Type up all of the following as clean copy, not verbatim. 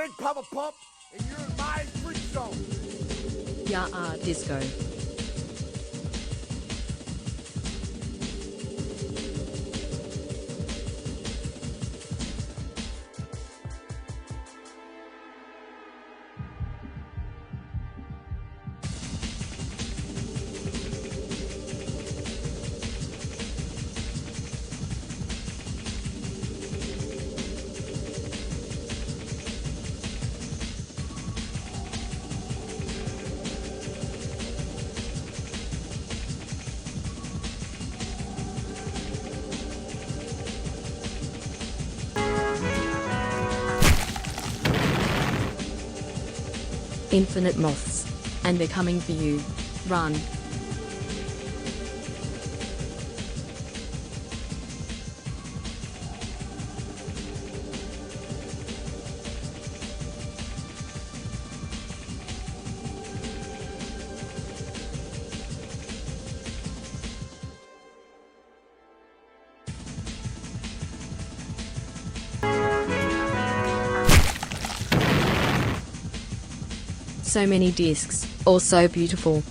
big Papa Pump, and you're in my freak zone. Disco. Infinite moths. And they're coming for you. Run. So many discs, all so beautiful.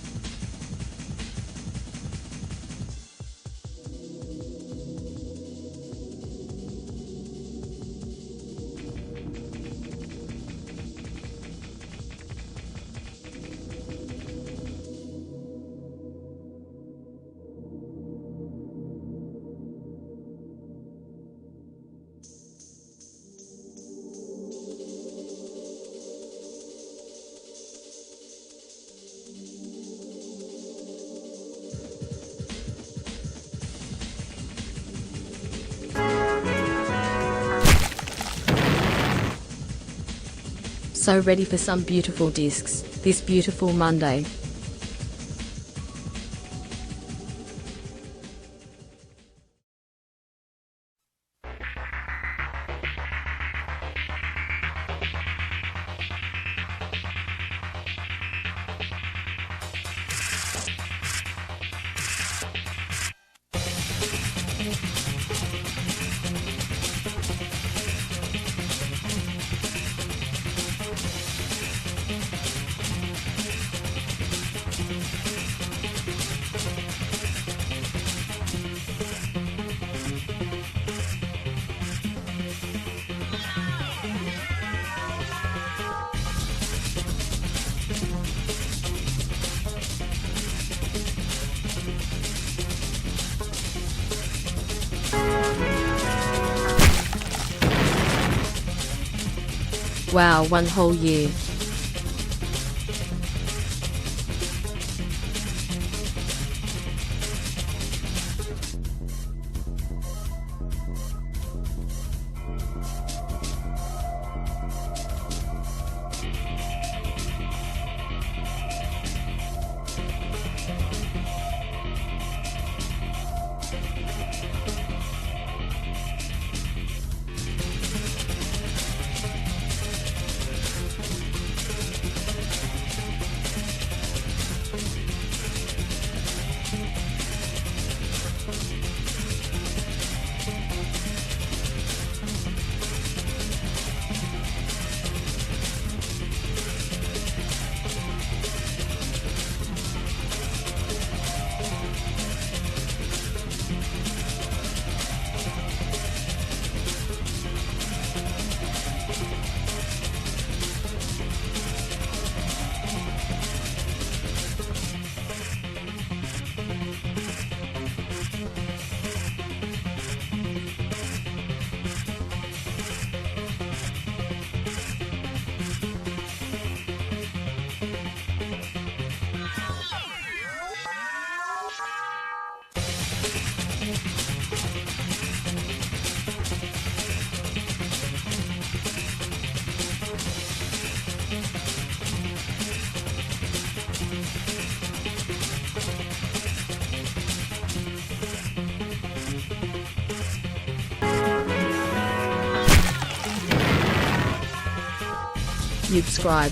So ready for some beautiful discs, this beautiful Monday. Wow, one whole year. Subscribe.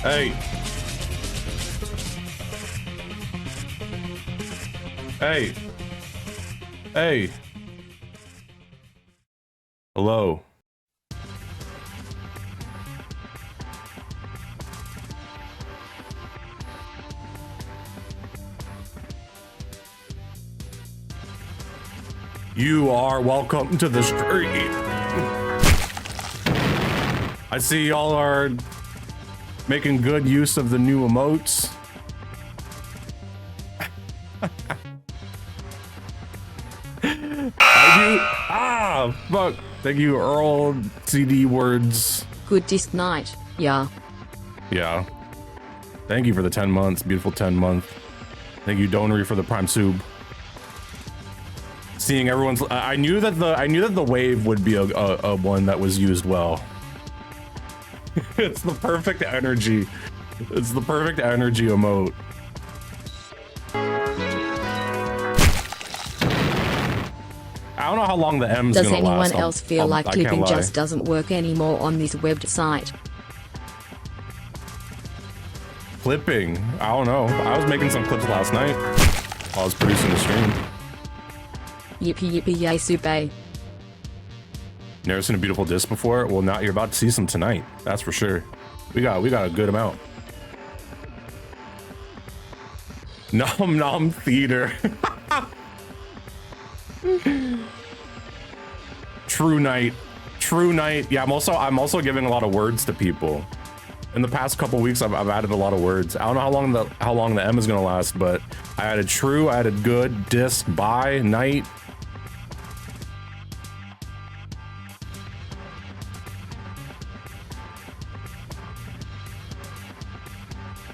Hey. Hey. Hey. Hello. You are welcome to the street. I see y'all are making good use of the new emotes. Fuck. Thank you, Earl CD Words. Good disc night. Yeah. Yeah. Thank you for the 10 months. Beautiful 10 month. Thank you, Donery, for the prime sub. Seeing everyone's, I knew that the wave would be a one that was used well. It's the perfect energy. It's the perfect energy emote. I don't know how long the M's gonna last. Does anyone else feel like clipping just doesn't work anymore on this website? Clipping? I don't know. I was making some clips last night while I was producing the stream. Yippee yippee yay super. Never seen a beautiful disc before? Well, now you're about to see some tonight. That's for sure. We got a good amount. Nom nom theater. True night. True night. Yeah, I'm also giving a lot of words to people. In the past couple weeks, I've added a lot of words. I don't know how long the M is gonna last, but I added true, I added good, disc, bye, night.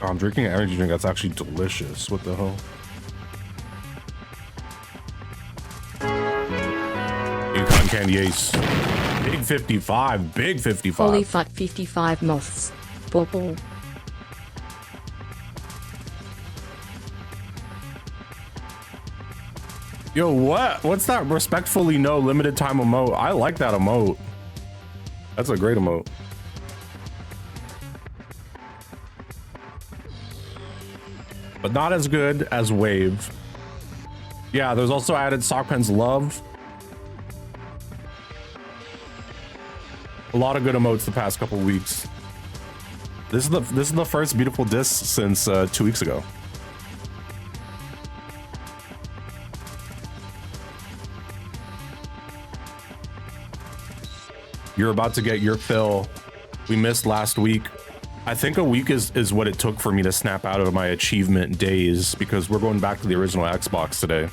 Oh, I'm drinking an energy drink that's actually delicious. What the hell? Cotton candy ace. Big 55. Big 55. Holy fuck, 55 moths. Bubble. Yo, what? What's that respectfully no limited time emote? I like that emote. That's a great emote. But not as good as Wave. Yeah, there's also added Sockpen's Love. A lot of good emotes the past couple weeks. This is the first beautiful disc since 2 weeks ago. You're about to get your fill. We missed last week. I think a week is what it took for me to snap out of my achievement days, because we're going back to the original Xbox today.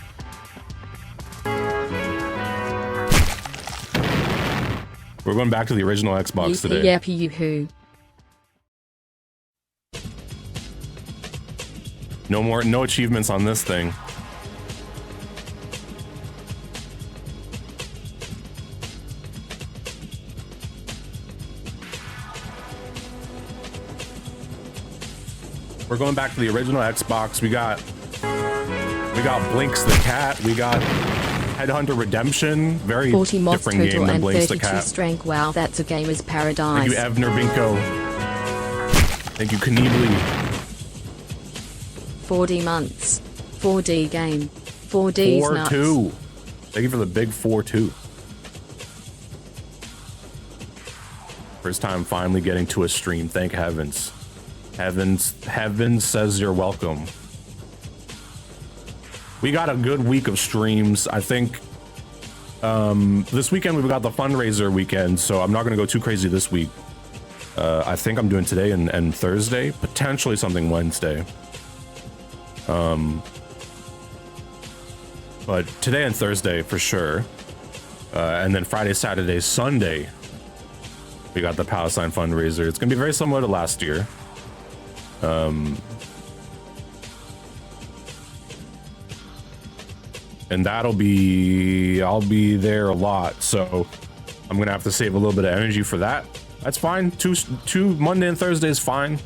We're going back to the original Xbox today. Yappy you who. No achievements on this thing. We're going back to the original Xbox. We got Blinx the cat. We got Headhunters Redemption. Very 40 moths different game total than and Blinx the 32 cat. strength. Wow, that's a gamer's paradise. Thank you, Evner Binko. Thank you, Kneebly. 4D months. 4D game. 4D's nuts. 4-2. Thank you for the big 4-2. First time finally getting to a stream. Thank heavens. Heaven says you're welcome. We got a good week of streams. I think this weekend we've got the fundraiser weekend, so I'm not going to go too crazy this week. I think I'm doing today and Thursday, potentially something Wednesday. But today and Thursday for sure. And then Friday, Saturday, Sunday, we got the Palestine fundraiser. It's going to be very similar to last year. And I'll be there a lot, so I'm gonna have to save a little bit of energy for that. That's fine. Two Monday and Thursday is fine.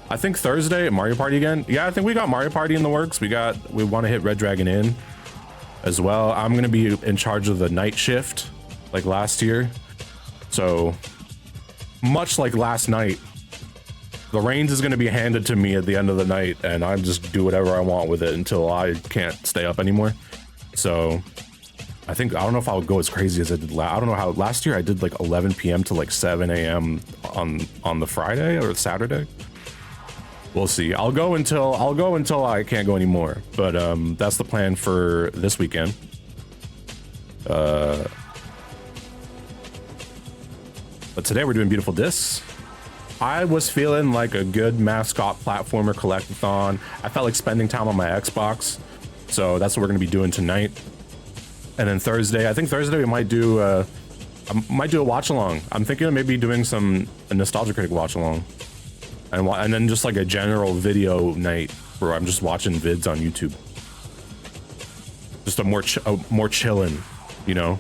I think Thursday Mario Party again. Yeah, I think we got Mario Party in the works. We want to hit Red Dragon Inn as well. I'm gonna be in charge of the night shift like last year, so much like last night, The reins is going to be handed to me at the end of the night, and I just do whatever I want with it until I can't stay up anymore. So I don't know if I'll go as crazy as I did I don't know how last year I did like 11 p.m. to like 7 a.m. on the Friday or Saturday. We'll see. I'll go until I can't go anymore. But that's the plan for this weekend. But today we're doing Beautiful Discs. I was feeling like a good mascot platformer collectathon. I felt like spending time on my Xbox, so that's what we're gonna be doing tonight. And then Thursday, I think Thursday we might do a watch along. I'm thinking of maybe doing a Nostalgia Critic watch along, and then just like a general video night where I'm just watching vids on YouTube. Just a more chillin', you know,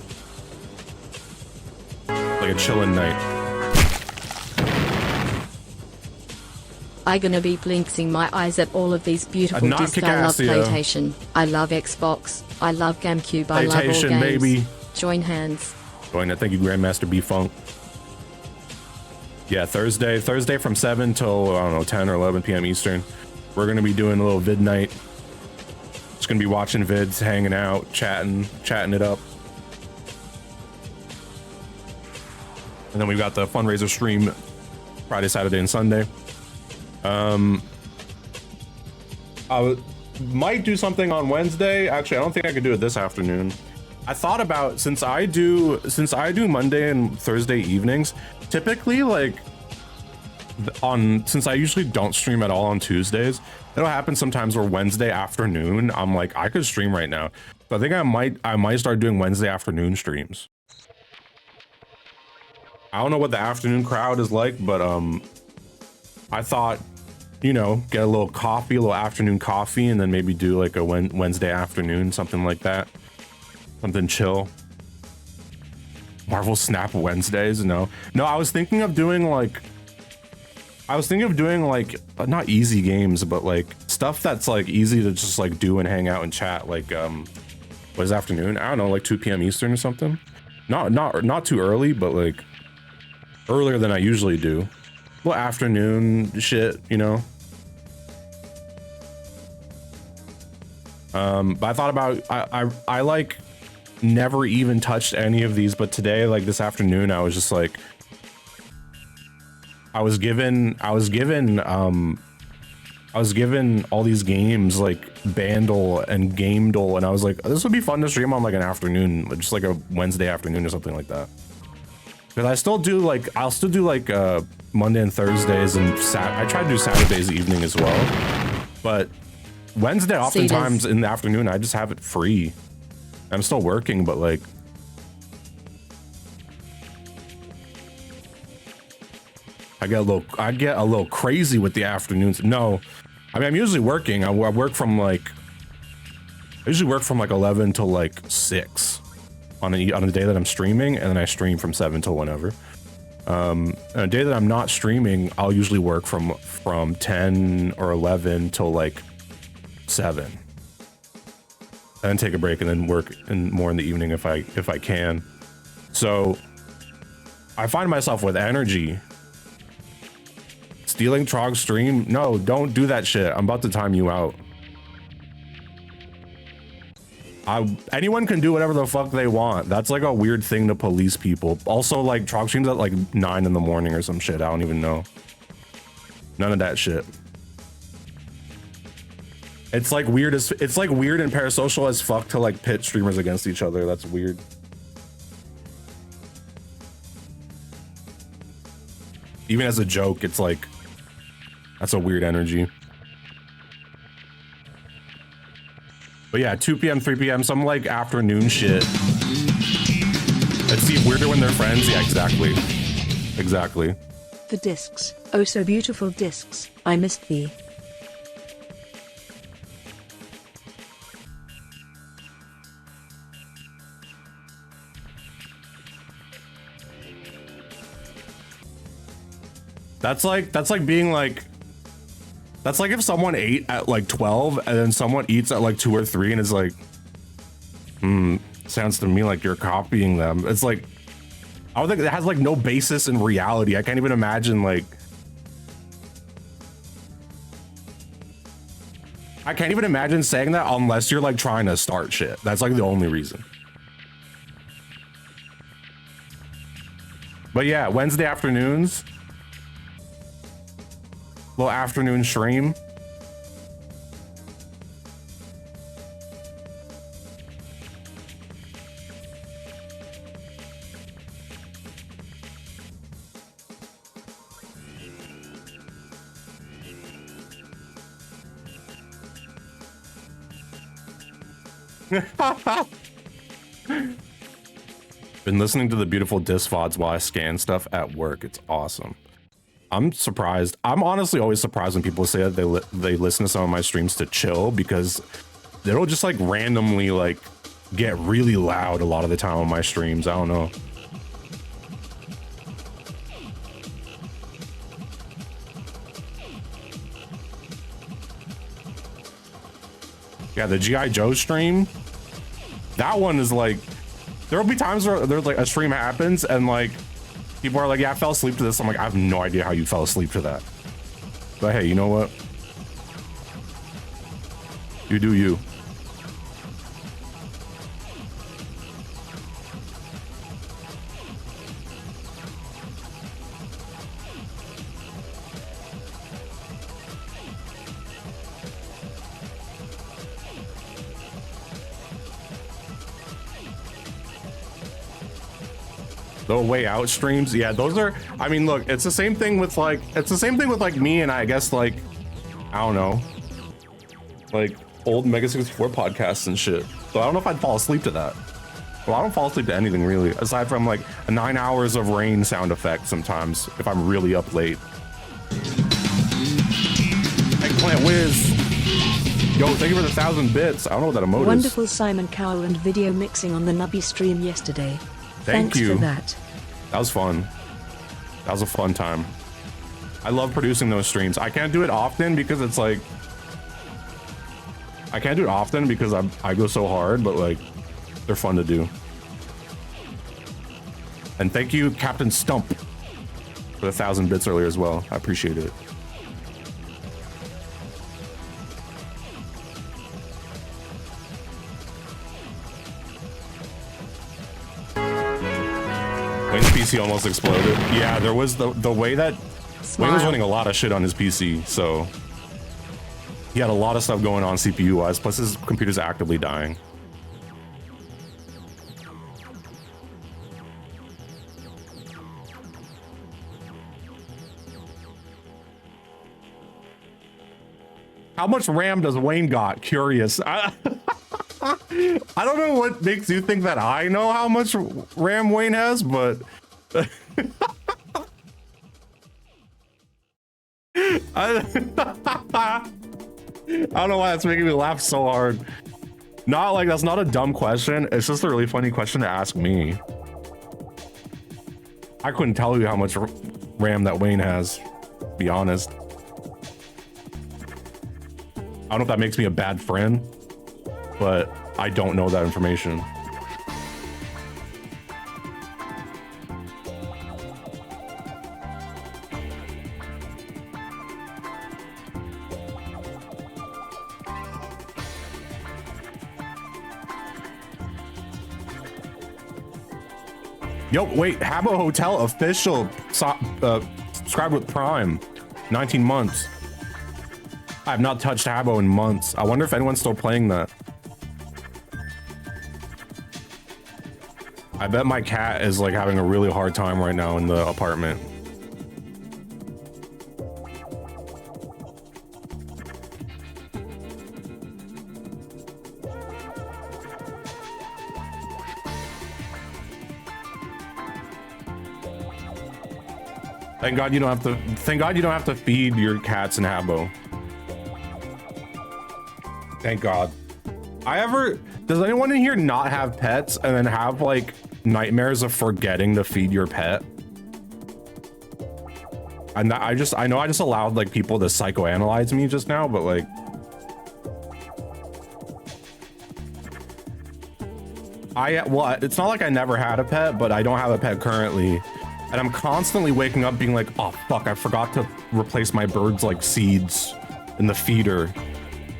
like a chillin' night. I'm gonna be blinking my eyes at all of these beautiful discs. I love PlayStation. I love Xbox. I love GameCube. I love all games. Baby. Join hands. Join it. Thank you, Grandmaster B Funk. Yeah, Thursday from 7 till, I don't know, 10 or 11 p.m. Eastern. We're gonna be doing a little vid night. Just gonna be watching vids, hanging out, chatting it up. And then we've got the fundraiser stream Friday, Saturday, and Sunday. I might do something on Wednesday. Actually, I don't think I could do it this afternoon. I thought about, since I do Monday and Thursday evenings, typically like since I usually don't stream at all on Tuesdays, it'll happen sometimes where Wednesday afternoon I'm like, I could stream right now. So I think I might start doing Wednesday afternoon streams. I don't know what the afternoon crowd is like, but I thought, you know, get a little afternoon coffee, and then maybe do like a Wednesday afternoon, something like that. Something chill. Marvel Snap Wednesdays? No, I was thinking of doing like, not easy games, but like stuff that's like easy to just like do and hang out and chat. Like, what is afternoon? I don't know, like 2 p.m. Eastern or something. Not too early, but like earlier than I usually do. Well, afternoon shit, you know. But I thought about, I like never even touched any of these, but today, like this afternoon, I was just like, I was given all these games like Bandle and Gamedle, and I was like, this would be fun to stream on like an afternoon, just like a Wednesday afternoon or something like that. Because I'll still do like Monday and Thursdays, and I try to do Saturdays evening as well. But Wednesday, oftentimes in the afternoon, I just have it free. I'm still working, but like, I get a little crazy with the afternoons. No, I mean, I'm usually working. I usually work from like 11 till like 6 on a day that I'm streaming, and then I stream from 7 till whenever. On a day that I'm not streaming, I'll usually work from 10 or 11 till like 7, and then take a break, and then work more in the evening if I can. So I find myself with energy. Stealing Trog's stream? No, don't do that shit. I'm about to time you out. Anyone can do whatever the fuck they want. That's like a weird thing to police people. Also, like, Trog streams at like 9 in the morning or some shit. I don't even know. None of that shit. It's like weird and parasocial as fuck to like pit streamers against each other. That's weird. Even as a joke, it's like, that's a weird energy. But yeah, 2 p.m., 3 p.m., some like afternoon shit. Let's see, weirder when they're friends. Yeah, exactly. Exactly. The discs. Oh, so beautiful discs. I missed thee. That's like being like, that's like if someone ate at like 12 and then someone eats at like 2 or 3 and is like, sounds to me like you're copying them. It's like, I would think it has like no basis in reality. I can't even imagine like I can't even imagine saying that unless you're like trying to start shit. That's like the only reason. But yeah, Wednesday afternoons, little afternoon stream. Been listening to the beautiful disc VODs while I scan stuff at work. It's awesome. I'm surprised. I'm honestly always surprised when people say that they listen to some of my streams to chill, because it'll just like randomly like get really loud a lot of the time on my streams. I don't know. Yeah, the G.I. Joe stream, that one is like, there'll be times where there's like a stream happens and like people are like, yeah, I fell asleep to this. I'm like, I have no idea how you fell asleep to that. But hey, you know what? You do you. The way out streams, yeah, those are, I mean, look, it's the same thing with like, me and I guess like, I don't know, like old Mega 64 podcasts and shit. So I don't know if I'd fall asleep to that. Well, I don't fall asleep to anything really, aside from like a 9 hours of rain sound effect sometimes if I'm really up late. Eggplant Whiz. Yo, thank you for the 1,000 bits. I don't know what that emote is. Wonderful Simon Cowell and video mixing on the Nubby stream yesterday. Thank you for that. That was fun. That was a fun time. I love producing those streams. I can't do it often because it's like, I can't do it often because I go so hard, but like, they're fun to do. And thank you, Captain Stump, for the 1,000 bits earlier as well. I appreciate it. Wayne's PC almost exploded. Yeah, there was the way that Wayne was running a lot of shit on his PC, so he had a lot of stuff going on CPU wise, plus his computer's actively dying. How much RAM does Wayne got? Curious. I don't know what makes you think that I know how much RAM Wayne has, but I don't know why that's making me laugh so hard. Not like, that's not a dumb question. It's just a really funny question to ask me. I couldn't tell you how much RAM that Wayne has, to be honest. I don't know if that makes me a bad friend, but I don't know that information. Yo, wait, Habbo Hotel official subscribe with Prime, 19 months. I have not touched Habbo in months. I wonder if anyone's still playing that. I bet my cat is like having a really hard time right now in the apartment. Thank God you don't have to feed your cats in Habbo. Thank God. Does anyone in here not have pets and then have like nightmares of forgetting to feed your pet? And I know I just allowed like people to psychoanalyze me just now, but like, well, it's not like I never had a pet, but I don't have a pet currently. And I'm constantly waking up being like, oh fuck, I forgot to replace my bird's like seeds in the feeder.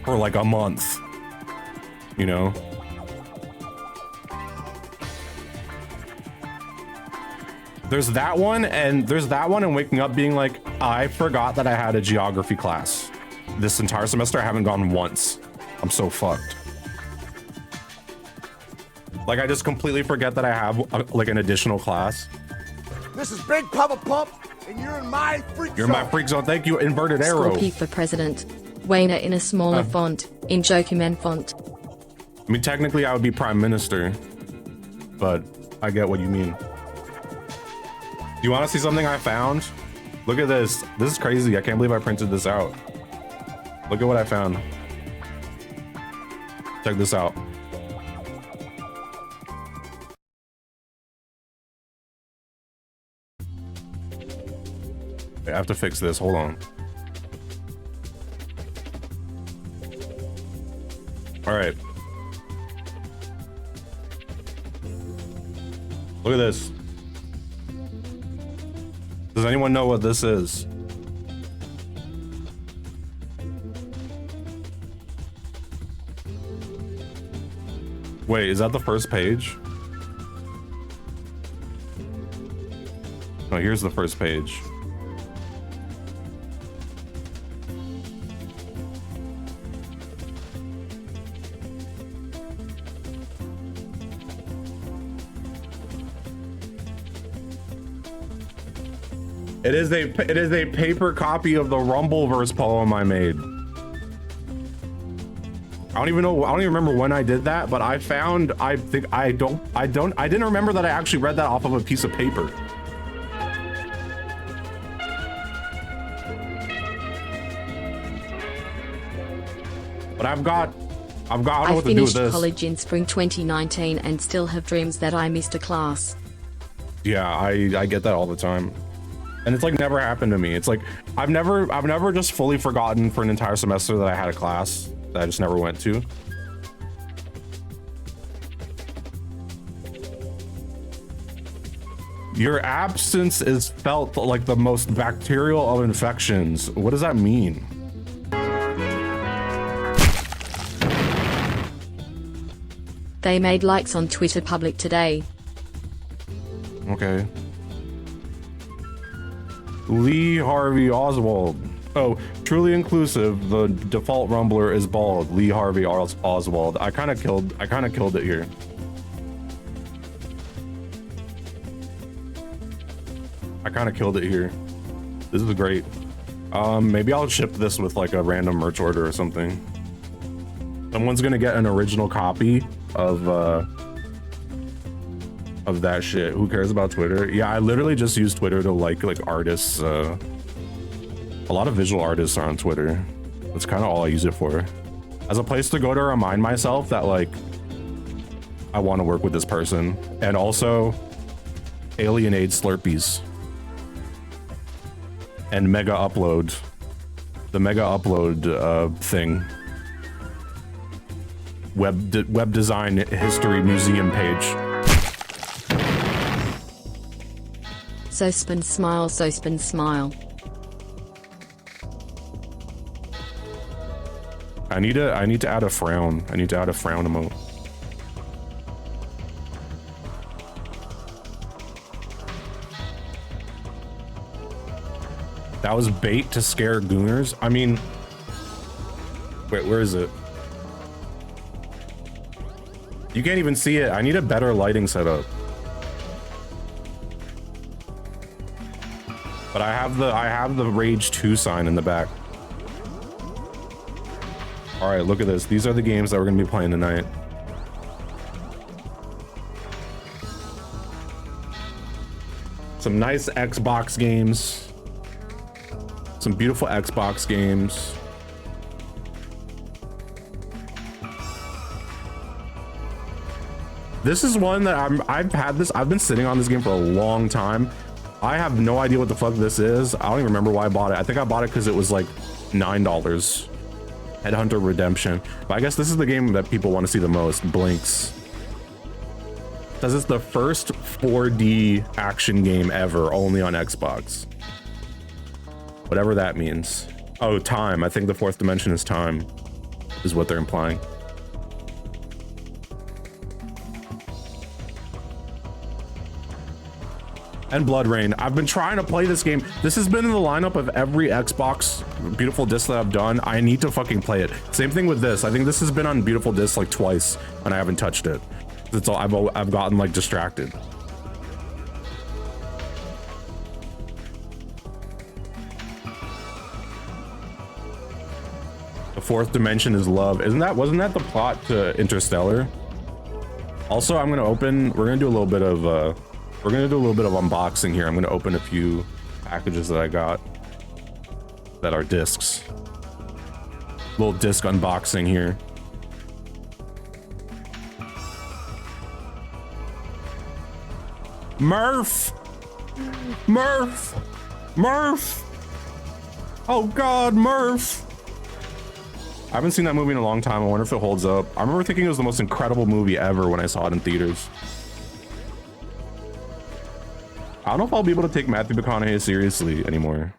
for like a month, you know? There's that one, and waking up being like, I forgot that I had a geography class. This entire semester I haven't gone once. I'm so fucked. Like, I just completely forget that I have like an additional class. This is Big Papa Pump, and you're in my freak zone. You're in my freak zone. Thank you, inverted arrow. Scorpy for president. Wayner in a smaller font, in Jokumen font. I mean, technically I would be prime minister, but I get what you mean. Do you want to see something I found? Look at this. This is crazy. I can't believe I printed this out. Look at what I found. Check this out. I have to fix this. Hold on. All right. Look at this. Does anyone know what this is? Wait, is that the first page? Oh, here's the first page. It is a paper copy of the Rumbleverse poem I made. I don't even remember when I did that, but I didn't remember that I actually read that off of a piece of paper. But I don't know what to do with this. I finished college in spring 2019 and still have dreams that I missed a class. Yeah, I get that all the time. And it's like never happened to me. It's like I've never just fully forgotten for an entire semester that I had a class that I just never went to. Your absence is felt like the most bacterial of infections. What does that mean? They made likes on Twitter public today. Okay. Lee Harvey Oswald. Oh, truly inclusive. The default rumbler is bald. Lee Harvey Oswald. I kind of killed it here. This is great. Maybe I'll ship this with like a random merch order or something. Someone's gonna get an original copy of that shit. Who cares about Twitter? Yeah, I literally just use Twitter to like artists. A lot of visual artists are on Twitter. That's kind of all I use it for. As a place to go to remind myself that like I want to work with this person, and also alienate Slurpees and mega upload. The mega upload thing. Web design history museum page. So spin smile, so spin smile. I need to add a frown. I need to add a frown emote. That was bait to scare gooners. I mean, wait, where is it? You can't even see it. I need a better lighting setup. But I have the Rage 2 sign in the back. All right, look at this. These are the games that we're gonna be playing tonight. Some nice Xbox games. Some beautiful Xbox games. This is one that I've been sitting on this game for a long time. I have no idea what the fuck this is. I don't even remember why I bought it. I think I bought it because it was like $9. Headhunters Redemption. But I guess this is the game that people want to see the most. Blinx. Because it's the first 4D action game ever, only on Xbox. Whatever that means. Oh, time. I think the fourth dimension is time. is what they're implying. And BloodRayne. I've been trying to play this game. This has been in the lineup of every Xbox Beautiful Disc that I've done. I need to fucking play it. Same thing with this. I think this has been on Beautiful Disc like twice and I haven't touched it. That's all. I've gotten like distracted. The fourth dimension is love. Wasn't that the plot to Interstellar? Also, we're gonna do a little bit of unboxing here. I'm gonna open a few packages that I got that are discs. Little disc unboxing here. Murph! Oh God, Murph! I haven't seen that movie in a long time. I wonder if it holds up. I remember thinking it was the most incredible movie ever when I saw it in theaters. I don't know if I'll be able to take Matthew McConaughey seriously anymore.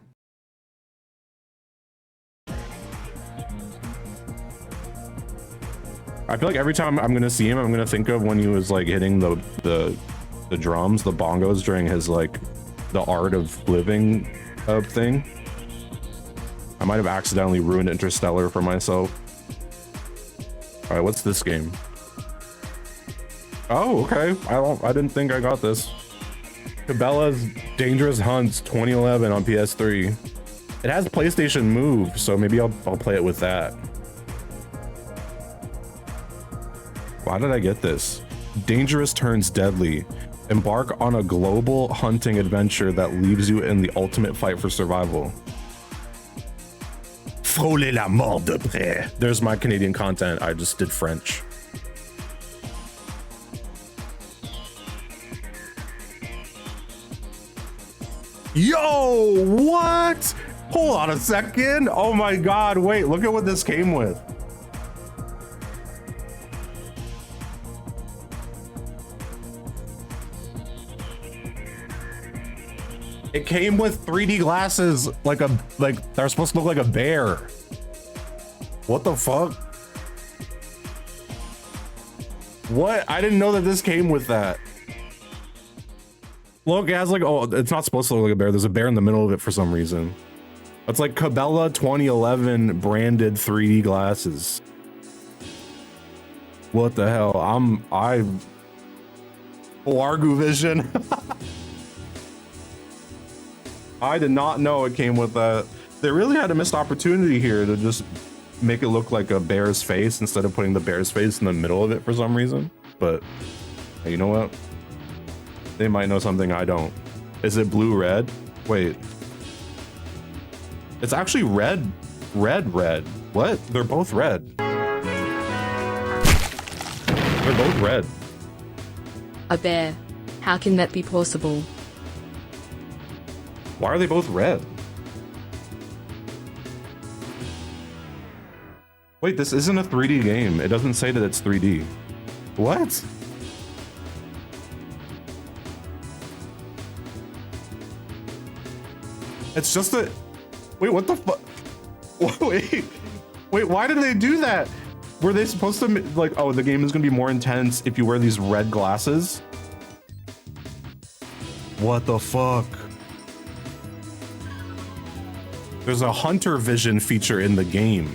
I feel like every time I'm gonna see him, I'm gonna think of when he was like hitting the drums, the bongos during his like the art of living thing. I might have accidentally ruined Interstellar for myself. All right, what's this game? Oh, okay. I didn't think I got this. Cabela's Dangerous Hunts 2011 on PS3. It has PlayStation Move, so maybe I'll play it with that. Why did I get this? Dangerous turns deadly. Embark on a global hunting adventure that leaves you in the ultimate fight for survival. Frôlez la mort de près. There's my Canadian content. I just did French. Yo, what? Hold on a second. Oh my God, wait, look at what this came with. It came with 3D glasses, like they're supposed to look like a bear. What the fuck? What? I didn't know that this came with that. Look, it has like, oh, it's not supposed to look like a bear. There's a bear in the middle of it for some reason. It's like Cabela 2011 branded 3D glasses. What the hell? Argu Vision. I did not know it came with that. They really had a missed opportunity here to just make it look like a bear's face instead of putting the bear's face in the middle of it for some reason. But you know what? They might know something I don't. Is it blue red? Wait. It's actually red. What? They're both red. They're both red. A bear. How can that be possible? Why are they both red? Wait, this isn't a 3D game. It doesn't say that it's 3D. What? It's just a... Wait, what the fuck? Wait, why did they do that? Were they supposed to, like, oh, the game is gonna be more intense if you wear these red glasses? What the fuck? There's a hunter vision feature in the game.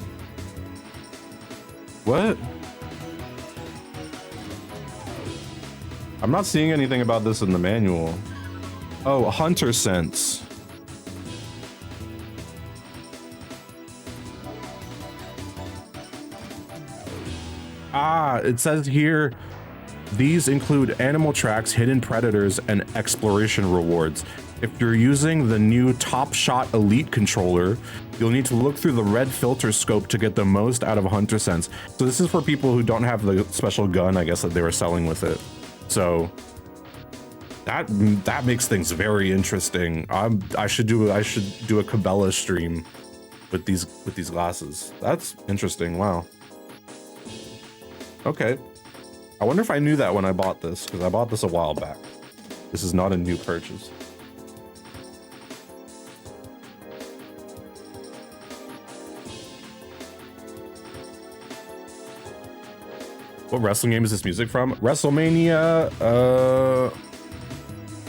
What? I'm not seeing anything about this in the manual. Oh, hunter sense. Ah, it says here, these include animal tracks, hidden predators, and exploration rewards. If you're using the new Top Shot Elite controller, you'll need to look through the red filter scope to get the most out of Hunter Sense. So this is for people who don't have the special gun, I guess, that they were selling with it. So that makes things very interesting. I should do a Cabela stream with these glasses. That's interesting. Wow. Okay. I wonder if I knew that when I bought this, because I bought this a while back. This is not a new purchase. What wrestling game is this music from? WrestleMania,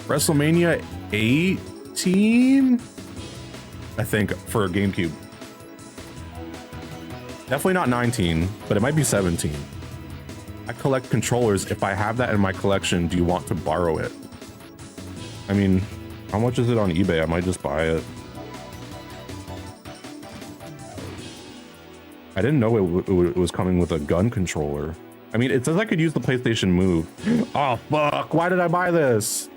WrestleMania 18? I think, for GameCube. Definitely not 19, but it might be 17. I collect controllers. If I have that in my collection, do you want to borrow it? I mean, how much is it on eBay? I might just buy it. I didn't know it was coming with a gun controller. I mean, it says I could use the PlayStation Move. Oh, fuck. Why did I buy this?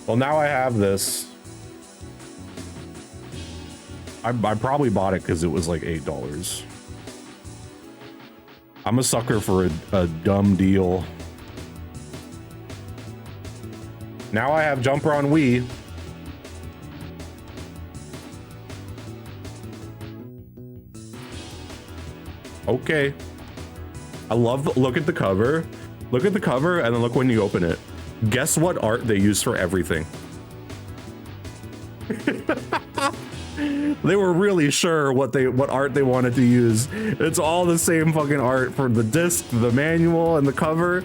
Well, now I have this. I probably bought it because it was like $8. I'm a sucker for a dumb deal. Now I have Jumper on Wii. Okay. I love, look at the cover. Look at the cover and then look when you open it. Guess what art they use for everything. They were really sure what art they wanted to use. It's all the same fucking art for the disc, the manual, and the cover.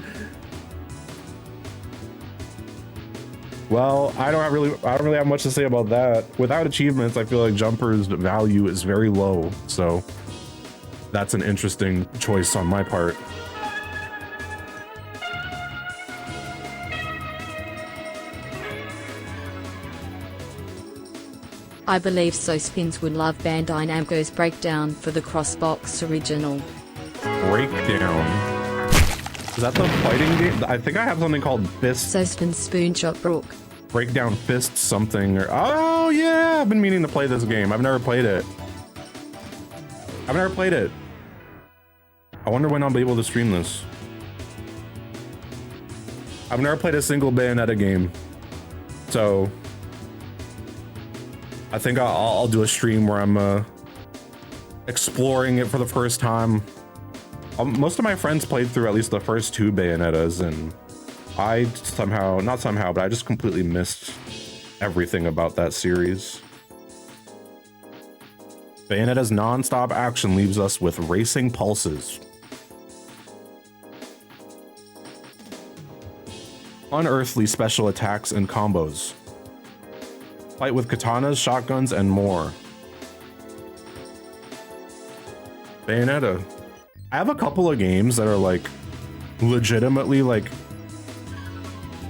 Well, I don't really have much to say about that. Without achievements, I feel like Jumper's value is very low. So that's an interesting choice on my part. I believe SoSpins would love Bandai Namco's breakdown for the Crossbox original. Breakdown. Is that the fighting game? I think I have something called Fist. SoSpins Spoonshot Brook. Breakdown Fist something. Or, oh yeah, I've been meaning to play this game. I've never played it. I've never played it. I wonder when I'll be able to stream this. I've never played a single Bayonetta game. So I think I'll do a stream where I'm exploring it for the first time. Most of my friends played through at least the first 2 Bayonettas, and I somehow, not somehow, but I just completely missed everything about that series. Bayonetta's non-stop action leaves us with racing pulses. Unearthly special attacks and combos. Fight with katanas, shotguns, and more. Bayonetta. I have a couple of games that are like legitimately like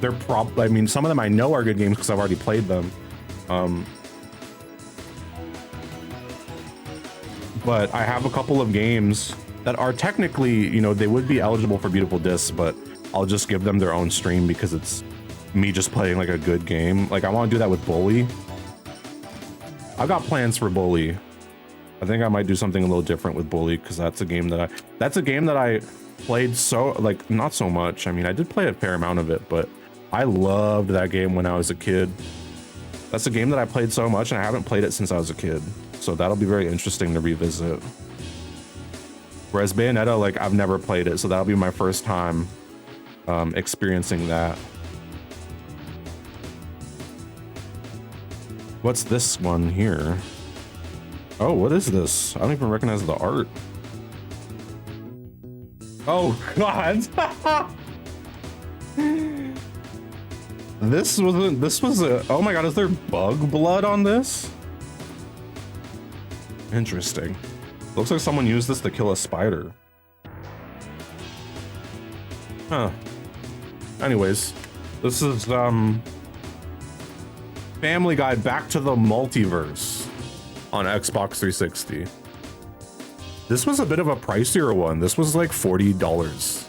I mean, some of them I know are good games because I've already played them. But I have a couple of games that are technically, you know, they would be eligible for Beautiful Discs, but I'll just give them their own stream because it's me just playing like a good game. Like I want to do that with Bully. I've got plans for Bully. I think I might do something a little different with Bully because that's a game that I played so, like, not so much. I mean, I did play a fair amount of it, but I loved that game when I was a kid. That's a game that I played so much and I haven't played it since I was a kid. So that'll be very interesting to revisit. Whereas Bayonetta, like, I've never played it, so that'll be my first time experiencing that. What's this one here? Oh, what is this? I don't even recognize the art. Oh God. This was a, oh my God, is there bug blood on this? Interesting. Looks like someone used this to kill a spider. Huh. Anyways, this is Family Guy Back to the Multiverse on Xbox 360. This was a bit of a pricier one. This was like $40.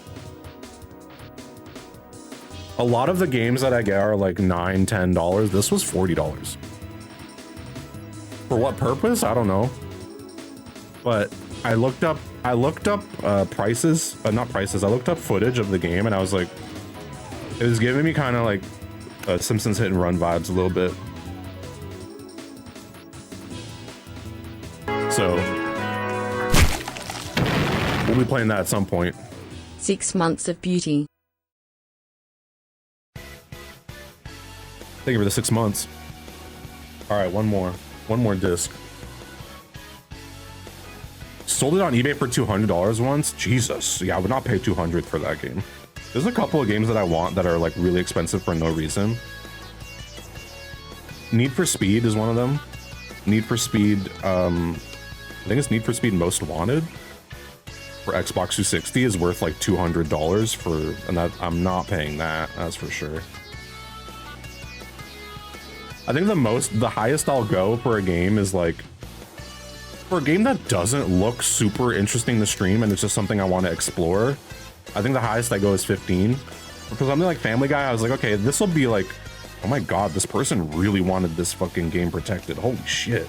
A lot of the games that I get are like $9, $10. This was $40. For what purpose? I don't know. But I looked up prices, not prices. I looked up footage of the game and I was like, it was giving me kind of like Simpsons Hit and Run vibes a little bit. So we'll be playing that at some point. 6 months of beauty. Thank you for the 6 months. All right, one more disc. Sold it on eBay for $200 once. Jesus, yeah, I would not pay $200 for that game. There's a couple of games that I want that are like really expensive for no reason. Need for Speed is one of them. Need for Speed, I think it's Need for Speed Most Wanted for Xbox 360 is worth like $200 for, and that I'm not paying that, that's for sure. I think the highest I'll go for a game is like, for a game that doesn't look super interesting to stream and it's just something I want to explore, I think the highest I go is 15. For something like Family Guy, I was like, okay, this will be like, oh my god, this person really wanted this fucking game protected. Holy shit.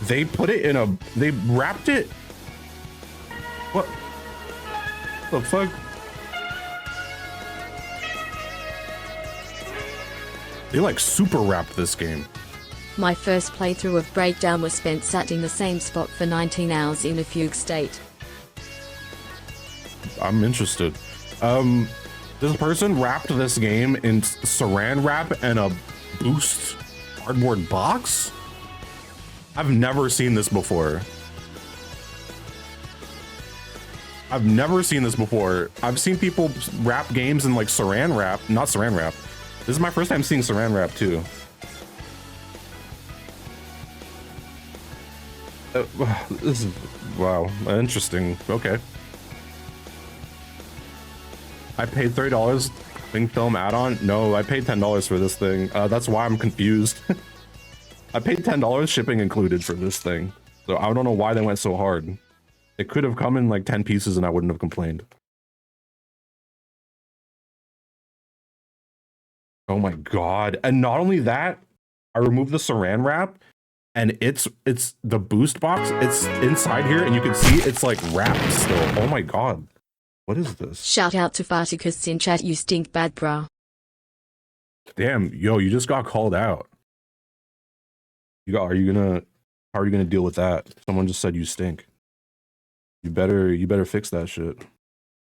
They put it in a, they wrapped it. What the fuck? They like super wrapped this game. My first playthrough of Breakdown was spent sat in the same spot for 19 hours in a fugue state. I'm interested. This person wrapped this game in saran wrap and a boost cardboard box? I've never seen this before. I've never seen this before. I've seen people wrap games in like saran wrap, not saran wrap. This is my first time seeing saran wrap too. This is, wow, interesting. Okay. I paid $30 thing film add-on. No, I paid $10 for this thing. That's why I'm confused. I paid $10 shipping included for this thing. So I don't know why they went so hard. It could have come in like 10 pieces and I wouldn't have complained. Oh my god. And not only that, I removed the saran wrap and it's the boost box. It's inside here and you can see it's like wrapped still. Oh my god. What is this? Shout out to Farticus in chat, you stink bad bruh. Damn, yo, you just got called out. How are you gonna deal with that? Someone just said you stink. You better fix that shit.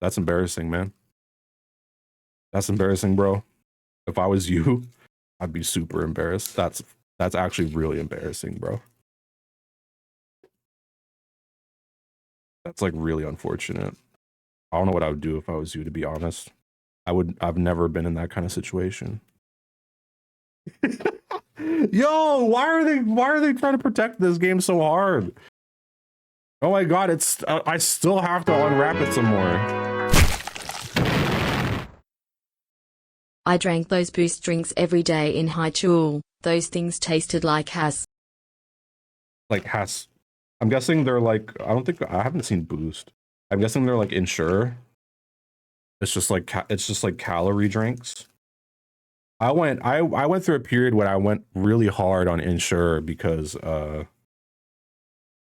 That's embarrassing, man. That's embarrassing, bro. If I was you, I'd be super embarrassed. That's actually really embarrassing, bro. That's like really unfortunate. I don't know what I would do if I was you, to be honest. I've never been in that kind of situation. Yo, why are they trying to protect this game so hard? Oh my god, it's I still have to unwrap it some more. I drank those boost drinks every day in high school. Those things tasted like has. Like has. I'm guessing they're like, I haven't seen boost. I'm guessing they're like Ensure. It's just like calorie drinks. I went through a period when I went really hard on Ensure because I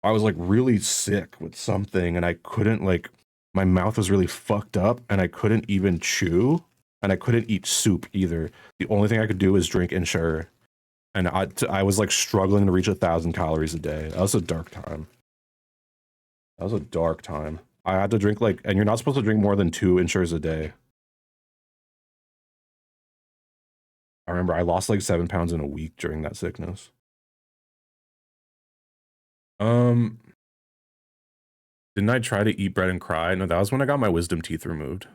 was like really sick with something and I couldn't, like, my mouth was really fucked up and I couldn't even chew and I couldn't eat soup either. The only thing I could do is drink Ensure. And I was like struggling to reach 1,000 calories a day. That was a dark time. That was a dark time. I had to drink like, and you're not supposed to drink more than 2 Ensures a day. I remember I lost like 7 pounds in a week during that sickness. Didn't I try to eat bread and cry? No, that was when I got my wisdom teeth removed.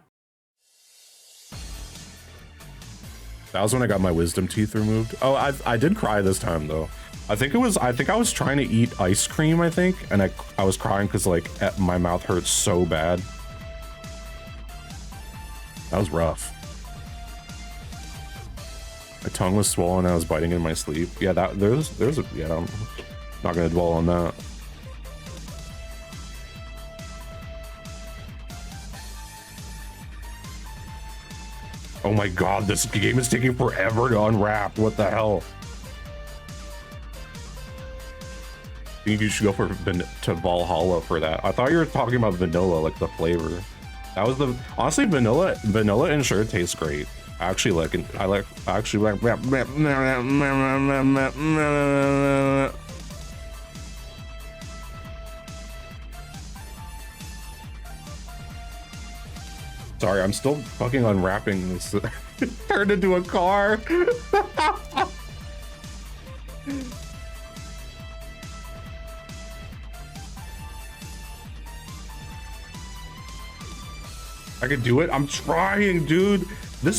That was when I got my wisdom teeth removed. Oh, I did cry this time though. I think I was trying to eat ice cream, I think, and I was crying because like my mouth hurt so bad. That was rough. My tongue was swollen and I was biting in my sleep. Yeah, there's a, yeah, I'm not gonna dwell on that. Oh my god, this game is taking forever to unwrap. What the hell? I think you should go to Valhalla for that. I thought you were talking about vanilla, like the flavor. That was the, honestly, vanilla Ensure tastes great. I actually like it. I actually like. Sorry, I'm still fucking unwrapping this. Turned into a car. I could do it. I'm trying, dude. They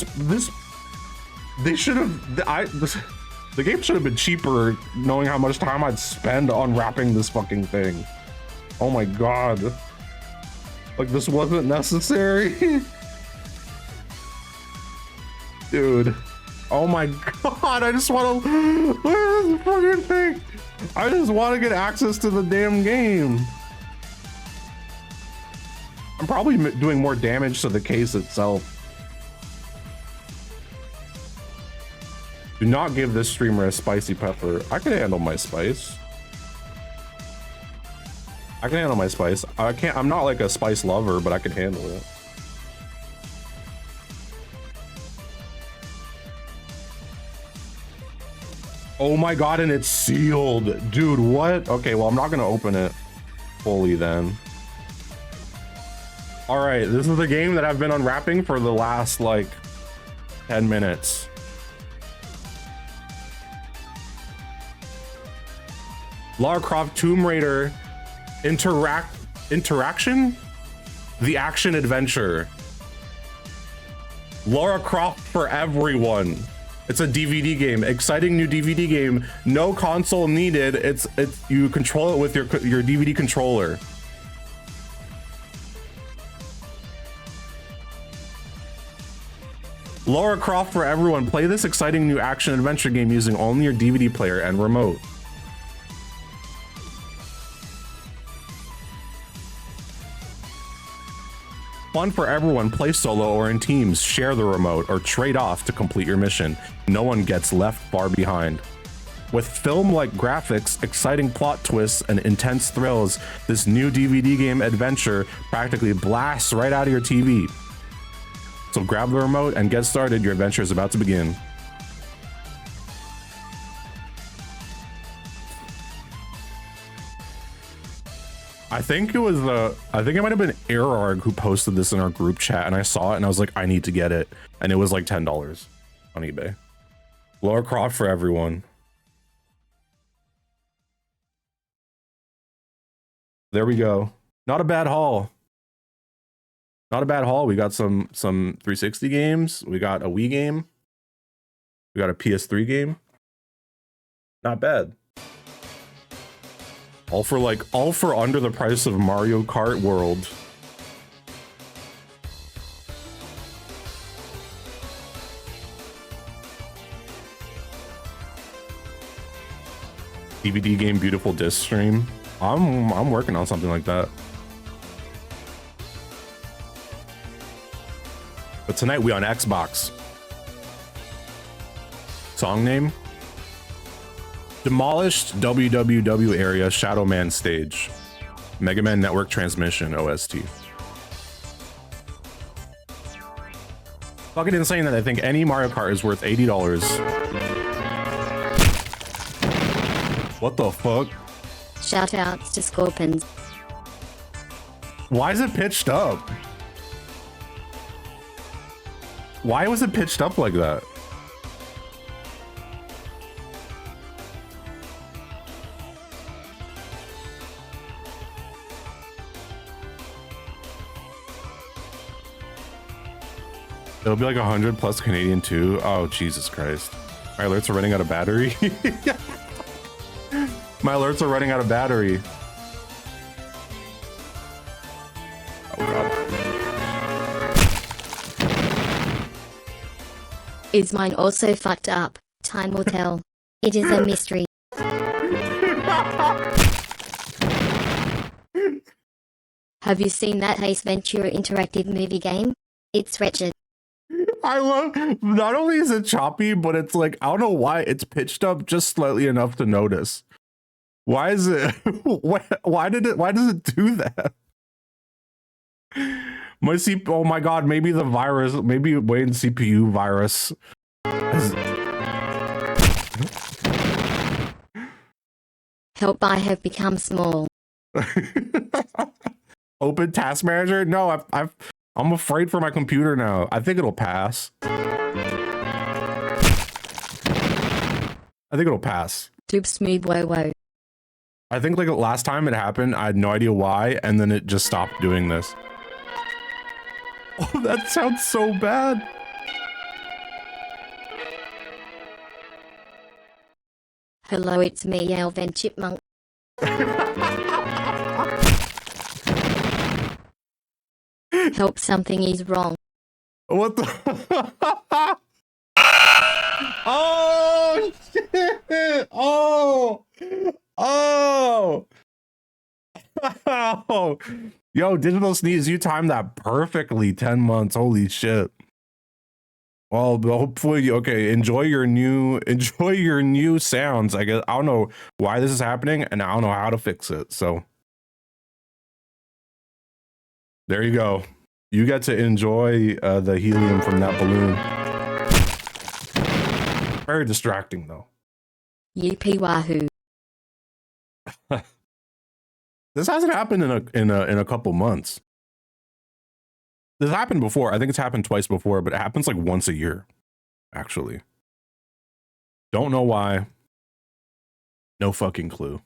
should have, the game should have been cheaper knowing how much time I'd spend on wrapping this fucking thing. Oh my God. Like, this wasn't necessary. Dude. Oh my God, I just want to, what is this fucking thing? I just want to get access to the damn game. I'm probably doing more damage to the case itself. Do not give this streamer a spicy pepper. I can handle my spice. I can handle my spice. I'm not like a spice lover, but I can handle it. Oh my God, and it's sealed. Dude, what? Okay, well, I'm not gonna open it fully then. All right, this is the game that I've been unwrapping for the last like 10 minutes. Lara Croft Tomb Raider Interaction? The action adventure. Lara Croft for everyone. It's a DVD game, exciting new DVD game. No console needed. It's you control it with your DVD controller. Lara Croft for everyone. Play this exciting new action adventure game using only your DVD player and remote. Fun for everyone. Play solo or in teams. Share the remote or trade off to complete your mission. No one gets left far behind. With film-like graphics, exciting plot twists, and intense thrills, this new DVD game adventure practically blasts right out of your TV. So grab the remote and get started. Your adventure is about to begin. I think it might have been Erarg who posted this in our group chat, and I saw it and I was like, I need to get it. And it was like $10 on eBay. Lara Croft for everyone. There we go. Not a bad haul. Not a bad haul. We got some 360 games. We got a Wii game. We got a PS3 game. Not bad. All for under the price of Mario Kart World. DVD game beautiful disc stream. I'm working on something like that. But tonight we on Xbox. Song name? Demolished WWW area Shadow Man stage. Mega Man Network Transmission OST. Fucking insane that I think any Mario Kart is worth $80. What the fuck? Shout outs to SCORPY'S. Why is it pitched up? Why was it pitched up like that? It'll be like 100 plus Canadian too. Oh, Jesus Christ. My alerts are running out of battery. My alerts are running out of battery. Oh, God. Is mine also fucked up? Time will tell. It is a mystery. Have you seen that Ace Ventura interactive movie game? It's wretched. I love, not only is it choppy, but it's like, I don't know why it's pitched up just slightly enough to notice. Why is it, why does it do that? Oh my God, maybe the virus, maybe Wayne's CPU virus. Help, I have become small. Open task manager? No, I'm afraid for my computer now. I think it'll pass. Tube smooth whoa. I think like last time it happened, I had no idea why, and then it just stopped doing this. Oh, that sounds so bad. Hello, it's me, Alvin Chipmunk. Help, something is wrong. What the? Oh, shit. Oh. Oh. Oh. Yo, Digital Sneeze, you timed that perfectly. 10 months. Holy shit. Well, hopefully, okay, enjoy your new sounds. I guess I don't know why this is happening and I don't know how to fix it. So there you go. You get to enjoy the helium from that balloon. Very distracting though. Yippee wahoo. This hasn't happened in a couple months. This happened before. I think it's happened twice before, but it happens like once a year, actually. Don't know why. No fucking clue.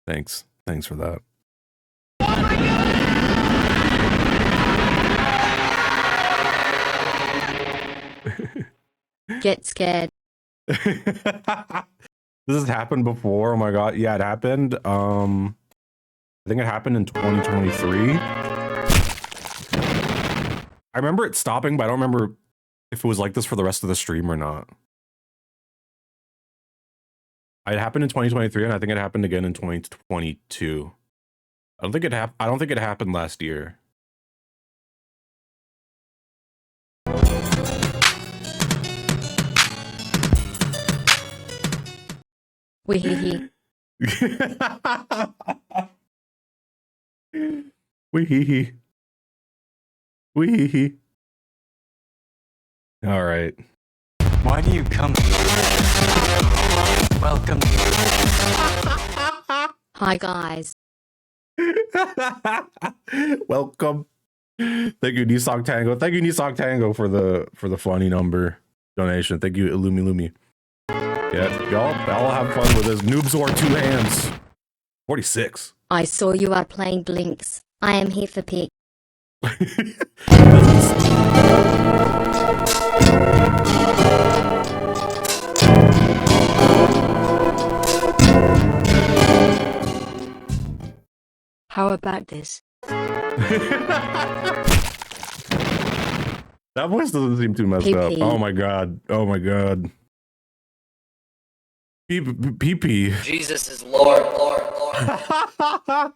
Thanks. Thanks for that. Get scared. This has happened before. Oh my god. Yeah, it happened. I think it happened in 2023. I remember it stopping, but I don't remember if it was like this for the rest of the stream or not. It happened in 2023, and I think it happened again in 2022. I don't think it happened last year. Wee-hee-hee. Wee-hee-hee. Wee-hee-hee. All right. Why do you come? Welcome. Hi guys. Welcome. Thank you, Nisok Tango. Thank you, Nisok Tango, for the funny number donation. Thank you, Illumi Lumi. Yeah, y'all have fun with this. Noobzor 2 hands. 46. I saw you are playing Blinx. I am here for pick. How about this? That voice doesn't seem too messed up. Oh my god. Oh my god. PP. Jesus is Lord, Lord, Lord.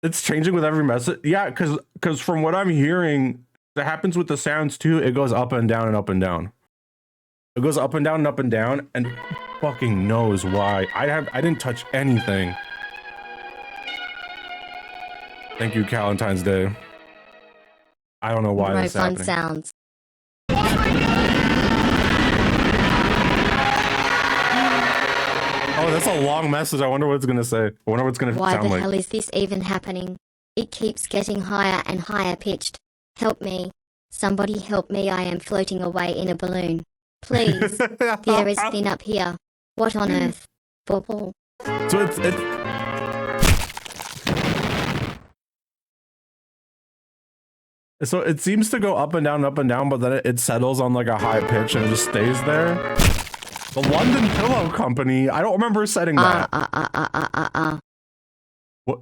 It's changing with every message. Yeah, because from what I'm hearing, that happens with the sounds too. It goes up and down and up and down. It goes up and down and up and down, and who fucking knows why. I didn't touch anything. Thank you, Valentine's Day. I don't know why No that's fun happening. sounds. Oh, that's a long message. I wonder what it's gonna say. I wonder what it's gonna Why sound the like. hell is this even happening? It keeps getting higher and higher pitched. Help me. Somebody help me. I am floating away in a balloon. Please. The air is thin up here. What on earth? Bubble. So it's so it seems to go up and down, but then it settles on like a high pitch and it just stays there. The London Pillow Company. I don't remember setting that. What?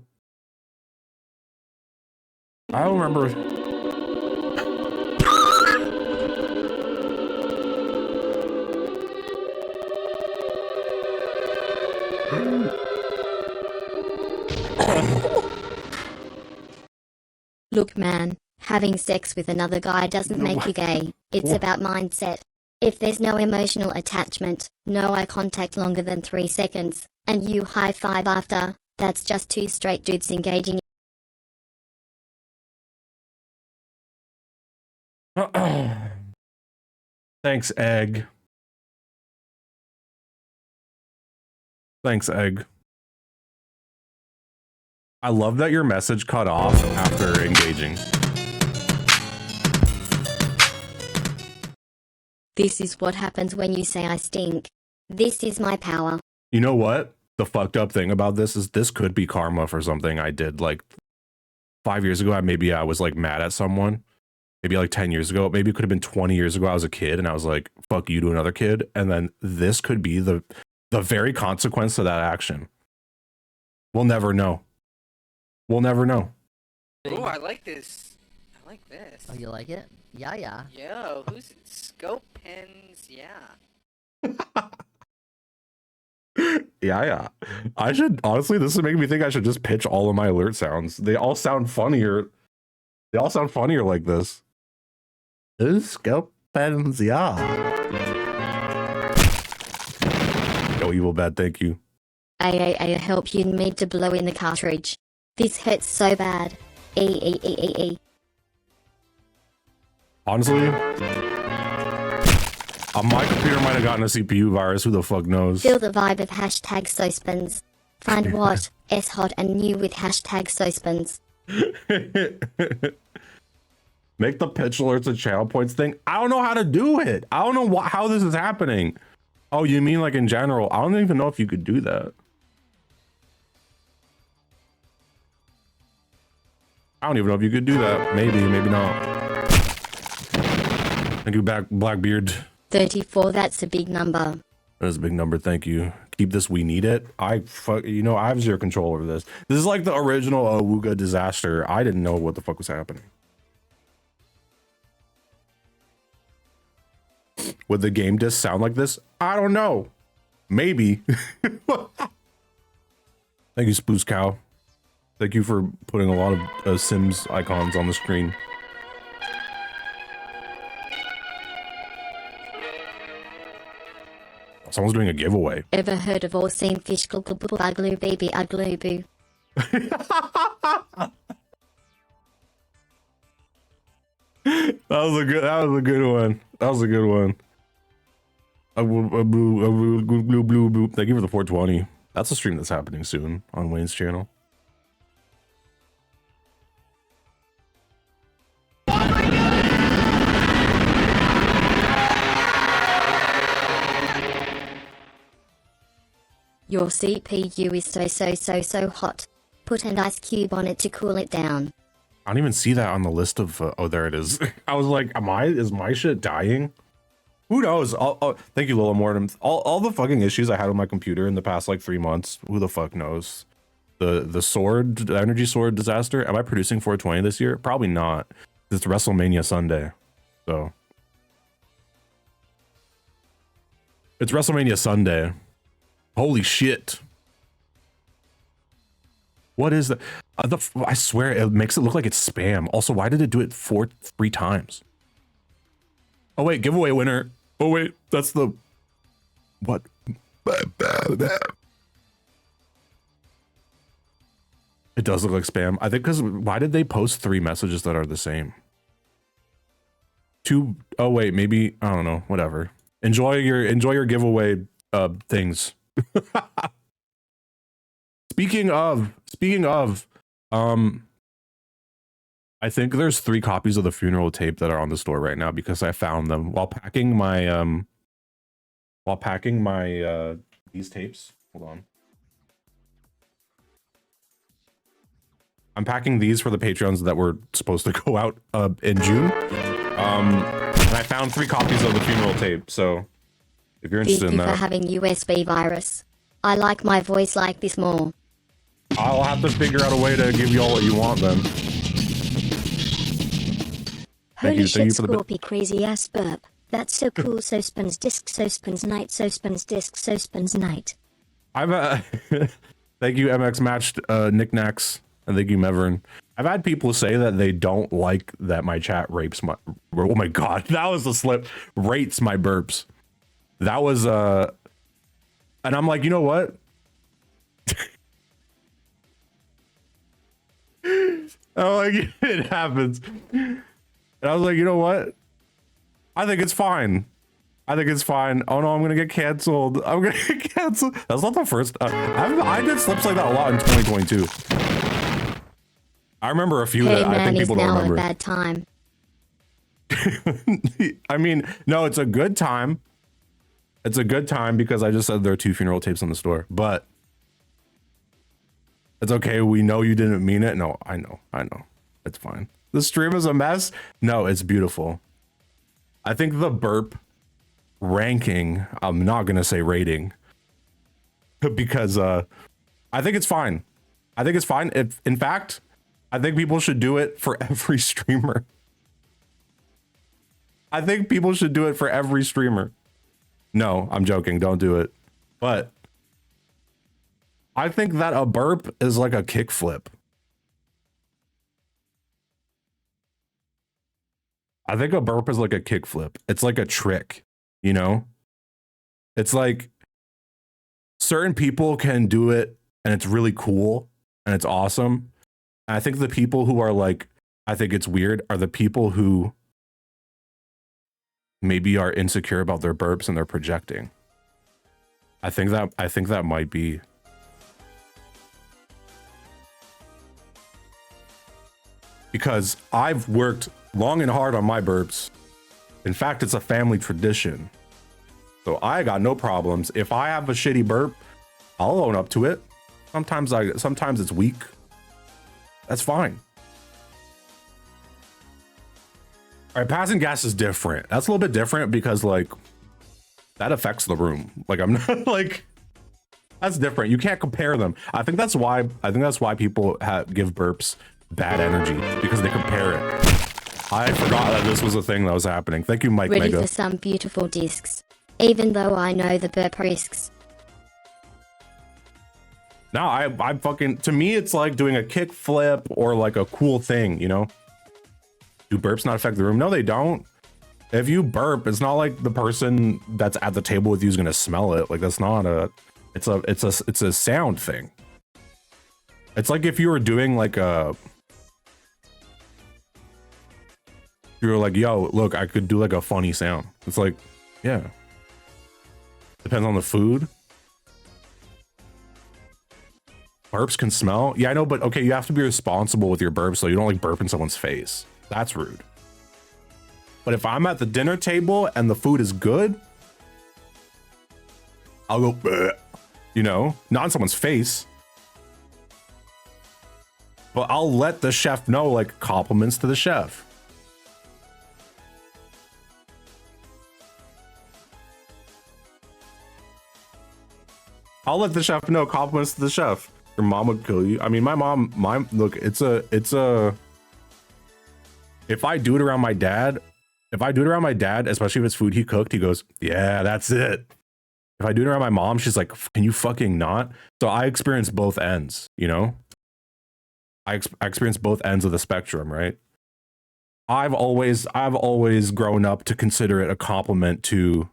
I don't remember. Look, man, having sex with another guy doesn't make you gay. It's about mindset. If there's no emotional attachment, no eye contact longer than 3 seconds, and you high five after, that's just two straight dudes engaging. Thanks, Egg. Thanks, Egg. I love that your message cut off after engaging. This is what happens when you say I stink. This is my power. You know what? The fucked up thing about this is this could be karma for something I did like 5 years ago. Maybe I was like mad at someone. Maybe like 10 years ago. Maybe it could have been 20 years ago. I was a kid and I was like, fuck you to another kid. And then this could be the very consequence of that action. We'll never know. We'll never know. Ooh, I like this. I like this. Oh, you like it? Yeah, yeah. Yo, who's it? SCORPY'S? Yeah. Yeah. I should, honestly, this is making me think I should just pitch all of my alert sounds. They all sound funnier. They all sound funnier like this. SCORPY'S, yeah. Yo, evil bad, thank you. I help you need to blow in the cartridge. This hurts so bad. Honestly, my computer might have gotten a CPU virus. Who the fuck knows? Feel the vibe of hashtag Sospens. Find what? S-hot and new with hashtag Sospens. Make the pitch alerts and channel points thing. I don't know how to do it. I don't know how this is happening. Oh, you mean like in general? I don't even know if you could do that. I don't even know if you could do that. Maybe, maybe not. Thank you, Blackbeard. 34, that's a big number. That is a big number. Thank you. Keep this. We need it. I have zero control over this. This is like the original Awuga disaster. I didn't know what the fuck was happening. Would the game disc sound like this? I don't know. Maybe. Thank you, Spooze Cow. Thank you for putting a lot of Sims icons on the screen. Someone's doing a giveaway. Ever heard of all seen fish ugly baby ugly boo? That was a good one. That was a good one. Thank you for the 420. That's a stream that's happening soon on Wayne's channel. Your CPU is so hot. Put an ice cube on it to cool it down. I don't even see that on the list of oh, there it is. I was like, is my shit dying? Who knows? Thank you, Lola Mortem. All the fucking issues I had with my computer in the past like 3 months, who the fuck knows? The energy sword disaster. Am I producing 420 this year? Probably not. It's WrestleMania Sunday. So it's WrestleMania Sunday. Holy shit. What is that? I swear it makes it look like it's spam. Also, why did it do it 3 times? Oh wait, giveaway winner. Oh wait, that's the what? It does look like spam. I think because why did they post 3 messages that are the same? 2. Oh wait, maybe I don't know. Whatever. Enjoy your giveaway things. Speaking of, I think there's 3 copies of the funeral tape that are on the store right now because I found them while packing my these tapes. Hold on. I'm packing these for the Patreons that were supposed to go out in June. And I found 3 copies of the funeral tape, so if you're interested in that. Thank you for having USB virus. I like my voice like this more. I'll have to figure out a way to give you all what you want then. Holy shit, Scorpy, crazy ass burp. That's so cool. Sospens disc, Sospens night, Sospens disc, Sospens night. I've thank you MX matched knickknacks, and thank you Mevern. I've had people say that they don't like that my chat rapes my, oh my god, that was a slip, rates my burps. That was and I'm like, you know what? I'm like, it happens. And I was like, you know what? I think it's fine. I think it's fine. Oh no, I'm gonna get canceled. I'm gonna get canceled. That's not the first. I did slips like that a lot in 2022. I remember a few that I think people don't remember. Hey man, it's now a bad time. I mean, no, it's a good time. It's a good time because I just said there are 2 funeral tapes on the store, but it's okay. We know you didn't mean it. No, I know. It's fine. The stream is a mess. No, it's beautiful. I think the burp ranking, I'm not going to say rating because I think it's fine. I think it's fine. If, in fact, I think people should do it for every streamer. I think people should do it for every streamer. No, I'm joking. Don't do it. But I think that a burp is like a kickflip. I think a burp is like a kickflip. It's like a trick, you know? It's like certain people can do it and it's really cool and it's awesome. And I think the people who are like, I think it's weird are the people who maybe are insecure about their burps and they're projecting. I think that might be. Because I've worked long and hard on my burps. In fact, it's a family tradition. So I got no problems. If I have a shitty burp, I'll own up to it. Sometimes it's weak. That's fine. All right, passing gas is different. That's a little bit different because like that affects the room. Like I'm not like that's different. You can't compare them. I think that's why people give burps bad energy because they compare it. I forgot that this was a thing that was happening. Thank you, Mike Ready Mega. for some beautiful discs, even though I know the burp risks. No, I fucking, to me, it's like doing a kick flip or like a cool thing, you know? Do burps not affect the room? No, they don't. If you burp, it's not like the person that's at the table with you is gonna smell it. Like that's not a, it's a sound thing. It's like if you were doing like a, you were like, yo, look, I could do like a funny sound. It's like, yeah. Depends on the food. Burps can smell. Yeah, I know, but okay, you have to be responsible with your burps so you don't like burp in someone's face. That's rude. But if I'm at the dinner table and the food is good, I'll go, bleh, you know, not in someone's face. But I'll let the chef know, like, compliments to the chef. I'll let the chef know, compliments to the chef. Your mom would kill you. I mean, look, it's a, if I do it around my dad, especially if it's food he cooked, he goes, yeah, that's it. If I do it around my mom, she's like, can you fucking not? So I experience both ends, you know? I experience both ends of the spectrum, right? I've always grown up to consider it a compliment to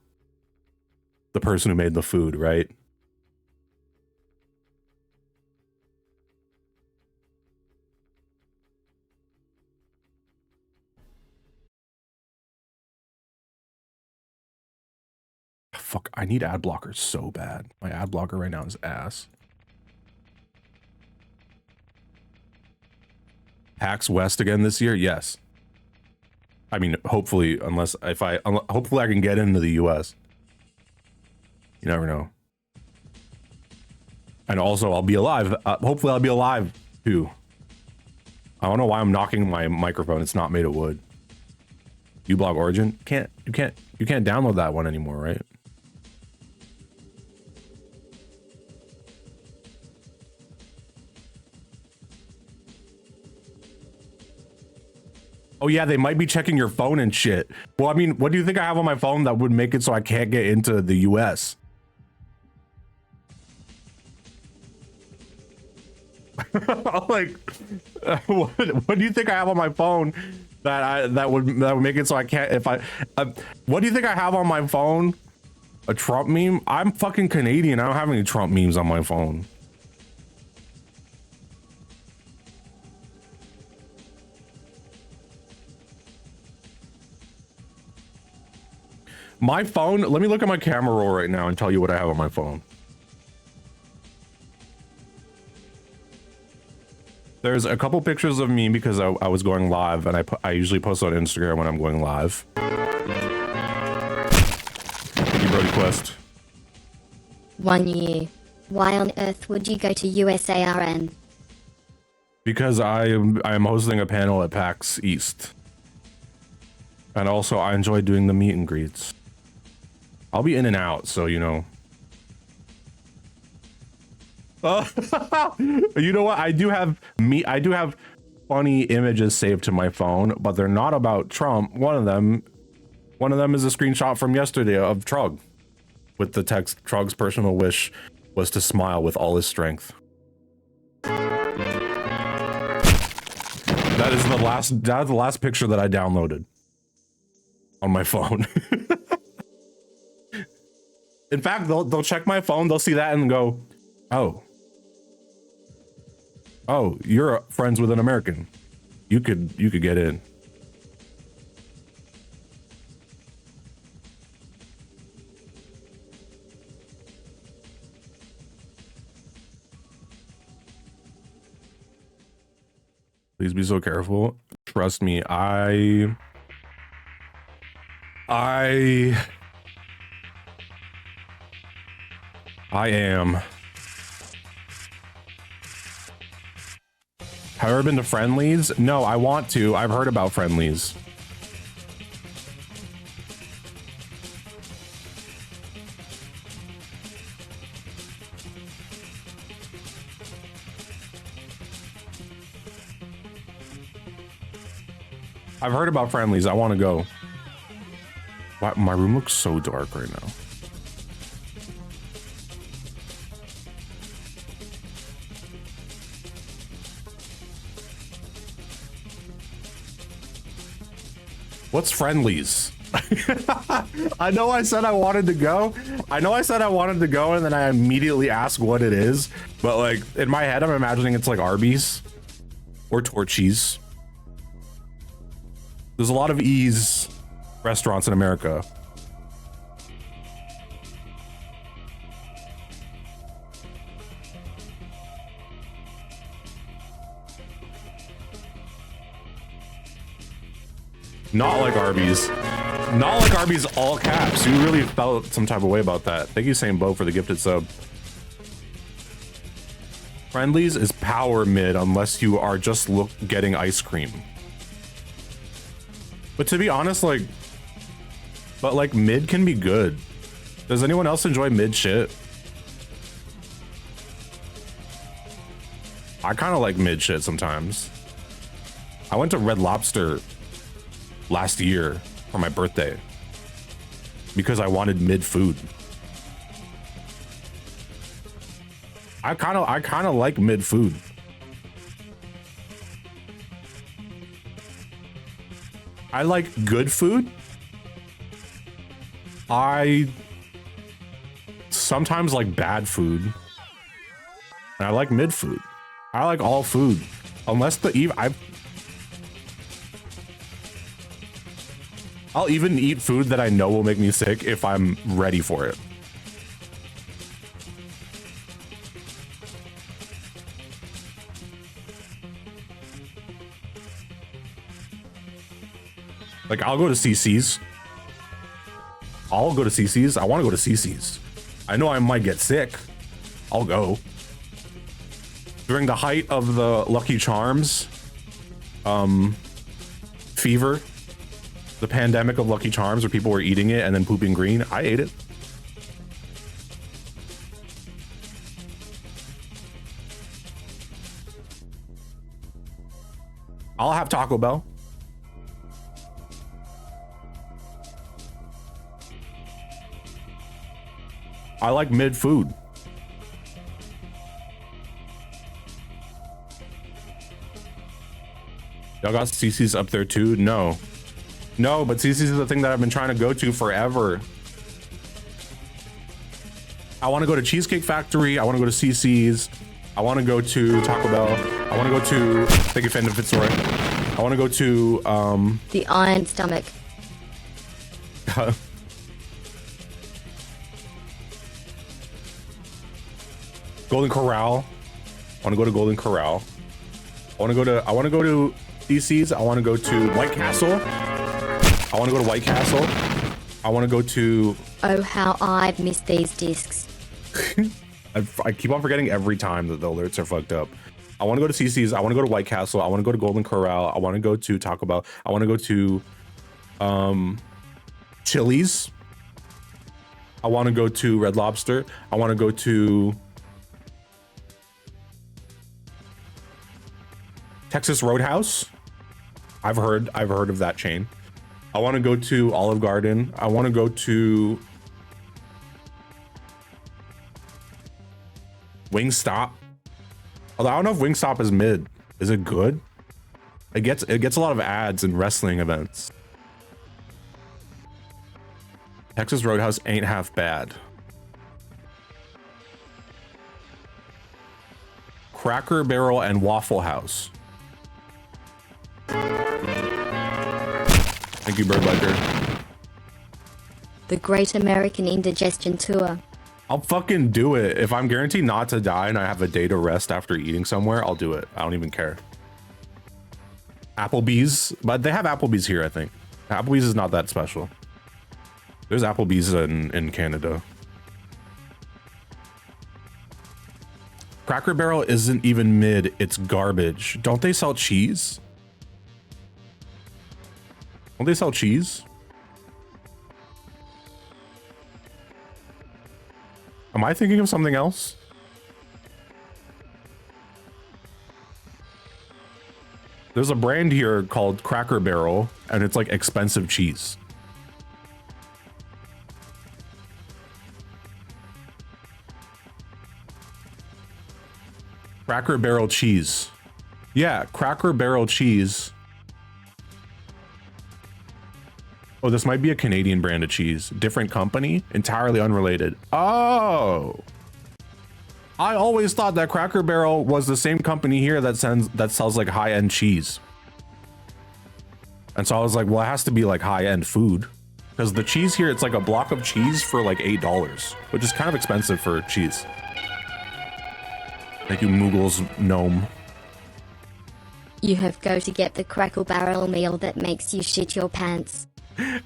the person who made the food, right? Fuck, I need ad blockers so bad. My ad blocker right now is ass. PAX West again this year? Yes. I mean, hopefully, hopefully I can get into the US. You never know. And also, I'll be alive. Hopefully, I'll be alive too. I don't know why I'm knocking my microphone. It's not made of wood. uBlog Origin? You can't download that one anymore, right? Oh yeah, they might be checking your phone and shit. Well, I mean, what do you think I have on my phone that would make it so I can't get into the US? Like, what do you think I have on my phone that would make it so I can't, what do you think I have on my phone? A Trump meme? I'm fucking Canadian. I don't have any Trump memes on my phone. My phone, let me look at my camera roll right now and tell you what I have on my phone. There's a couple pictures of me because I was going live, and I usually post on Instagram when I'm going live. Thank you, Brody Quest. 1 year. Why on earth would you go to USARN? Because I am hosting a panel at PAX East. And also I enjoy doing the meet and greets. I'll be in and out, so you know. You know what? I do have funny images saved to my phone, but they're not about Trump. One of them is a screenshot from yesterday of Trug with the text, Trug's personal wish was to smile with all his strength. That's the last picture that I downloaded on my phone. In fact, they'll check my phone, they'll see that and go, oh, you're friends with an American. You could get in. Please be so careful. Trust me, I am. Have you ever been to Friendlies? No, I want to. I've heard about Friendlies. I've heard about Friendlies. I want to go. Wow, my room looks so dark right now. What's Friendlies? I know I said I wanted to go. And then I immediately asked what it is. But like in my head, I'm imagining it's like Arby's or Torchy's. There's a lot of E's restaurants in America. Not like Arby's. Not like Arby's all caps. You really felt some type of way about that. Thank you, Saint Bo, for the gifted sub. Friendlies is power mid unless you are just getting ice cream. But to be honest, like mid can be good. Does anyone else enjoy mid shit? I kind of like mid shit sometimes. I went to Red Lobster last year for my birthday because I wanted mid food. I kind of like mid food. I like good food. I sometimes like bad food. And I like mid food. I like all food. Unless I'll even eat food that I know will make me sick if I'm ready for it. Like, I'll go to CC's. I want to go to CC's. I know I might get sick. I'll go. During the height of the Lucky Charms fever, the pandemic of Lucky Charms where people were eating it and then pooping green, I ate it. I'll have Taco Bell. I like mid food. Y'all got CC's up there too? No, but CC's is the thing that I've been trying to go to forever. I want to go to Cheesecake Factory. I want to go to CC's. I want to go to Taco Bell. I want to go to, thank you, Fandom Fitzroy. I want to go to the Iron Stomach. Golden Corral. I want to go to Golden Corral. I want to go to CC's. I want to go to White Castle. I want to go to White Castle. I want to go to... Oh, how I've missed these discs. I keep on forgetting every time that the alerts are fucked up. I want to go to CC's. I want to go to White Castle. I want to go to Golden Corral. I want to go to Taco Bell. I want to go to Chili's. I want to go to Red Lobster. I want to go to Texas Roadhouse. I've heard of that chain. I want to go to Olive Garden. I want to go to Wingstop. Although I don't know if Wingstop is mid. Is it good? It gets a lot of ads in wrestling events. Texas Roadhouse ain't half bad. Cracker Barrel and Waffle House. Thank you, Bird Biker. The Great American Indigestion Tour. I'll fucking do it. If I'm guaranteed not to die and I have a day to rest after eating somewhere, I'll do it. I don't even care. Applebee's, but they have Applebee's here, I think. Applebee's is not that special. There's Applebee's in Canada. Cracker Barrel isn't even mid, it's garbage. Don't they sell cheese? Don't they sell cheese? Am I thinking of something else? There's a brand here called Cracker Barrel, and it's like expensive cheese. Cracker Barrel cheese. Yeah, Cracker Barrel cheese. Oh, this might be a Canadian brand of cheese. Different company, entirely unrelated. Oh. I always thought that Cracker Barrel was the same company here that sells like high-end cheese. And so I was like, well, it has to be like high-end food. Because the cheese here, it's like a block of cheese for like $8, which is kind of expensive for cheese. Thank you, Moogle's gnome. You have got to get the Cracker Barrel meal that makes you shit your pants.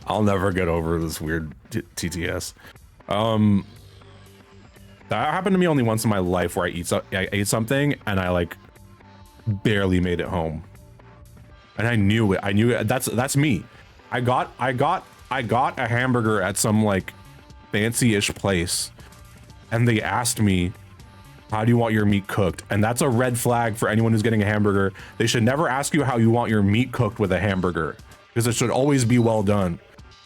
I'll never get over this weird TTS. That happened to me only once in my life where I ate something and I like barely made it home. And I knew it. I knew it. That's me. I got a hamburger at some like fancy-ish place and they asked me, how do you want your meat cooked? And that's a red flag for anyone who's getting a hamburger. They should never ask you how you want your meat cooked with a hamburger, because it should always be well done.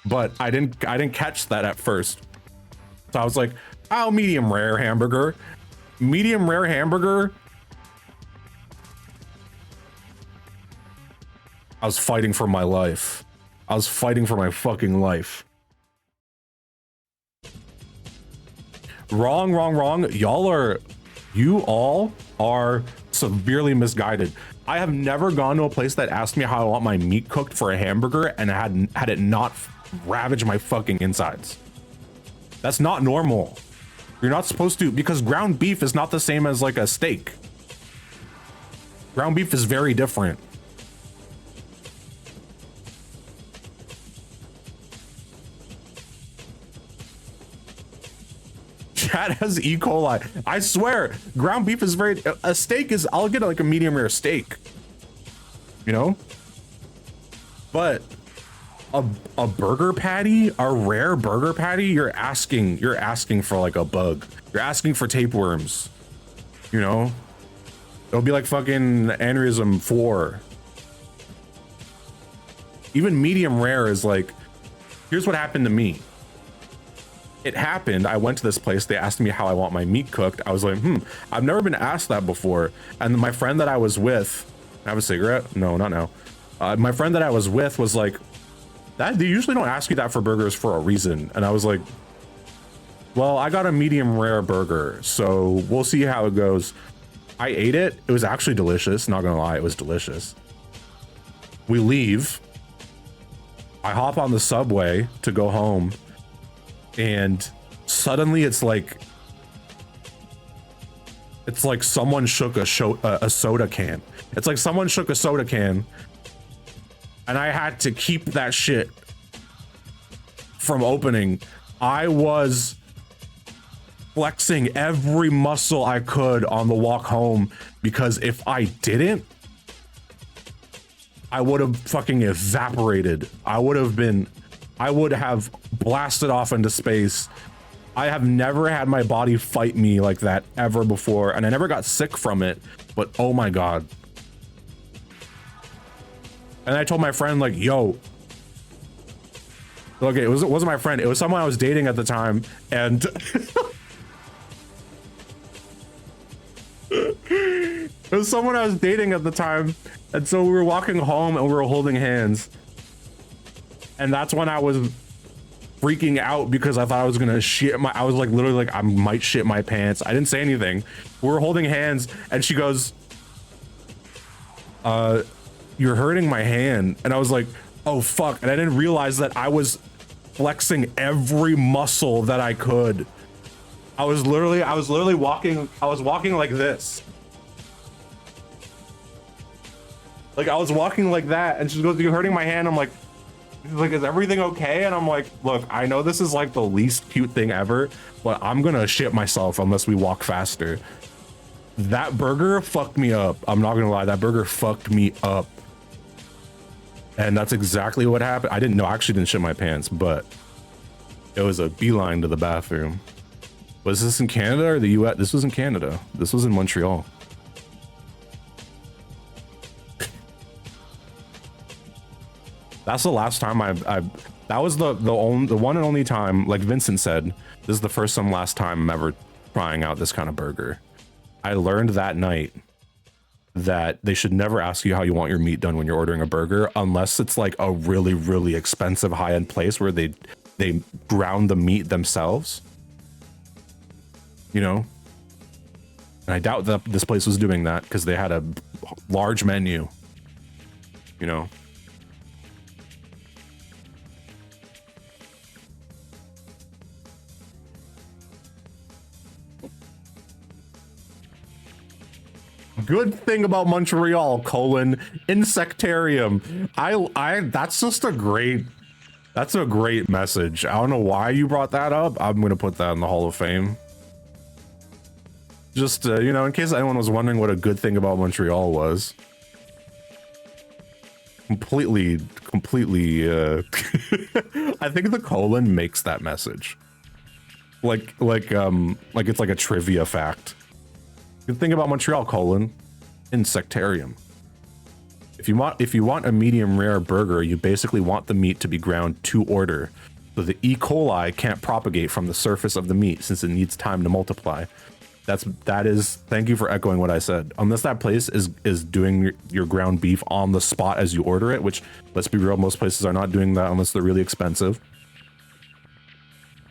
But I didn't catch that at first. So I was like, oh, medium rare hamburger. Medium rare hamburger. I was fighting for my life. I was fighting for my fucking life. Wrong. You all are severely misguided. I have never gone to a place that asked me how I want my meat cooked for a hamburger and had it not ravage my fucking insides. That's not normal. You're not supposed to, because ground beef is not the same as like a steak. Ground beef is very different. Chat has E. coli. I swear, ground beef is very, a steak is, I'll get like a medium rare steak, you know? But a burger patty, a rare burger patty, you're asking for like a bug. You're asking for tapeworms, you know? It'll be like fucking aneurysm 4. Even medium rare is like, here's what happened to me. It happened, I went to this place, they asked me how I want my meat cooked. I was like, I've never been asked that before. And my friend that I was with, have a cigarette? No, not now. My friend that I was with was like, they usually don't ask you that for burgers for a reason. And I was like, well, I got a medium rare burger, so we'll see how it goes. I ate it, it was actually delicious, not gonna lie, it was delicious. We leave, I hop on the subway to go home, and suddenly it's like someone shook a soda can. It's like someone shook a soda can and I had to keep that shit from opening, I was flexing every muscle I could on the walk home, because if I didn't, I would have fucking evaporated. I would have blasted off into space. I have never had my body fight me like that ever before, and I never got sick from it, but oh my God. And I told my friend, like, yo, okay, it wasn't my friend, it was someone I was dating at the time, and it was someone I was dating at the time, and so we were walking home and we were holding hands, and that's when I was freaking out because I thought I was gonna shit my, I was like literally like I might shit my pants. I didn't say anything. We were holding hands and she goes, you're hurting my hand. And I was like, oh fuck. And I didn't realize that I was flexing every muscle that I could. I was literally walking, I was walking like this. Like I was walking like that, and she goes, you're hurting my hand. I'm like, is everything okay? And I'm like, look, I know this is like the least cute thing ever, but I'm gonna shit myself unless we walk faster. That burger fucked me up. I'm not gonna lie, that burger fucked me up. And that's exactly what happened. I didn't know, I actually didn't shit my pants, but it was a beeline to the bathroom. Was this in Canada or the US? This was in Canada. This was in Montreal. That's the last time that was the one and only time, like Vincent said, this is the first and last time I'm ever trying out this kind of burger. I learned that night that they should never ask you how you want your meat done when you're ordering a burger, unless it's like a really, really expensive high-end place where they ground the meat themselves. You know? And I doubt that this place was doing that because they had a large menu, you know? Good thing about Montreal, insectarium. That's just a great message. I don't know why you brought that up. I'm gonna put that in the Hall of Fame. Just you know, in case anyone was wondering what a good thing about Montreal was. Completely I think the colon makes that message. Like it's like a trivia fact. Good thing about Montreal, insectarium. If you want a medium rare burger, you basically want the meat to be ground to order, so the E. coli can't propagate from the surface of the meat since it needs time to multiply. That is, thank you for echoing what I said. Unless that place is doing your ground beef on the spot as you order it, which, let's be real, most places are not doing that unless they're really expensive.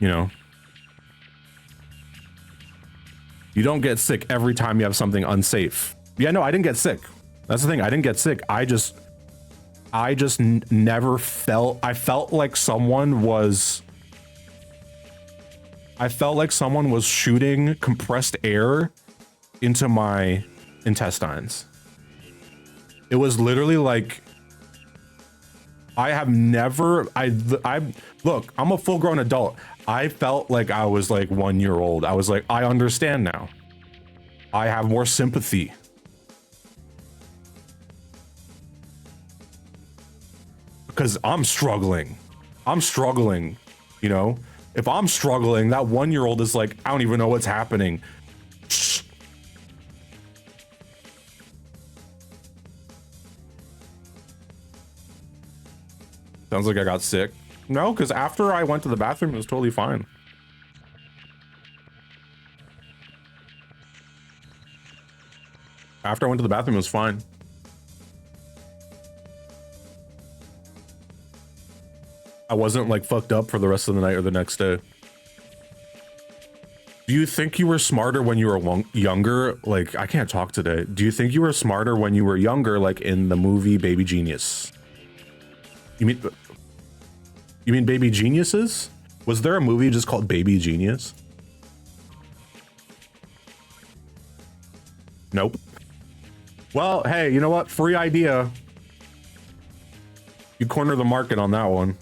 You know. You don't get sick every time you have something unsafe. Yeah, no, I didn't get sick. That's the thing, I didn't get sick. I just never felt, I felt like someone was shooting compressed air into my intestines. It was literally like, look, I'm a full-grown adult. I felt like I was like 1 year old. I was like, I understand now. I have more sympathy. Because I'm struggling, you know? If I'm struggling, that 1 year old is like, I don't even know what's happening. Sounds like I got sick. No, because after I went to the bathroom, it was totally fine. After I went to the bathroom, it was fine. I wasn't like fucked up for the rest of the night or the next day. Do you think you were smarter when you were younger? Like, I can't talk today. Do you think you were smarter when you were younger, like in the movie Baby Genius? You mean Baby Geniuses? Was there a movie just called Baby Genius? Nope. Well, hey, you know what? Free idea. You corner the market on that one.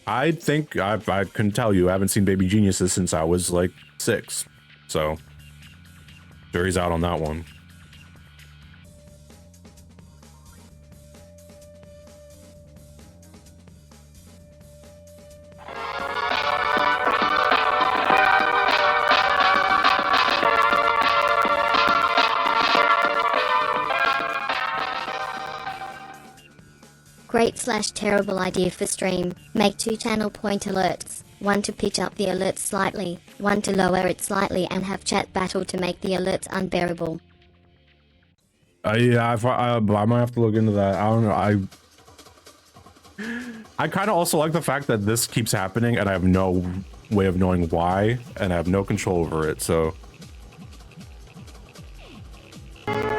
I think I couldn't tell you. I haven't seen Baby Geniuses since I was like 6. So jury's out on that one. Great/terrible idea for stream. Make 2 channel point alerts. One to pitch up the alerts slightly, one to lower it slightly, and have chat battle to make the alerts unbearable. Yeah, I might have to look into that. I don't know. I kind of also like the fact that this keeps happening and I have no way of knowing why, and I have no control over it, so.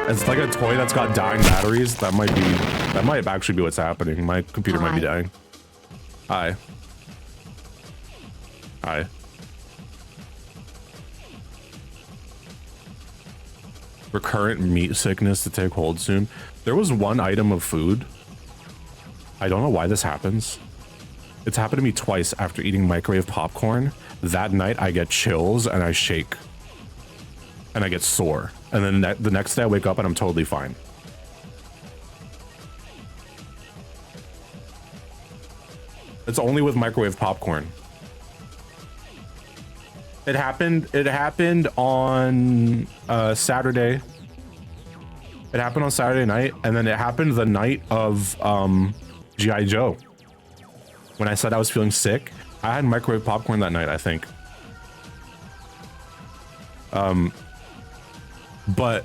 It's like a toy that's got dying batteries. That might actually be what's happening. My computer might be dying. Hi. Hi. Recurrent meat sickness to take hold soon. There was one item of food. I don't know why this happens. It's happened to me twice after eating microwave popcorn. That night I get chills and I shake. And I get sore. And then the next day I wake up and I'm totally fine. It's only with microwave popcorn. It happened on Saturday. It happened on Saturday night, and then it happened the night of G.I. Joe. When I said I was feeling sick, I had microwave popcorn that night, I think. But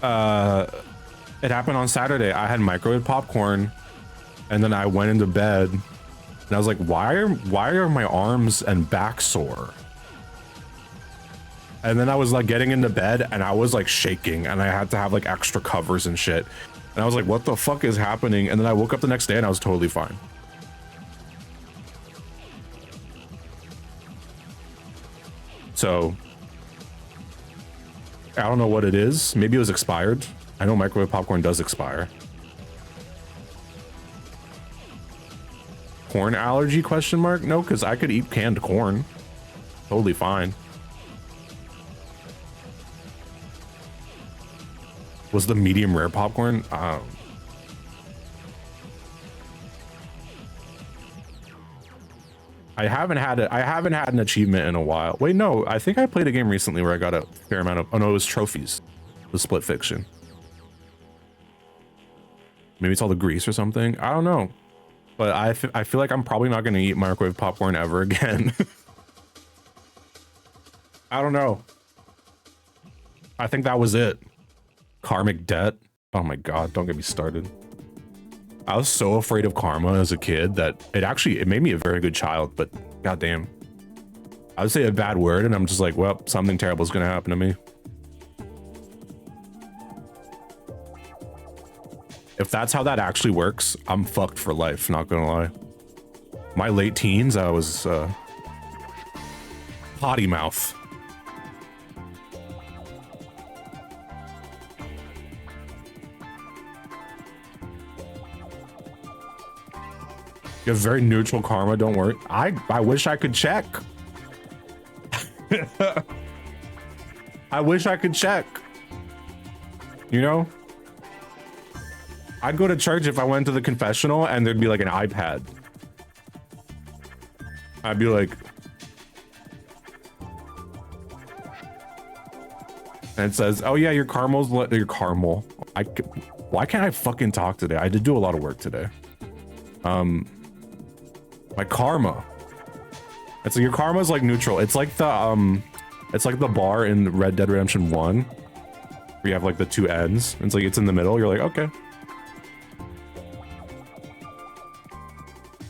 it happened on Saturday. I had microwave popcorn, and then I went into bed, and I was like, why are my arms and back sore? And then I was like getting into bed and I was like shaking and I had to have like extra covers and shit. And I was like, what the fuck is happening? And then I woke up the next day and I was totally fine. So I don't know what it is. Maybe it was expired. I know microwave popcorn does expire. Corn allergy question mark? No, because I could eat canned corn. Totally fine. Was the medium rare popcorn? I haven't had an achievement in a while. Wait, no, I think I played a game recently where I got a fair amount of, oh no, it was trophies. The Split Fiction. Maybe it's all the grease or something. I don't know. But I feel like I'm probably not going to eat microwave popcorn ever again. I don't know. I think that was it. Karmic debt. Oh my god, don't get me started. I was so afraid of karma as a kid that it made me a very good child, but goddamn. I would say a bad word and I'm just like, well, something terrible is gonna happen to me. If that's how that actually works, I'm fucked for life, not gonna lie. My late teens, I was potty mouth. You have very neutral karma, don't worry. I wish I could check. I wish I could check. You know? I'd go to church if I went to the confessional and there'd be like an iPad. I'd be like... And it says, oh yeah, your caramel. Why can't I fucking talk today? I did do a lot of work today. My karma. It's like your karma is like neutral. It's like the bar in Red Dead Redemption 1 where you have like the two ends. It's like it's in the middle. You're like, okay.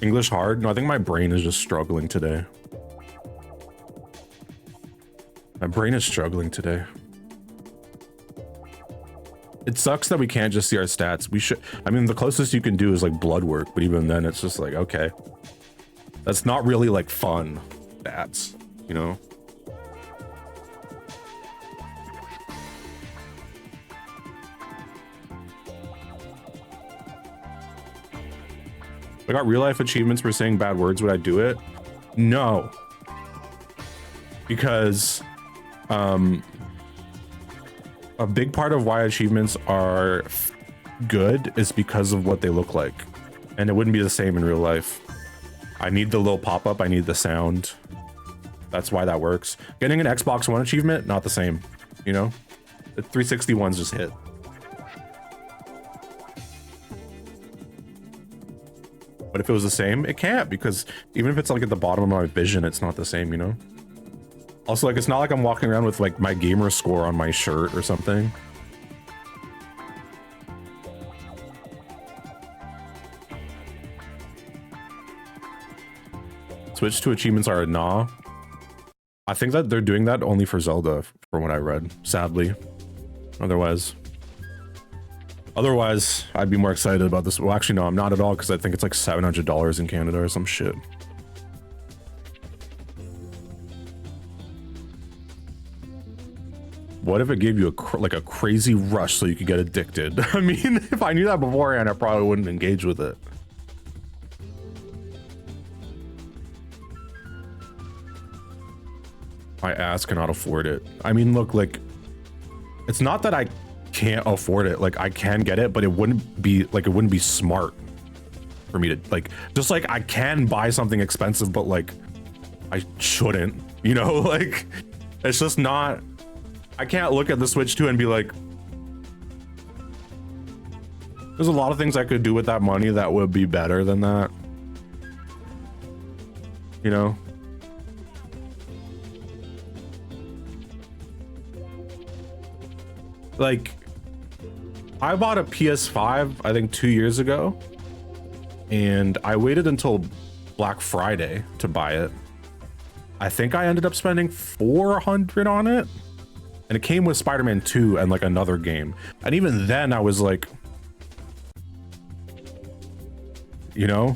English hard? No, I think my brain is just struggling today. My brain is struggling today. It sucks that we can't just see our stats. We should, I mean, the closest you can do is like blood work, but even then it's just like, okay. That's not really like fun stats, you know? I got real life achievements for saying bad words, would I do it? No. Because a big part of why achievements are good is because of what they look like. And it wouldn't be the same in real life. I need the little pop-up, I need the sound. That's why that works. Getting an Xbox One achievement, not the same, you know? The 360 ones just hit. But if it was the same, it can't, because even if it's like at the bottom of my vision, it's not the same, you know? Also, like, it's not like I'm walking around with like my gamer score on my shirt or something. Switch to achievements are a nah. I think that they're doing that only for Zelda, from what I read, sadly. Otherwise, I'd be more excited about this. Well, actually, no, I'm not at all, because I think it's like $700 in Canada or some shit. What if it gave you like a crazy rush so you could get addicted? I mean, if I knew that beforehand, I probably wouldn't engage with it. My ass cannot afford it. I mean, look, like, it's not that I can't afford it. Like, I can get it, but it wouldn't be like, it wouldn't be smart for me to, like, just like I can buy something expensive, but like I shouldn't, you know? Like, it's just not, I can't look at the Switch 2 and be like, there's a lot of things I could do with that money that would be better than that, you know? Like, I bought a PS5, I think 2 years ago, and I waited until Black Friday to buy it. I think I ended up spending $400 on it, and it came with Spider-Man 2 and like another game. And even then I was like, you know,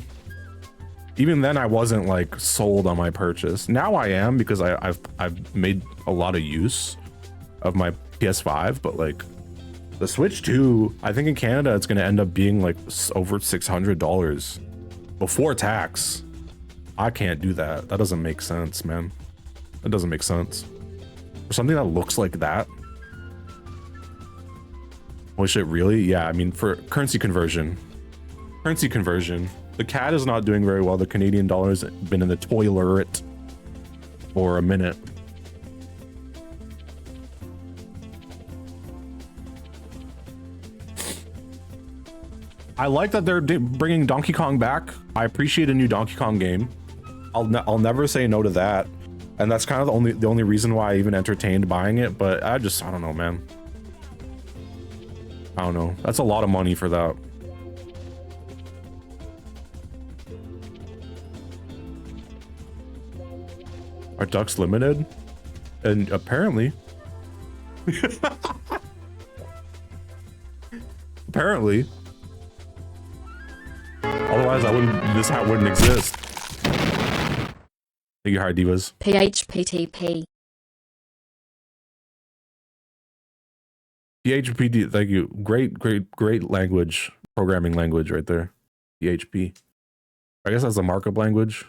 even then I wasn't like sold on my purchase. Now I am, because I've made a lot of use of my PS5, but like the Switch 2, I think in Canada it's going to end up being like over $600 before tax. I can't do that. That doesn't make sense, man. That doesn't make sense. For something that looks like that. Holy shit, really? Yeah, I mean, for currency conversion. Currency conversion. The CAD is not doing very well. The Canadian dollar has been in the toilet for a minute. I like that they're bringing Donkey Kong back. I appreciate a new Donkey Kong game. I'll never say no to that. And that's kind of the only reason why I even entertained buying it. But I don't know, man. I don't know. That's a lot of money for that. Are ducks limited? And apparently. Apparently. Otherwise, this hat wouldn't exist. Thank you, Hard Divas. PHPTP. PHP, thank you. Great language, programming language right there. PHP. I guess that's a markup language.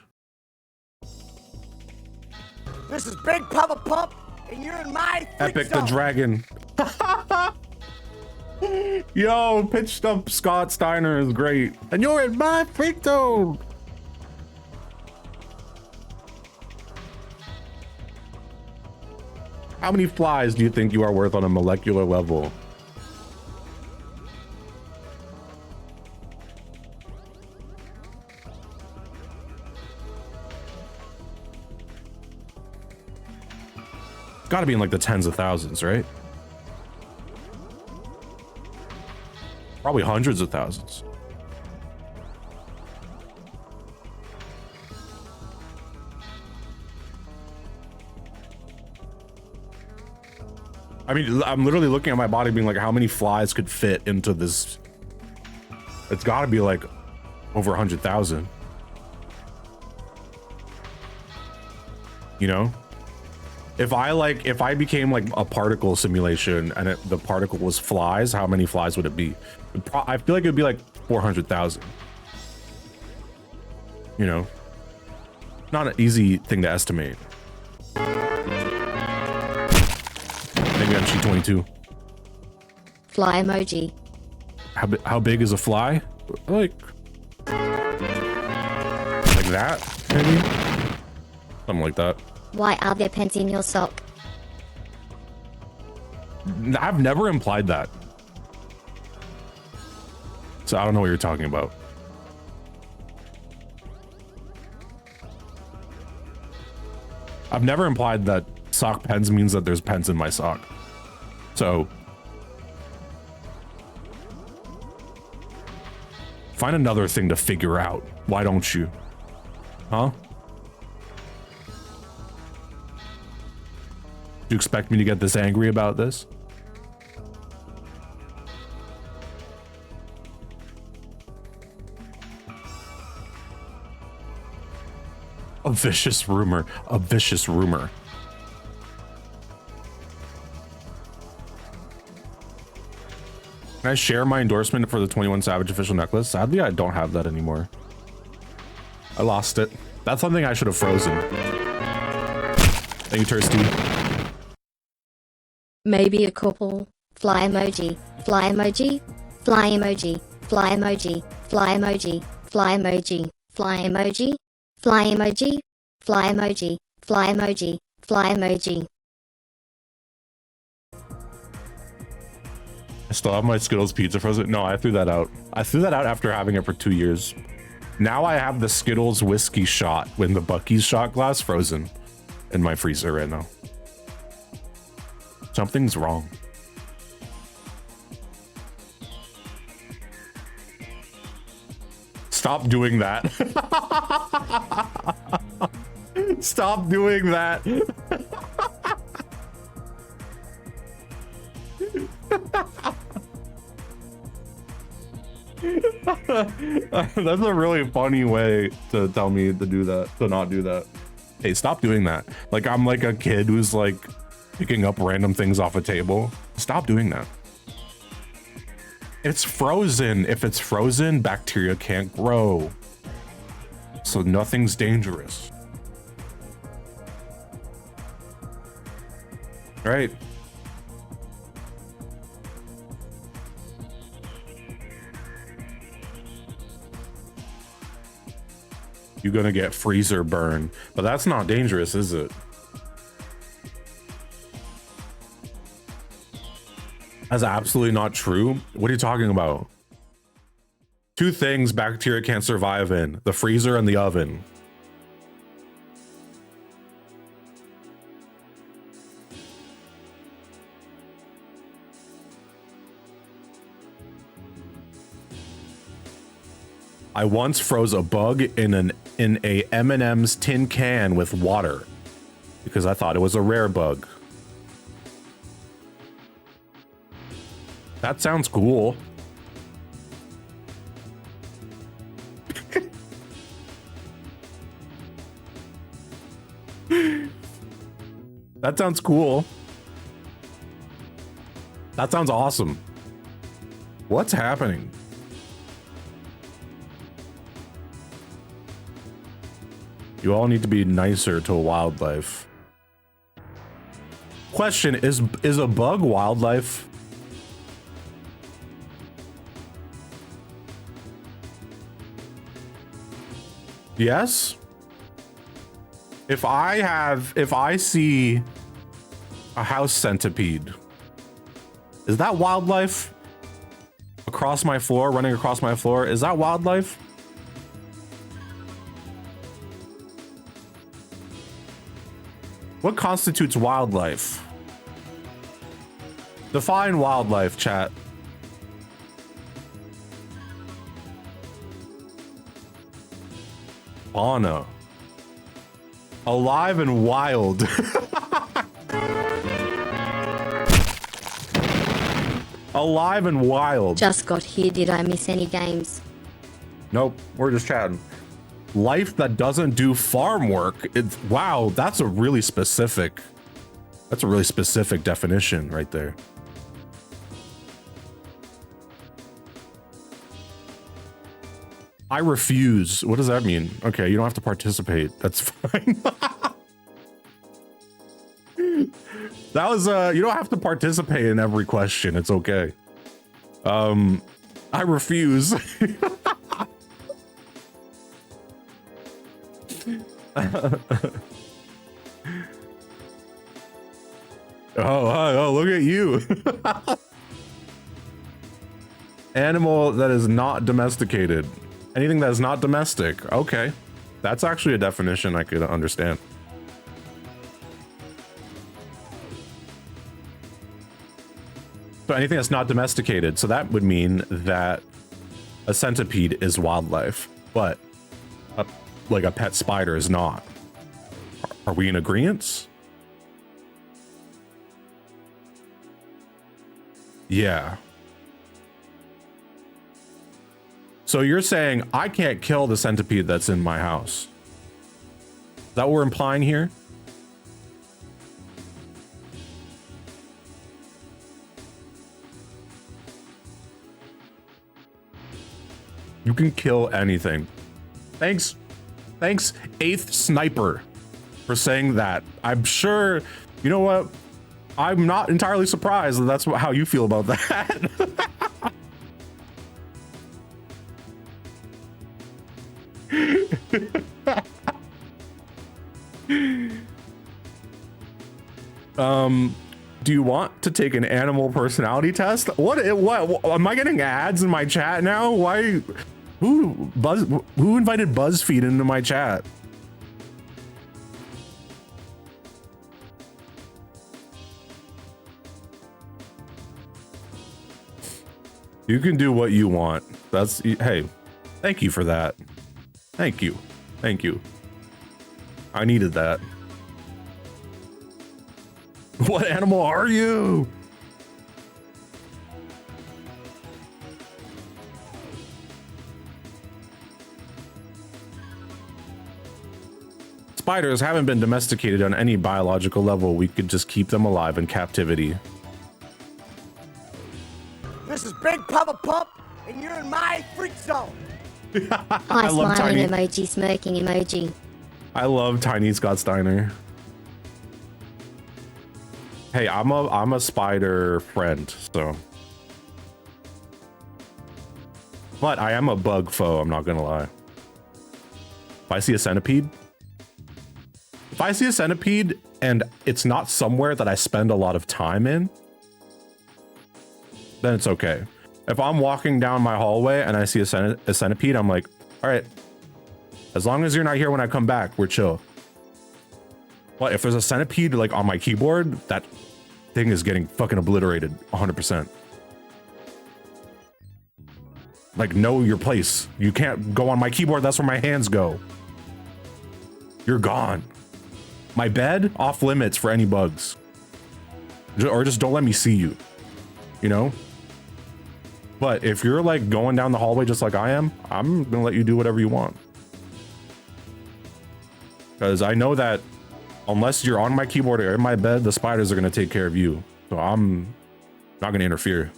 This is Big Papa Pump, and you're in my Epic the Dragon. Yo, pitched up Scott Steiner is great. And you're in my freak zone. How many flies do you think you are worth on a molecular level? It's got to be in like the tens of thousands, right? Probably hundreds of thousands. I mean, I'm literally looking at my body being like, how many flies could fit into this? It's got to be like over 100,000. You know? If I became like a particle simulation and the particle was flies, how many flies would it be? I feel like it would be like 400,000. you know, not an easy thing to estimate. Maybe on sheet 22. Fly emoji. How big is a fly? Like that, maybe? Something like that. Why are there pens in your sock? I've never implied that. So I don't know what you're talking about. I've never implied that sock pens means that there's pens in my sock. So find another thing to figure out. Why don't you? Huh? Do you expect me to get this angry about this? A vicious rumor. A vicious rumor. Can I share my endorsement for the 21 Savage official necklace? Sadly, I don't have that anymore. I lost it. That's something I should have frozen. Thank you, Thirsty. Maybe a couple. Fly emoji. Fly emoji. Fly emoji. Fly emoji. Fly emoji. Fly emoji. Fly emoji. Fly emoji. Fly emoji. Fly emoji. Fly emoji. I still have my Skittles pizza frozen. No, I threw that out. I threw that out after having it for 2 years. Now I have the Skittles whiskey shot with the Bucky's shot glass frozen in my freezer right now. Something's wrong. Stop doing that. Stop doing that. That's a really funny way to tell me to do that, to not do that. Hey, stop doing that. Like I'm like a kid who's like picking up random things off a table. Stop doing that. It's frozen. If it's frozen, bacteria can't grow. So nothing's dangerous. Right? You're gonna get freezer burn, but that's not dangerous, is it? That's absolutely not true. What are you talking about? Two things bacteria can't survive in: the freezer and the oven. I once froze a bug in a M&M's tin can with water because I thought it was a rare bug. That sounds cool. That sounds cool. That sounds awesome. What's happening? You all need to be nicer to wildlife. Question, is a bug wildlife? Yes. If I see a house centipede, is that wildlife? Across my floor, running across my floor, is that wildlife? What constitutes wildlife? Define wildlife, chat. Fauna. Alive and wild. Alive and wild. Just got here. Did I miss any games? Nope, we're just chatting. Life that doesn't do farm work. Wow, that's a really specific definition right there. I refuse. What does that mean? Okay, you don't have to participate. That's fine. That was you don't have to participate in every question. It's okay. I refuse. Oh, look at you. Animal that is not domesticated. Anything that is not domestic. Okay. That's actually a definition I could understand. So anything that's not domesticated. So that would mean that a centipede is wildlife, but like a pet spider is not. Are we in agreement? Yeah. So you're saying I can't kill the centipede that's in my house? Is that what we're implying here? You can kill anything. Thanks, 8th Sniper, for saying that. I'm sure, you know what? I'm not entirely surprised that that's how you feel about that. Do you want to take an animal personality test? What am I getting ads in my chat now? Why? Who invited BuzzFeed into my chat? You can do what you want. That's, hey, thank you for that. Thank you. I needed that. What animal are you? Spiders haven't been domesticated on any biological level. We could just keep them alive in captivity. This is Big Papa Pump, and you're in my freak zone. Hi, smiling emoji, smirking emoji. I love Tiny Scott Steiner. Hey, I'm a spider friend, so. But I am a bug foe, I'm not gonna lie. If I see a centipede and it's not somewhere that I spend a lot of time in, then it's okay. If I'm walking down my hallway and I see a centipede, I'm like, all right, as long as you're not here when I come back, we're chill. But if there's a centipede like on my keyboard, that thing is getting fucking obliterated 100%. Like, know your place. You can't go on my keyboard. That's where my hands go. You're gone. My bed, off limits for any bugs. Or just don't let me see you, you know? But if you're like going down the hallway just like I am, I'm gonna let you do whatever you want. Because I know that unless you're on my keyboard or in my bed, the spiders are gonna take care of you. So I'm not gonna interfere.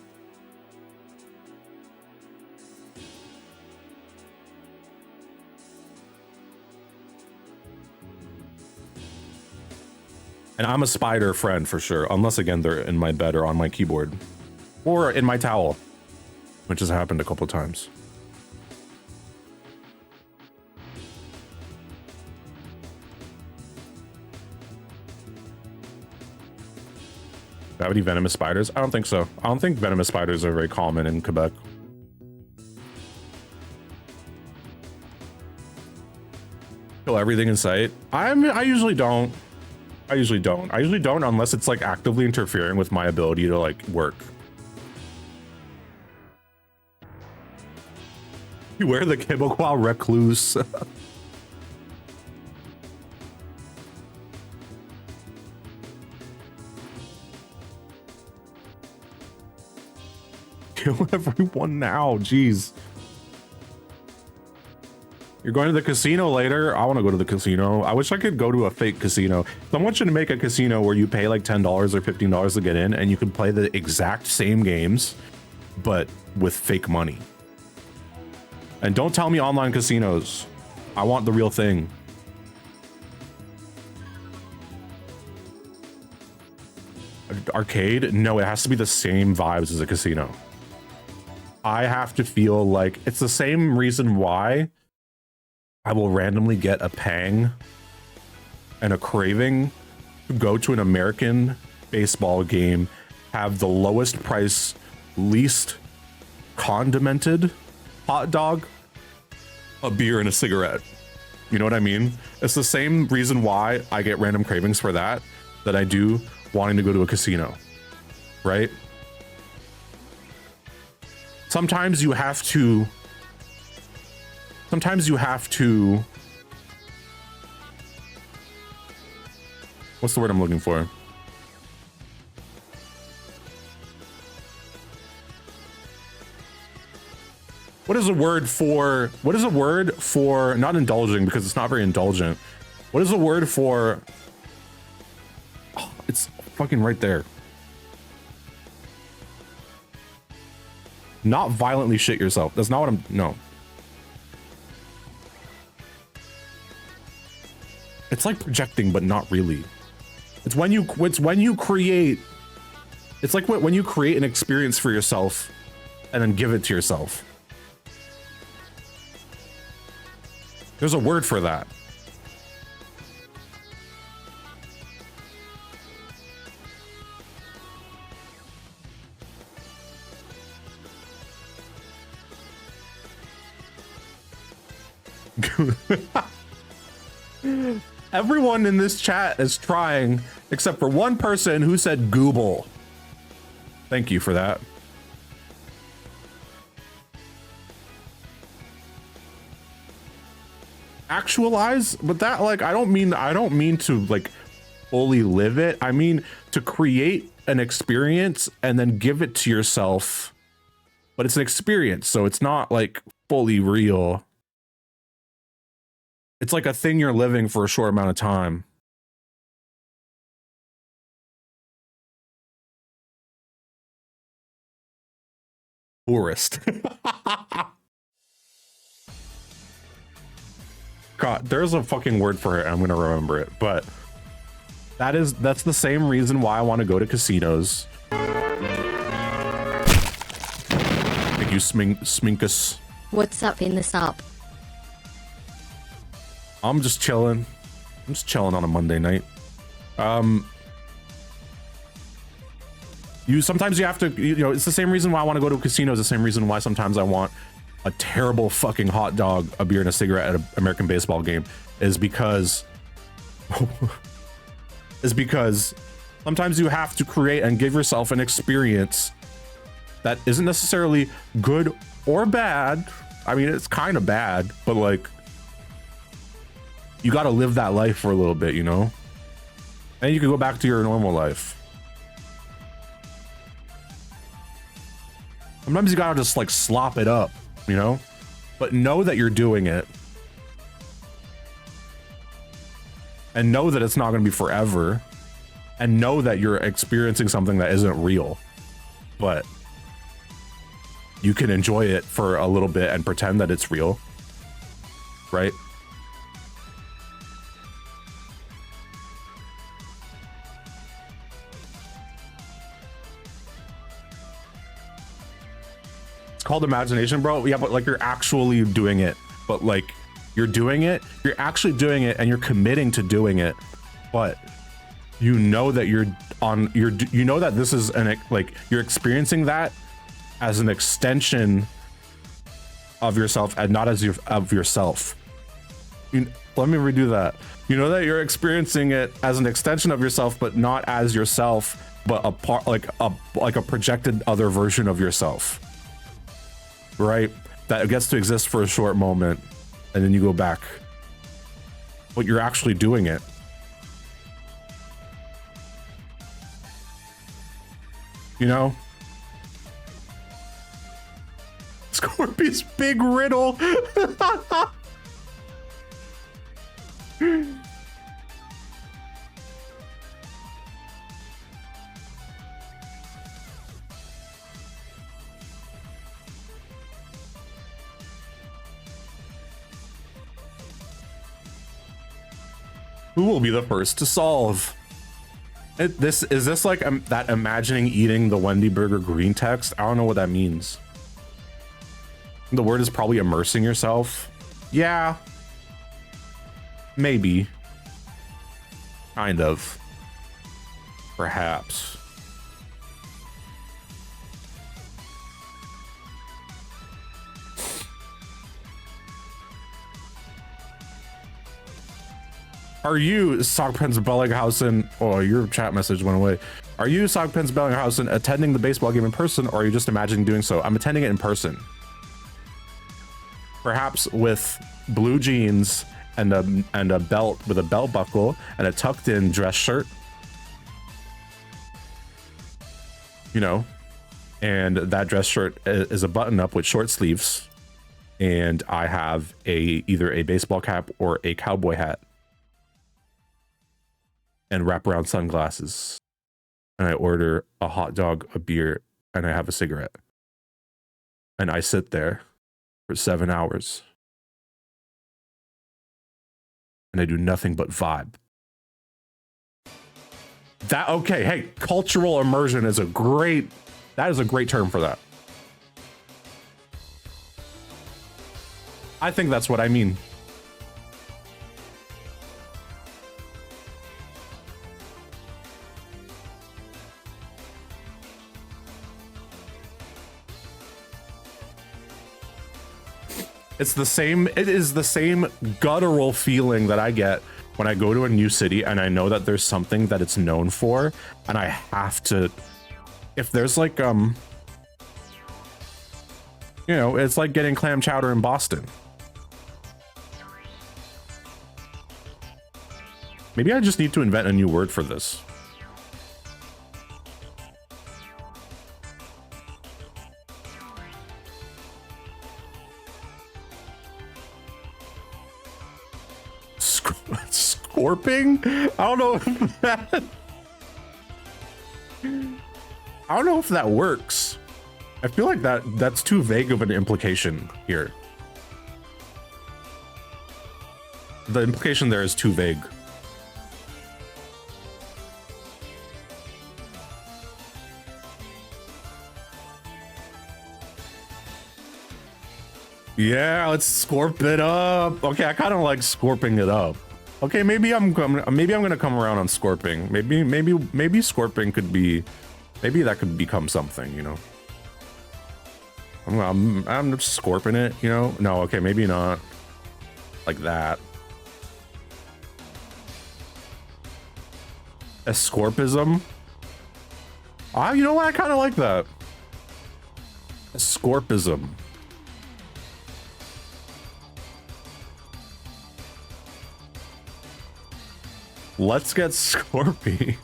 And I'm a spider friend for sure, unless again they're in my bed or on my keyboard or in my towel, which has happened a couple times. Do I have any venomous spiders? I don't think so. I don't think venomous spiders are very common in Quebec. Kill everything in sight. I usually don't. I usually don't unless it's like actively interfering with my ability to like work. You wear the Quebecois recluse. Kill everyone now, jeez. You're going to the casino later? I want to go to the casino. I wish I could go to a fake casino. Someone should make a casino where you pay like $10 or $15 to get in and you can play the exact same games, but with fake money. And don't tell me online casinos. I want the real thing. Arcade? No, it has to be the same vibes as a casino. I have to feel like it's the same reason why I will randomly get a pang and a craving to go to an American baseball game, have the lowest price, least condimented hot dog, a beer, and a cigarette. You know what I mean? It's the same reason why I get random cravings for that I do wanting to go to a casino, right? Sometimes you have to what's the word I'm looking for? What is a word for not indulging, because it's not very indulgent. What is a word for, oh, it's fucking right there. Not violently shit yourself. That's not what I'm, no. It's like projecting, but not really. It's when you create, it's like when you create an experience for yourself and then give it to yourself. There's a word for that. Everyone in this chat is trying, except for one person who said Google. Thank you for that. Actualize, but that, like, I don't mean to like fully live it. I mean to create an experience and then give it to yourself, but it's an experience, so it's not like fully real. It's like a thing you're living for a short amount of time. Tourist. God, there's a fucking word for it. I'm gonna remember it, but that's the same reason why I want to go to casinos. Thank you, Sminkus. What's up in the sup? I'm just chilling. I'm just chilling on a Monday night. Sometimes you have to, you know, it's the same reason why I want to go to a casino. It's the same reason why sometimes I want a terrible fucking hot dog, a beer, and a cigarette at an American baseball game, is because sometimes you have to create and give yourself an experience that isn't necessarily good or bad. I mean, it's kind of bad, but like, you got to live that life for a little bit, you know? And you can go back to your normal life. Sometimes you gotta just like slop it up, you know? But know that you're doing it. And know that it's not gonna be forever. And know that you're experiencing something that isn't real. But you can enjoy it for a little bit and pretend that it's real. Right? It's called imagination, bro. Yeah, but like you're actually doing it. But like you're doing it, you're actually doing it, and you're committing to doing it. But you know that you know that this is like you're experiencing that as an extension of yourself and not as of yourself. Let me redo that. You know that you're experiencing it as an extension of yourself, but not as yourself, but a part, like a projected other version of yourself. Right? That gets to exist for a short moment and then you go back. But you're actually doing it. You know? Scorpy's big riddle. Who will be the first to solve? This is this like that imagining eating the Wendy Burger green text? I don't know what that means. The word is probably immersing yourself. Yeah. Maybe. Kind of. Perhaps. Are you Sockpens Bellinghausen? Oh, your chat message went away. Are you Sockpens Bellinghausen attending the baseball game in person, or are you just imagining doing so? I'm attending it in person. Perhaps with blue jeans and a belt with a belt buckle and a tucked in dress shirt. You know, and that dress shirt is a button up with short sleeves. And I have either a baseball cap or a cowboy hat. And wraparound sunglasses. And I order a hot dog, a beer, and I have a cigarette. And I sit there for 7 hours. And I do nothing but vibe. That, okay, hey, cultural immersion is that is a great term for that. I think that's what I mean. It is the same guttural feeling that I get when I go to a new city and I know that there's something that it's known for, and I have to, if there's like, you know, it's like getting clam chowder in Boston. Maybe I just need to invent a new word for this. Scorping? I don't know if that... I don't know if that works. I feel like that's too vague of an implication here. The implication there is too vague. Yeah, let's scorp it up. Okay, I kind of like scorping it up. Okay, maybe I'm gonna come around on scorping. Maybe scorping could be, maybe that could become something, you know. I'm just scorping it, you know. No, okay, maybe not like that. Escorpism. Ah, you know what? I kind of like that. Escorpism. Let's get Scorpy.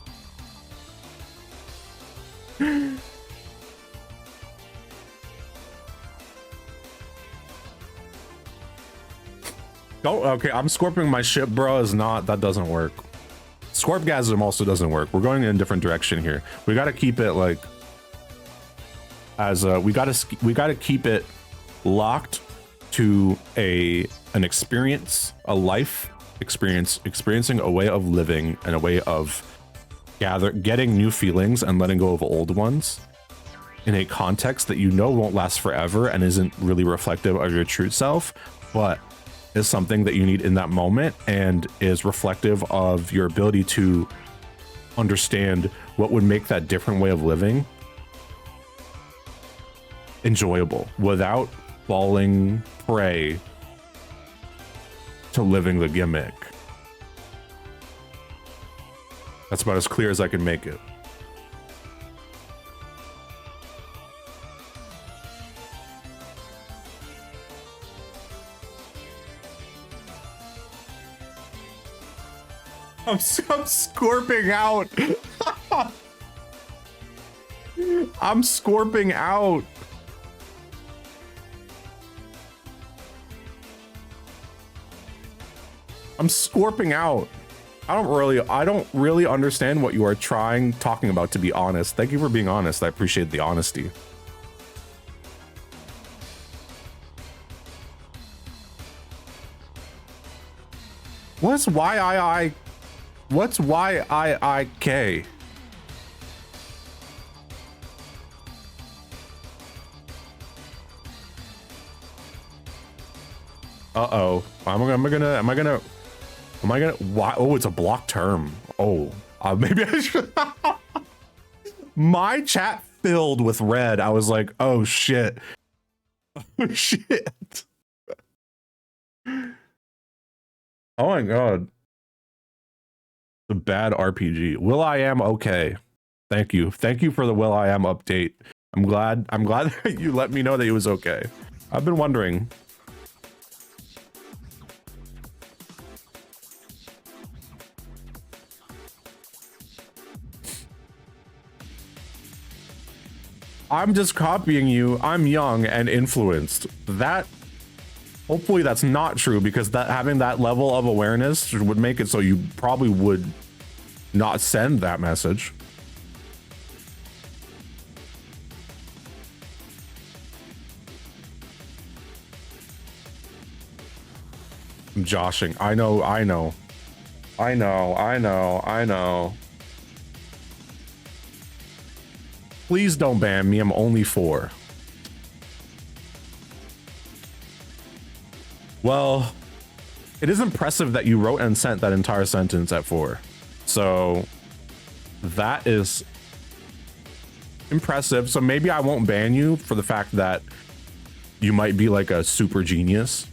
Oh, okay, I'm scorping my ship, bro. That doesn't work. Scorpgasm also doesn't work. We're going in a different direction here. We got to keep it like as we got to keep it locked to an experience, a life experience, experiencing a way of living and a way of getting new feelings and letting go of old ones in a context that you know won't last forever and isn't really reflective of your true self, but is something that you need in that moment and is reflective of your ability to understand what would make that different way of living enjoyable without falling prey to living the gimmick. That's about as clear as I can make it. I'm scorping out. I'm scorping out. I'm scorping out. I don't really understand what you are talking about, to be honest. Thank you for being honest. I appreciate the honesty. What's YII What's YIIK? Uh-oh. Why? Oh, it's a block term. Oh, maybe I should. My chat filled with red. I was like, oh shit. Oh shit. Oh my god. The bad RPG. Will I am okay. Thank you. Thank you for the Will I am update. I'm glad that you let me know that it was okay. I've been wondering. I'm just copying you. I'm young and influenced. That, hopefully that's not true, because that having that level of awareness would make it so you probably would not send that message. I'm joshing. I know. Please don't ban me. I'm only 4. Well, it is impressive that you wrote and sent that entire sentence at 4. So that is impressive. So maybe I won't ban you for the fact that you might be like a super genius.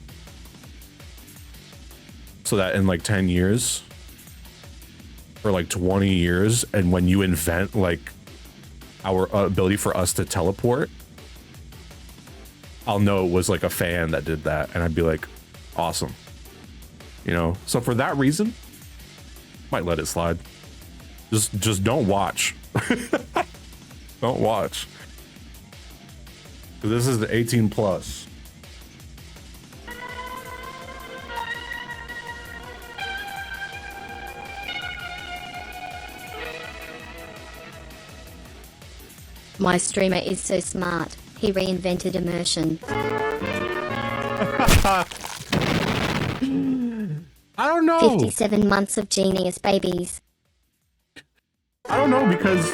So that in like 10 years or like 20 years, and when you invent like our ability for us to teleport, I'll know it was like a fan that did that, and I'd be like, awesome. You know, so for that reason, might let it slide. Just don't watch. Don't watch. This is the 18 plus. My streamer is so smart. He reinvented immersion. I don't know. 57 months of genius, babies. I don't know, because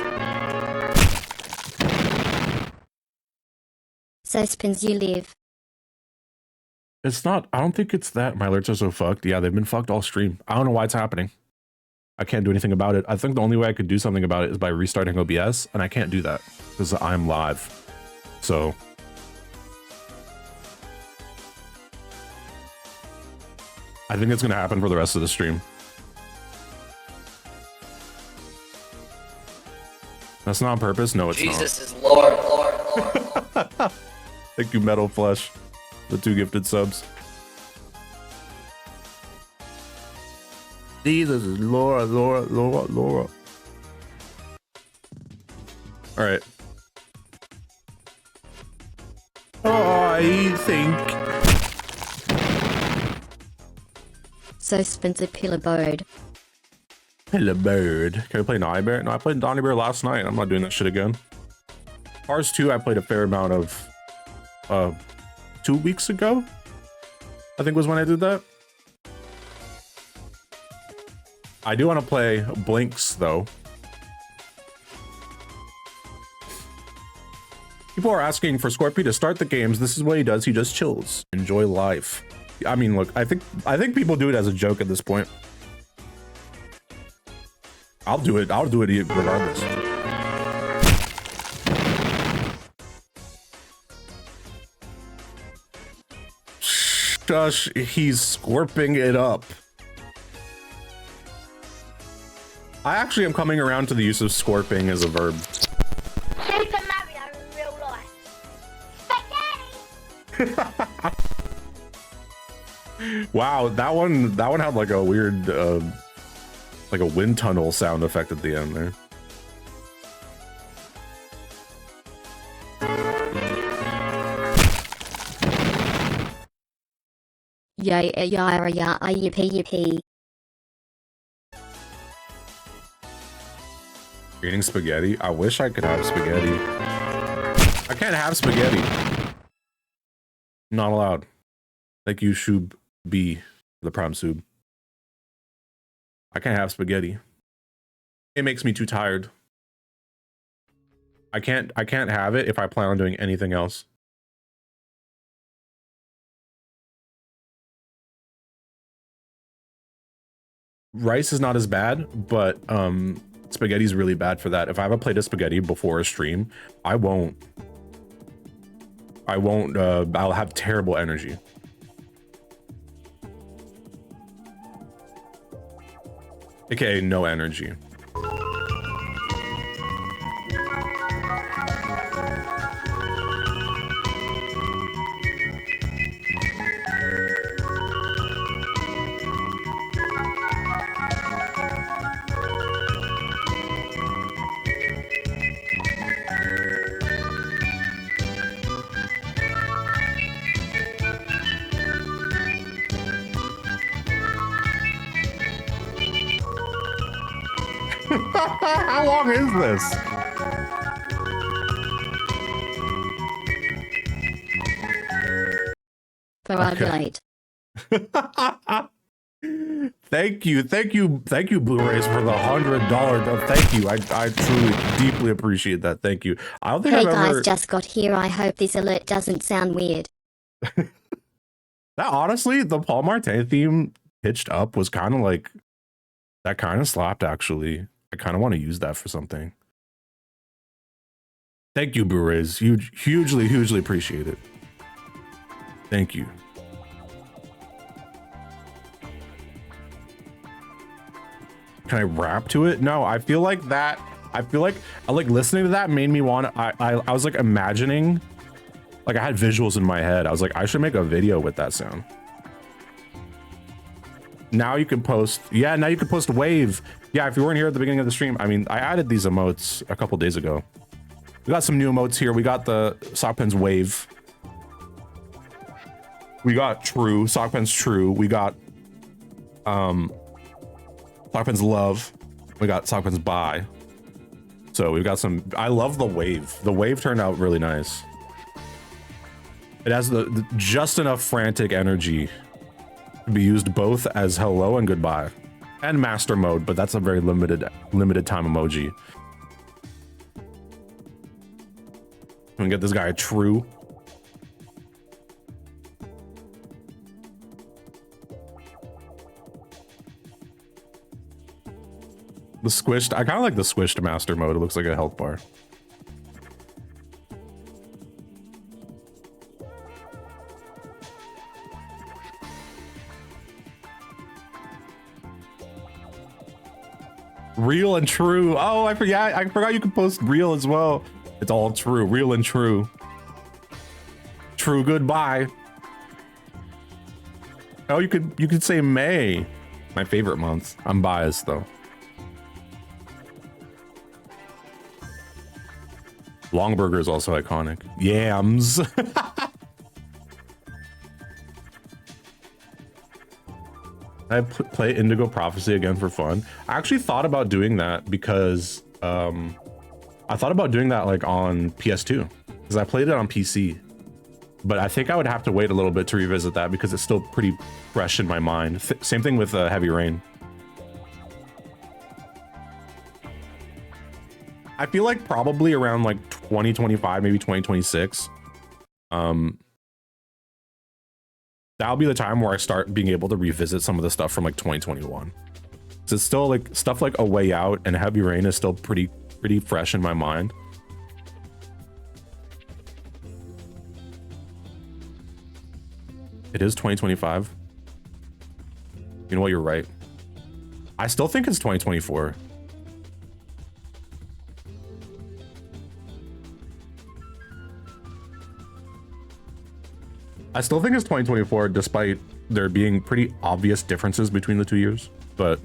Suspens you live. it's not, I don't think it's that my alerts are so fucked. Yeah, they've been fucked all stream. I don't know why it's happening. I can't do anything about it. I think the only way I could do something about it is by restarting OBS, and I can't do that because I'm live. So I think it's going to happen for the rest of the stream. That's not on purpose. No, it's Jesus not. is Lord. Thank you, Metal Flesh, the 2 gifted subs. Jesus is Laura. All right. I think. Suspens a pillar bird. Hello, bird. Can we play Naughty Bear? No, I played Naughty Bear last night. I'm not doing that shit again. Cars 2, I played a fair amount of 2 weeks ago, I think was when I did that. I do want to play Blinx though. People are asking for Scorpy to start the games. This is what he does. He just chills. Enjoy life. I mean, look, I think people do it as a joke at this point. I'll do it regardless. Shush, he's scorping it up. I actually am coming around to the use of scorping as a verb. Super Mario in real life. Spaghetti! Wow, that one had like a weird like a wind tunnel sound effect at the end there. Yippee. Eating spaghetti? I wish I could have spaghetti. I can't have spaghetti. Not allowed. Thank you, Shub B, the prime sub. I can't have spaghetti. It makes me too tired. I can't have it if I plan on doing anything else. Rice is not as bad, but spaghetti is really bad for that. If I have a plate of spaghetti before a stream, I'll have terrible energy. AKA no energy. How long is this? For okay. Thank you, BlueRayne, for the $100. Thank you. I truly, deeply appreciate that. Thank you. I don't think hey I've guys, ever... just got here. I hope this alert doesn't sound weird. That honestly, the Paul Martin theme pitched up was kind of like, that kind of slapped actually. I kind of want to use that for something. Thank you, BlueRayne. Hugely appreciate it. Thank you. Can I rap to it? No, I feel like that. I like listening to that made me want to, I was like imagining, like I had visuals in my head. I was like, I should make a video with that sound. Now you can post, yeah, now you can post wave. Yeah, if you weren't here at the beginning of the stream, I mean, I added these emotes a couple days ago. We got some new emotes here. We got the Sockpen's wave. We got true, Sockpen's true. We got Sockpen's love. We got Sockpen's bye. So we've got some, I love the wave. The wave turned out really nice. It has the just enough frantic energy to be used both as hello and goodbye and master mode, but that's a very limited time emoji. I'm gonna get this guy a true. The squished, I kind of like the squished master mode. It looks like a health bar. Real and true. Oh, I forgot you could post real as well. It's all true, real and true. True goodbye. Oh, you could say May. My favorite month. I'm biased though. Longburger is also iconic. Yams. I play Indigo Prophecy again for fun. I actually thought about doing that because I thought about doing that like on PS2 because I played it on PC, but I think I would have to wait a little bit to revisit that because it's still pretty fresh in my mind. Same thing with Heavy Rain. I feel like probably around like 2025, maybe 2026. That'll be the time where I start being able to revisit some of the stuff from like 2021. So it's still like stuff like A Way Out and Heavy Rain is still pretty fresh in my mind. It is 2025. You know what? You're right. I still think it's 2024. I still think it's 2024, despite there being pretty obvious differences between the 2 years, but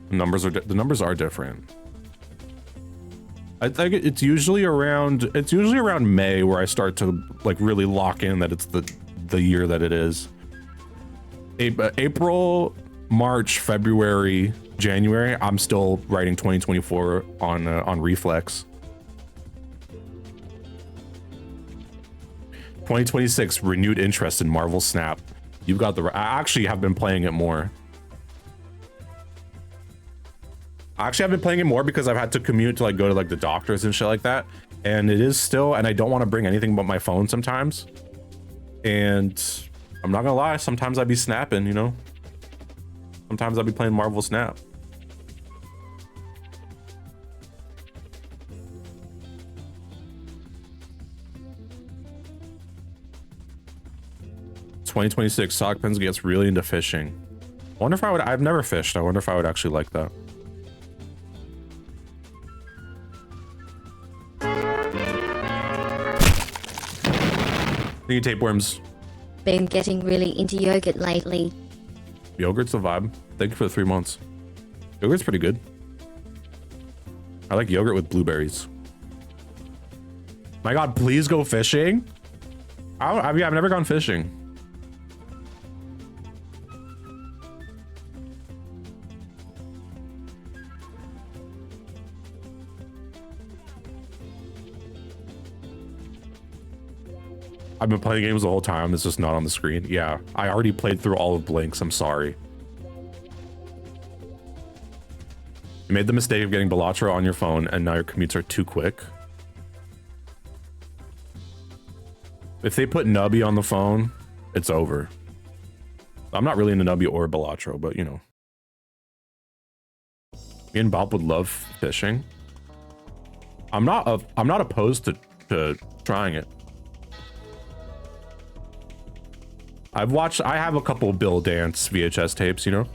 the numbers are different. I think it's usually around May where I start to like really lock in that it's the year that it is. April, March, February, January, I'm still writing 2024 on Reflex. 2026 renewed interest in Marvel Snap. You've got the. I actually have been playing it more. Actually, I've been playing it more because I've had to commute to like go to like the doctors and shit like that. And it is still, and I don't want to bring anything but my phone sometimes. And I'm not gonna lie, sometimes I'd be snapping, you know? Sometimes I'd be playing Marvel Snap. "2026 Sock Pens gets really into fishing." I wonder if I would. I've never fished. I wonder if I would actually like that. Thank you, tapeworms. Been getting really into yogurt lately. Yogurt's the vibe. Thank you for the 3 months. Yogurt's pretty good. I like yogurt with blueberries. My God, please go fishing. I've never gone fishing. I've been playing games the whole time. It's just not on the screen. Yeah, I already played through all of Blinx. I'm sorry. You made the mistake of getting Balatro on your phone, and now your commutes are too quick. If they put Nubby on the phone, it's over. I'm not really into Nubby or Balatro, but you know. Me and Bob would love fishing. I'm not opposed to trying it. I have a couple Bill Dance VHS tapes, you know?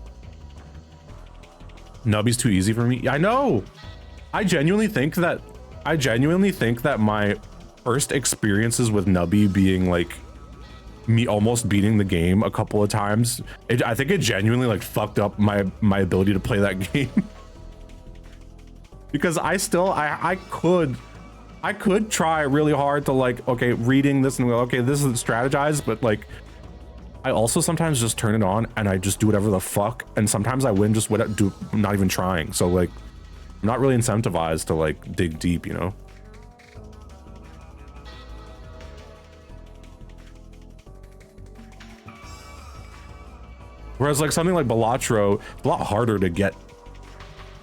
Nubby's too easy for me. I know. I genuinely think that my first experiences with Nubby being like me almost beating the game a couple of times, I think it genuinely like fucked up my ability to play that game. Because I could try really hard to like, okay, reading this and go, okay, this is strategize, but like I also sometimes just turn it on and I just do whatever the fuck, and sometimes I win just without not even trying. So like I'm not really incentivized to like dig deep, you know? Whereas like something like Balatro, a lot harder to get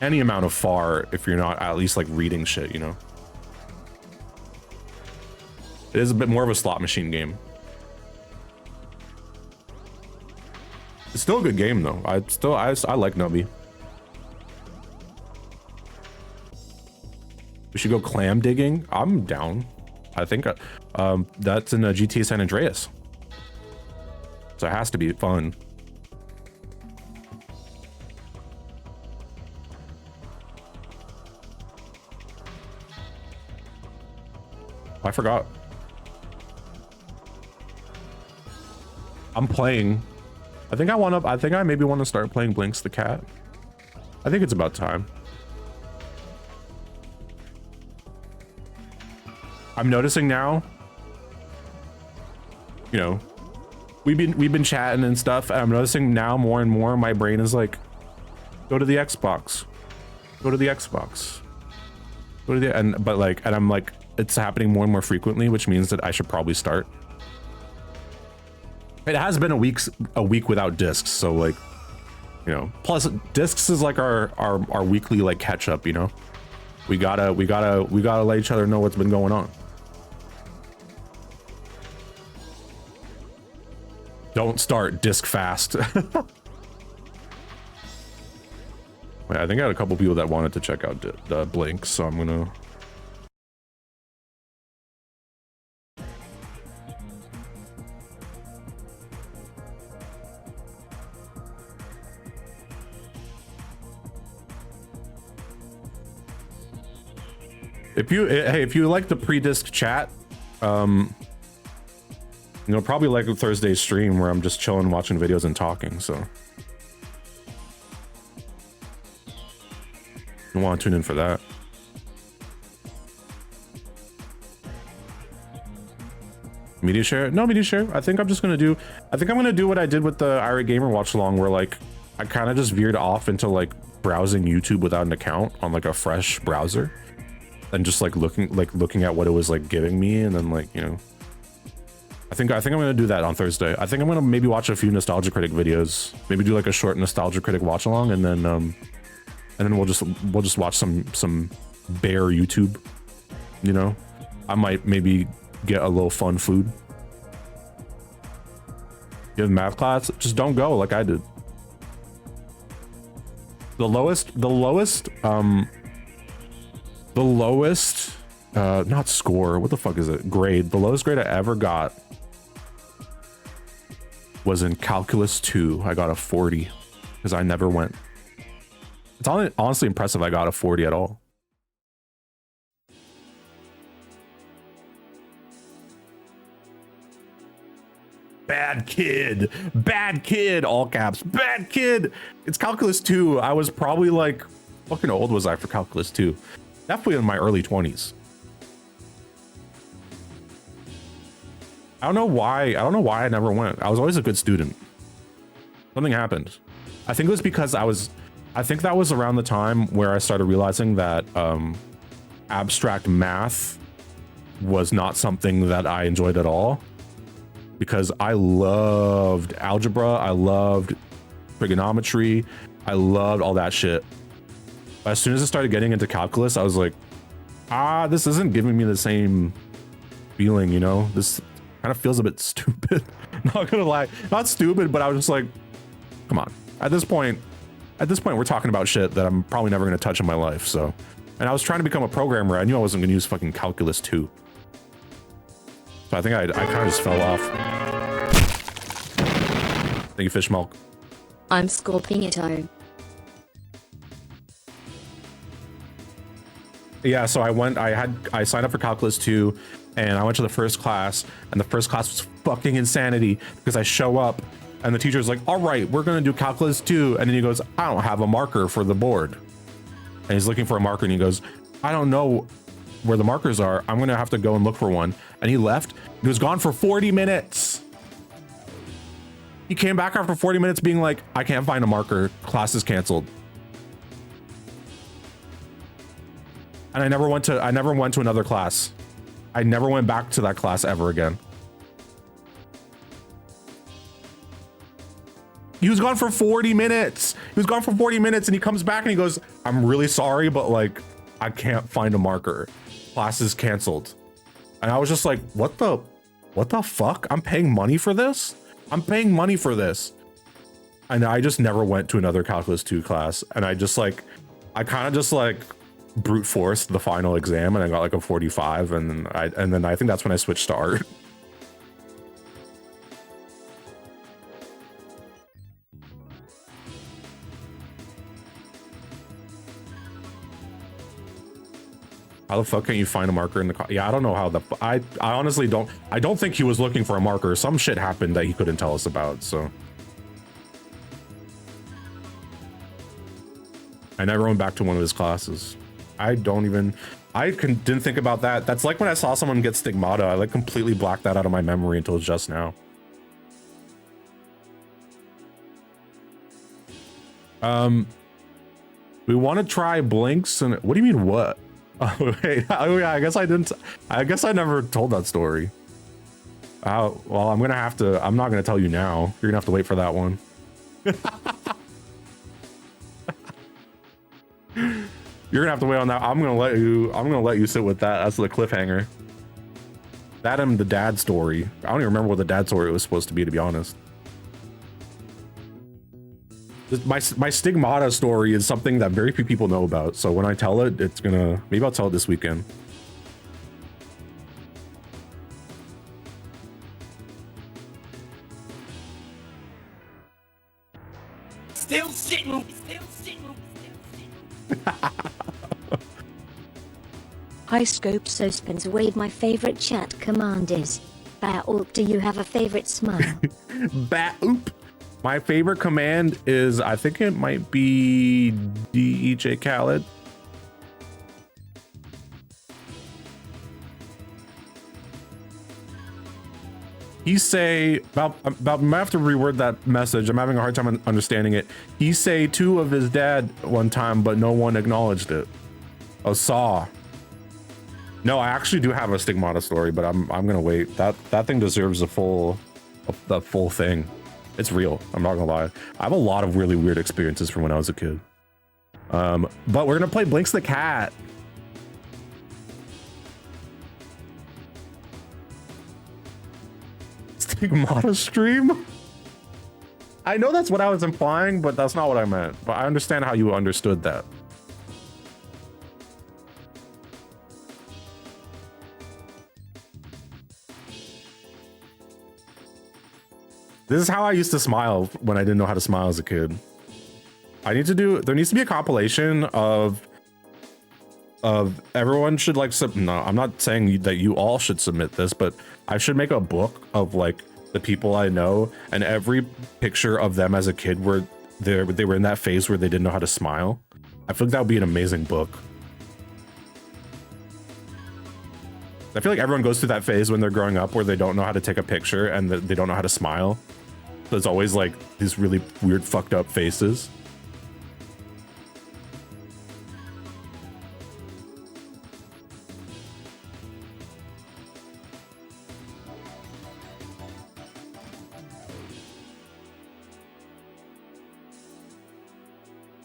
any amount of far if you're not at least like reading shit, you know? It is a bit more of a slot machine game. It's still a good game though. I like Nubby. We should go clam digging. I'm down. I think that's in GTA San Andreas, so it has to be fun. I forgot. I'm playing. I think I maybe want to start playing Blinx the cat. I think it's about time. I'm noticing now, you know, we've been chatting and stuff, and I'm noticing now more and more my brain is like, go to the Xbox. Go to the Xbox. Go to the and I'm like, it's happening more and more frequently, which means that I should probably start. It has been a week without discs, so like, you know, plus discs is like our weekly like catch up, you know. We gotta let each other know what's been going on. Don't start disc fast. Wait, I think I had a couple people that wanted to check out the Blinx, so I'm gonna. If you like the pre-disc chat, you know, probably like Thursday's stream where I'm just chilling, watching videos and talking. So you want to tune in for that. Media share? No media share. I think I'm gonna do what I did with the Irate Gamer watch along, where like I kind of just veered off into like browsing YouTube without an account on like a fresh browser. And just like looking at what it was like giving me, and then like, you know, I think I'm gonna do that on Thursday. I think I'm gonna maybe watch a few Nostalgia Critic videos. Maybe do like a short Nostalgia Critic watch along, and then we'll just watch some bear YouTube. You know, I might maybe get a little fun food. You have math class, just don't go like I did. The lowest, not score, what the fuck is it? Grade. The lowest grade I ever got was in Calculus 2. I got a 40 because I never went. It's honestly impressive I got a 40 at all. Bad kid, all caps, bad kid. It's Calculus 2. I was probably like, fucking old was I for Calculus 2? Definitely in my early 20s. I don't know why I never went. I was always a good student. Something happened. I think it was because I think that was around the time where I started realizing that abstract math was not something that I enjoyed at all. Because I loved algebra, I loved trigonometry, I loved all that shit. But as soon as I started getting into calculus, I was like, this isn't giving me the same feeling, you know? This kind of feels a bit stupid. Not gonna lie, not stupid, but I was just like, come on. At this point, we're talking about shit that I'm probably never gonna touch in my life, so. And I was trying to become a programmer. I knew I wasn't gonna use fucking calculus 2. So I think I kind of just fell off. Thank you, Fish Milk. I'm Scorpy'Ito. Yeah, so I signed up for Calculus 2, and I went to the first class, and the first class was fucking insanity because I show up, and the teacher's like, all right, we're gonna do Calculus 2, and then he goes, I don't have a marker for the board. And he's looking for a marker, and he goes, I don't know where the markers are. I'm gonna have to go and look for one. And he left. He was gone for 40 minutes. He came back after 40 minutes being like, I can't find a marker. Class is canceled. And I never went to another class. I never went back to that class ever again. He was gone for 40 minutes. He was gone for 40 minutes and he comes back and he goes, I'm really sorry, but like, I can't find a marker. Class is canceled. And I was just like, what the fuck? I'm paying money for this? I'm paying money for this. And I just never went to another Calculus 2 class. And I kind of just like brute forced the final exam and I got like a 45. And then I think that's when I switched to art. How the fuck can you find a marker in the car? Yeah, I don't know how I honestly don't. I don't think he was looking for a marker. Some shit happened that he couldn't tell us about, so. I never went back to one of his classes. Didn't think about that. That's like when I saw someone get stigmata. I like completely blacked that out of my memory until just now. We want to try Blinx and what do you mean what? Oh wait, oh yeah, I guess I never told that story. Well, I'm not gonna tell you now. You're gonna have to wait for that one. You're gonna have to wait on that. I'm gonna let you sit with that. That's the cliffhanger. That and the dad story. I don't even remember what the dad story was supposed to be honest. My stigmata story is something that very few people know about. So when I tell it, maybe I'll tell it this weekend. Still sitting. Hi Scope Sospens Wade, my favorite chat command is Ba-oop. Do you have a favorite smile? Ba-oop. My favorite command is, I think it might be DJ Khaled. He say I might have to reword that message. I'm having a hard time understanding it. He say two of his dad one time, but no one acknowledged it. Oh, saw. No, I actually do have a stigmata story, but I'm gonna wait. That thing deserves the full thing. It's real. I'm not gonna lie. I have a lot of really weird experiences from when I was a kid. But we're gonna play Blinx the cat. Stigmata stream? I know that's what I was implying, but that's not what I meant. But I understand how you understood that. This is how I used to smile when I didn't know how to smile as a kid. There needs to be a compilation of everyone should like, no, I'm not saying that you all should submit this, but I should make a book of like the people I know and every picture of them as a kid where they were in that phase where they didn't know how to smile. I feel like that would be an amazing book. I feel like everyone goes through that phase when they're growing up where they don't know how to take a picture and they don't know how to smile. So it's always like these really weird fucked up faces.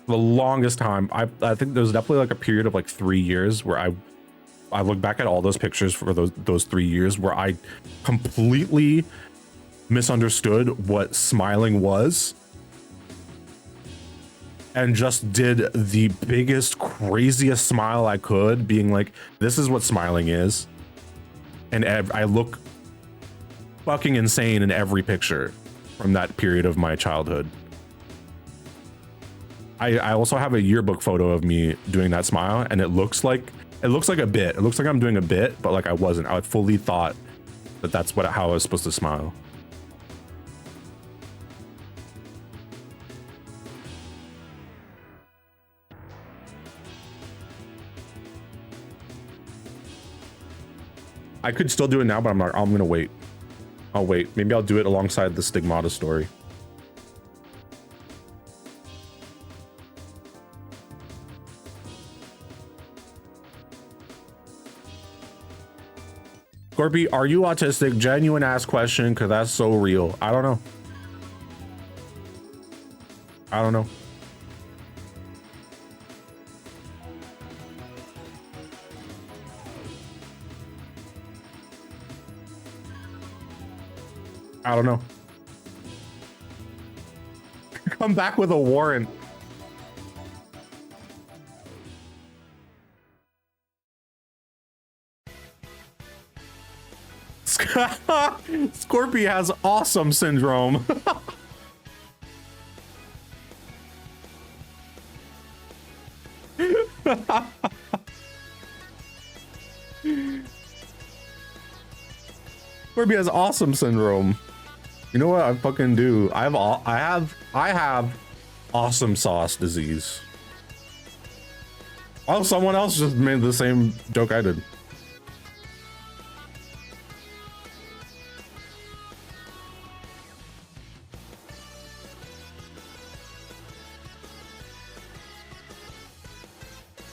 The longest time, I think there was definitely like a period of like 3 years where I look back at all those pictures for those 3 years where I completely misunderstood what smiling was and just did the biggest, craziest smile I could, being like, this is what smiling is. And I look fucking insane in every picture from that period of my childhood. I also have a yearbook photo of me doing that smile, and it looks like a bit. It looks like I'm doing a bit, but like I wasn't. I fully thought that that's how I was supposed to smile. I could still do it now, but I'm gonna wait. I'll wait. Maybe I'll do it alongside the stigmata story. Scorpy, are you autistic? Genuine ass question, because that's so real. I don't know. I don't know. I don't know. Come back with a warrant. Scorpy has awesome syndrome. Scorpy has awesome syndrome. You know what I fucking do? I have awesome sauce disease. Oh, someone else just made the same joke I did.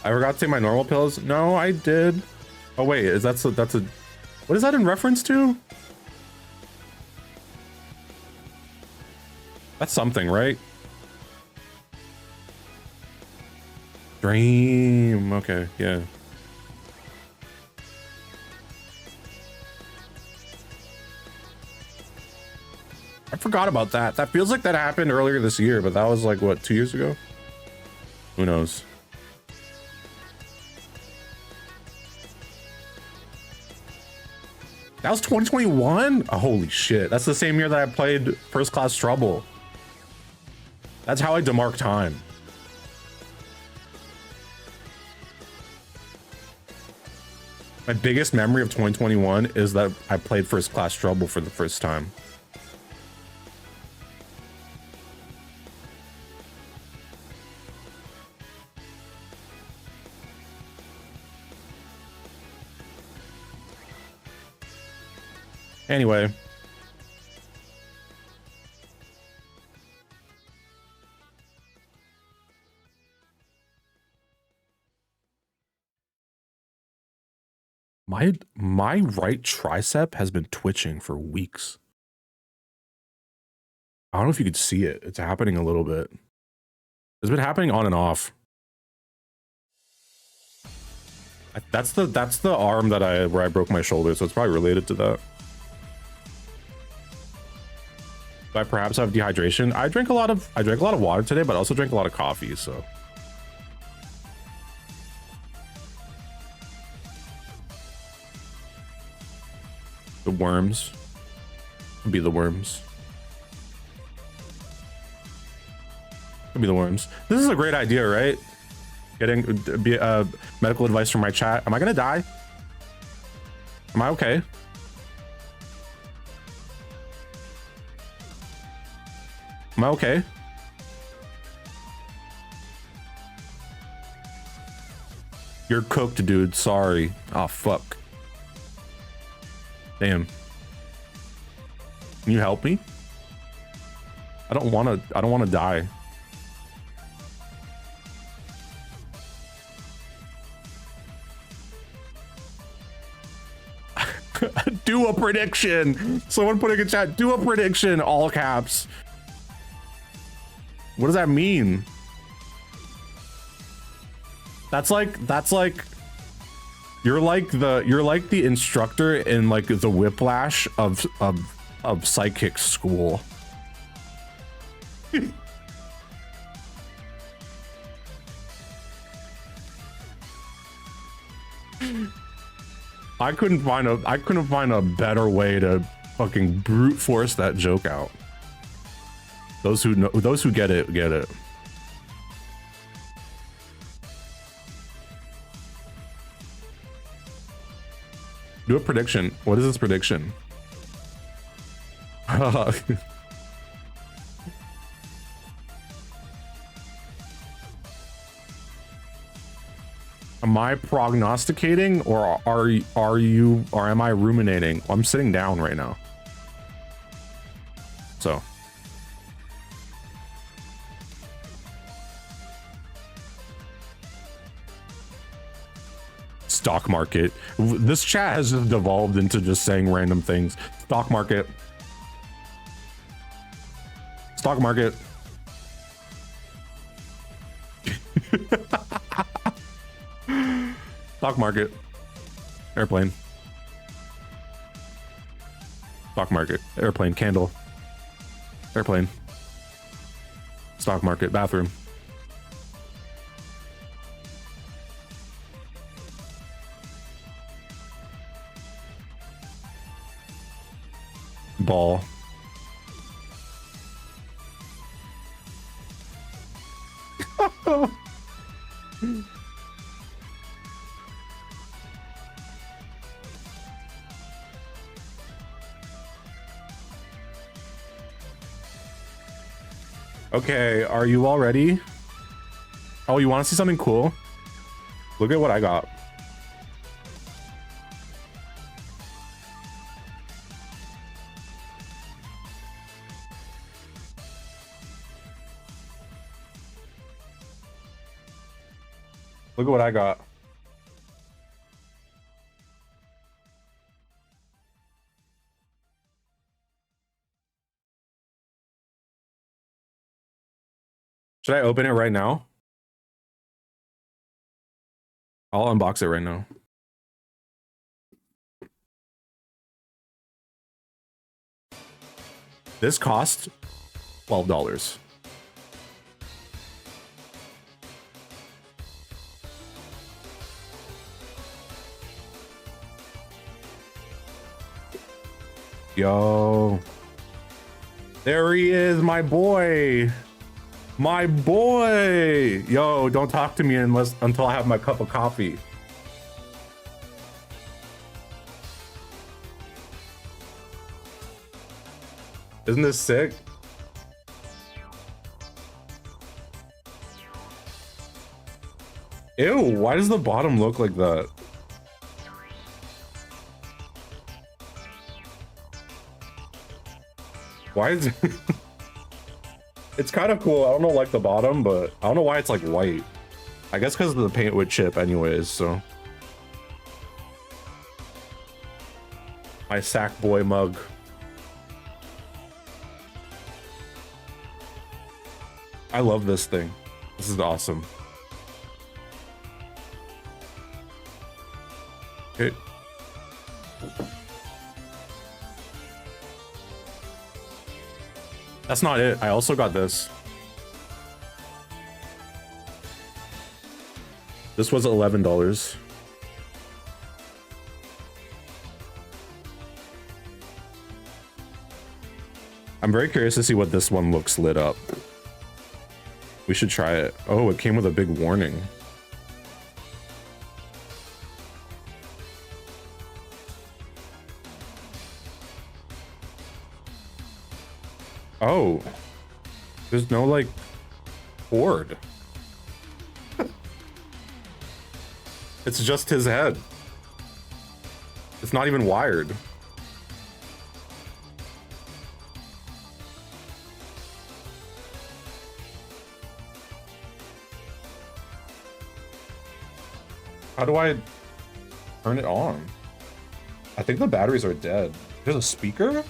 I forgot to take my normal pills. No, I did. Oh wait, that's a what is that in reference to? That's something, right? Dream. Okay, yeah. I forgot about that. That feels like that happened earlier this year, but that was like what, 2 years ago? Who knows? That was 2021? Oh, holy shit. That's the same year that I played First Class Trouble. That's how I demark time. My biggest memory of 2021 is that I played First Class Trouble for the first time. Anyway. My right tricep has been twitching for weeks. I don't know if you could see it. It's happening a little bit. It's been happening on and off. That's the arm that where I broke my shoulder, so it's probably related to that. Do I perhaps have dehydration? I drank a lot of water today, but I also drank a lot of coffee, so. The worms. Could be the worms. Could be the worms. This is a great idea, right? Getting medical advice from my chat. Am I gonna die? Am I okay? Am I okay? You're cooked, dude. Sorry. Oh, fuck. Damn. Can you help me? I don't want to die. Do a prediction. Someone put in chat, do a prediction, all caps. What does that mean? That's like you're like the instructor in like the whiplash of psychic school. I couldn't find a better way to fucking brute force that joke out. Those who get it, get it. Do a prediction. What is this prediction? Am I prognosticating, or am I ruminating? I'm sitting down right now. So. Stock market. This chat has just devolved into just saying random things. Stock market. Stock market. Stock market. Airplane. Stock market. Airplane. Candle. Airplane. Stock market. Bathroom. Ball. Okay, are you all ready? Oh, you want to see something cool? Look at what I got. Look at what I got. Should I open it right now? I'll unbox it right now. This cost $12. Yo, there he is, my boy. My boy. Yo, don't talk to me until I have my cup of coffee. Isn't this sick? Ew, why does the bottom look like that? Why is it? It's kind of cool. I don't know, like the bottom, but I don't know why it's like white. I guess because the paint would chip anyways, so. My sack boy mug. I love this thing. This is awesome. Okay. That's not it. I also got this. This was $11. I'm very curious to see what this one looks lit up. We should try it. Oh, it came with a big warning. Oh, there's no like cord. It's just his head. It's not even wired. How do I turn it on? I think the batteries are dead. There's a speaker?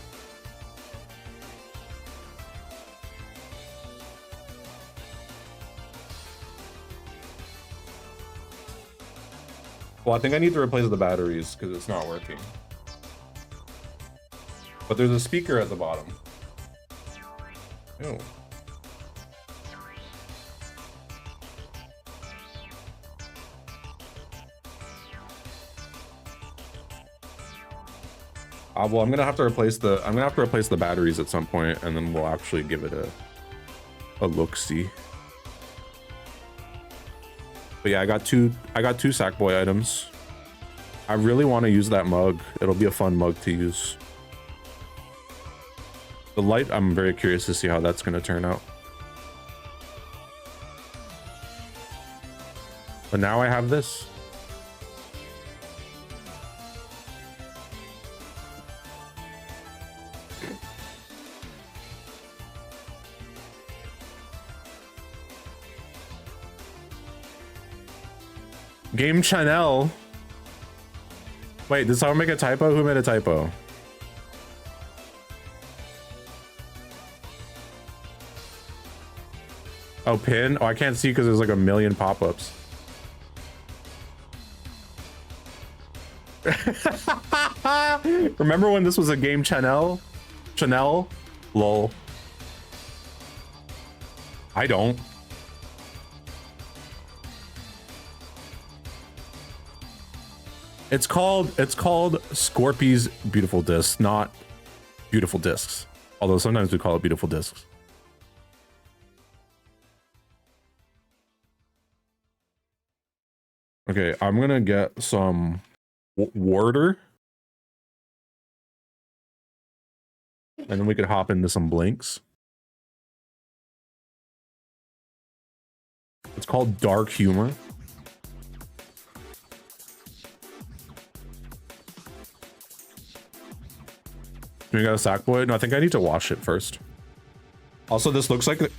Well, I think I need to replace the batteries because it's not working. But there's a speaker at the bottom. Ew. Well, I'm gonna have to replace the batteries at some point, and then we'll actually give it a look-see. But yeah, I got two Sackboy items. I really want to use that mug. It'll be a fun mug to use. The light, I'm very curious to see how that's gonna turn out. But now I have this. Game Channel. Wait, did someone make a typo? Who made a typo? Oh, pin? Oh, I can't see because there's like a million pop-ups. Remember when this was a Game Channel? Chanel? Lol. I don't. It's called SCORPY'S Beautiful Discs, not Beautiful Discs. Although sometimes we call it Beautiful Discs. Okay, I'm gonna get some water. And then we could hop into some Blinx. It's called Dark Humor. We got a Sackboy? No, I think I need to wash it first. Also, this looks like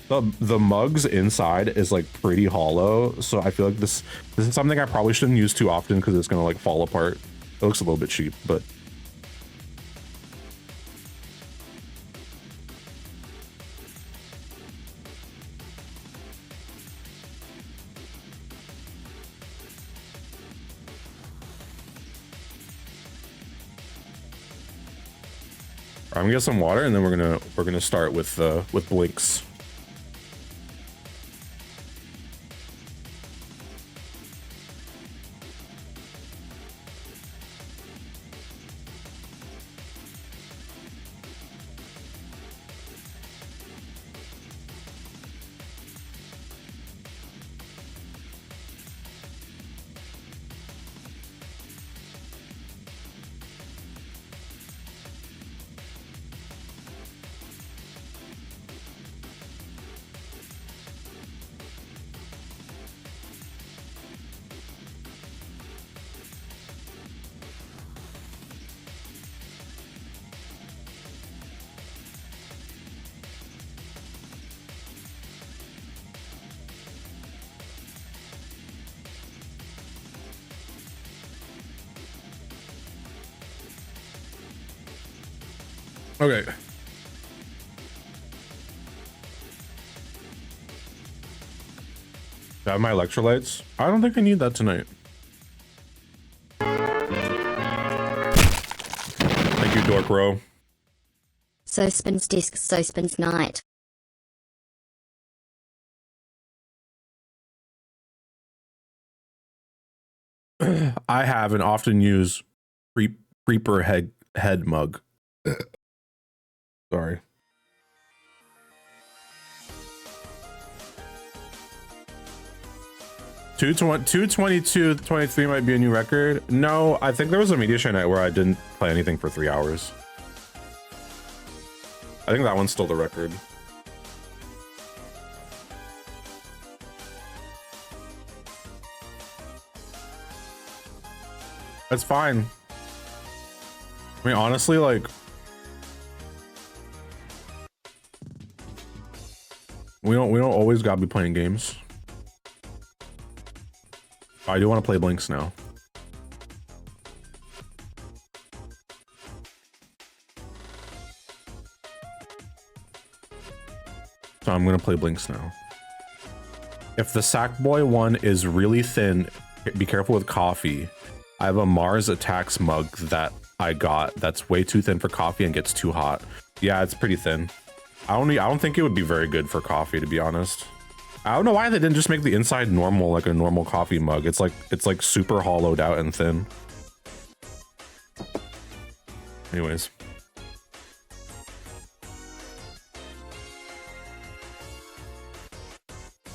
the mugs inside is like pretty hollow, so I feel like this is something I probably shouldn't use too often because it's gonna like fall apart. It looks a little bit cheap, but I'm gonna get some water and then we're gonna start with Blinx. Okay. Do I have my electrolytes? I don't think I need that tonight. Thank you, Dork Row. So spins discs, so spins night. I have and often use Creeper head mug. Sorry. $222.23 might be a new record. No, I think there was a media show night where I didn't play anything for 3 hours. I think that one's still the record. That's fine. I mean, honestly, like, we don't always gotta be playing games. I do want to play Blinx now. So I'm gonna play Blinx now. If the Sackboy one is really thin, be careful with coffee. I have a Mars Attacks mug that I got that's way too thin for coffee and gets too hot. Yeah, it's pretty thin. I don't think it would be very good for coffee, to be honest. I don't know why they didn't just make the inside normal, like a normal coffee mug. It's like super hollowed out and thin. Anyways.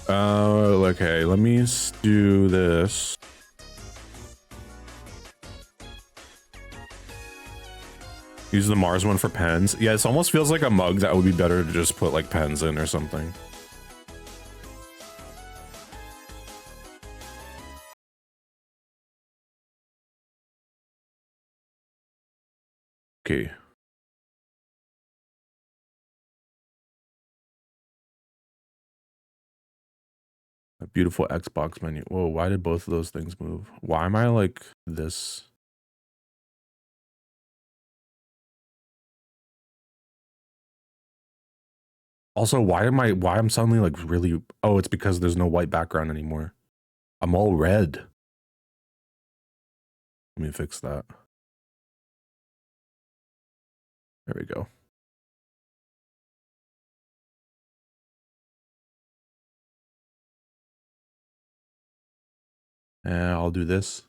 Okay, let me do this. Use the Mars one for pens. Yeah, this almost feels like a mug that would be better to just put like pens in or something. Okay. A beautiful Xbox menu. Whoa, why did both of those things move? Why am I like this? Also, why I'm suddenly like really, oh, it's because there's no white background anymore. I'm all red. Let me fix that. There we go. And I'll do this.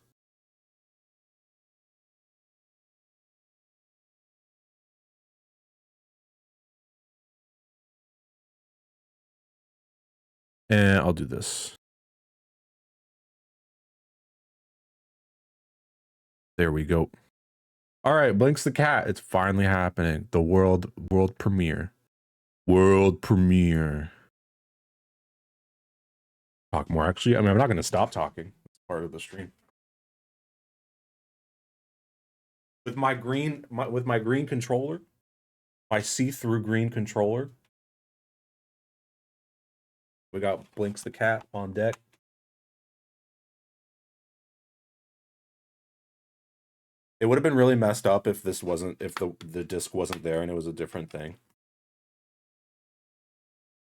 And I'll do this. There we go. All right, Blinx the Cat. It's finally happening. The world premiere. World premiere. Talk more. Actually, I mean, I'm not going to stop talking. It's part of the stream. With my green controller, my see-through green controller. We got Blinx the Cat on deck. It would have been really messed up if this wasn't, if the disc wasn't there and it was a different thing.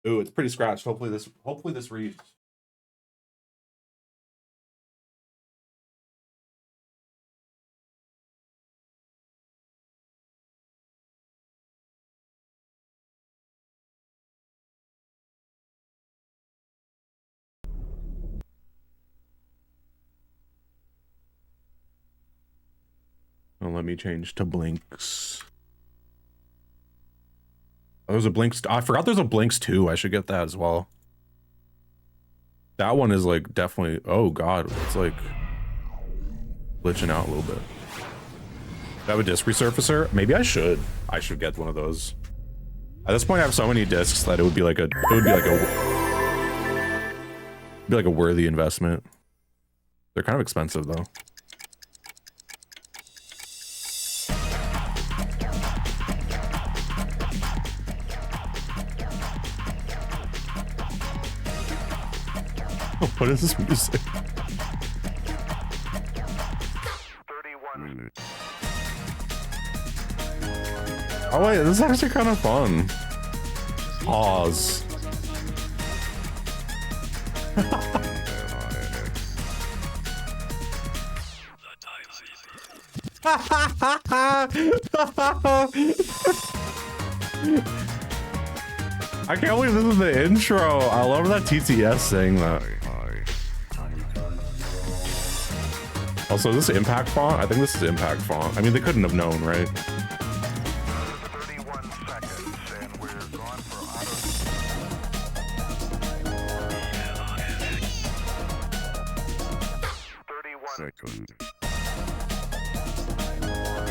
Ooh, it's pretty scratched. Hopefully this reads. Well, let me change to Blinx. Oh, there's a Blinx. I forgot there's a Blinx 2. I should get that as well. That one is like definitely, oh god, it's like glitching out a little bit. Do I have a disc resurfacer? Maybe I should get one of those. At this point I have so many discs that it would be like a worthy investment. They're kind of expensive though. What is this music? 31. Oh wait, this is actually kind of fun. Pause. I can't believe this is the intro. I love that TTS saying that. Also, is this impact font? I think this is impact font. I mean, they couldn't have known, right? 31 seconds and we're gone for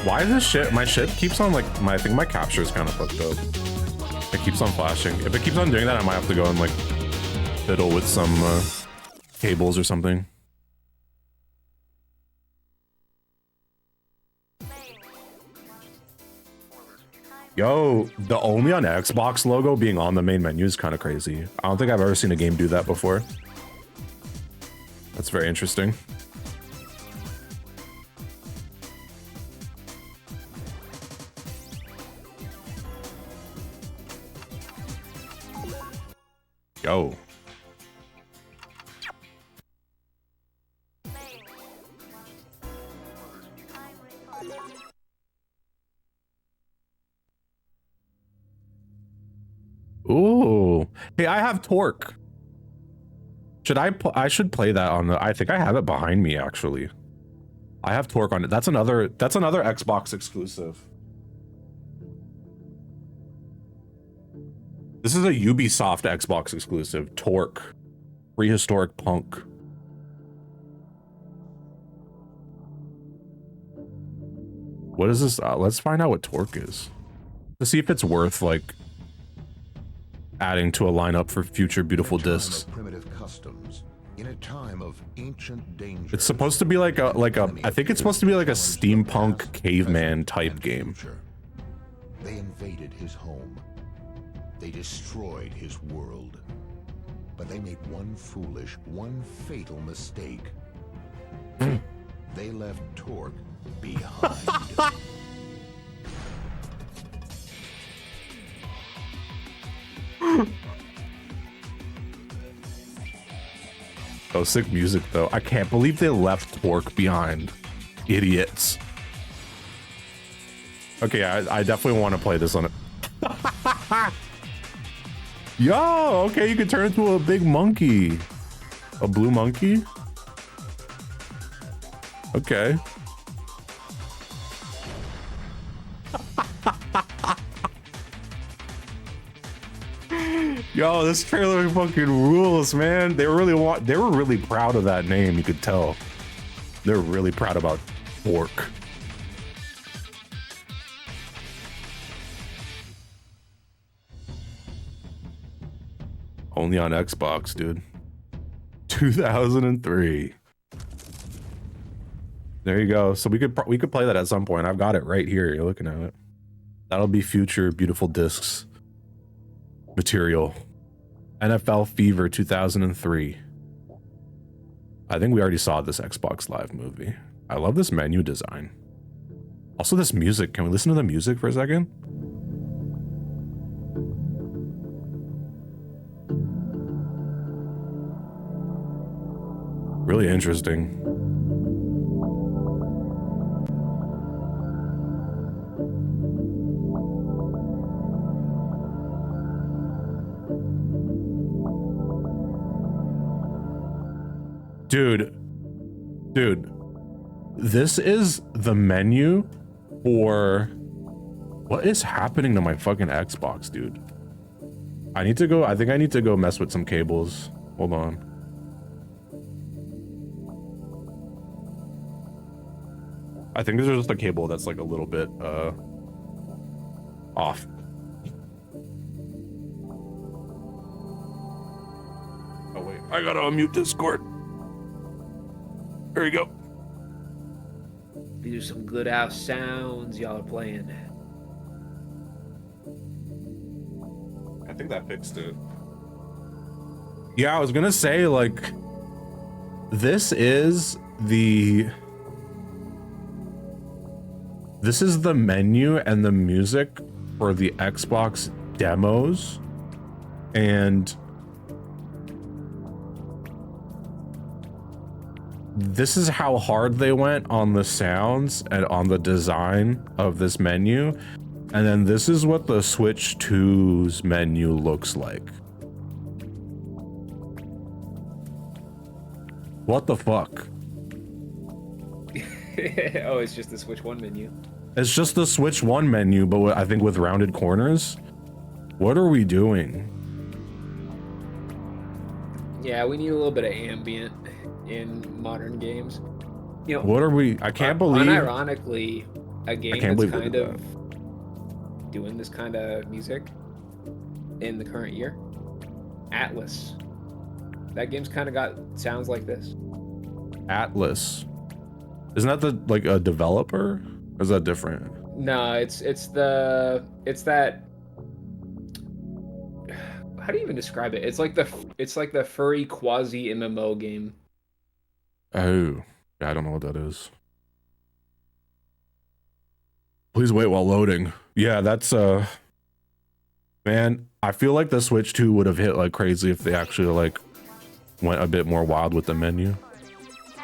Why is this shit? My shit keeps on like I think my capture is kind of fucked up. It keeps on flashing. If it keeps on doing that, I might have to go and like fiddle with some cables or something. Yo, the only on Xbox logo being on the main menu is kind of crazy. I don't think I've ever seen a game do that before. That's very interesting. Yo. Ooh. Hey, I have Torque. Should I should play that on the I think I have it behind me actually. I have Torque on it. That's another Xbox exclusive. This is a Ubisoft Xbox exclusive. Torque. Prehistoric Punk. What is this? Let's find out what Torque is. To see if it's worth like adding to a lineup for future beautiful discs. Primitive customs, in a time of ancient danger. It's supposed to be like a I think it's supposed to be like a steampunk caveman type game. They invaded his home. They destroyed his world. But they made one foolish, one fatal mistake. They left Torque behind. Oh, sick music though. I can't believe they left Torque behind. Idiots. Okay, I definitely want to play this on it. Yo, okay, you can turn into a big monkey. A blue monkey? Okay. Yo, this trailer fucking rules, man. They were really proud of that name, you could tell. They're really proud about Torque. Only on Xbox, dude. 2003. There you go. So we could play that at some point. I've got it right here. You're looking at it. That'll be future beautiful discs material. NFL Fever 2003. I think we already saw this Xbox Live movie. I love this menu design. Also this music. Can we listen to the music for a second? Really interesting. Dude, this is the menu for what is happening to my fucking Xbox, dude. I think I need to go mess with some cables. Hold on. I think there's just a cable that's like a little bit off. Oh wait, I gotta unmute Discord. There you go. These are some good house sounds y'all are playing. I think that fixed it. Yeah, I was gonna say, like, this is the menu and the music for the Xbox demos, and this is how hard they went on the sounds and on the design of this menu. And then this is what the Switch 2's menu looks like. What the fuck? Oh, it's just the Switch 1 menu. It's just the Switch 1 menu, but I think with rounded corners. What are we doing? Yeah, we need a little bit of ambient in modern games. You know, What are we? I can't believe. Unironically, a game can't that's believe we kind did of doing this kind of music in the current year. Atlas. That game's kind of sounds like this. Atlas. Isn't that the like a developer? Or is that different? No, it's that. How do you even describe it? It's like the furry quasi MMO game. Oh, yeah, I don't know what that is. Please wait while loading. Yeah, that's man, I feel like the Switch 2 would have hit like crazy if they actually like went a bit more wild with the menu.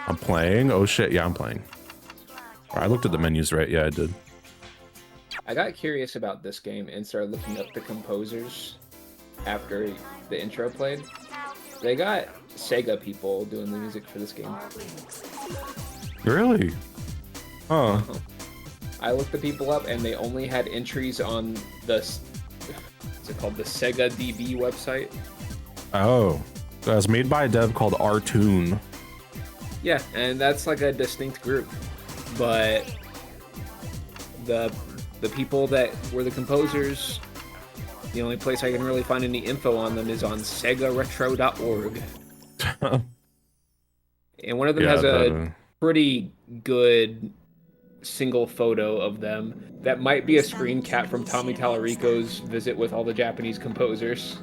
I'm playing. Oh shit, yeah, I'm playing. I looked at the menus, right? Yeah, I did. I got curious about this game and started looking up the composers after the intro played. They got Sega people doing the music for this game. Really? Huh. I looked the people up and they only had entries on the, what's it called, the Sega DB website. Oh, that's made by a dev called Rtoon. Yeah, and that's like a distinct group. But the people that were the composers, the only place I can really find any info on them is on segaretro.org. And one of them has a pretty good single photo of them that might be a screen cap from Tommy Tallarico's visit with all the Japanese composers.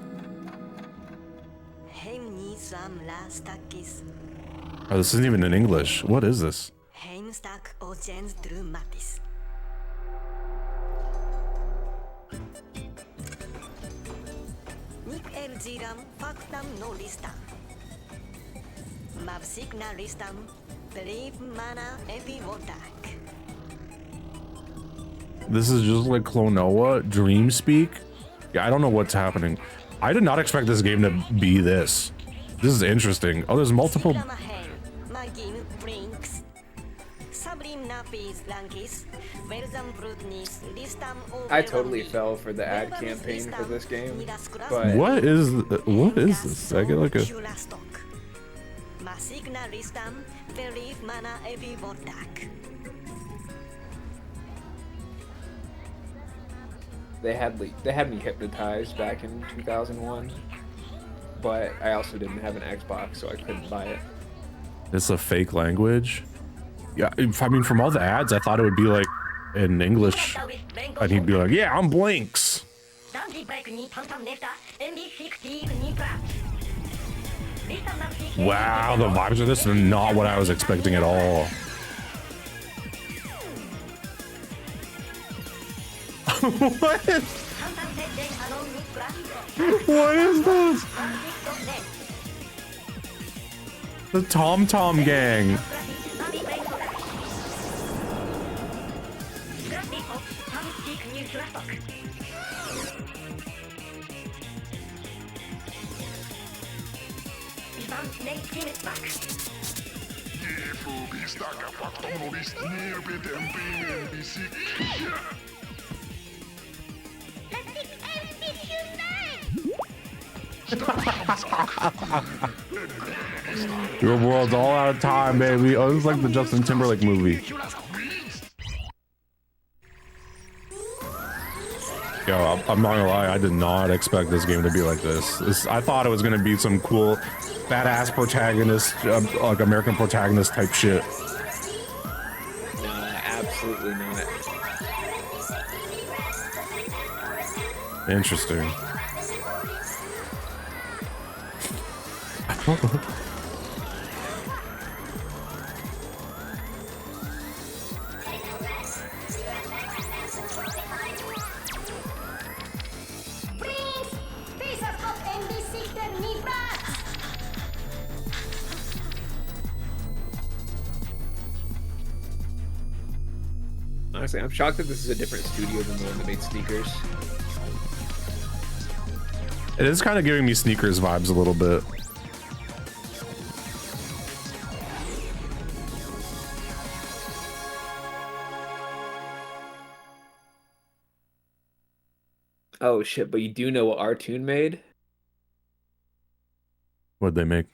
Oh, this isn't even in English. What is this? This is just like Klonoa, Dream Speak. Yeah, I don't know what's happening. I did not expect this game to be this. This is interesting. Oh, there's multiple. I totally fell for the ad campaign for this game, but What is this? I get like a. they had me hypnotized back in 2001. But I also didn't have an Xbox, so I couldn't buy it. It's a fake language. Yeah, I mean, from all the ads, I thought it would be like in English, and he'd be like, "Yeah, I'm Blinx." Wow, the vibes of this are not what I was expecting at all. What? What is this? The Tom Tom Gang. Your world's all out of time, baby. Oh, this is like the Justin Timberlake movie. Yo, I'm not gonna lie, I did not expect this game to be like this. I thought it was gonna be some cool, badass protagonist, like American protagonist type shit. Nah, absolutely not. Interesting. Honestly, I'm shocked that this is a different studio than the one that made Sneakers. It is kind of giving me Sneakers vibes a little bit. Oh shit, but you do know what our tune made? What'd they make?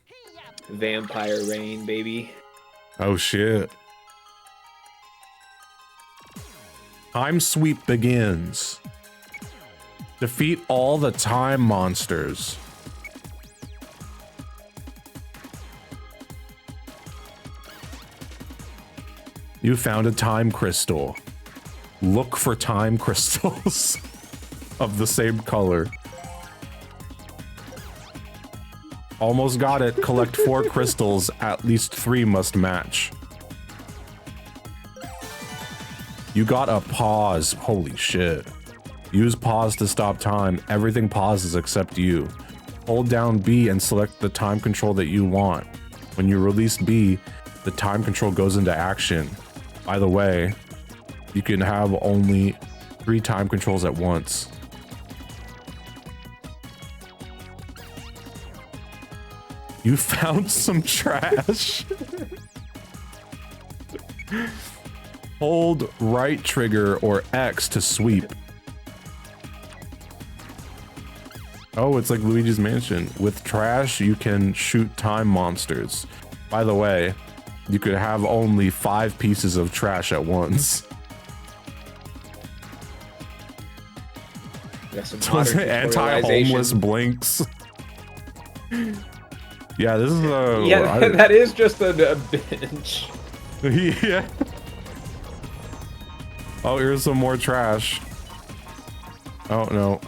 Vampire Rain, baby. Oh shit. Time sweep begins. Defeat all the time monsters. You found a time crystal. Look for time crystals of the same color. Almost got it. Collect 4 crystals. At least 3 must match. You got a pause. Holy shit. Use pause to stop time. Everything pauses except you. Hold down B and select the time control that you want. When you release B, the time control goes into action. By the way, you can have only 3 time controls at once. You found some trash. Hold right trigger or X to sweep. Oh, it's like Luigi's Mansion. With trash, you can shoot time monsters. By the way, you could have only 5 pieces of trash at once. So it's anti-homeless Blinx. Yeah, this is a... Yeah, that is just a bench. Yeah. Oh, here's some more trash. Oh, no.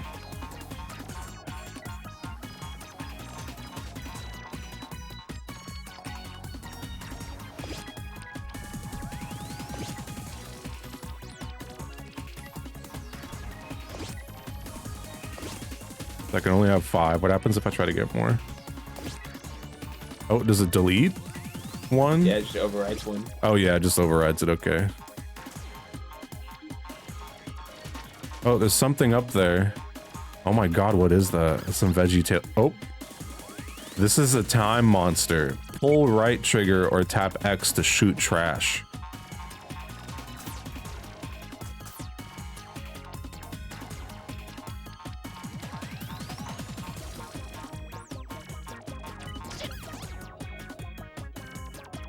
I can only have 5. What happens if I try to get more? Oh, does it delete one? Yeah, it just overrides one. Oh yeah, it just overrides it. Okay. Oh, there's something up there. Oh my god, what is that? It's some veggie tail. Oh, this is a time monster. Pull right trigger or tap X to shoot trash.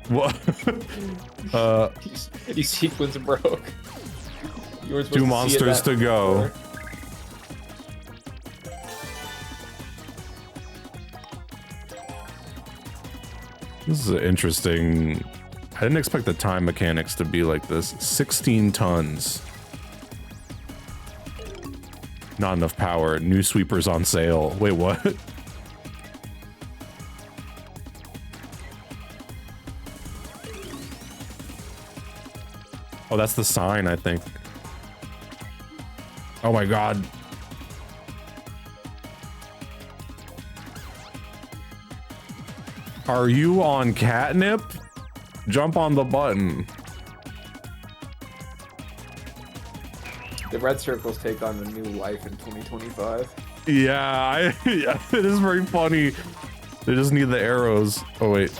What? Your sequence broke. 2 monsters to go. This is interesting. I didn't expect the time mechanics to be like this. 16 tons. Not enough power. New sweepers on sale. Wait, what? Oh, that's the sign, I think. Oh my god. Are you on catnip? Jump on the button. The red circles take on a new life in 2025. Yeah, yeah, it is very funny. They just need the arrows. Oh, wait.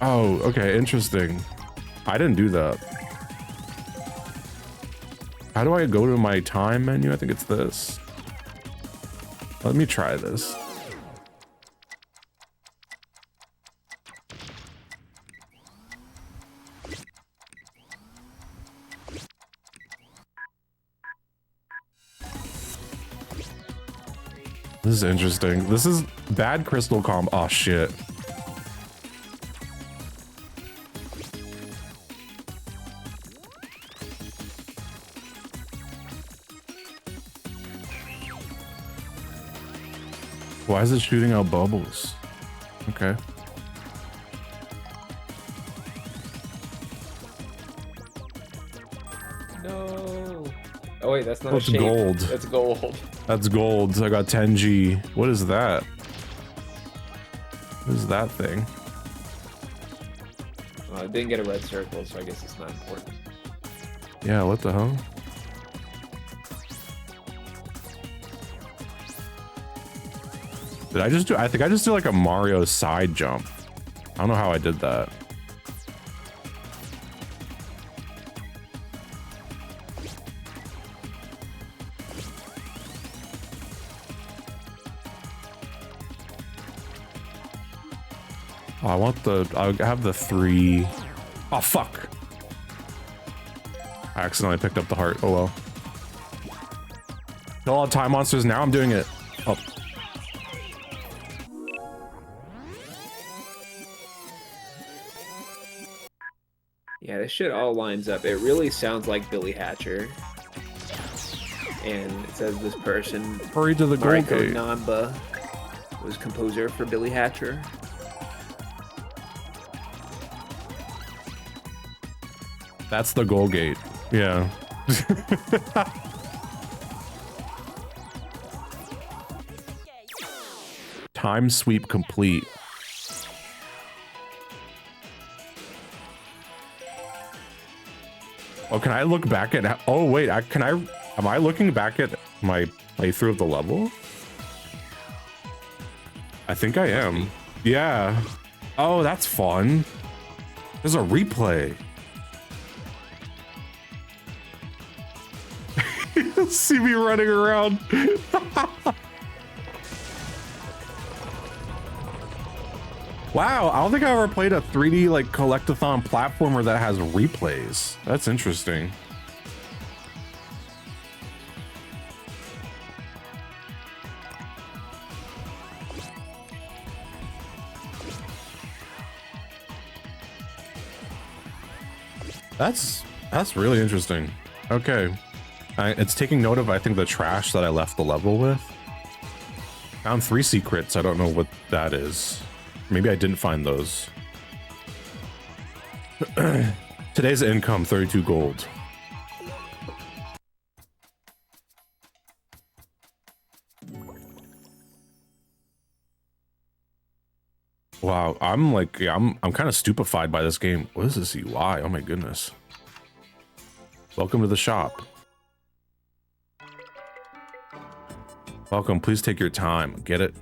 Oh, okay, interesting. I didn't do that. How do I go to my time menu? I think it's this. Let me try this. This is interesting. This is bad crystal comp. Oh, shit. Why is it shooting out bubbles? Okay. No. Oh wait, that's not That's a shape. gold. That's gold. That's gold. I got 10G. What is that? What is that thing? I didn't get a red circle, so I guess it's not important. Yeah, what the hell? Did I just do? I think I just did like a Mario side jump. I don't know how I did that. Oh, I want the. I have the 3. Oh fuck! I accidentally picked up the heart. Oh well. Kill all time monsters. Now I'm doing it. Oh. Yeah, this shit all lines up. It really sounds like Billy Hatcher. And it says this person, Hurry to the goal Mariko gate. Namba, was composer for Billy Hatcher. That's the goal gate. Yeah. Time sweep complete. Oh, can I look back at? Oh wait, am I looking back at my playthrough of the level? I think I am. Yeah. Oh, that's fun. There's a replay. See me running around. Wow, I don't think I ever played a 3D like collectathon platformer that has replays. That's interesting. That's really interesting. Okay. It's taking note of, I think, the trash that I left the level with. Found 3 secrets. I don't know what that is. Maybe I didn't find those. Today's income, 32 gold. Wow, I'm like, yeah, I'm kind of stupefied by this game. What is this UI? Oh my goodness. Welcome to the shop. Welcome, please take your time. Get it?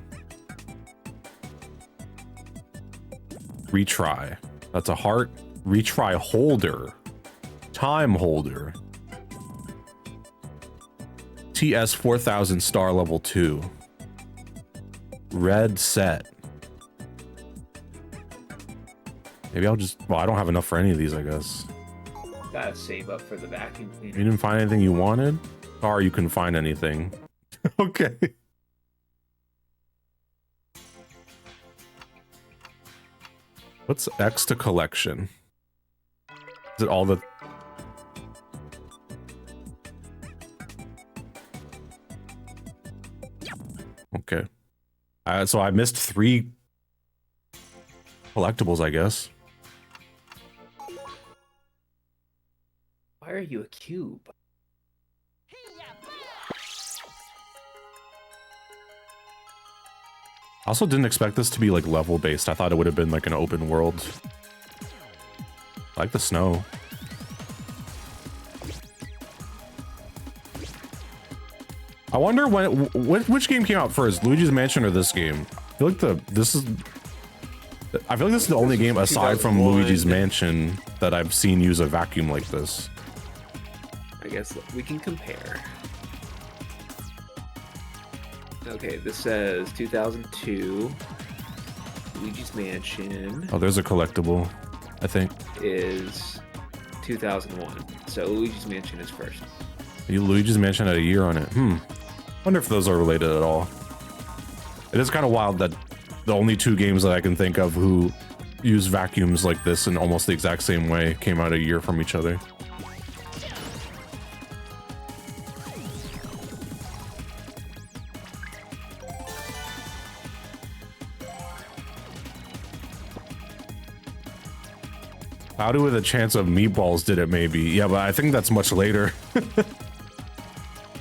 Retry. That's a heart. Retry holder. Time holder. TS 4000 star level 2. Red set. Maybe I'll just, well, I don't have enough for any of these, I guess. Gotta save up for the vacuum cleaner. You didn't find anything you wanted? Or you couldn't find anything. Okay. What's X to collection? Is it all the... Okay. So I missed 3 collectibles, I guess. Why are you a cube? I also didn't expect this to be like level based. I thought it would have been like an open world. I like the snow. I wonder which game came out first, Luigi's Mansion or this game? I feel like this is the only game aside from Luigi's Mansion that I've seen use a vacuum like this. I guess we can compare. Okay, this says 2002. Luigi's Mansion. Oh, there's a collectible, I think. Is 2001. So Luigi's Mansion is first. Luigi's Mansion had a year on it. Wonder if those are related at all. It is kind of wild that the only 2 games that I can think of who use vacuums like this in almost the exact same way came out a year from each other. Howdy with a chance of meatballs did it maybe. Yeah, but I think that's much later.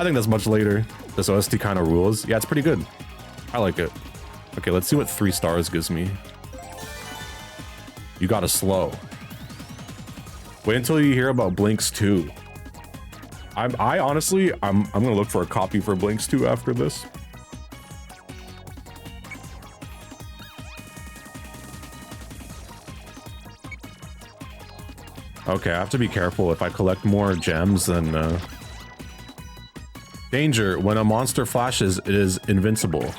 I think that's much later. This OST kind of rules. Yeah, it's pretty good. I like it. Okay, let's see what 3 stars gives me. You gotta slow. Wait until you hear about Blinx 2. I honestly, I'm gonna look for a copy for Blinx 2 after this. Okay, I have to be careful. If I collect more gems, then danger. When a monster flashes, it is invincible.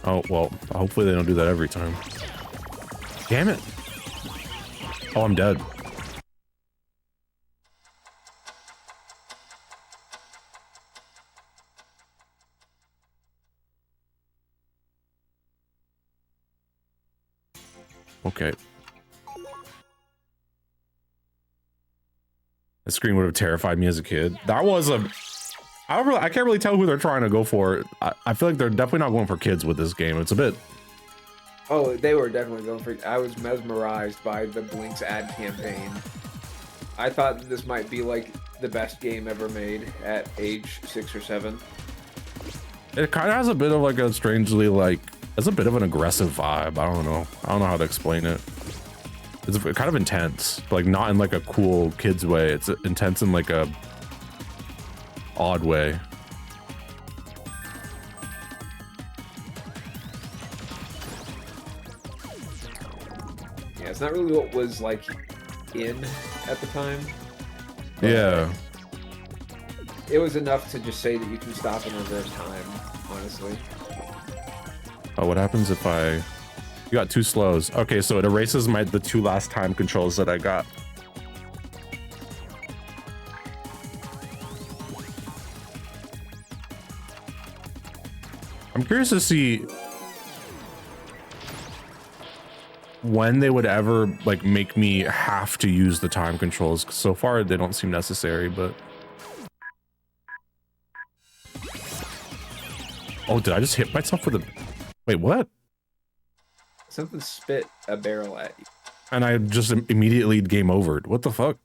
Oh, well, hopefully they don't do that every time. Damn it. Oh, I'm dead. Okay. The screen would have terrified me as a kid. That was a... I can't really tell who they're trying to go for. I feel like they're definitely not going for kids with this game. It's a bit... Oh, they were definitely going for... I was mesmerized by the Blinx ad campaign. I thought that this might be like the best game ever made at age 6 or 7. It kind of has a bit of like a strangely like... It's a bit of an aggressive vibe. I don't know how to explain it. It's kind of intense, but like not in like a cool kids way. It's intense in like a odd way. Yeah, it's not really what was like in at the time. Yeah. It was enough to just say that you can stop and reverse time, honestly. Oh, what happens if I... You got 2 slows. Okay, so it erases the 2 last time controls that I got. I'm curious to see when they would ever like make me have to use the time controls. So far, they don't seem necessary, but... Oh, did I just hit myself with a... Wait, what? Something spit a barrel at you. And I just immediately game overed. What the fuck?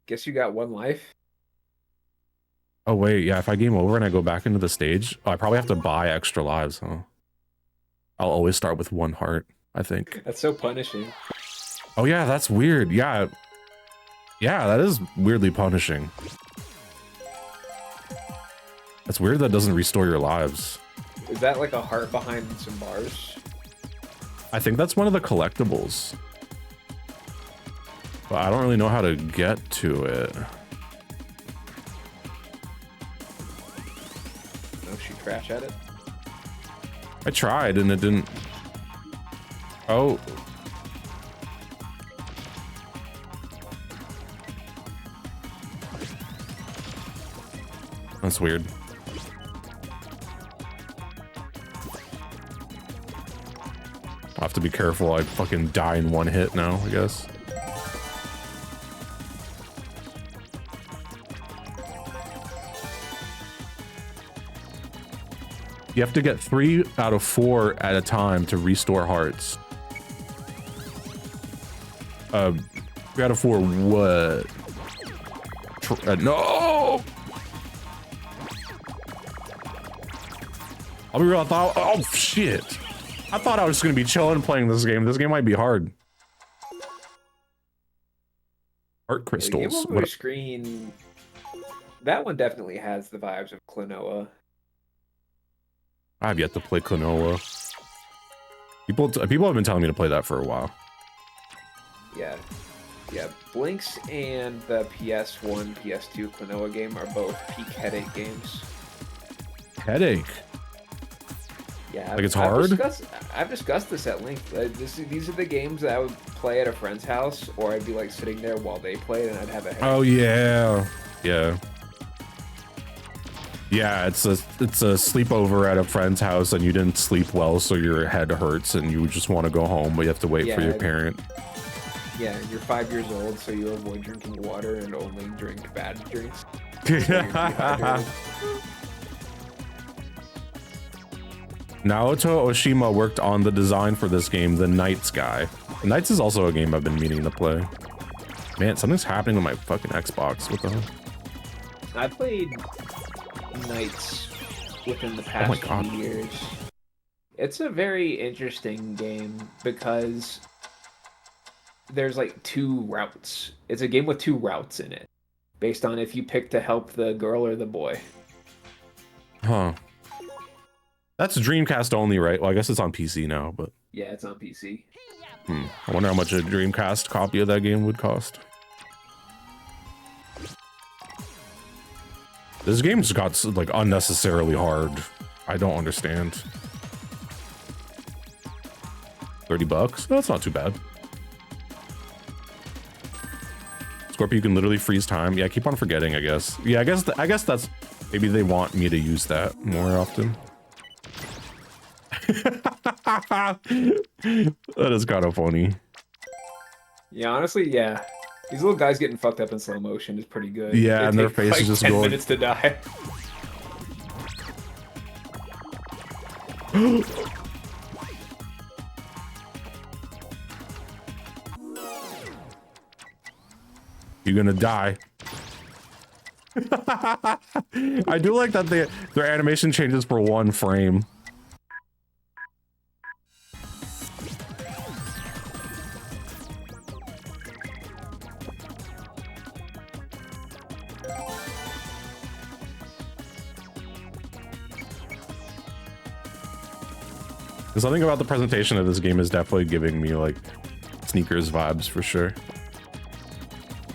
Guess you got 1 life? Oh, wait, yeah, if I game over and I go back into the stage, I probably have to buy extra lives, huh? I'll always start with 1 heart, I think. That's so punishing. Oh, yeah, that's weird. Yeah. Yeah, that is weirdly punishing. That's weird that doesn't restore your lives. Is that like a heart behind some bars? I think that's one of the collectibles. But I don't really know how to get to it. No, she crash at it? I tried and it didn't... Oh. That's weird. I have to be careful. I fucking die in 1 hit now, I guess. You have to get 3 out of 4 at a time to restore hearts. 3 out of 4 what? No! I'll be real, I thought... Oh, shit! I thought I was going to be chilling playing this game. This game might be hard. Art crystals. The game over screen... That one definitely has the vibes of Klonoa. I have yet to play Klonoa. People have been telling me to play that for a while. Yeah. Yeah, Blinx and the PS1, PS2 Klonoa game are both peak headache games. Headache? Yeah, like it's hard? I've discussed this at length. These are the games that I would play at a friend's house, or I'd be like sitting there while they played, and I'd have a headache. Oh yeah, yeah, yeah. It's a sleepover at a friend's house, and you didn't sleep well, so your head hurts, and you just want to go home, but you have to wait for your parent. Yeah, you're 5 years old, so you avoid drinking water and only drink bad drinks. Naoto Oshima worked on the design for this game, the Knights guy. The Knights is also a game I've been meaning to play. Man, something's happening with my fucking Xbox. What the hell? I played Knights within the past few years. It's a very interesting game because there's like 2 routes. It's a game with 2 routes in it, based on if you pick to help the girl or the boy. Huh. That's Dreamcast only, right? Well, I guess it's on PC now, but... Yeah, it's on PC. I wonder how much a Dreamcast copy of that game would cost. This game's got, like, unnecessarily hard. I don't understand. $30? That's not too bad. Scorpio, you can literally freeze time. Yeah, I keep on forgetting, I guess. Yeah, I guess that's... Maybe they want me to use that more often. That is kind of funny. Yeah, honestly, yeah. These little guys getting fucked up in slow motion is pretty good. Yeah, and their face like is just 10 going... minutes to die. You're gonna die. I do like that their animation changes for 1 frame. Something about the presentation of this game is definitely giving me like Sneakers vibes for sure.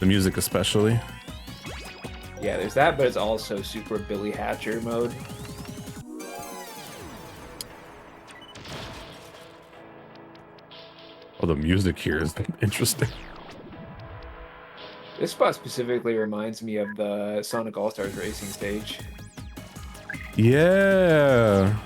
The music especially. Yeah, there's that, but it's also super Billy Hatcher mode. Oh, the music here is interesting. This spot specifically reminds me of the Sonic All-Stars racing stage. Yeah.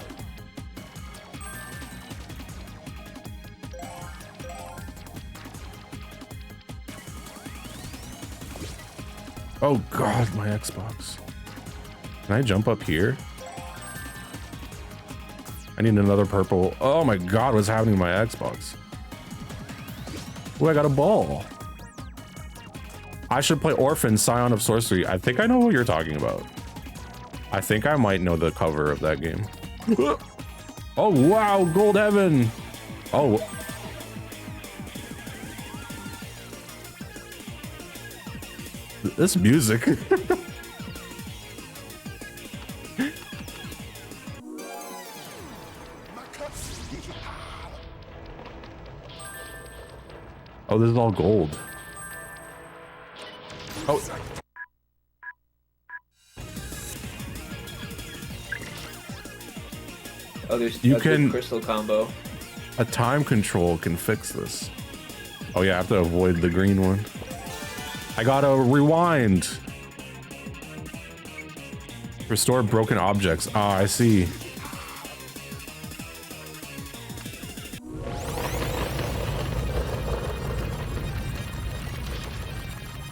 Oh god, my Xbox. Can I jump up here? I need another purple. Oh my god, what's happening to my Xbox? Oh, I got a ball. I should play Orphan, Scion of Sorcery. I think I know what you're talking about. I think I might know the cover of that game. Oh wow, Gold Heaven. Oh. This music. Oh, this is all gold. Oh. Oh, there's you a can good crystal combo. A time control can fix this. Oh yeah, I have to avoid the green one. I gotta rewind. Restore broken objects. Ah, I see.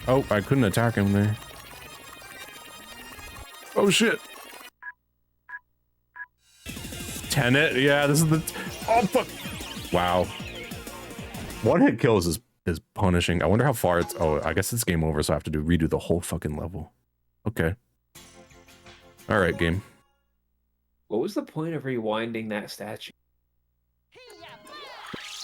Oh, I couldn't attack him there. Oh shit. Tenet, yeah, this is the... Oh fuck. Wow. One hit kills is punishing. I wonder how far it's... Oh, I guess it's game over, so I have to redo the whole fucking level. Okay. All right, game. What was the point of rewinding that statue?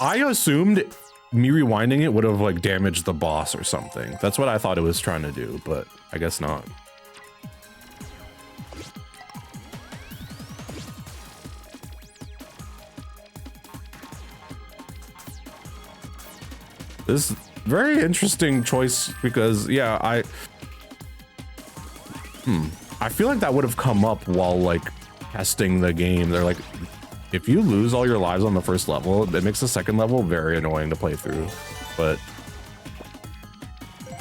I assumed me rewinding it would have like damaged the boss or something. That's what I thought it was trying to do, but I guess not. This is very interesting choice because yeah, I feel like that would have come up while like testing the game. They're like, if you lose all your lives on the first level, it makes the second level very annoying to play through. But I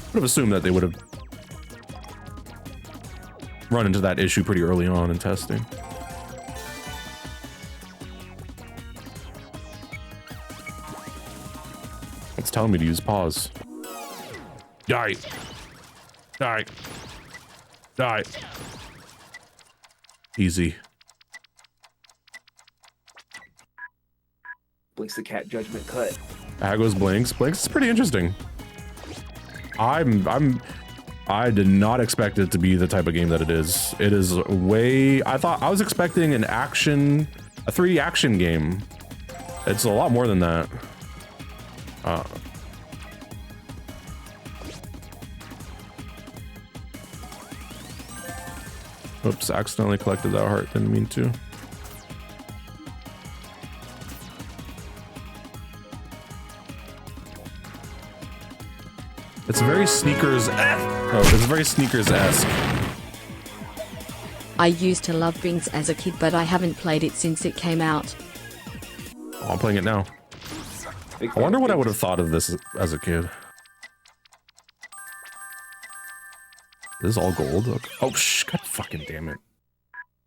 would have assumed that they would have run into that issue pretty early on in testing. It's telling me to use pause. Die. Die. Die. Easy. Blinx the cat judgment cut. That goes Blinx. Blinx is pretty interesting. I did not expect it to be the type of game that it is. It is way, I was expecting a 3D action game. It's a lot more than that. Oops, accidentally collected that heart, didn't mean to. It's very Sneakers. Oh, it's very Sneakers-esque. I used to love Blinx as a kid, but I haven't played it since it came out. Oh, I'm playing it now. I wonder what I would have thought of this as a kid. This is all gold. Okay. Oh, god fucking damn it.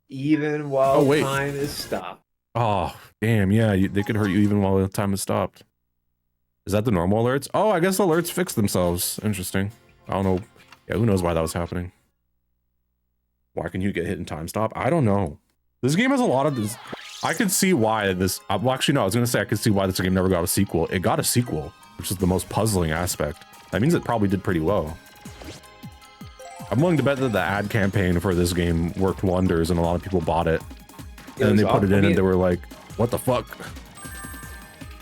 Even while time is stopped. Oh, damn, yeah, they could hurt you even while the time is stopped. Is that the normal alerts? Oh, I guess the alerts fix themselves. Interesting. I don't know. Yeah, who knows why that was happening. Why can you get hit in time stop? I don't know. This game has a lot of this. I could see why this, well, actually, no, I was going to say I could see why this game never got a sequel. It got a sequel, which is the most puzzling aspect. That means it probably did pretty well. I'm willing to bet that the ad campaign for this game worked wonders and a lot of people bought it. And then they put it in and they were like, what the fuck?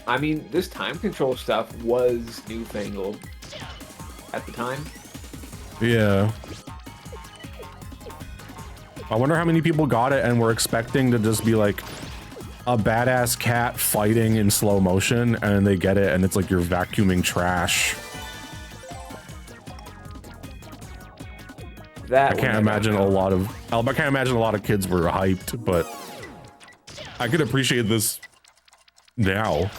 I mean, this time control stuff was newfangled at the time. Yeah. I wonder how many people got it and were expecting to just be like a badass cat fighting in slow motion, and they get it and it's like you're vacuuming trash. I can't imagine a lot of kids were hyped, but I could appreciate this now.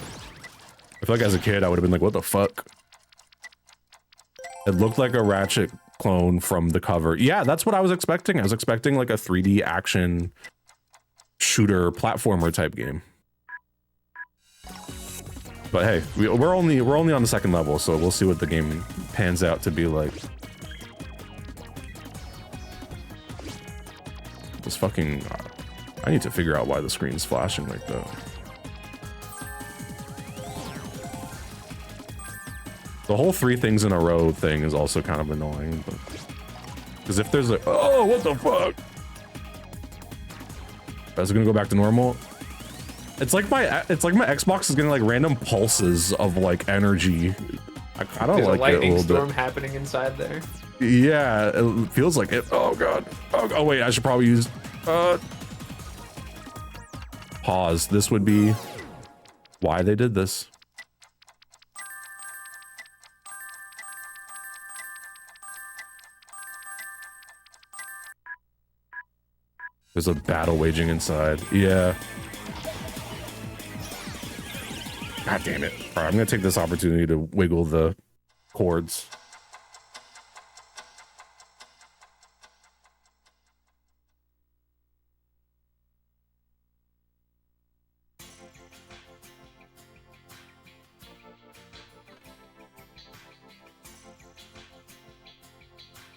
I feel like as a kid, I would have been like, what the fuck? It looked like a Ratchet clone from the cover. Yeah, that's what I was expecting. I was expecting like a 3D action shooter platformer type game. But hey, we're only on the second level, so we'll see what the game pans out to be like. This fucking... I need to figure out why the screen's flashing like that. The whole 3 things in a row thing is also kind of annoying, but... Because if there's a... Oh, what the fuck? Is it gonna go back to normal? It's like my Xbox is getting like random pulses of like energy. I don't like it a little bit. There's a lightning storm happening inside there. Yeah, it feels like it. Oh god. Oh wait, I should probably use pause. This would be why they did this. There's a battle waging inside. Yeah. God damn it. All right, I'm gonna take this opportunity to wiggle the cords.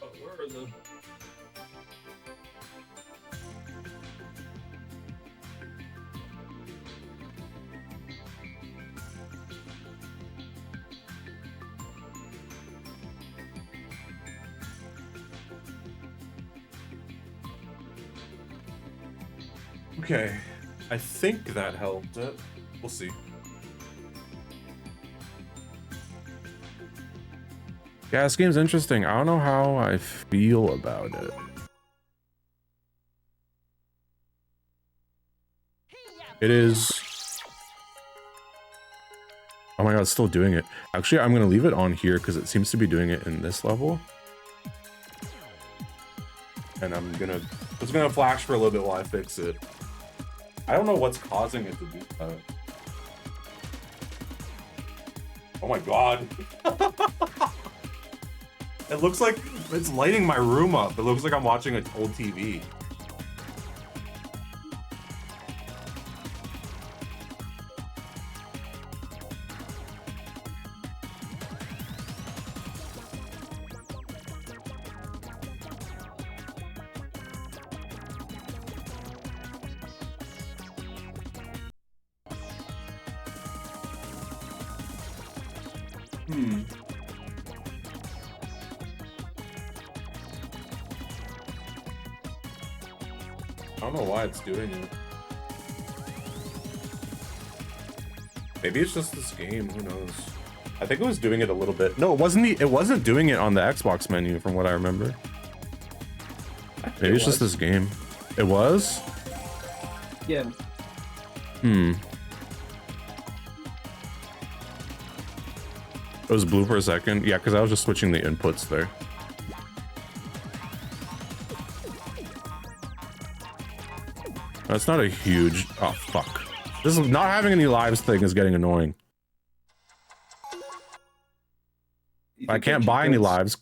Oh, where are the... Okay, I think that helped it. We'll see. Yeah, this game's interesting. I don't know how I feel about it. It is... Oh my god, it's still doing it. Actually, I'm gonna leave it on here because it seems to be doing it in this level. And it's gonna flash for a little bit while I fix it. I don't know what's causing it to do that. Oh my god. It looks like it's lighting my room up. It looks like I'm watching an old TV. don't know why it's doing it. Maybe it's just this game. Who knows? I think it was doing it a little bit. No, it wasn't. It wasn't doing it on the Xbox menu, from what I remember. Maybe it's just this game. It was. Yeah. Hmm. It was blue for a second. Yeah, because I was just switching the inputs there. That's not a huge... Oh, fuck. This is not having any lives thing is getting annoying. I can't buy any lives.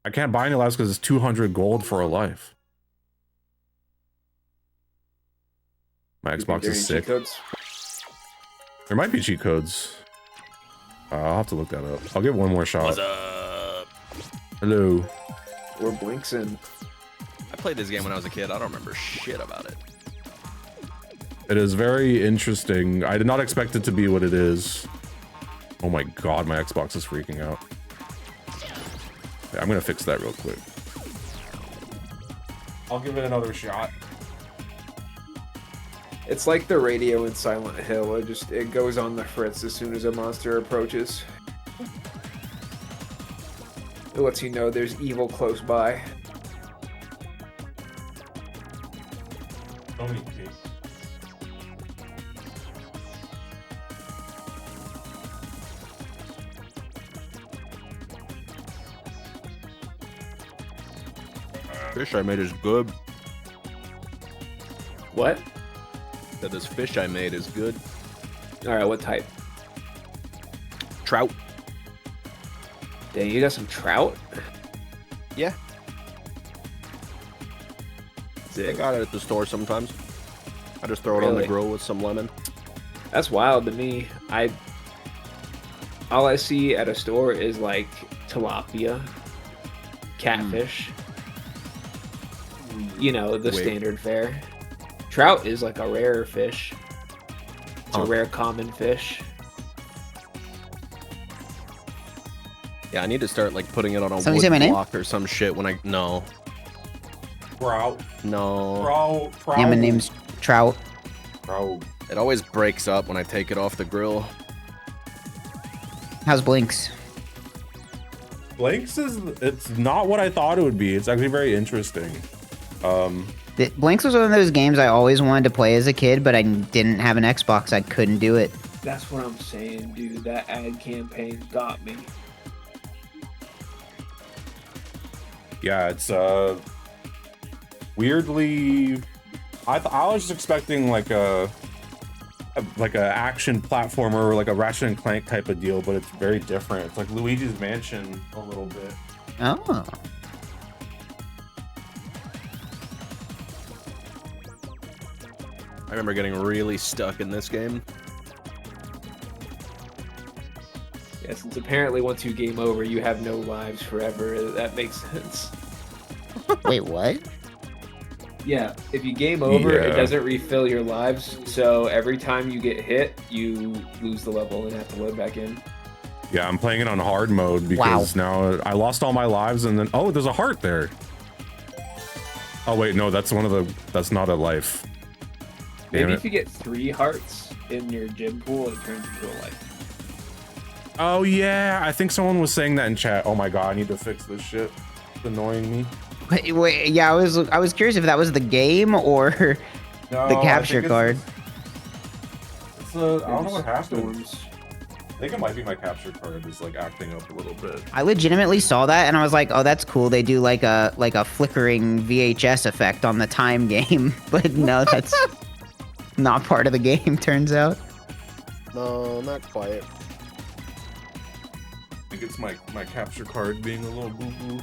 I can't buy any lives because it's 200 gold for a life. My Xbox is sick. There might be cheat codes. I'll have to look that up. I'll give one more shot. What's up? Hello. We're Blinxing. I played this game when I was a kid. I don't remember shit about it. It is very interesting. I did not expect it to be what it is. Oh my god, my Xbox is freaking out. Yeah, I'm gonna fix that real quick. I'll give it another shot. It's like the radio in Silent Hill. It goes on the fritz as soon as a monster approaches. It lets you know there's evil close by. So many kids. Fish I made is good. What? That this fish I made is good. Alright, what type? Trout. Dang, you got some trout? Yeah. I got it at the store sometimes. I just throw it on the grill with some lemon. That's wild to me. All I see at a store is like tilapia, catfish. You know, the standard fare. Trout is like a rare fish. It's a rare common fish. Yeah, I need to start like putting it on a Somebody say my wood name? block or some shit when I... No. Trout. No. Trout. Yeah, my name's Trout. Trout. It always breaks up when I take it off the grill. How's Blinx? Blinx is... It's not what I thought it would be. It's actually very interesting. Blinx was one of those games I always wanted to play as a kid, but I didn't have an Xbox. I couldn't do it. That's what I'm saying, dude. That ad campaign got me. Yeah, it's weirdly. I was just expecting like a action platformer, like a Ratchet and Clank type of deal, but it's very different. It's like Luigi's Mansion a little bit. Oh. I remember getting really stuck in this game. Yeah, since apparently once you game over, you have no lives forever. That makes sense. Wait, what? Yeah, if you game over, it doesn't refill your lives. So every time you get hit, you lose the level and have to load back in. Yeah, I'm playing it on hard mode because now I lost all my lives and then there's a heart there. Oh wait, no, that's that's not a life. Maybe if you get 3 hearts in your gym pool, it turns into a life. Oh yeah, I think someone was saying that in chat. Oh my god, I need to fix this shit. It's annoying me. Wait, yeah, I was curious if that was the game or the capture card. I don't know what happened. I think it might be my capture card is like acting up a little bit. I legitimately saw that and I was like, oh, that's cool. They do like a flickering VHS effect on the time game, but no, that's not part of the game. Turns out. No, not quite. I think it's my capture card being a little boo-boo.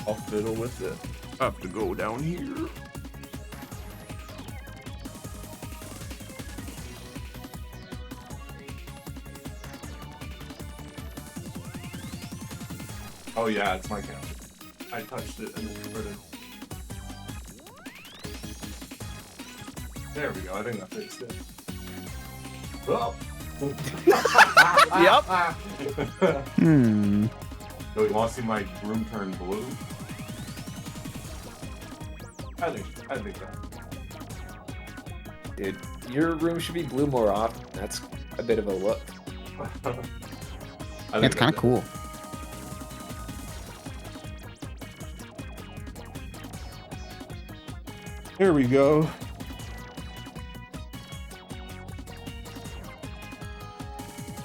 I'll fiddle with it. I have to go down here. Oh yeah, it's my capture. I touched it and then converted. There we go. I think I fixed it. Oh. Hmm. So you want to see my room turn blue? I think so. Dude, your room should be blue more often. That's a bit of a look. That's kind of cool. Here we go.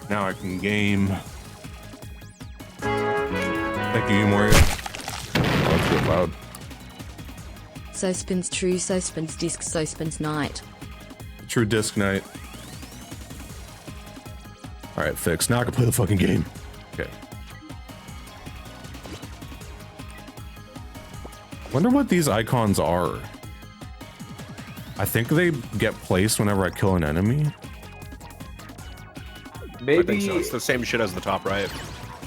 Now I can game. Thank you, Moria. Oh, that's real loud. So spins true, so spins disc, so spins night. True disc night. Alright, fixed. Now I can play the fucking game. Okay. Wonder what these icons are. I think they get placed whenever I kill an enemy. Maybe I think so. It's the same shit as the top right.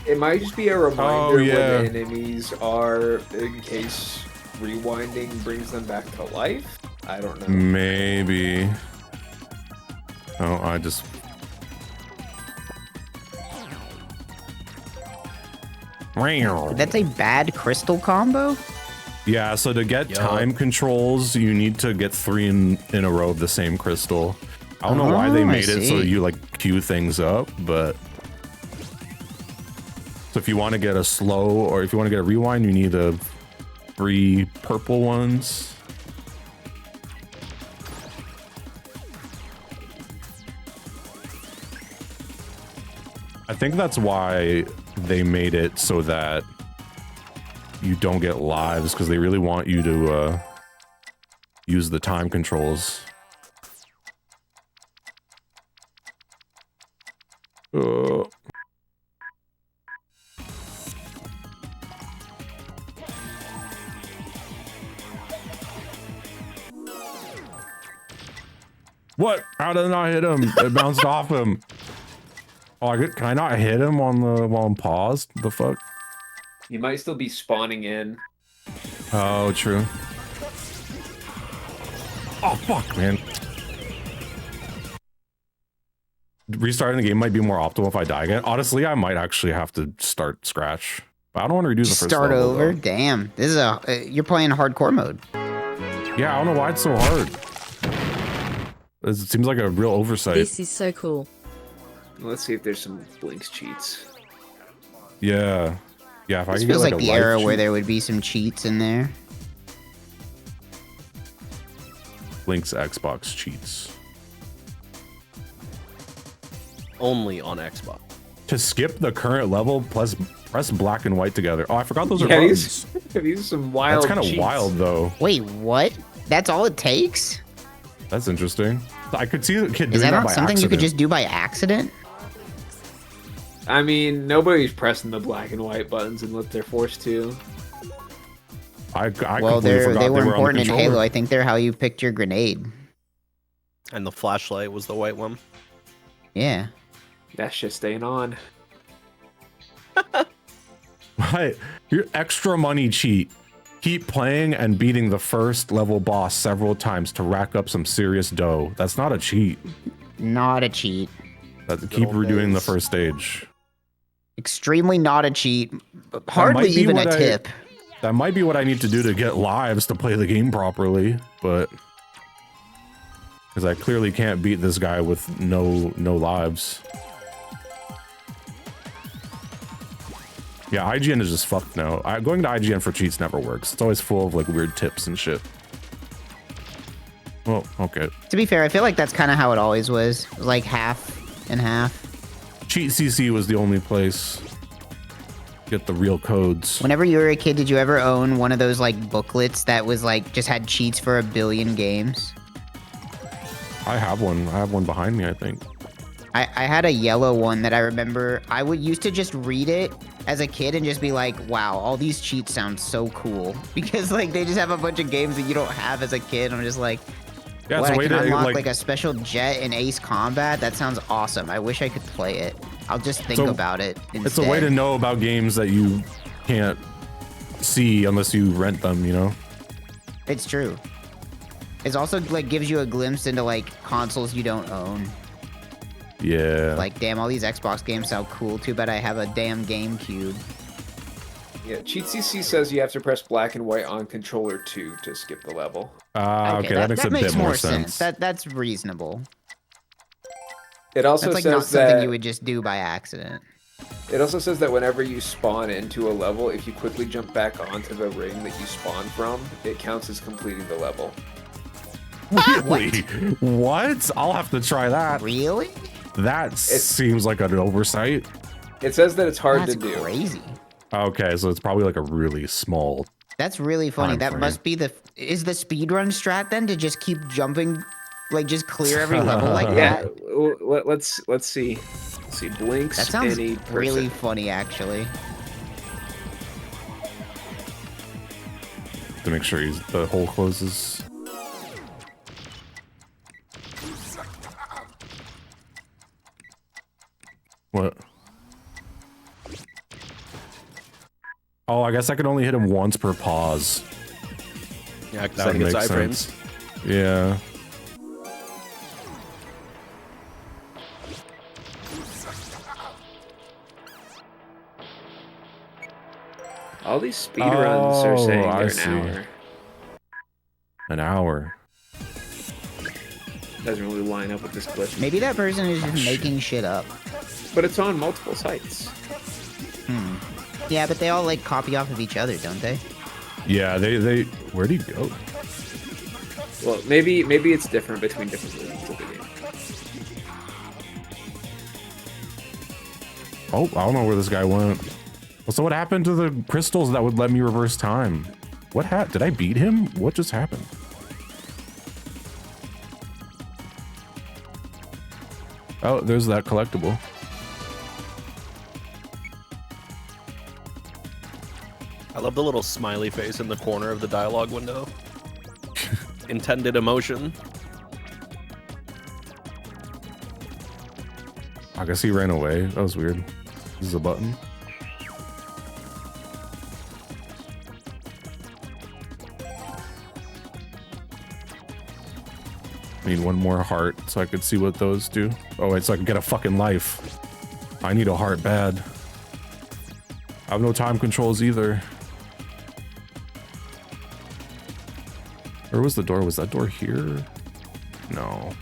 It might just be a reminder yeah. when the enemies are, in case rewinding brings them back to life. I don't know. Maybe. Oh, I just... That's a bad crystal combo? Yeah, so to get time controls, you need to get 3 in a row of the same crystal. I don't know why they made it so you like queue things up, but... So if you want to get a slow, or if you want to get a rewind, you need 3 purple ones. I think that's why they made it so that you don't get lives, because they really want you to use the time controls. What? How did I not hit him? It bounced off him. Oh, can I not hit him on the while I'm paused? The fuck? You might still be spawning in. Oh, true. Oh, fuck, man. Restarting the game might be more optimal if I die again. Honestly, I might actually have to start scratch. But I don't want to redo the first start level, over? though. Damn. This is you're playing hardcore mode. Yeah, I don't know why it's so hard. It seems like a real oversight. This is so cool. Let's see if there's some Blinx cheats. Yeah. Yeah, if I This can get feels like a the life era cheat. where there would be some cheats in there. Blinx Xbox cheats. Only on Xbox. To skip the current level, press black and white together. Oh, I forgot those are Yeah, buttons. these are some wild That's kind of cheats. wild, though. Wait, what? That's all it takes? That's interesting. I could see the kid Is doing that not by something accident. you could just do by accident? I mean, nobody's pressing the black and white buttons unless they're forced to. I Well, completely forgot they were on the important in controller. Halo. I think they're how you picked your grenade. And the flashlight was the white one. Yeah. That shit's staying on. Right. Your extra money cheat. Keep playing and beating the first level boss several times to rack up some serious dough. That's not a cheat. Not a cheat. Keep redoing the first stage. Extremely not a cheat. Hardly even a tip. That might be what I need to do to get lives to play the game properly, but because I clearly can't beat this guy with no lives. Yeah, IGN is just fucked now. Going to IGN for cheats never works. It's always full of like weird tips and shit. Well, okay. To be fair, I feel like that's kind of how it always was. It was like half and half. Cheat CC was the only place. Get the real codes. Whenever you were a kid, did you ever own one of those like booklets that was like just had cheats for 1 billion games? I have one. I have one behind me, I think. I had a yellow one that I remember. I would used to just read it as a kid and just be like, wow, all these cheats sound so cool. Because like they just have a bunch of games that you don't have as a kid. I'm just like, yeah, what, it's a I way can to unlock like a special jet in Ace Combat? That sounds awesome. I wish I could play it. I'll just think about it instead. It's a way to know about games that you can't see unless you rent them, you know? It's true. It's also like gives you a glimpse into like consoles you don't own. Yeah. Like, damn, all these Xbox games sound cool. Too bad I have a damn GameCube. Yeah, CheatCC says you have to press black and white on controller 2 to skip the level. Okay, that makes a bit more sense. That's reasonable. It also that's like says not something that you would just do by accident. it also says that whenever you spawn into a level, if you quickly jump back onto the ring that you spawned from, it counts as completing the level. Really? What? I'll have to try that. Really? That seems like an oversight. It says that it's hard to do. That's crazy. Okay, so it's probably like a really small. That's really funny. That frame. must be is the speedrun strat then to just keep jumping, like just clear every level like that? Yeah, let's see. Let's see, Blinx. That sounds any person. really funny, actually. To make sure the hole closes. What? Oh, I guess I can only hit him once per pause. Yeah, because I get side frames. Yeah. All these speedruns are saying they're an hour. An hour. Doesn't really line up with this glitch. Maybe that person is just making shit up. But it's on multiple sites. Yeah, but they all like copy off of each other, don't they? Yeah, they where'd he go? Well, maybe it's different between different versions of the game. Oh, I don't know where this guy went. Well, so what happened to the crystals that would let me reverse time? What happened? Did I beat him? What just happened? Oh, there's that collectible. I love the little smiley face in the corner of the dialogue window. Intended emotion. I guess he ran away. That was weird. This is a button. I need one more heart so I could see what those do. Oh, wait, so I can get a fucking life. I need a heart bad. I have no time controls either. Where was the door? Was that door here? No.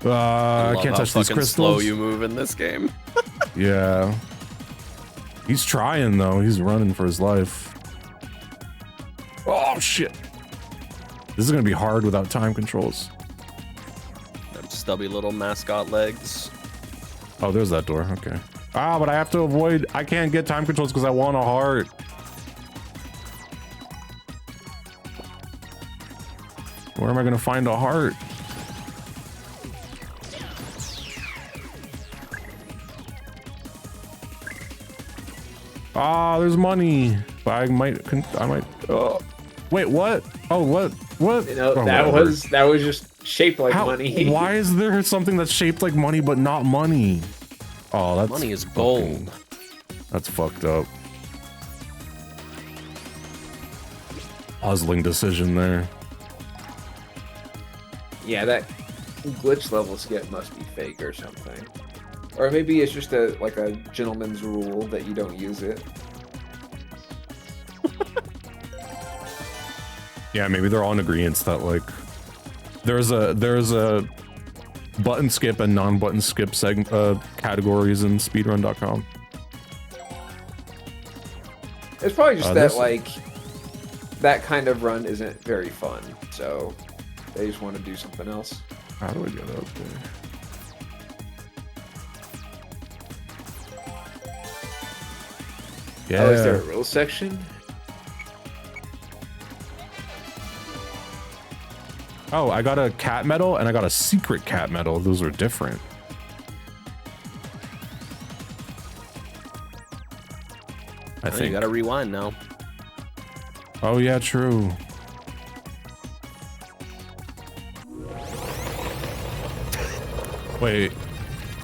I can't touch these crystals. Slow you move in this game. Yeah. He's trying though. He's running for his life. Oh shit. This is gonna be hard without time controls. Them stubby little mascot legs. Oh, there's that door. Okay. Ah, but I have to avoid. I can't get time controls because I want a heart. Where am I gonna find a heart? Ah, there's money. But I might. Oh, wait, what? Oh, what? What? You know, oh, that was just shaped like money. Why is there something that's shaped like money but not money? Oh, that's money is gold. That's fucked up. Puzzling decision there. Yeah, that glitch level skip must be fake or something. Or maybe it's just like a gentleman's rule that you don't use it. Yeah, maybe they're all in agreement that like there's a button skip and non-button skip categories in speedrun.com. It's probably just that like that kind of run isn't very fun, so they just want to do something else. How do I get up there? Yeah. Oh, is there a rules section? Oh, I got a cat medal and I got a secret cat medal. Those are different. I think you gotta rewind now. Oh yeah, true. Wait,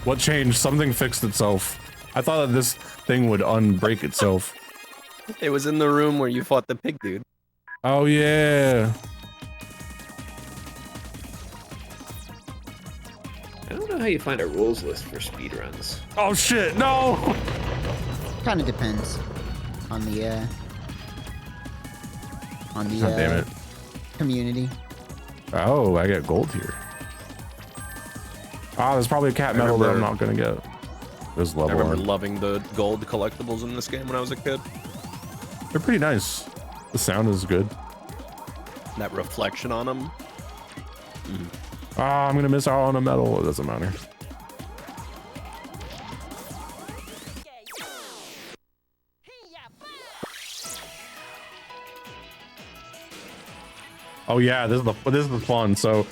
what changed? Something fixed itself. I thought that this thing would unbreak itself. It was in the room where you fought the pig dude. Oh yeah. don't know how you find a rules list for speedruns. Oh shit, no! Kind of depends on the God damn it. community. Oh, I get gold here. Oh, there's probably a cat medal that I'm not gonna get. There's level I remember one. loving the gold collectibles in this game when I was a kid. They're pretty nice. The sound is good. That reflection on them. Ah, I'm gonna miss out on a medal. It doesn't matter. Oh yeah, this is the fun. So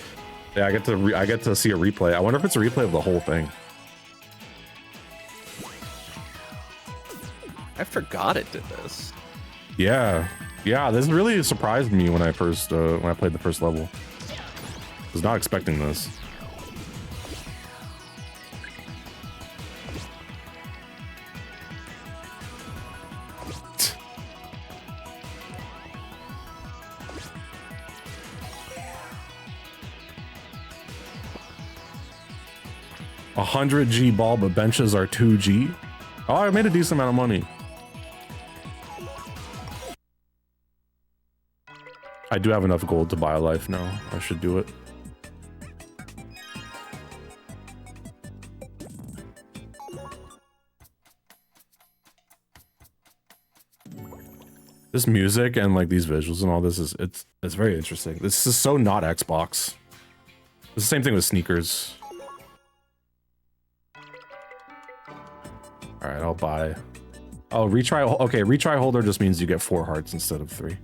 yeah, I get to see a replay. I wonder if it's a replay of the whole thing. I forgot it did this. Yeah, this really surprised me when I first when I played the first level. I was not expecting this. A 100G ball, but benches are 2G. Oh, I made a decent amount of money. I do have enough gold to buy a life now. I should do it. This music and like these visuals and all this is it's very interesting. This is so not Xbox. It's the same thing with sneakers. All right, I'll buy. Oh, retry. Okay, retry holder just means you get 4 hearts instead of 3.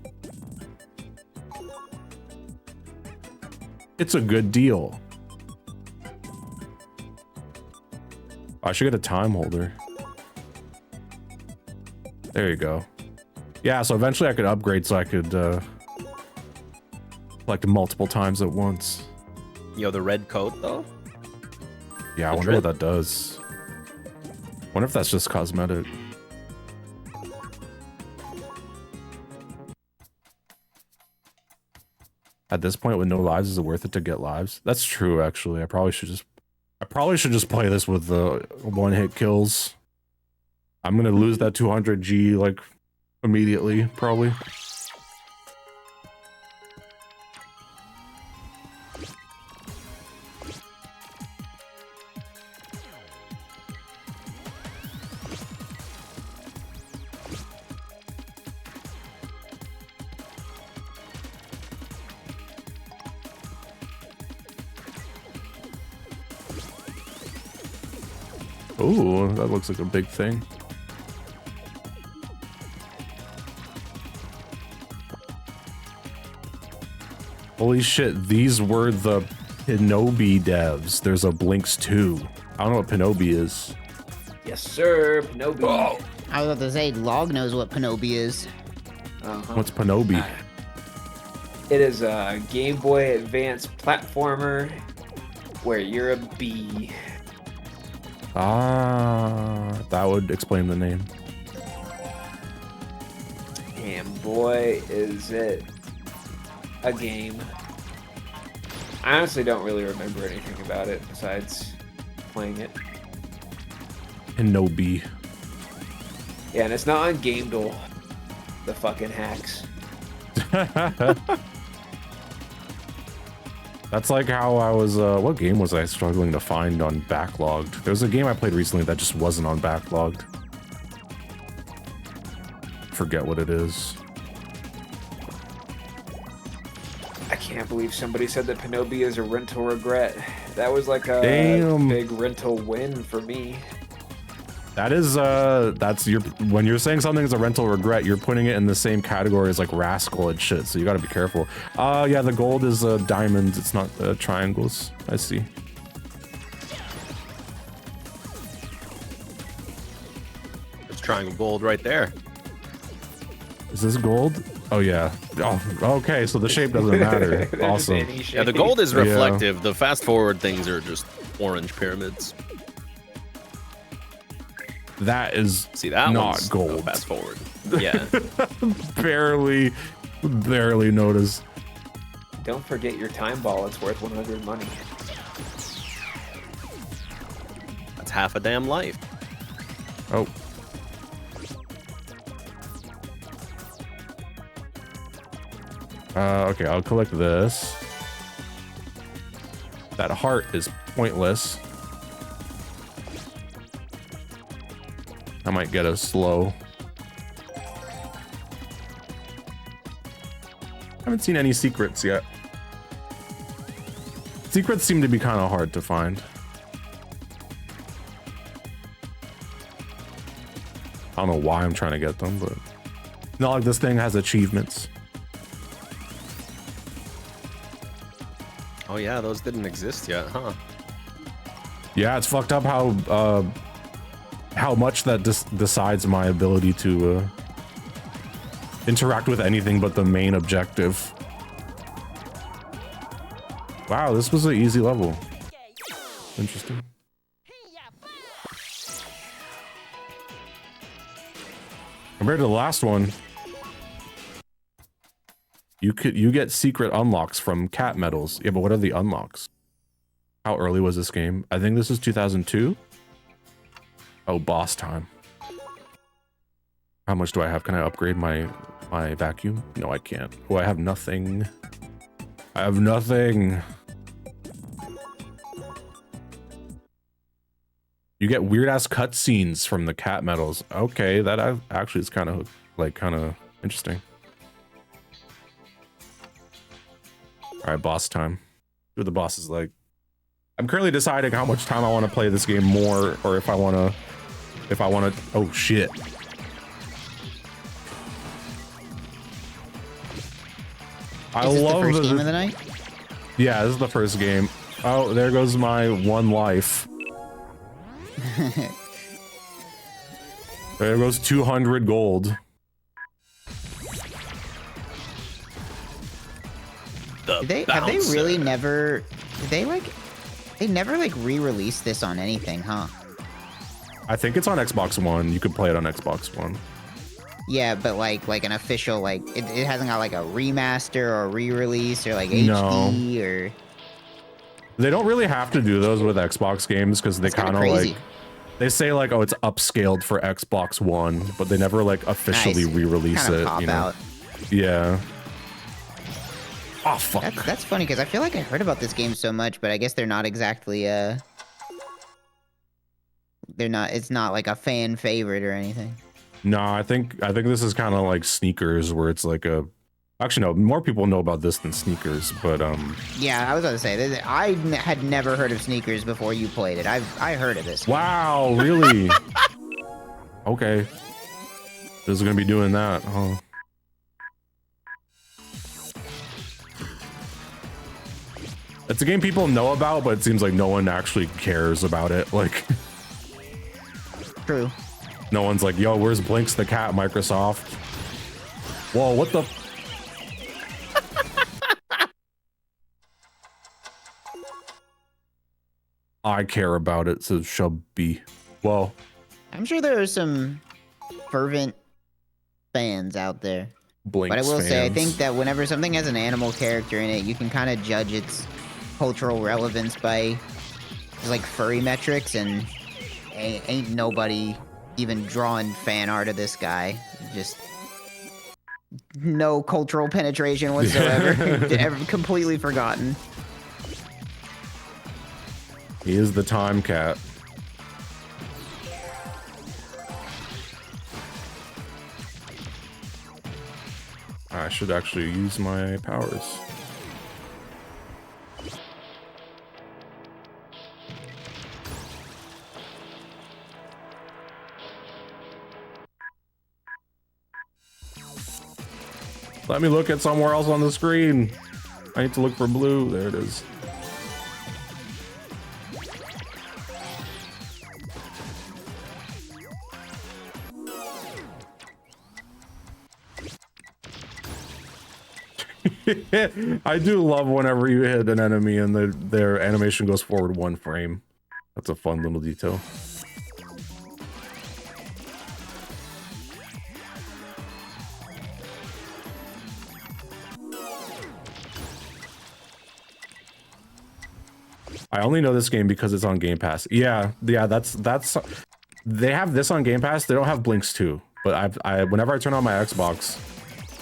It's a good deal. I should get a time holder. There you go. Yeah, so eventually I could upgrade so I could collect multiple times at once. Yo, the red coat though? Yeah, I wonder what that does. Wonder if that's just cosmetic. At this point with no lives, is it worth it to get lives? That's true, actually. I probably should just play this with the one-hit kills. I'm gonna lose that 200G like immediately, probably. Ooh, that looks like a big thing. Holy shit, these were the Pinobi devs. There's a Blinx 2. I don't know what Pinobi is. Yes, sir, Pinobi. Oh. I was about to say, Log knows what Pinobi is. What's Pinobi? It is a Game Boy Advance platformer where you're a bee. Ah, that would explain the name. And boy, is it a game. I honestly don't really remember anything about it besides playing it. Pinobi. Yeah, and it's not on GameDuel. The fucking hacks. That's like how I was, what game was I struggling to find on Backlogged? There was a game I played recently that just wasn't on Backlogged. Forget what it is. I can't believe somebody said that Pinobi is a rental regret. That was like a big rental win for me. That is, when you're saying something is a rental regret, you're putting it in the same category as like Rascal and shit, so you gotta be careful. Yeah, the gold is diamonds, it's not triangles. I see. It's triangle gold right there. Is this gold? Oh yeah. Oh, okay, so the shape doesn't matter. Awesome. Yeah, the gold is reflective. Yeah. The fast forward things are just orange pyramids. That is that not gold. Fast forward. Yeah. barely noticed. Don't forget your time ball. It's worth 100 money. That's half a damn life. Oh. Okay, I'll collect this. That heart is pointless. I might get us slow. Haven't seen any secrets yet. Secrets seem to be kind of hard to find. I don't know why I'm trying to get them, but not like this thing has achievements. Oh yeah, those didn't exist yet, huh? Yeah, it's fucked up how much that decides my ability to interact with anything but the main objective. Wow, this was an easy level. Interesting. Compared to the last one, you get secret unlocks from cat medals. Yeah, but what are the unlocks? How early was this game? I think this is 2002. Oh, boss time. How much do I have? Can I upgrade my vacuum? No, I can't. Oh, I have nothing. I have nothing. You get weird ass cutscenes from the cat medals. Okay, that actually is kind of interesting. All right, boss time. See what the boss is like. I'm currently deciding how much time I want to play this game more, or if I want to. Oh shit. Is this the first game of the night? Yeah, this is the first game. Oh, there goes my one life. There goes 200 gold. Have they really never? They never like re-released this on anything, huh? I think it's on Xbox One. You could play it on Xbox One. Yeah, but like an official, like it hasn't got like a remaster or a re-release or like HD or. They don't really have to do those with Xbox games because they kind of like, they say like, oh, it's upscaled for Xbox One, but they never like officially re-release it. Pop out. Yeah. Oh fuck. That's funny because I feel like I heard about this game so much, but I guess they're not exactly it's not like a fan favorite or anything. No, I think this is kind of like Sneakers, where it's like a. Actually, no, more people know about this than Sneakers, but Yeah, I was about to say I had never heard of Sneakers before you played it. I heard of this. Wow, really? Okay. This is gonna be doing that, huh? It's a game people know about, but it seems like no one actually cares about it. Like, true. No one's like, yo, where's Blinx the cat, Microsoft? Whoa, what the? I care about it, says Shubby. Whoa. I'm sure there are some fervent fans out there. Blinx but I will fans. say, I think that whenever something has an animal character in it, you can kind of judge its cultural relevance by like furry metrics, and ain't nobody even drawing fan art of this guy. Just no cultural penetration whatsoever. Completely forgotten. He is the Timecat. I should actually use my powers. Let me look at somewhere else on the screen. I need to look for blue. There it is. I do love whenever you hit an enemy and their animation goes forward 1 frame. That's a fun little detail. I only know this game because it's on Game Pass. Yeah, that's they have this on Game Pass. They don't have Blinx 2, but I whenever I turn on my Xbox,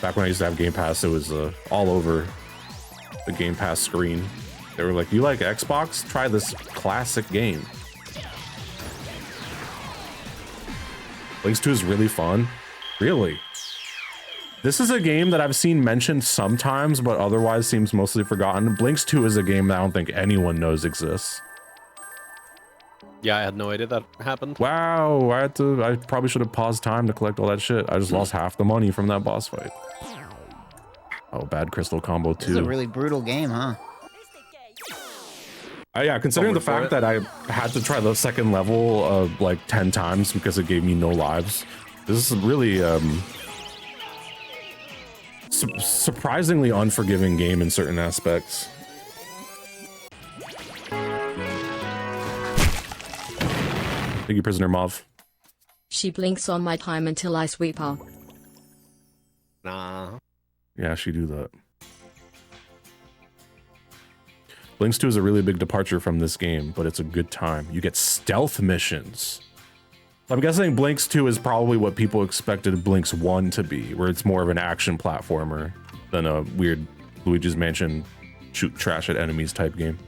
back when I used to have Game Pass, it was all over the Game Pass screen. They were like, "You like Xbox? Try this classic game." Blinx 2 is really fun. Really? This is a game that I've seen mentioned sometimes, but otherwise seems mostly forgotten. Blinx 2 is a game that I don't think anyone knows exists. Yeah, I had no idea that happened. Wow, I probably should have paused time to collect all that shit. I just lost half the money from that boss fight. Oh, bad crystal combo too. This is a really brutal game, huh? Yeah, considering the fact that I had to try the second level like 10 times because it gave me no lives. This is really surprisingly unforgiving game in certain aspects. Thank you, Prisoner Mauve. She blinks on my time until I sweep her. Nah. Yeah, she do that. Blinx 2 is a really big departure from this game, but it's a good time. You get stealth missions. I'm guessing Blinx 2 is probably what people expected Blinx 1 to be, where it's more of an action platformer than a weird Luigi's Mansion shoot trash at enemies type game.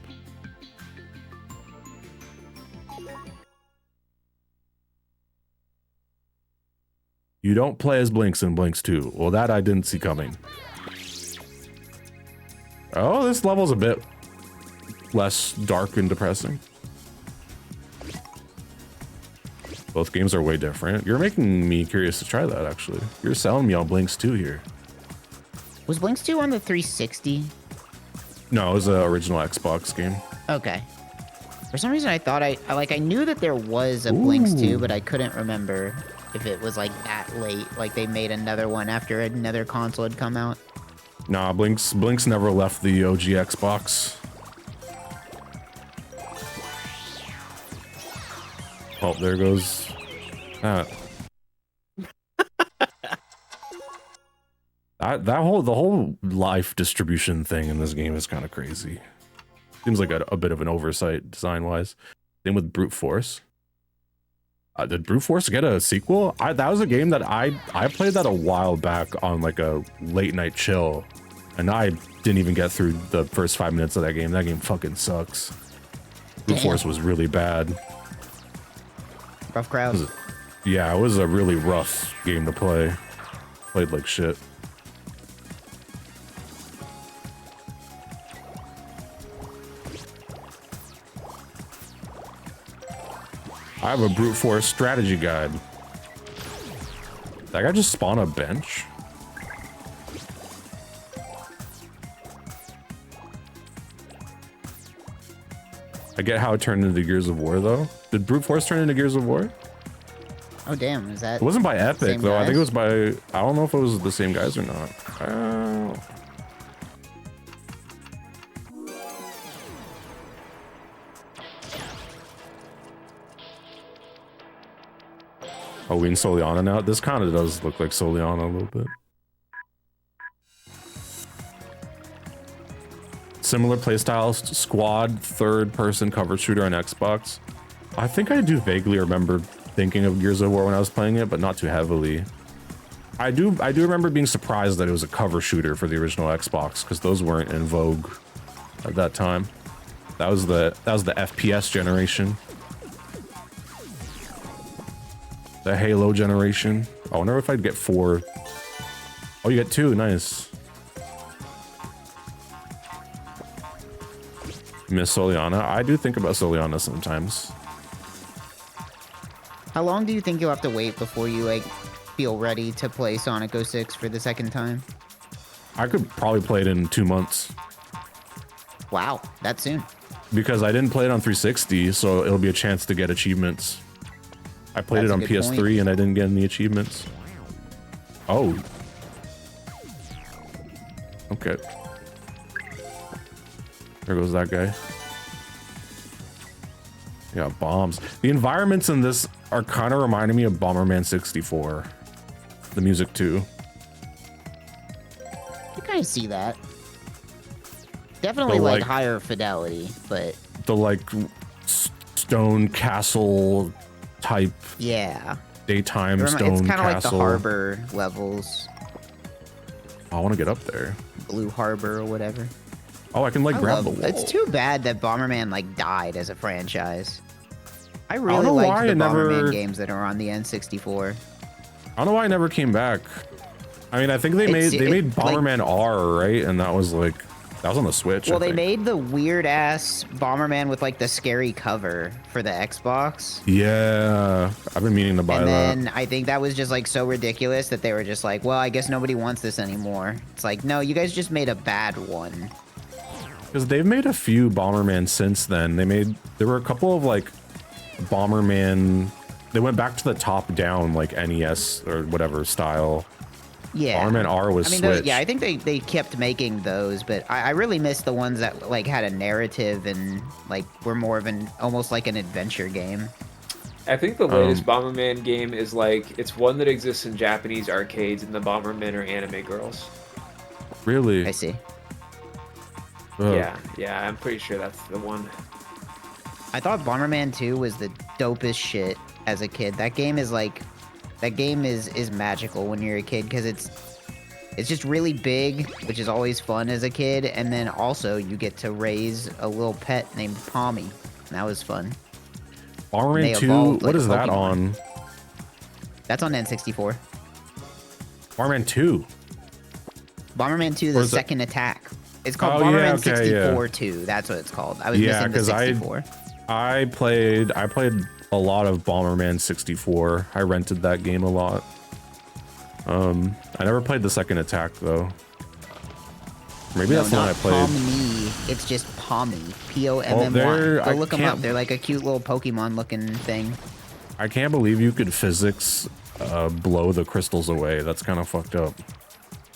You don't play as Blinx in Blinx 2. Well, that I didn't see coming. Oh, this level's a bit less dark and depressing. Both games are way different. You're making me curious to try that, actually. You're selling me on Blinx 2 here. Was Blinx 2 on the 360? No, it was an original Xbox game. Okay. For some reason, I thought I knew that there was a Blinx 2, but I couldn't remember if it was like that late. Like they made another one after another console had come out. Nah, Blinx never left the OG Xbox. Oh, there goes that. The whole life distribution thing in this game is kind of crazy. Seems like a bit of an oversight design wise. Same with Brute Force. Did Brute Force get a sequel? That was a game that I played that a while back on like a late night chill, and I didn't even get through the first 5 minutes of that game. That game fucking sucks. Brute Force was really bad. Rough crowd. Yeah, it was a really rough game to play. Played like shit. I have a Brute Force strategy guide. Did that guy just spawn a bench? I get how it turned into Gears of War, though. Did Brute Force turn into Gears of War? Oh, damn. Is that... It wasn't by Epic, though. Guys? I think it was by... I don't know if it was the same guys or not. Oh, we in Soliana now? This kind of does look like Soliana a little bit. Similar playstyles, squad, third-person cover shooter on Xbox. I think I do vaguely remember thinking of Gears of War when I was playing it, but not too heavily. I do remember being surprised that it was a cover shooter for the original Xbox, because those weren't in vogue at that time. That was the FPS generation. The Halo generation. I wonder if I'd get 4. Oh, you get 2. Nice. Miss Soliana. I do think about Soliana sometimes. How long do you think you'll have to wait before you like feel ready to play Sonic 06 for the second time? I could probably play it in 2 months. Wow, that soon. Because I didn't play it on 360, so it'll be a chance to get achievements. I played it on PS3 and I didn't get any achievements. Oh. Okay. There goes that guy. Yeah, bombs. The environments in this are kind of reminding me of Bomberman 64. The music too. You kind of see that. Definitely like higher fidelity, but the like stone castle type. Yeah. Daytime Remember, stone it's kind of like the castle. harbor levels. I want to get up there. Blue Harbor or whatever. Oh, I can like grab the wall. It's too bad that Bomberman like died as a franchise. I don't really know liked why the it never- Bomberman games that are on the N64. I don't know why I never came back. I mean, I think they made Bomberman R, right? And that was like that was on the Switch. Well, I they think. made the weird ass Bomberman with like the scary cover for the Xbox. Yeah, I've been meaning to buy And that. then I think that was just like so ridiculous that they were just like, well, I guess nobody wants this anymore. It's like, no, you guys just made a bad one. Because they've made a few Bomberman since then. There were a couple of like Bomberman. They went back to the top down like NES or whatever style. Yeah. Bomberman R was Switch. Yeah, I think they kept making those, but I really miss the ones that like had a narrative and like were more of an almost like an adventure game. I think the latest Bomberman game is like it's one that exists in Japanese arcades, and the Bombermen are anime girls. Really? I see. Ugh. Yeah, I'm pretty sure that's the one. I thought Bomberman 2 was the dopest shit as a kid. That game is like, that game is magical when you're a kid because it's just really big, which is always fun as a kid, and then also you get to raise a little pet named Pommy. And that was fun. Bomberman 2, evolved what like is that Pokemon. on? That's on N64. Bomberman 2. Bomberman 2, the second attack. It's called Oh, Bomberman yeah, okay, 64 yeah. 2. That's what it's called. I was Yeah, missing the because 64. I played a lot of Bomberman 64. I rented that game a lot. I never played the second attack though. Maybe that's the one I played. Pommy. It's just Pommy. Pommy. Go look them up. They're like a cute little Pokemon looking thing. I can't believe you could physics blow the crystals away. That's kind of fucked up.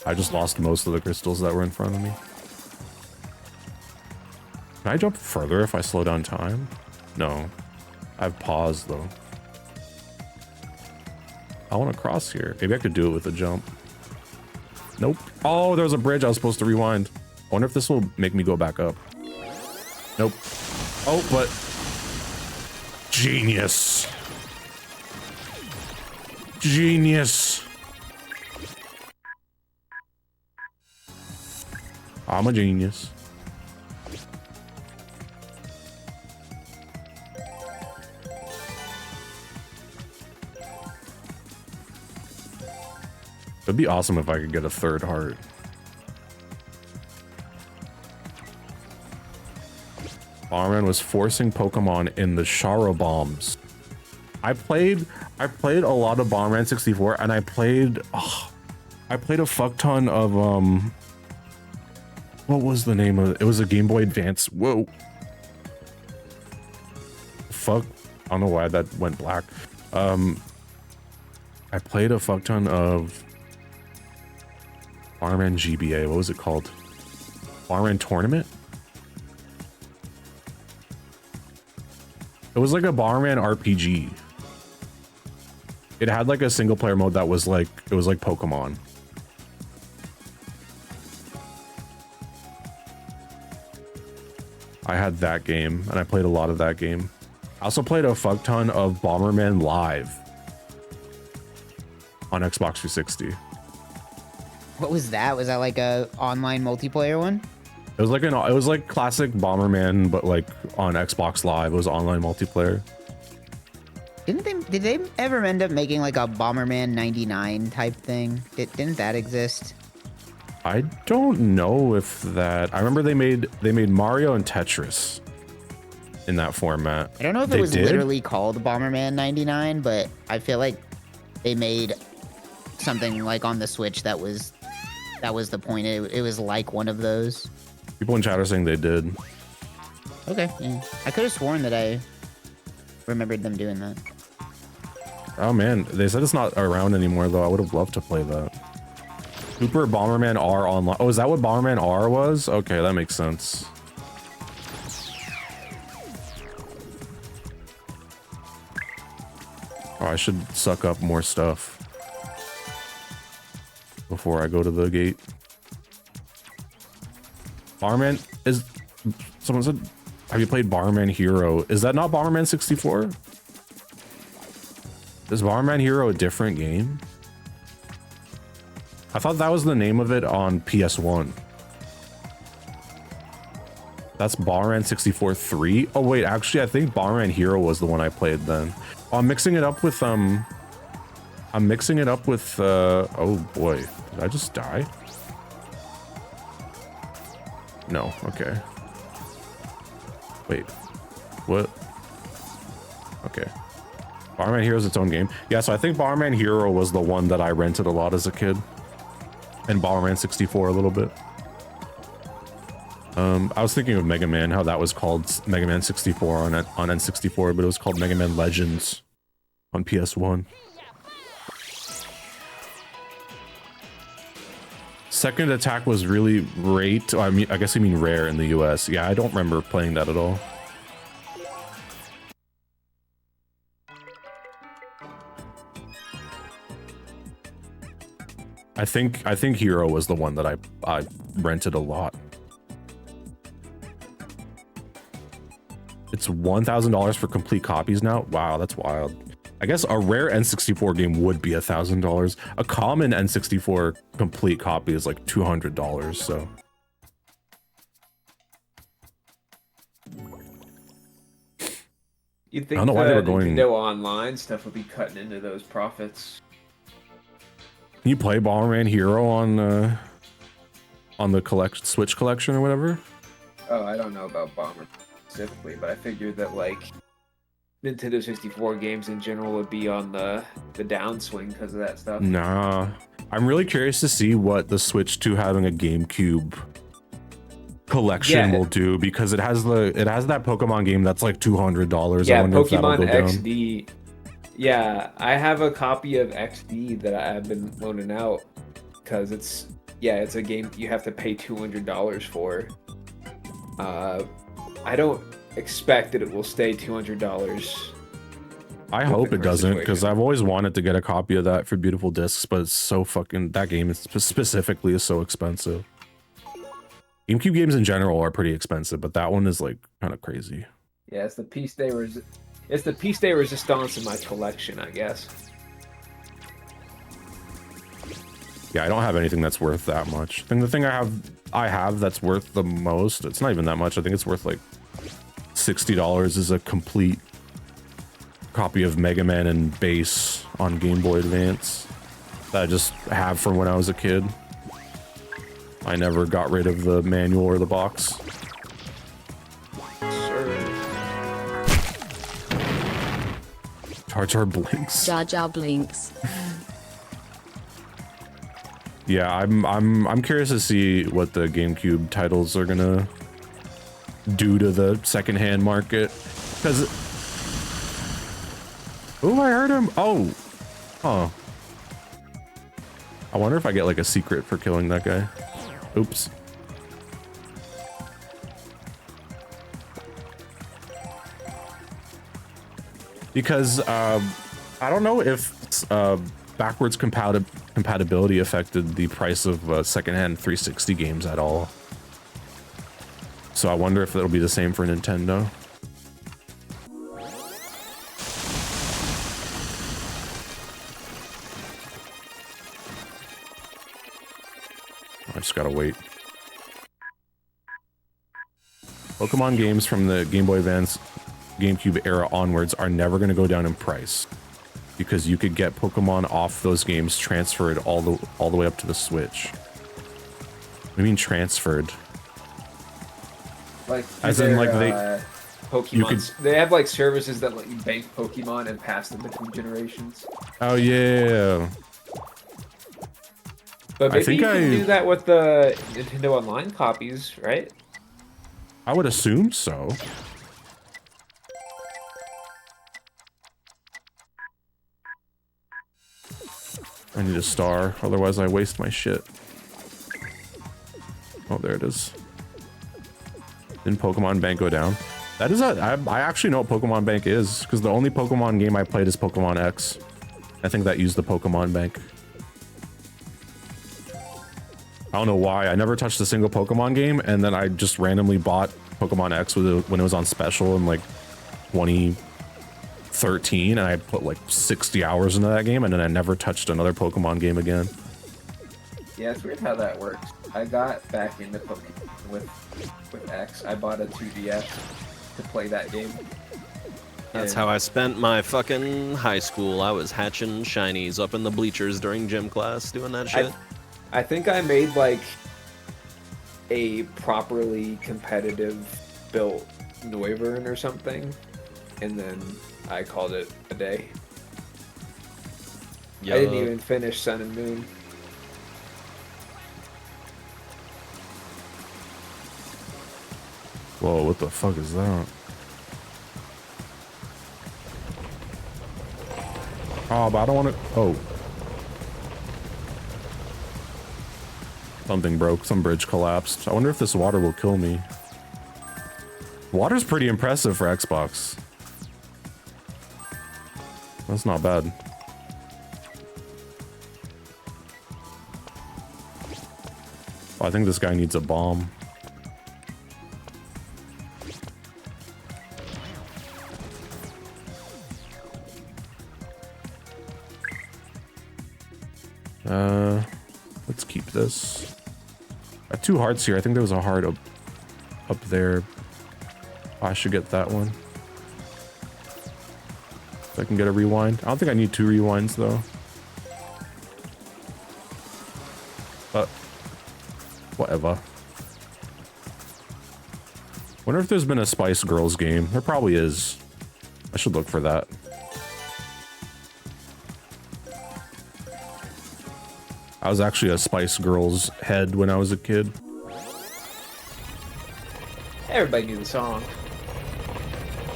I just lost most of the crystals that were in front of me. Can I jump further if I slow down time? No. I've paused though. I want to cross here. Maybe I could do it with a jump. Nope. Oh, there was a bridge I was supposed to rewind. I wonder if this will make me go back up. Nope. Oh, but... Genius. Genius. I'm a genius. It'd be awesome if I could get a third heart. Bomberman was forcing Pokemon in the Sharo bombs. I played a lot of Bomberman 64, and I played a fuck ton of what was the name of it? It was a Game Boy Advance. Whoa. Fuck. I don't know why that went black. I played a fuck ton of Bomberman GBA. What was it called? Bomberman Tournament? It was like a Bomberman RPG. It had like a single player mode that was like, it was like Pokemon. I had that game and I played a lot of that game. I also played a fuck ton of Bomberman Live on Xbox 360. What was that? Was that like a online multiplayer one? It was like classic Bomberman, but like on Xbox Live. It was online multiplayer. Did they ever end up making like a Bomberman 99 type thing? Didn't that exist? I don't know if that. I remember they made Mario and Tetris in that format. I don't know if it was literally called Bomberman 99, but I feel like they made something like on the Switch that was the point. It was like one of those. People in chat are saying they did. Okay, yeah. I could have sworn that I remembered them doing that. Oh man, they said it's not around anymore though. I would have loved to play that. Super Bomberman R online. Oh, is that what Bomberman R was? Okay, that makes sense. Oh, I should suck up more stuff before I go to the gate. Bomberman is... Someone said Have you played Bomberman Hero? Is that not Bomberman 64? Is Bomberman Hero a different game? I thought that was the name of it on PS1. That's Bomberman 64 3. Oh wait, actually I think Bomberman Hero was the one I played then. Oh, I'm mixing it up with oh boy, did I just die? No, okay. Wait, what? Okay. Bomberman Hero is its own game. Yeah, so I think Bomberman Hero was the one that I rented a lot as a kid. And Bomberman 64 a little bit. I was thinking of Mega Man, how that was called Mega Man 64 on N64, but it was called Mega Man Legends on PS1. Second attack was really great. I mean, I guess you mean rare in the US. Yeah, I don't remember playing that at all. I think Hero was the one that I rented a lot. It's $1,000 for complete copies now. Wow, that's wild. I guess a rare N64 game would be $1,000. A common N64 complete copy is like $200. So. You'd think I don't know why they were going. Nintendo Online stuff would be cutting into those profits. Can you play Bomberman Hero on the Switch collection or whatever? Oh, I don't know about Bomber specifically, but I figured that like Nintendo 64 games in general would be on the downswing because of that stuff. Nah, I'm really curious to see what the Switch 2 having a GameCube collection will do, because it has that Pokemon game that's like $200. Yeah, I wonder Pokemon if that'll go XD. Yeah, I have a copy of XD that I've been loaning out because it's a game you have to pay $200 for. I don't expect that it will stay $200. I hope it doesn't, because I've always wanted to get a copy of that for Beautiful Discs, but it's so fucking, that game is specifically is so expensive. GameCube games in general are pretty expensive, but that one is like kind of crazy. Yeah, it's the piece de resistance in my collection, I guess. Yeah, I don't have anything that's worth that much. I think the thing I have that's worth the most, it's not even that much. I think it's worth like $60 is a complete copy of Mega Man and Bass on Game Boy Advance that I just have from when I was a kid. I never got rid of the manual or the box. Jar Jar Blinx. Jar Jar Blinx. Yeah, I'm curious to see what the GameCube titles are gonna do to the secondhand market, because oh, I heard him. Oh, huh. I wonder if I get like a secret for killing that guy. Oops. Because I don't know if backwards compatibility affected the price of secondhand 360 games at all. So I wonder if it'll be the same for Nintendo. I just gotta wait. Pokemon games from the Game Boy Advance, GameCube era onwards are never going to go down in price, because you could get Pokemon off those games transferred all the way up to the Switch. What do you mean transferred? Like, as in like Pokemon. They have like services that let you bank Pokemon and pass them between generations. Oh yeah. But maybe you can do that with the Nintendo Online copies, right? I would assume so. I need a star, otherwise I waste my shit. Oh, there it is. Didn't Pokemon Bank go down? That is I actually know what Pokemon Bank is, because the only Pokemon game I played is Pokemon X. I think that used the Pokemon Bank. I don't know why. I never touched a single Pokemon game, and then I just randomly bought Pokemon X when it was on special in like 2013, and I put like 60 hours into that game, and then I never touched another Pokemon game again. Yeah, it's weird how that works. I got back into Pokemon with X. I bought a 2DS to play that game. That's how I spent my fucking high school. I was hatching shinies up in the bleachers during gym class doing that shit. I think I made like a properly competitive built Noivern or something, and then I called it a day. Yeah. I didn't even finish Sun and Moon. Whoa, what the fuck is that? Oh, but I don't want to... Oh. Something broke. Some bridge collapsed. I wonder if this water will kill me. Water's pretty impressive for Xbox. That's not bad. Oh, I think this guy needs a bomb. Let's keep this. I have 2 hearts here. I think there was a heart up there. I should get that one. If I can get a rewind. I don't think I need 2 rewinds though. But whatever. Wonder if there's been a Spice Girls game. There probably is. I should look for that. I was actually a Spice Girls head when I was a kid. Everybody knew the song.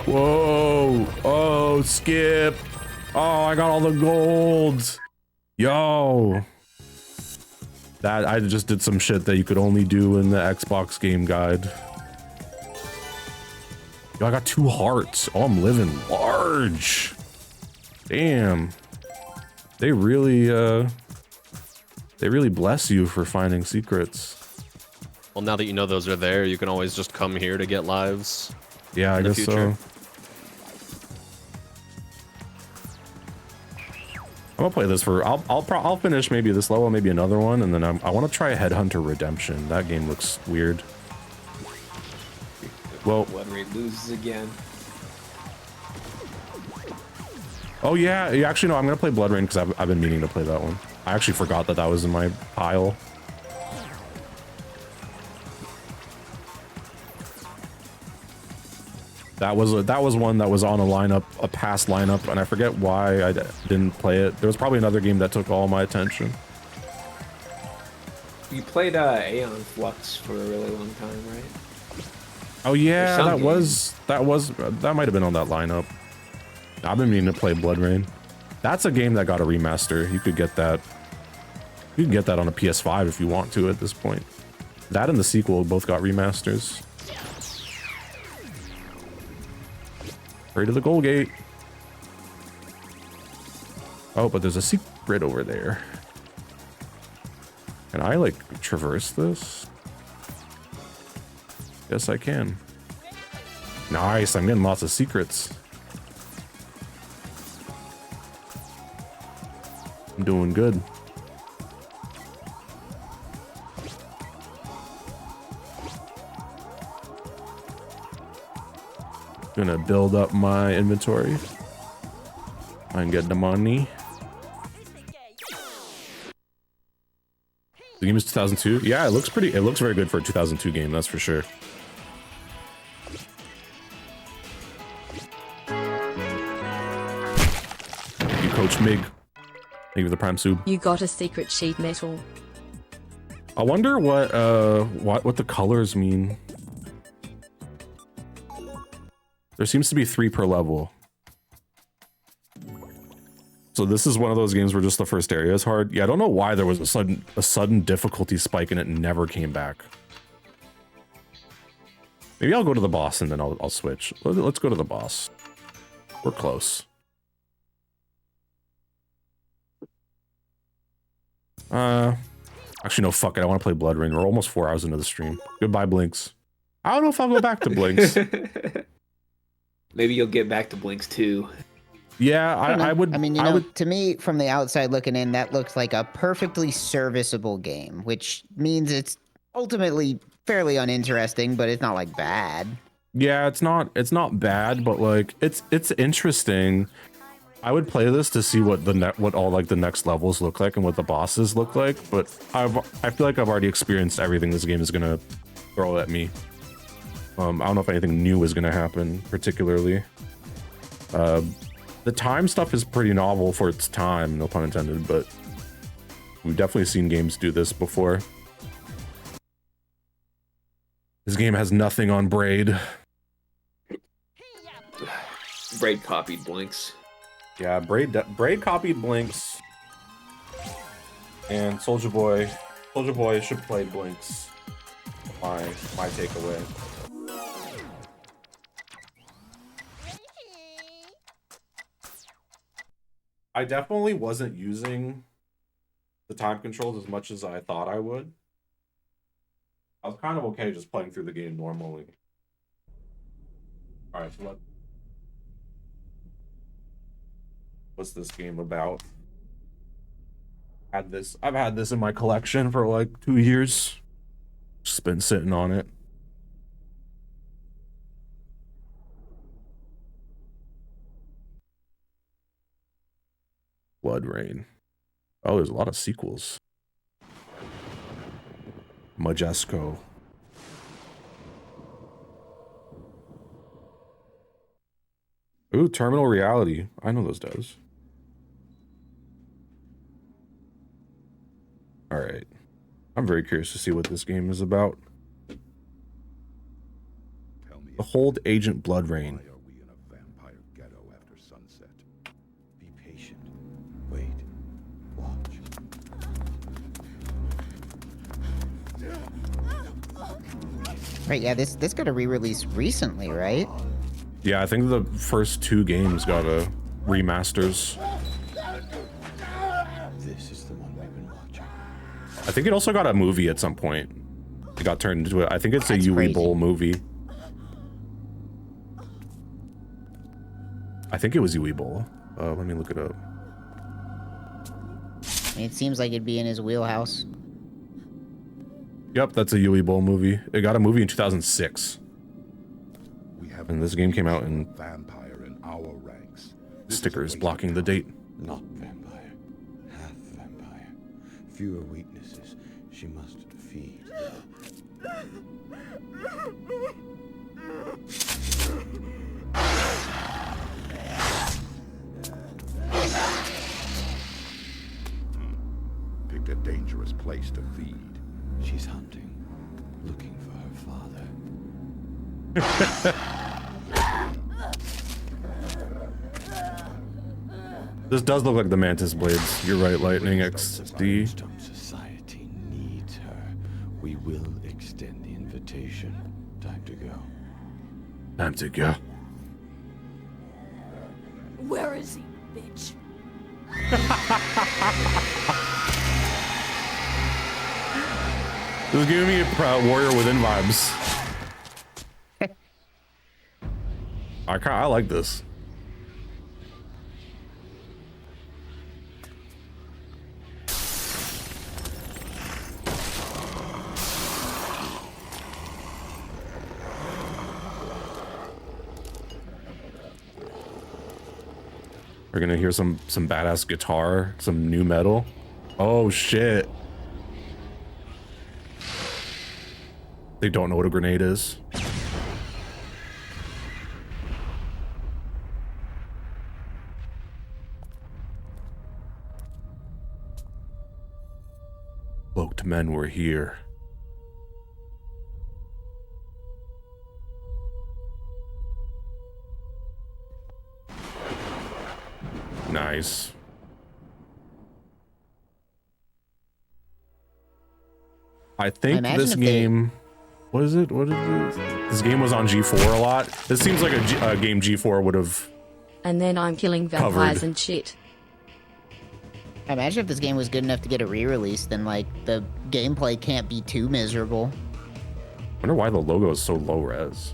Whoa! Oh, Skip! Oh, I got all the golds! Yo! That, I just did some shit that you could only do in the Xbox game guide. Yo, I got 2 hearts. Oh, I'm living large. Damn. They really bless you for finding secrets. Well, now that you know those are there, you can always just come here to get lives. Yeah, I guess so. I'm gonna play this for. I'll finish maybe this level, maybe another one, and then I want to try Headhunter Redemption. That game looks weird. Well, BloodRayne loses again. Oh yeah, actually no, I'm gonna play BloodRayne because I've been meaning to play that one. I actually forgot that was in my pile. That was one that was on a past lineup, and I forget why I didn't play it. There was probably another game that took all my attention. You played Aeon Flux for a really long time, right? Oh yeah, that might have been on that lineup. I've been meaning to play BloodRayne. That's a game that got a remaster. You could get that. You can get that on a PS5 if you want to at this point. That and the sequel both got remasters. Right to the goal gate. Oh, but there's a secret over there. Can I like traverse this? Yes, I can. Nice, I'm getting lots of secrets. I'm doing good. Gonna build up my inventory. I can get the money. The game is 2002. Yeah, it looks very good for a 2002 game, that's for sure. Thank you, Coach Mig. Thank you for the prime sub. You got a secret sheet metal. I wonder what the colors mean. There seems to be 3 per level. So this is one of those games where just the first area is hard. Yeah, I don't know why there was a sudden difficulty spike and it never came back. Maybe I'll go to the boss and then I'll switch. Let's go to the boss. We're close. Actually no, fuck it. I want to play BloodRayne. We're almost 4 hours into the stream. Goodbye, Blinx. I don't know if I'll go back to Blinx. Maybe you'll get back to Blinx too. Yeah, I would. I mean, to me, from the outside looking in, that looks like a perfectly serviceable game, which means it's ultimately fairly uninteresting, but it's not like bad. Yeah, it's not bad, but like it's interesting. I would play this to see what all like the next levels look like and what the bosses look like, but I feel like I've already experienced everything this game is gonna throw at me. I don't know if anything new is gonna happen particularly. The time stuff is pretty novel for its time, no pun intended, but we've definitely seen games do this before. This game has nothing on Braid. Braid copied Blinx. Yeah, Braid copied Blinx. And Soulja Boy should play Blinx. My takeaway. I definitely wasn't using the time controls as much as I thought I would. I was kind of okay just playing through the game normally. Alright, so what's this game about? I've had this in my collection for like 2 years. Just been sitting on it. BloodRayne. Oh, there's a lot of sequels. Majesco. Ooh, Terminal Reality. I know those does. Alright. I'm very curious to see what this game is about. Behold Agent BloodRayne. Right, yeah, this got a re-release recently, right? Yeah, I think the first 2 games got a remasters. This is the one we've been watching. I think it also got a movie at some point. It got turned into I think it's a Yui Bowl movie. I think it was Yui Bowl. Let me look it up. It seems like it'd be in his wheelhouse. Yep, that's a Yui Bowl movie. It got a movie in 2006. And this game came out in vampire in our ranks. Stickers blocking the date. Not vampire, half vampire. Fewer weaknesses she must feed. Picked a dangerous place to feed. She's hunting, looking for her father. This does look like the Mantis Blades. You're right, Lightning XD. Society needs her. We will extend the invitation. Time to go. Time to go. Where is he, bitch? This is giving me a Warrior Within vibes. I like this. We're gonna hear some badass guitar, some new metal. Oh shit. They don't know what a grenade is. Cloaked men were here. Nice. I think this game... What is it? What is it? This game was on G4 a lot. This seems like a game G4 would have. And then I'm killing vampires and shit. I imagine if this game was good enough to get a re-release, then like the gameplay can't be too miserable. Wonder why the logo is so low res.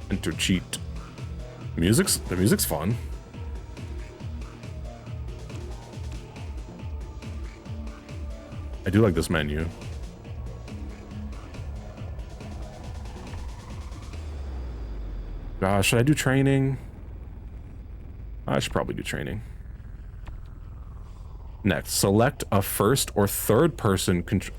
Enter cheat. The music's fun. I do like this menu. Gosh, should I do training? I should probably do training. Next, select a first or third person control.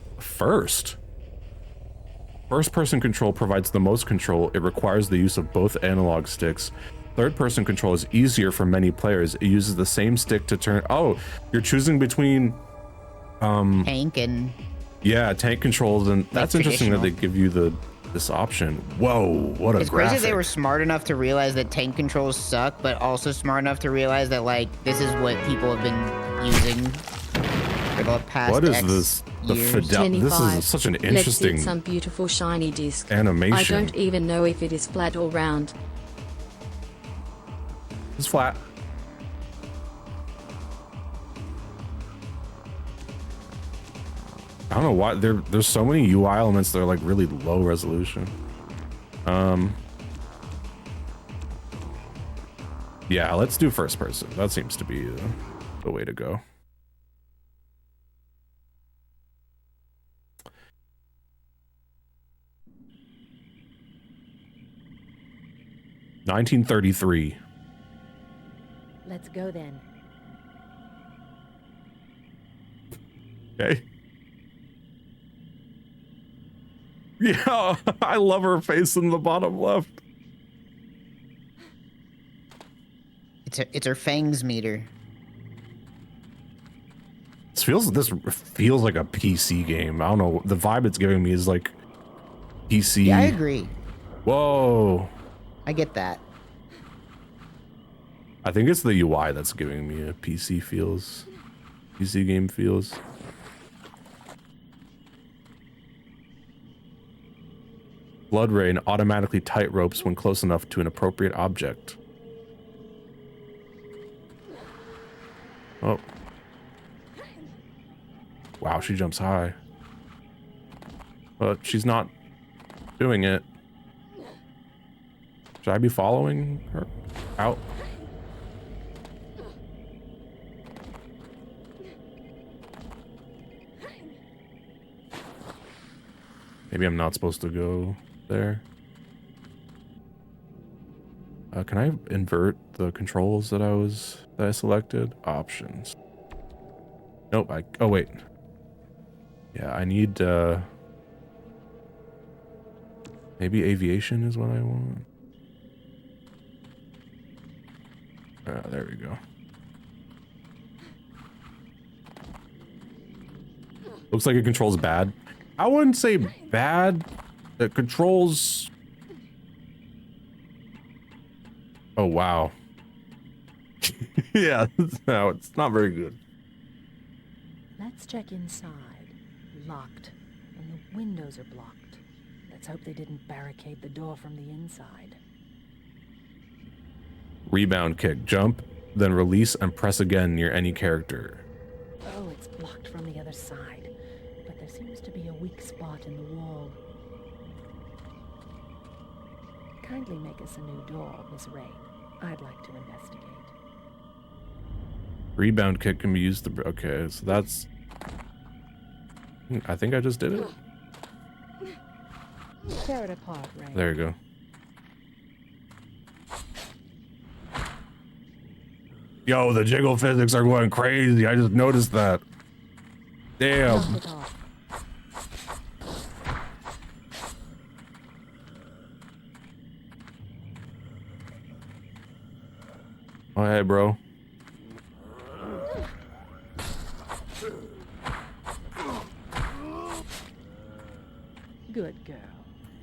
First person control provides the most control. It requires the use of both analog sticks. Third person control is easier for many players. It uses the same stick to turn. Oh, you're choosing between tank and tank controls, and that's interesting that they give you this option. Whoa, what a it's graphic. crazy they were smart enough to realize that tank controls suck, but also smart enough to realize that like this is what people have been using for the past What is X this? The years. fidel. This is such an interesting. Let's see some beautiful shiny disc. Animation. I don't even know if it is flat or round. It's flat. I don't know why there's so many UI elements that are like really low resolution. Yeah, let's do first person. That seems to be the way to go. $1933. Let's go then. Okay. Yeah, I love her face in the bottom left. It's her fangs meter. This feels like a PC game. I don't know. The vibe it's giving me is like PC. Yeah, I agree. Whoa. I get that. I think it's the UI that's giving me a PC game feels. BloodRayne automatically tight ropes when close enough to an appropriate object. Oh. Wow, she jumps high. But she's not doing it. Should I be following her out? Maybe I'm not supposed to go there. Can I invert the controls that I selected? Options. Nope, oh wait. Yeah, I need maybe aviation is what I want. There we go. Looks like it controls bad. I wouldn't say bad. It controls. Oh wow. Yeah, no, it's not very good. Let's check inside. Locked, and the windows are blocked. Let's hope they didn't barricade the door from the inside. Rebound kick. Jump, then release and press again near any character. Oh, it's blocked from the other side, but there seems to be a weak spot in the wall. Kindly make us a new door, Miss Rain. I'd like to investigate. Rebound kick can be used to. Okay, so that's. I think I just did it. Tear it apart, Rain. There you go. Yo, the jiggle physics are going crazy. I just noticed that. Damn. Oh, hey, bro. Good girl.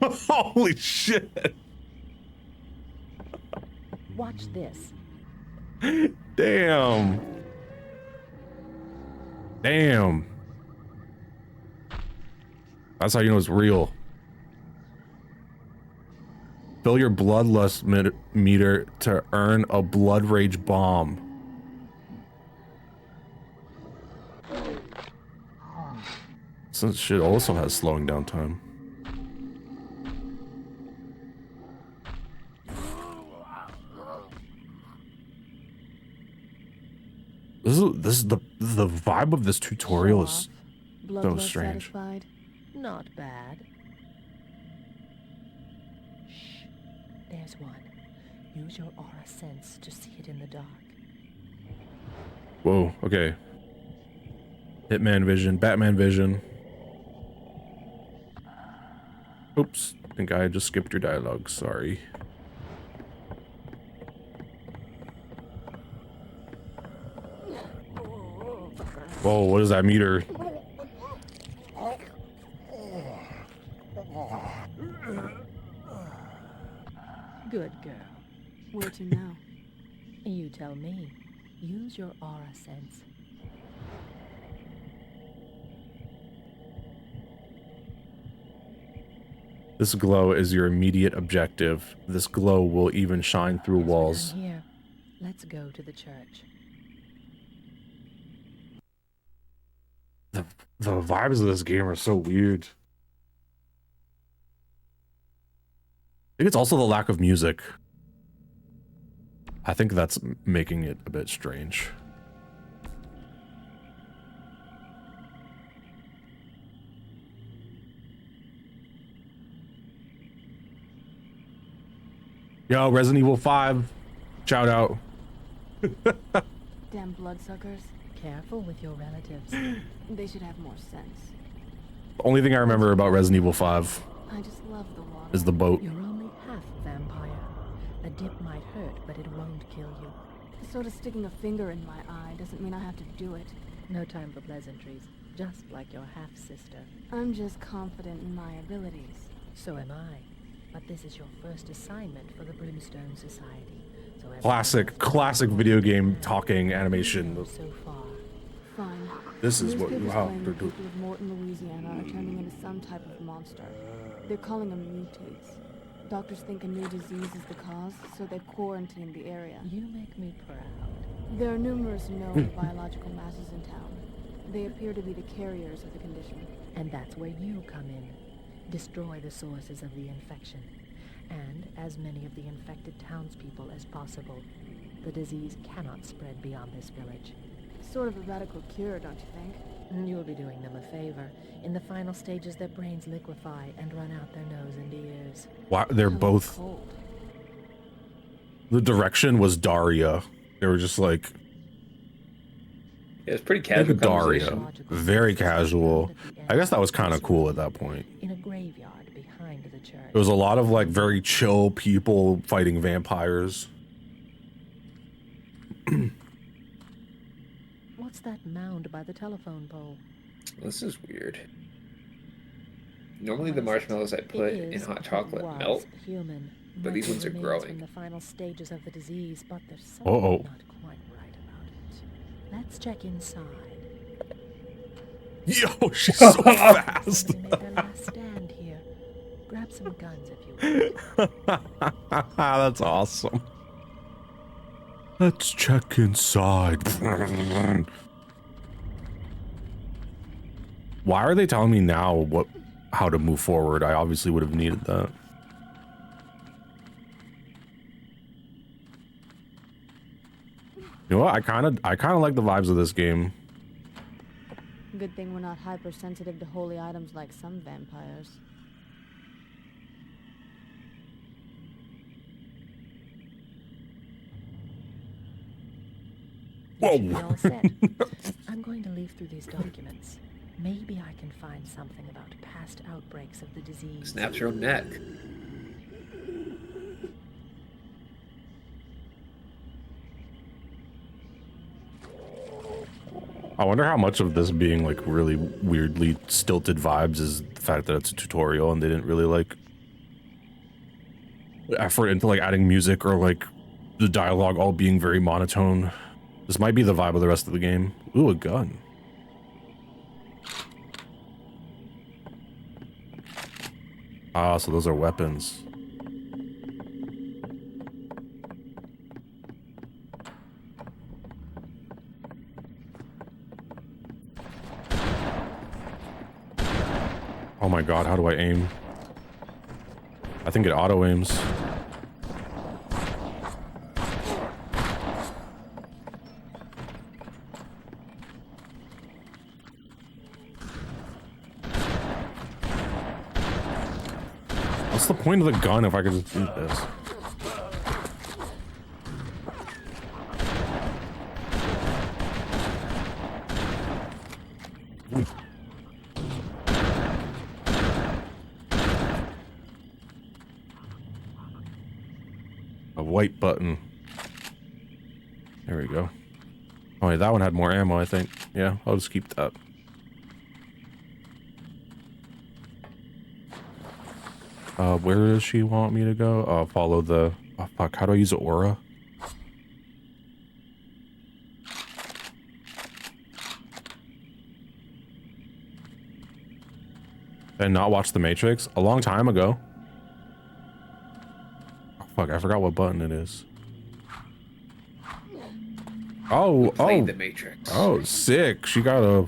Holy shit. Watch this. Damn. Damn. That's how you know it's real. Fill your bloodlust meter to earn a blood rage bomb. Since shit also has slowing down time. This is the vibe of this tutorial is so strange. Satisfied? Not bad. Shh. There's one. Use your aura sense to see it in the dark. Whoa, okay. Hitman vision, Batman vision. Oops, I think I just skipped your dialogue, sorry. Whoa, what is that meter? Good girl. Where to now? You tell me. Use your aura sense. This glow is your immediate objective. This glow will even shine through walls. Here, let's go to the church. The vibes of this game are so weird. I think it's also the lack of music. I think that's making it a bit strange. Yo, Resident Evil 5, shout out. Damn bloodsuckers. Careful with your relatives. They should have more sense. The only thing I remember about Resident Evil 5 I just love the water. is the boat. You're only half vampire. A dip might hurt, but it won't kill you. Sort of sticking a finger in my eye doesn't mean I have to do it. No time for pleasantries, just like your half-sister. I'm just confident in my abilities. So am I. But this is your first assignment for the Brimstone Society. So Classic video game talking animation. So far. Fine. This is what Newspapers how claim they're the doing. people of Morton, Louisiana are turning into some type of monster. They're calling them mutates. Doctors think a new disease is the cause, so they've quarantined the area. You make me proud. There are numerous known biological masses in town. They appear to be the carriers of the condition. And that's where you come in. Destroy the sources of the infection. And as many of the infected townspeople as possible. The disease cannot spread beyond this village. Sort of a radical cure, don't you think? You'll be doing them a favor. In the final stages, their brains liquefy and run out their nose and ears. Wow, they're both. Cold. The direction was Daria. They were just like. Yeah, it's pretty casual. Like Daria, very casual. I guess that was kind of cool at that point. In a graveyard behind the church. There was a lot of like very chill people fighting vampires. What's that mound by the telephone pole? This is weird. Normally the marshmallows I put in hot chocolate melt, human. but these ones are growing. In the final stages of the disease, but there's something Uh-oh. not quite right about it. Let's check inside. Yo, she's so fast. Somebody made their last stand here. Grab some guns if you will. That's awesome. Let's check inside. Why are they telling me now how to move forward? I obviously would have needed that. You know what? I kind of like the vibes of this game. Good thing we're not hypersensitive to holy items like some vampires. Whoa. You should be all set. I'm going to leaf through these documents. Maybe I can find something about past outbreaks of the disease. Snaps your own neck. I wonder how much of this being like really weirdly stilted vibes is the fact that it's a tutorial and they didn't really like effort into like adding music or like the dialogue all being very monotone. This might be the vibe of the rest of the game. Ooh, a gun. Ah, so those are weapons. my god, how do I aim? I think it auto aims. What's the point of the gun if I could just do this? A white button. There we go. Oh, yeah, that one had more ammo, I think. Yeah, I'll just keep that. Where does she want me to go? Oh, follow the... Oh, fuck. How do I use aura? Did I not watch The Matrix? A long time ago. Oh, fuck, I forgot what button it is. Oh, oh. The Matrix. Oh, sick. She got a...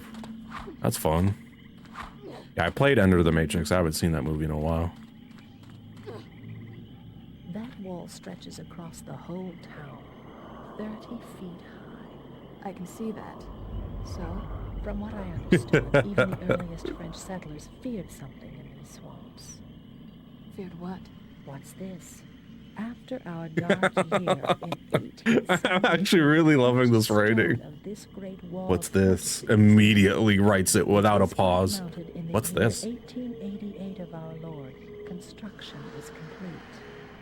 That's fun. Yeah, I played Enter the Matrix. I haven't seen that movie in a while. That wall stretches across the whole town, 30 feet high. I can see that. So? From what I understood, even the earliest French settlers feared something in these swamps. Feared what? What's this? After our dark year in I'm actually really loving this writing. What's this? Immediately writes it without a pause. What's this? 1888 of our Lord, construction is complete.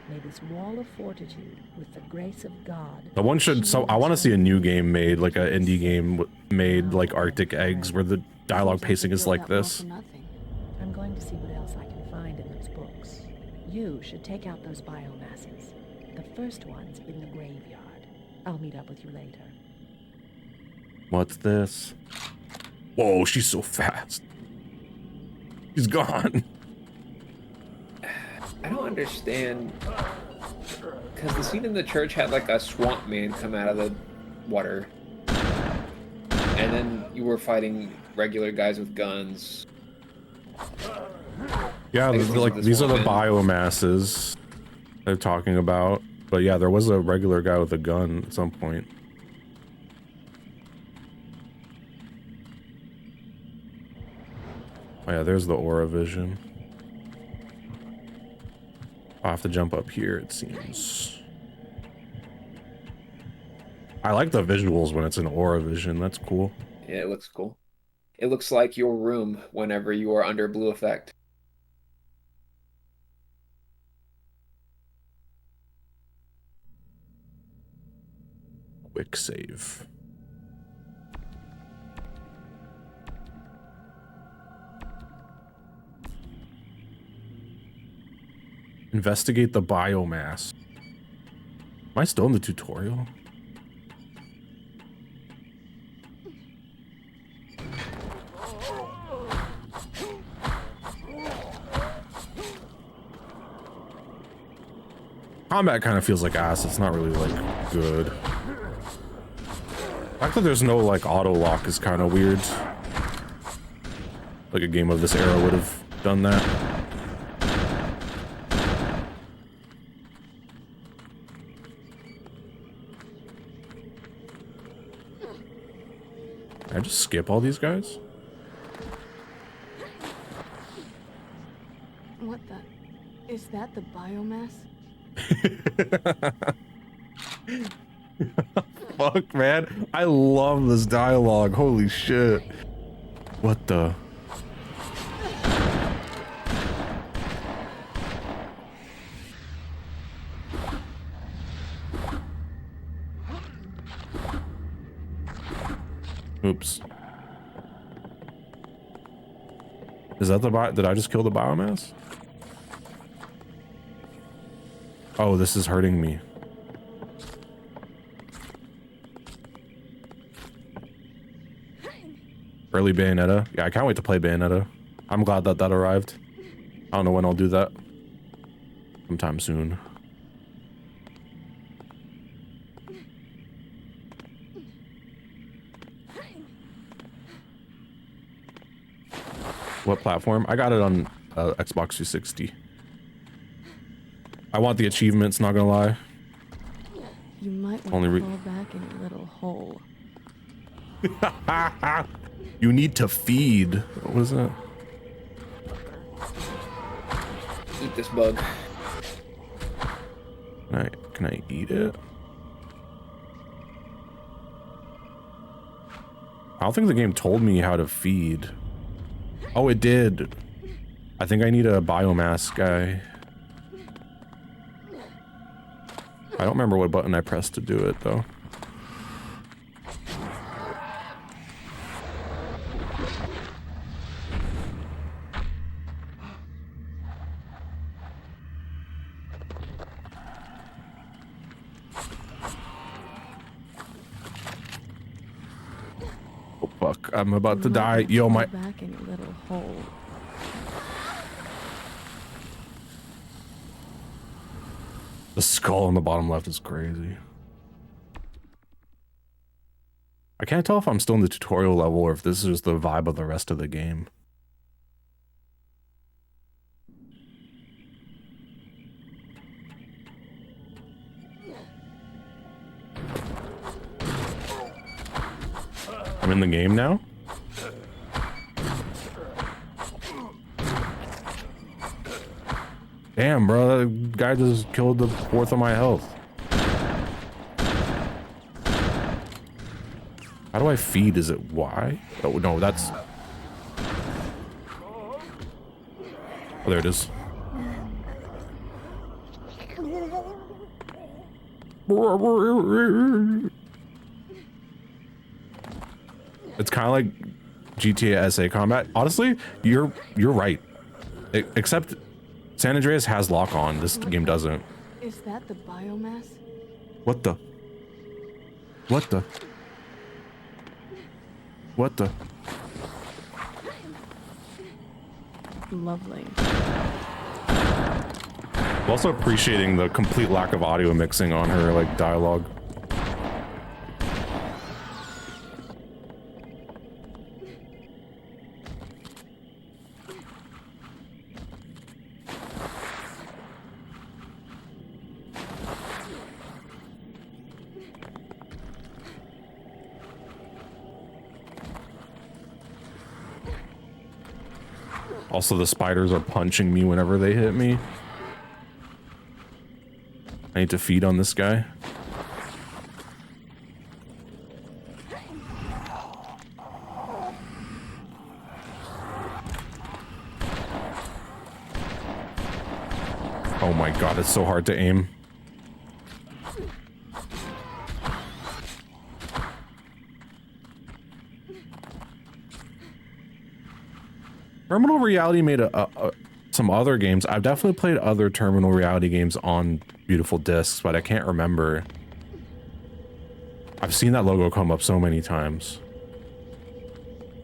May this wall of fortitude, with the grace of God. The one should. So I want to see a new game made, like an indie game made, like Arctic Eggs, where the dialogue pacing is like this. I'm going to see what else I can find in those books. You should take out those biomasses. The first one's in the graveyard. I'll meet up with you later. What's this? Whoa, she's so fast. She's gone. I don't understand, because the scene in the church had like a swamp man come out of the water, and then you were fighting regular guys with guns. Yeah, like these are the biomasses they're talking about. But yeah, there was a regular guy with a gun at some point. Oh yeah, there's the aura vision. I'll have to jump up here, it seems. I like the visuals when it's in aura vision. That's cool. Yeah, it looks cool. It looks like your room whenever you are under blue effect. Quick save. Investigate the biomass. Am I still in the tutorial? Combat kind of feels like ass. It's not really like good. The fact that there's no like auto lock is kind of weird. Like a game of this era would have done that. Can I just skip all these guys? What the? Is that the biomass? Fuck, man. I love this dialogue. Holy shit. What the? Oops. Is that the did I just kill the biomass? Oh, this is hurting me. Early Bayonetta. Yeah, I can't wait to play Bayonetta. I'm glad that that arrived. I don't know when I'll do that. Sometime soon. What platform? I got it on Xbox 360. I want the achievements, not gonna lie. You might want Only to fall back in your little hole. You need to feed. What was that? Eat this bug. Can I eat it? I don't think the game told me how to feed. Oh, it did. I think I need a biomass guy. I don't remember what button I pressed to do it though. Oh fuck, I'm about to die. Yo, my Back in your little hole. The skull on the bottom left is crazy. I can't tell if I'm still in the tutorial level or if this is the vibe of the rest of the game. I'm in the game now? Damn, bro, that guy just killed the fourth of my health. How do I feed? Is it Y? Oh, no, that's... Oh, there it is. It's kind of like GTA SA combat. Honestly, you're right. Except San Andreas has lock on. This game doesn't. Is that the biomass? What the? What the? What the? Lovely. I'm also appreciating the complete lack of audio mixing on her, like, dialogue. Also, the spiders are punching me whenever they hit me. I need to feed on this guy. Oh my god, it's so hard to aim. Terminal Reality made some other games. I've definitely played other Terminal Reality games on Beautiful Discs, but I can't remember. I've seen that logo come up so many times.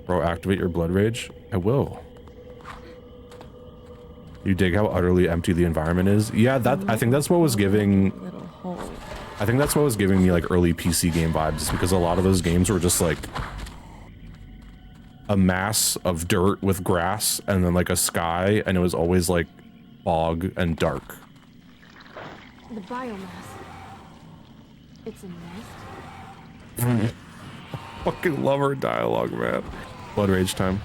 Bro, activate your blood rage? I will. You dig how utterly empty the environment is? Yeah, I think that's what was giving... I think that's what was giving me like early PC game vibes, because a lot of those games were just like a mass of dirt with grass and then like a sky, and it was always like fog and dark. The biomass. It's a nest? Fucking love her dialogue, man. Blood rage time.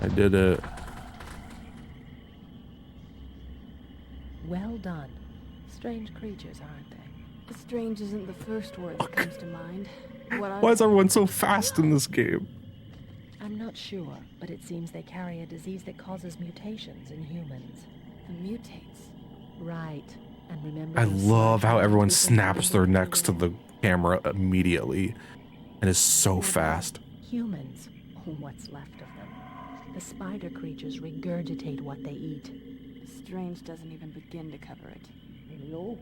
I did it. Well done. Strange creatures, aren't they? Strange isn't the first word that comes to mind. Why is everyone so fast in this game? I'm not sure, but it seems they carry a disease that causes mutations in humans. The mutates? Right. And remember, I love how everyone snaps their necks to the camera immediately and is so fast. Humans, or what's left of them. The spider creatures regurgitate what they eat. Strange doesn't even begin to cover it. Hello?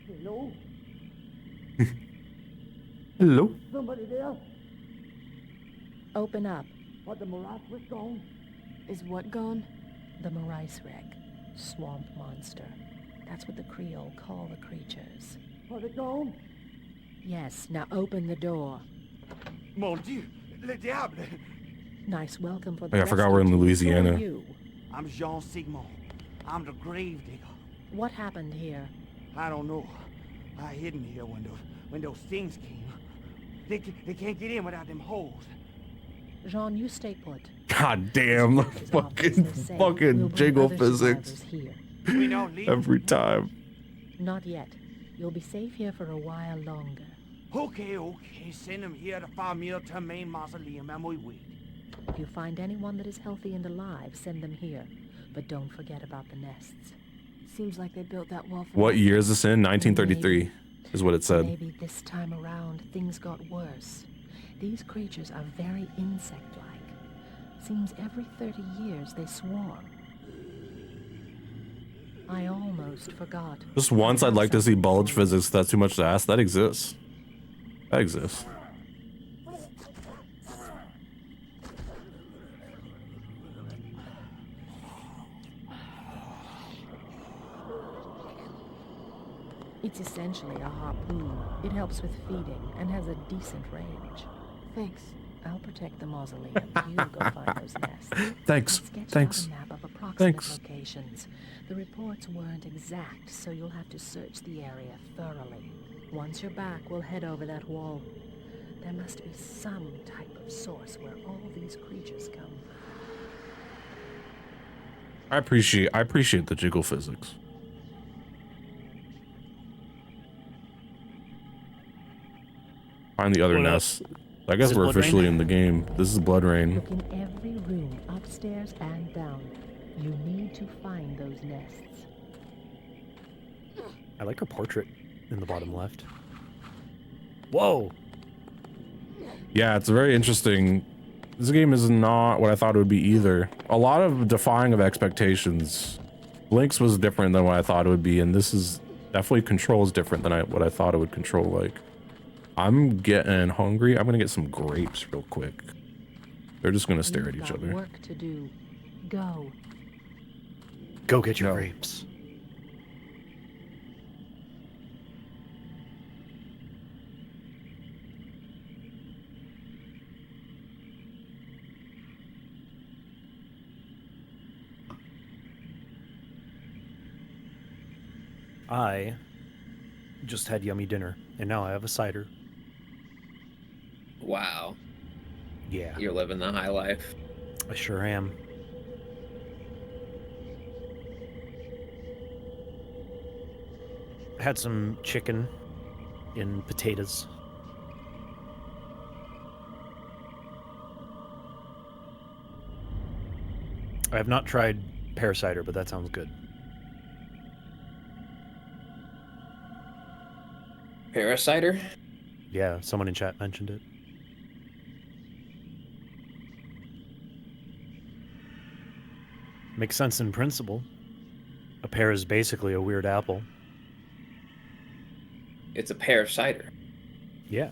Hello? Hello? Somebody there? Open up. What, the miraculous stone? Is what gone? The Marais wreck. Swamp monster. That's what the Creole call the creatures. Are they gone? Yes, now open the door. Mon Dieu, le diable! Nice welcome for the Hey, I forgot we're in rescue. Who Louisiana. are you? I'm Jean Sigmund. I'm the grave digger. What happened here? I don't know. I hid in here when those things came. They can't get in without them holes. Jean, you stay put. God damn. Fucking jiggle physics. We don't leave. Every time. Not yet. You'll be safe here for a while longer. Okay. Send them here to Famille to main mausoleum and we wait. If you find anyone that is healthy and alive, send them here. But don't forget about the nests. Seems like they built that wall for What year is this in? 1933 is what it said. Maybe this time around things got worse. These creatures are very insect-like. Seems every 30 years they swarm. I almost forgot. Just once I'd like to see bulge physics. That's too much to ask. That exists. That exists. It's essentially a harpoon. It helps with feeding and has a decent range. Thanks. I'll protect the mausoleum. You go find those nests. Thanks. Let's sketch Thanks. out a map of approximate Thanks. locations. The reports weren't exact, so you'll have to search the area thoroughly. Once you're back, we'll head over that wall. There must be some type of source where all these creatures come. I appreciate the jiggle physics. Find the other What nest. I guess Is it we're BloodRayne? officially in the game. This is BloodRayne. Look in every room, upstairs and down. You need to find those nests. I like her portrait in the bottom left. Whoa! Yeah, it's very interesting. This game is not what I thought it would be either. A lot of defying of expectations. Blinx was different than what I thought it would be, and this is definitely controls different than what I thought it would control like. I'm getting hungry. I'm gonna get some grapes real quick. They're just gonna stare at You've each got other. work to do. Go. Go get your grapes. I just had yummy dinner, and now I have a cider. Wow. Yeah. You're living the high life. I sure am. I had some chicken and potatoes. I have not tried pear cider, but that sounds good. Parasiter? Yeah, someone in chat mentioned it. Makes sense in principle. A pear is basically a weird apple. It's a pear cider. Yeah.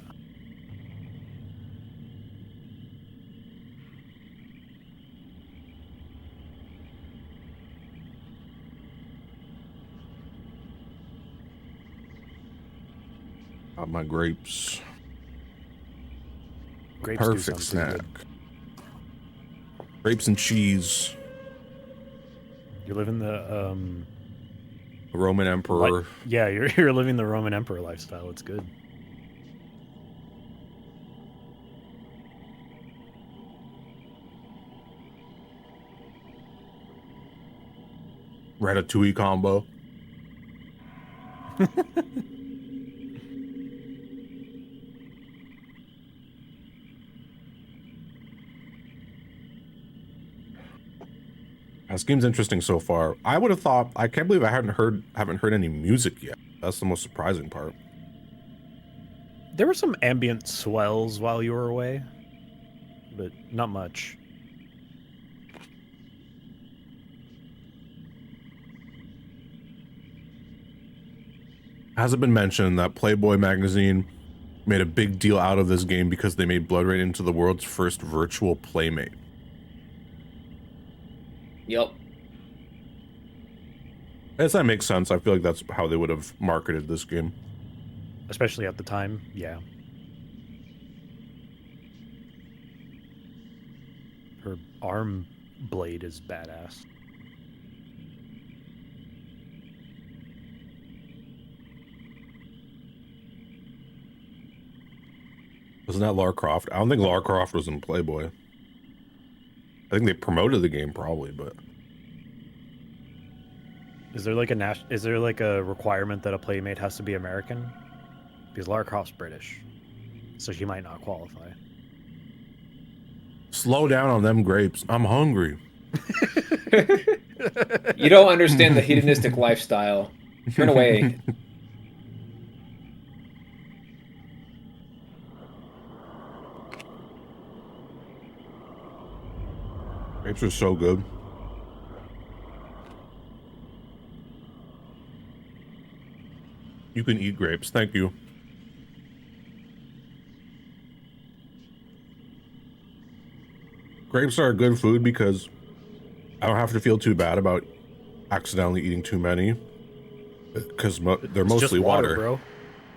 Got my grapes. Grapes do Perfect sound pretty snack. Grapes and cheese. You're living the Roman Emperor. yeah, you're living the Roman Emperor lifestyle. It's good. Ratatouille combo. This game's interesting so far. I would have thought, I can't believe I haven't heard any music yet. That's the most surprising part. There were some ambient swells while you were away, but not much. Has it been mentioned that Playboy magazine made a big deal out of this game because they made BloodRayne into the world's first virtual playmate? Yep. I guess that makes sense. I feel like that's how they would have marketed this game. Especially at the time, yeah. Her arm blade is badass. Wasn't that Lara Croft? I don't think Lara Croft was in Playboy. I think they promoted the game probably, but Is there like a requirement that a playmate has to be American? Because Lara Croft's British, so she might not qualify. slow down on them grapes. I'm hungry. You don't understand the hedonistic lifestyle. Turn away. Grapes are so good. You can eat grapes. Thank you. Grapes are a good food because I don't have to feel too bad about accidentally eating too many. Because they're It's mostly just water, water. bro.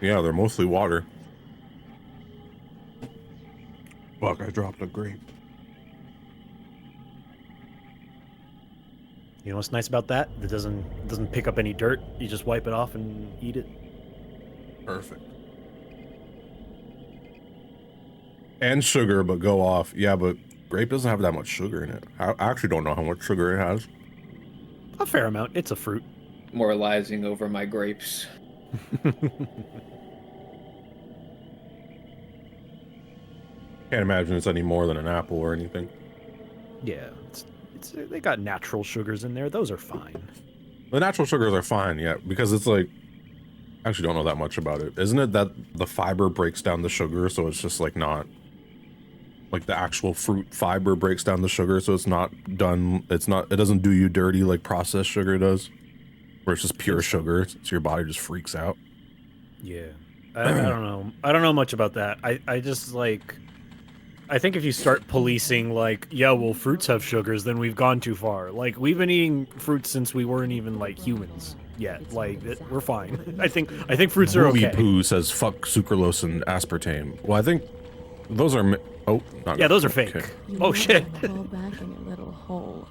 Yeah, they're mostly water. Fuck, I dropped a grape. You know what's nice about that? It doesn't pick up any dirt. You just wipe it off and eat it. Perfect. And sugar, but go off. Yeah, but grape doesn't have that much sugar in it. I actually don't know how much sugar it has. A fair amount. It's a fruit. Moralizing over my grapes. Can't imagine it's any more than an apple or anything. Yeah, they got natural sugars in there. Those are fine. The natural sugars are fine, yeah, because it's like, I actually don't know that much about it. Isn't it that the fiber breaks down the sugar, so it's just like not, like the actual fruit fiber breaks down the sugar, so it's not done, it doesn't do you dirty like processed sugar does, where it's just pure sugar, so your body just freaks out. Yeah, I don't know. I don't know much about that. I just like, I think if you start policing like, yeah, well, fruits have sugars, then we've gone too far. Like, we've been eating fruits since we weren't even like humans yet. Like, we're fine. I think fruits are okay. Poo says fuck sucralose and aspartame. Well, I think those are not yeah, those are fake. Okay. Oh shit. Fall back in your little hole.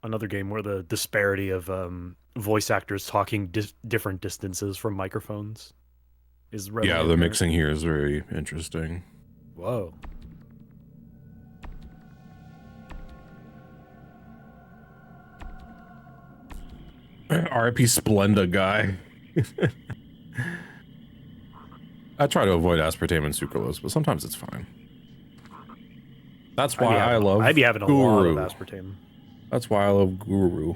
Another game where the disparity of voice actors talking different distances from microphones is really yeah, the mixing here is very interesting. Whoa. RIP Splenda guy. I try to avoid aspartame and sucralose, but sometimes it's fine. That's why I love I'd be having a lot of aspartame. That's why I love Guru.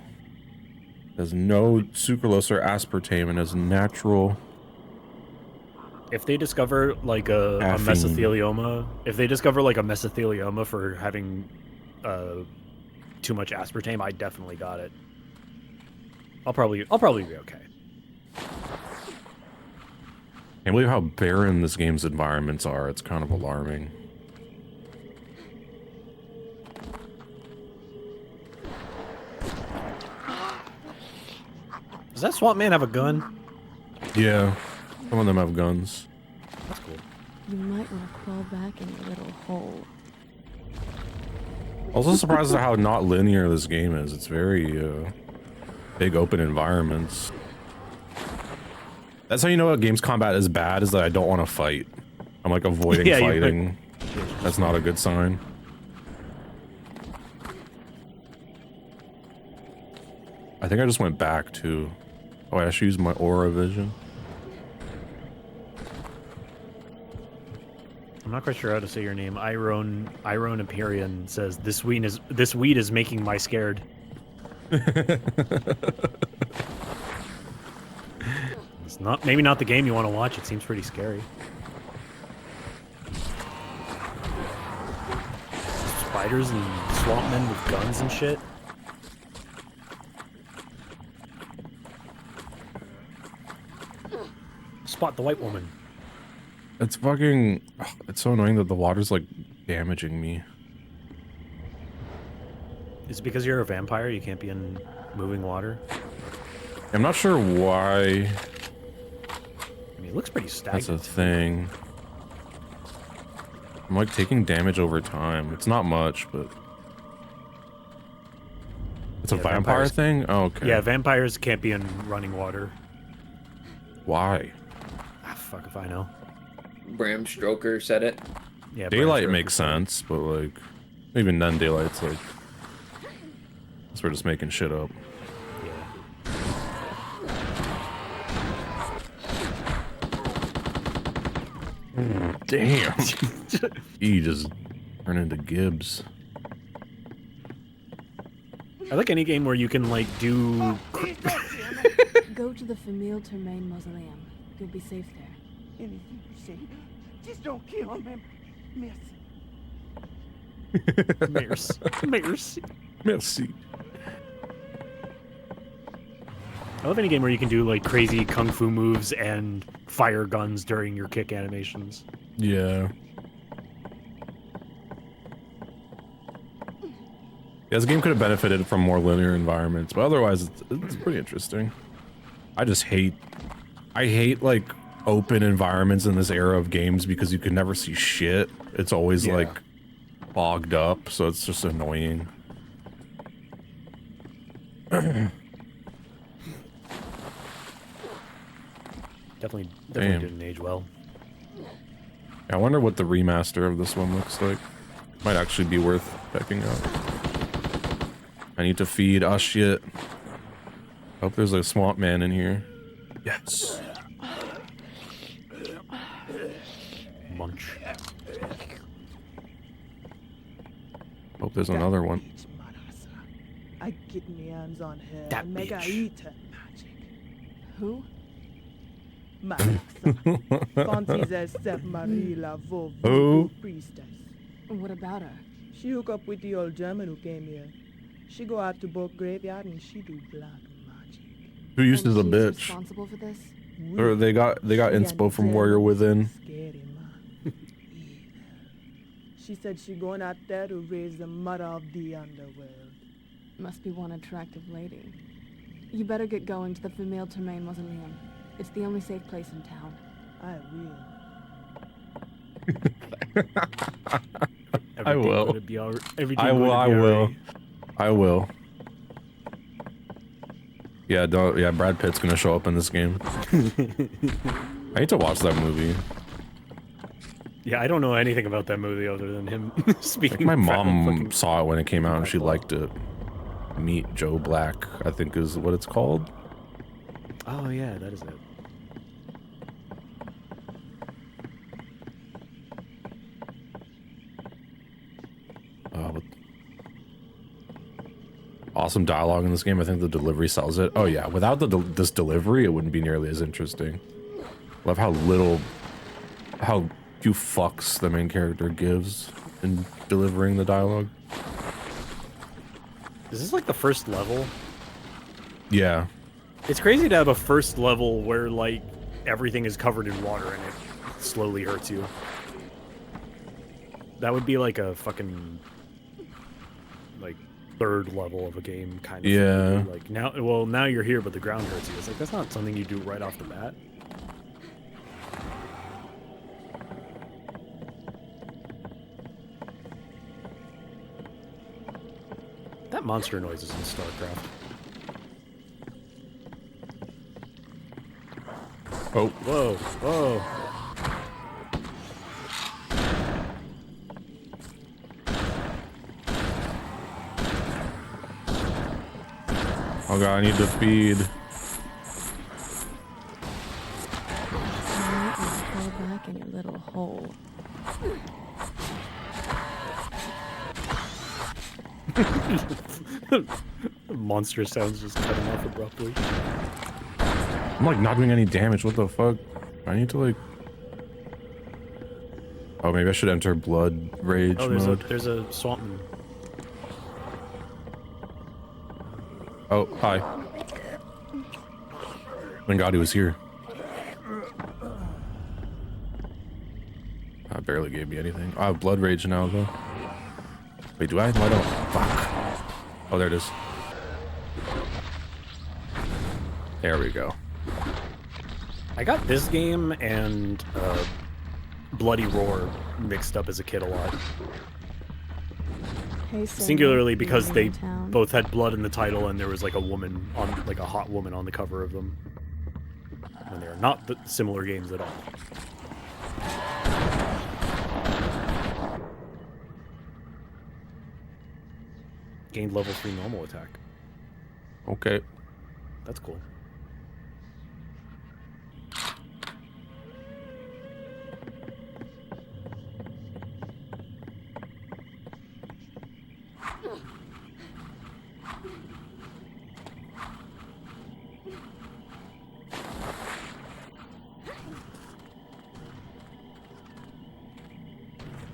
There's no sucralose or aspartame and is natural. If they discover like a mesothelioma, for having too much aspartame, I definitely got it. I'll probably be okay. Can't believe how barren this game's environments are. It's kind of alarming. Does that swamp man have a gun? Yeah, some of them have guns. That's cool. You might want to crawl back in your little hole. Also surprised at how not linear this game is. It's very big open environments. That's how you know a game's combat is bad, is that I don't want to fight. I'm like avoiding fighting. That's not a good sign. I think I just went back to... Oh, I should use my aura vision. I'm not quite sure how to say your name. Iron Empyrean says this weed is making my scared. It's maybe not the game you want to watch. It seems pretty scary. Spiders and swamp men with guns and shit. Spot the white woman. It's fucking... It's so annoying that the water's like damaging me? Is it because you're a vampire? You can't be in moving water? I'm not sure why. I mean, it looks pretty stagnant. That's a thing. I'm like taking damage over time. It's not much, but it's a vampire thing? Oh, okay. Yeah, vampires can't be in running water. Why? Ah, fuck if I know. Bram Stoker said it. Yeah, daylight makes sense, but like even then daylight's like we're just making shit up. Damn. He just turned into Gibbs. I like any game where you can like do. Go to the Famille Termaine Mausoleum. You'll be safe there. Anything you say, just don't kill him, miss. Merci. Merci. I love any game where you can do like crazy kung fu moves and fire guns during your kick animations. Yeah. Yeah, this game could have benefited from more linear environments, but otherwise it's pretty interesting. I hate like open environments in this era of games because you can never see shit. It's always like bogged up, so it's just annoying. Definitely didn't age well. I wonder what the remaster of this one looks like. Might actually be worth checking out. I need to feed. Oh shit. Hope there's a swamp man in here. Yes. Munch. Hope there's another one. I get my hands on her That and make her bitch. eat her magic. Who? Marissa. Fancies herself Marie Laveau, Who? priestess. What about her? She hook up with the old German who came here. She go out to both graveyard and she do black magic. Who used And as a she's bitch? responsible for this? Or they got inspo from Warrior Within. Scary man. She said she going out there to raise the mother of the underworld. Must be one attractive lady. You better get going to the Famille Termaine Mausoleum. It's the only safe place in town. I will. I will. Yeah, Brad Pitt's gonna show up in this game. I need to watch that movie. Yeah, I don't know anything about that movie other than him speaking. My mom saw it when it came out and she liked it. Meet Joe Black, I think is what it's called. Oh yeah, that is it. Awesome dialogue in this game. I think the delivery sells it. Oh yeah, without this delivery, it wouldn't be nearly as interesting. Love how few fucks the main character gives in delivering the dialogue. Is this like the first level? Yeah. It's crazy to have a first level where like everything is covered in water and it slowly hurts you. That would be like a fucking like third level of a game kind of Yeah. thing. Like now you're here but the ground hurts you. It's like that's not something you do right off the bat. That monster noise is in StarCraft. Oh. Whoa, whoa. Oh god, I need to feed. Go back in your little hole. Monster sounds just cutting off abruptly. I'm like not doing any damage. What the fuck? I need to like. Oh, maybe I should enter Blood Rage mode. There's a swamp moon. Oh, hi. Thank God he was here. I barely barely gave me anything. I have blood rage now though. Wait, do I? No, I don't. Fuck. Oh, there it is. There we go. I got this game and Bloody Roar mixed up as a kid a lot. Hey, Sam, Singularly because you they in town? both had blood in the title and there was like a woman on, like a hot woman on the cover of them. And they're not similar games at all. Gained level 3 normal attack. Okay. That's cool.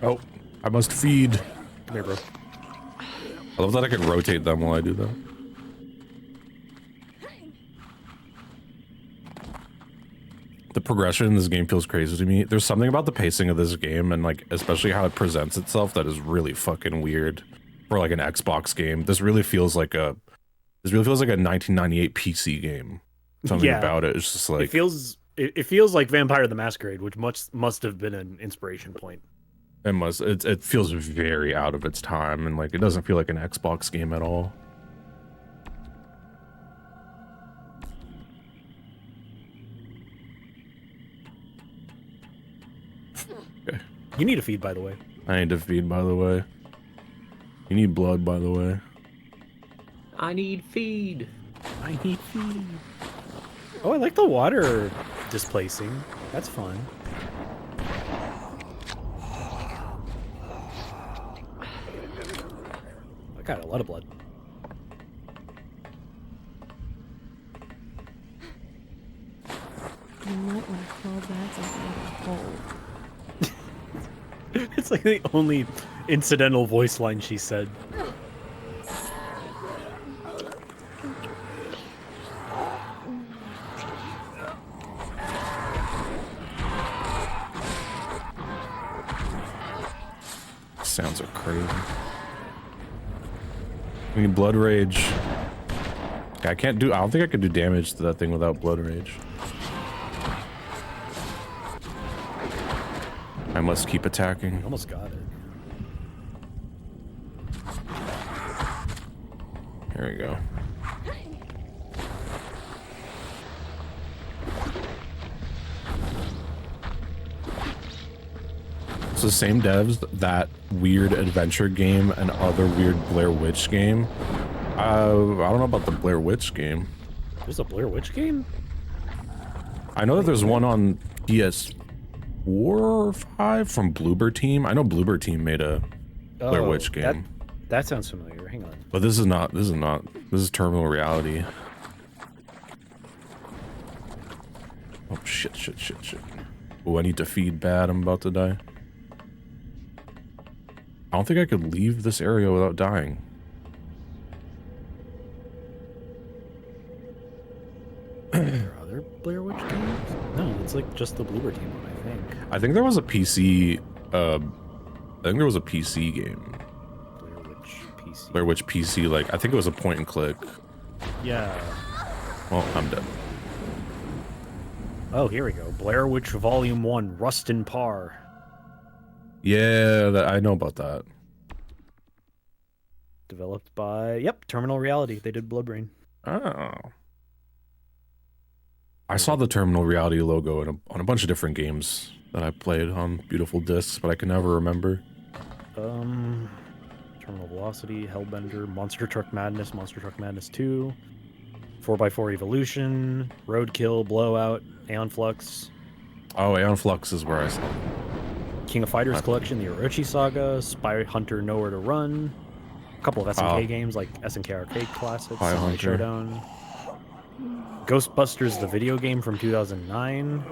Oh, I must feed. Come here, bro. I love that I can rotate them while I do that. The progression in this game feels crazy to me. There's something about the pacing of this game and like especially how it presents itself that is really fucking weird for like an Xbox game. This really feels like a 1998 PC game. Something about it. It's just like it feels like Vampire the Masquerade, which must have been an inspiration point. It feels very out of its time and like it doesn't feel like an Xbox game at all. Okay. You need a feed, by the way. I need to feed, by the way. You need blood, by the way. I need feed. I need feed. Oh, I like the water displacing. That's fun. I got a lot of blood. You might want to crawl back into the hole. It's like the only incidental voice line she said. Sounds are crazy. I mean, blood rage. I don't think I could do damage to that thing without blood rage. I must keep attacking. Almost got it. Here we go. It's the same devs that weird adventure game and other weird Blair Witch game. I don't know about the Blair Witch game. There's a Blair Witch game? I know that there's one on PS4 or 5 from Bloober Team. I know Bloober Team made a Blair Witch game. That sounds familiar. Hang on. But this is not. This is Terminal Reality. Oh shit. Oh, I need to feed bad. I'm about to die. I don't think I could leave this area without dying. Are there other Blair Witch games? No, it's like just the Bloober Team one, I think. I think there was a PC. I think there was a PC game. Blair Witch PC. Like I think it was a point and click. Yeah. Well, I'm dead. Oh, here we go. Blair Witch Volume 1, Rust and Par. Yeah, I know about that. Developed by, Terminal Reality. They did BloodRayne. Oh. I saw the Terminal Reality logo on a bunch of different games that I played on Beautiful Discs, but I can never remember. Terminal Velocity, Hellbender, Monster Truck Madness 2, 4x4 Evolution, Roadkill, Blowout, Aeon Flux. Oh, Aeon Flux is where I saw it. King of Fighters Collection, the Orochi Saga, Spy Hunter Nowhere to Run, a couple of SNK games like SNK Arcade Classics, Samurai Showdown, Ghostbusters the video game from 2009.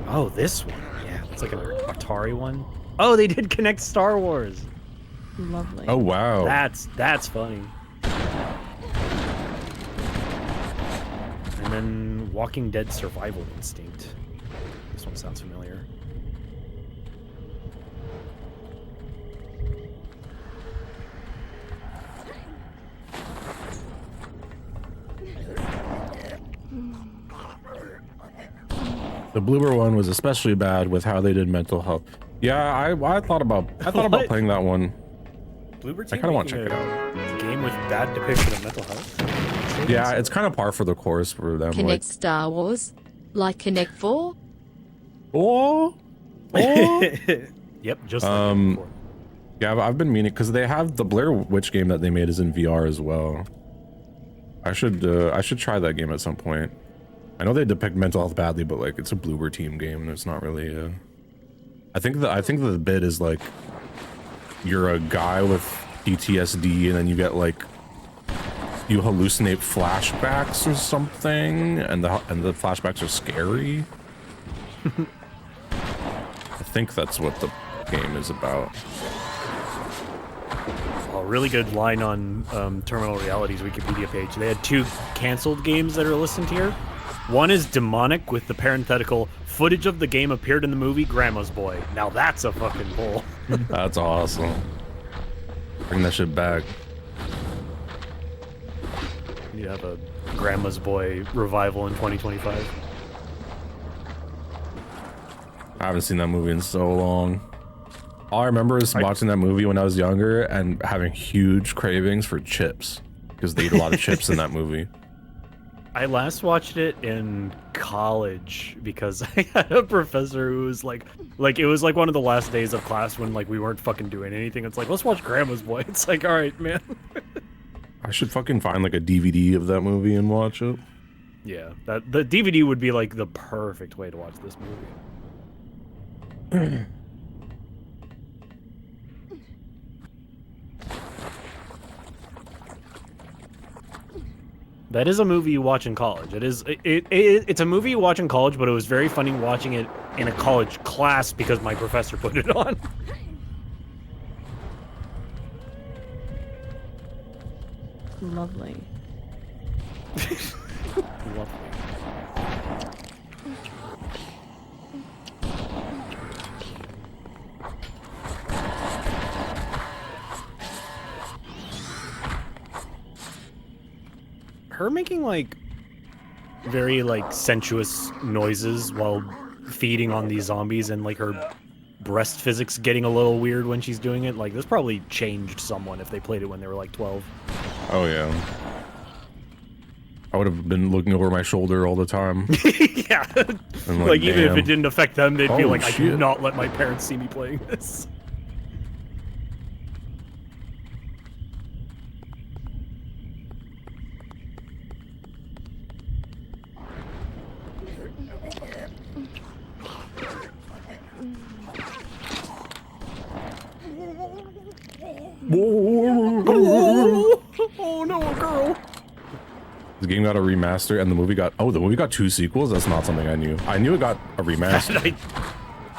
Oh, this one. Yeah, it's like an Atari one. Oh, they did connect Star Wars. Lovely. Oh, wow. That's funny. And then Walking Dead Survival Instinct. This one sounds familiar. The Bloober one was especially bad with how they did mental health. Yeah, I thought about playing that one. Bloober I kind of want to check it out. Game with bad depiction of mental health. Yeah, it's kind of par for the course for them. Connect Star Wars, like Connect 4. Oh. Yep, just like Connect 4. Yeah, I've been meaning because they have the Blair Witch game that they made is in VR as well. I should try that game at some point. I know they depict mental health badly, but like it's a Bloober team game and it's not really. I think the bit is like you're a guy with PTSD and then you get like you hallucinate flashbacks or something, and the flashbacks are scary. I think that's what the game is about. A really good line on Terminal Reality's Wikipedia page. They had 2 canceled games that are listed here. One is Demonic with the parenthetical, footage of the game appeared in the movie Grandma's Boy. Now that's a fucking bull. That's awesome. Bring that shit back. You have a Grandma's Boy revival in 2025. I haven't seen that movie in so long. All I remember is watching that movie when I was younger and having huge cravings for chips because they eat a lot of chips in that movie. I last watched it in college because I had a professor who was like it was like one of the last days of class when like we weren't fucking doing anything. It's like, let's watch Grandma's Boy. It's like, all right, man. I should fucking find like a DVD of that movie and watch it. Yeah, the DVD would be like the perfect way to watch this movie. That is a movie you watch in college. It's a movie you watch in college, but it was very funny watching it in a college class because my professor put it on. Lovely. Lovely. Her making like very like sensuous noises while feeding on these zombies and like her breast physics getting a little weird when she's doing it. Like this probably changed someone if they played it when they were like 12. Oh yeah. I would have been looking over my shoulder all the time. Yeah. Like even if it didn't affect them, they'd be like, I do not let my parents see me playing this. Oh no, a girl. The game got a remaster and the movie got the movie got 2 sequels. That's not something I knew. I knew it got a remaster.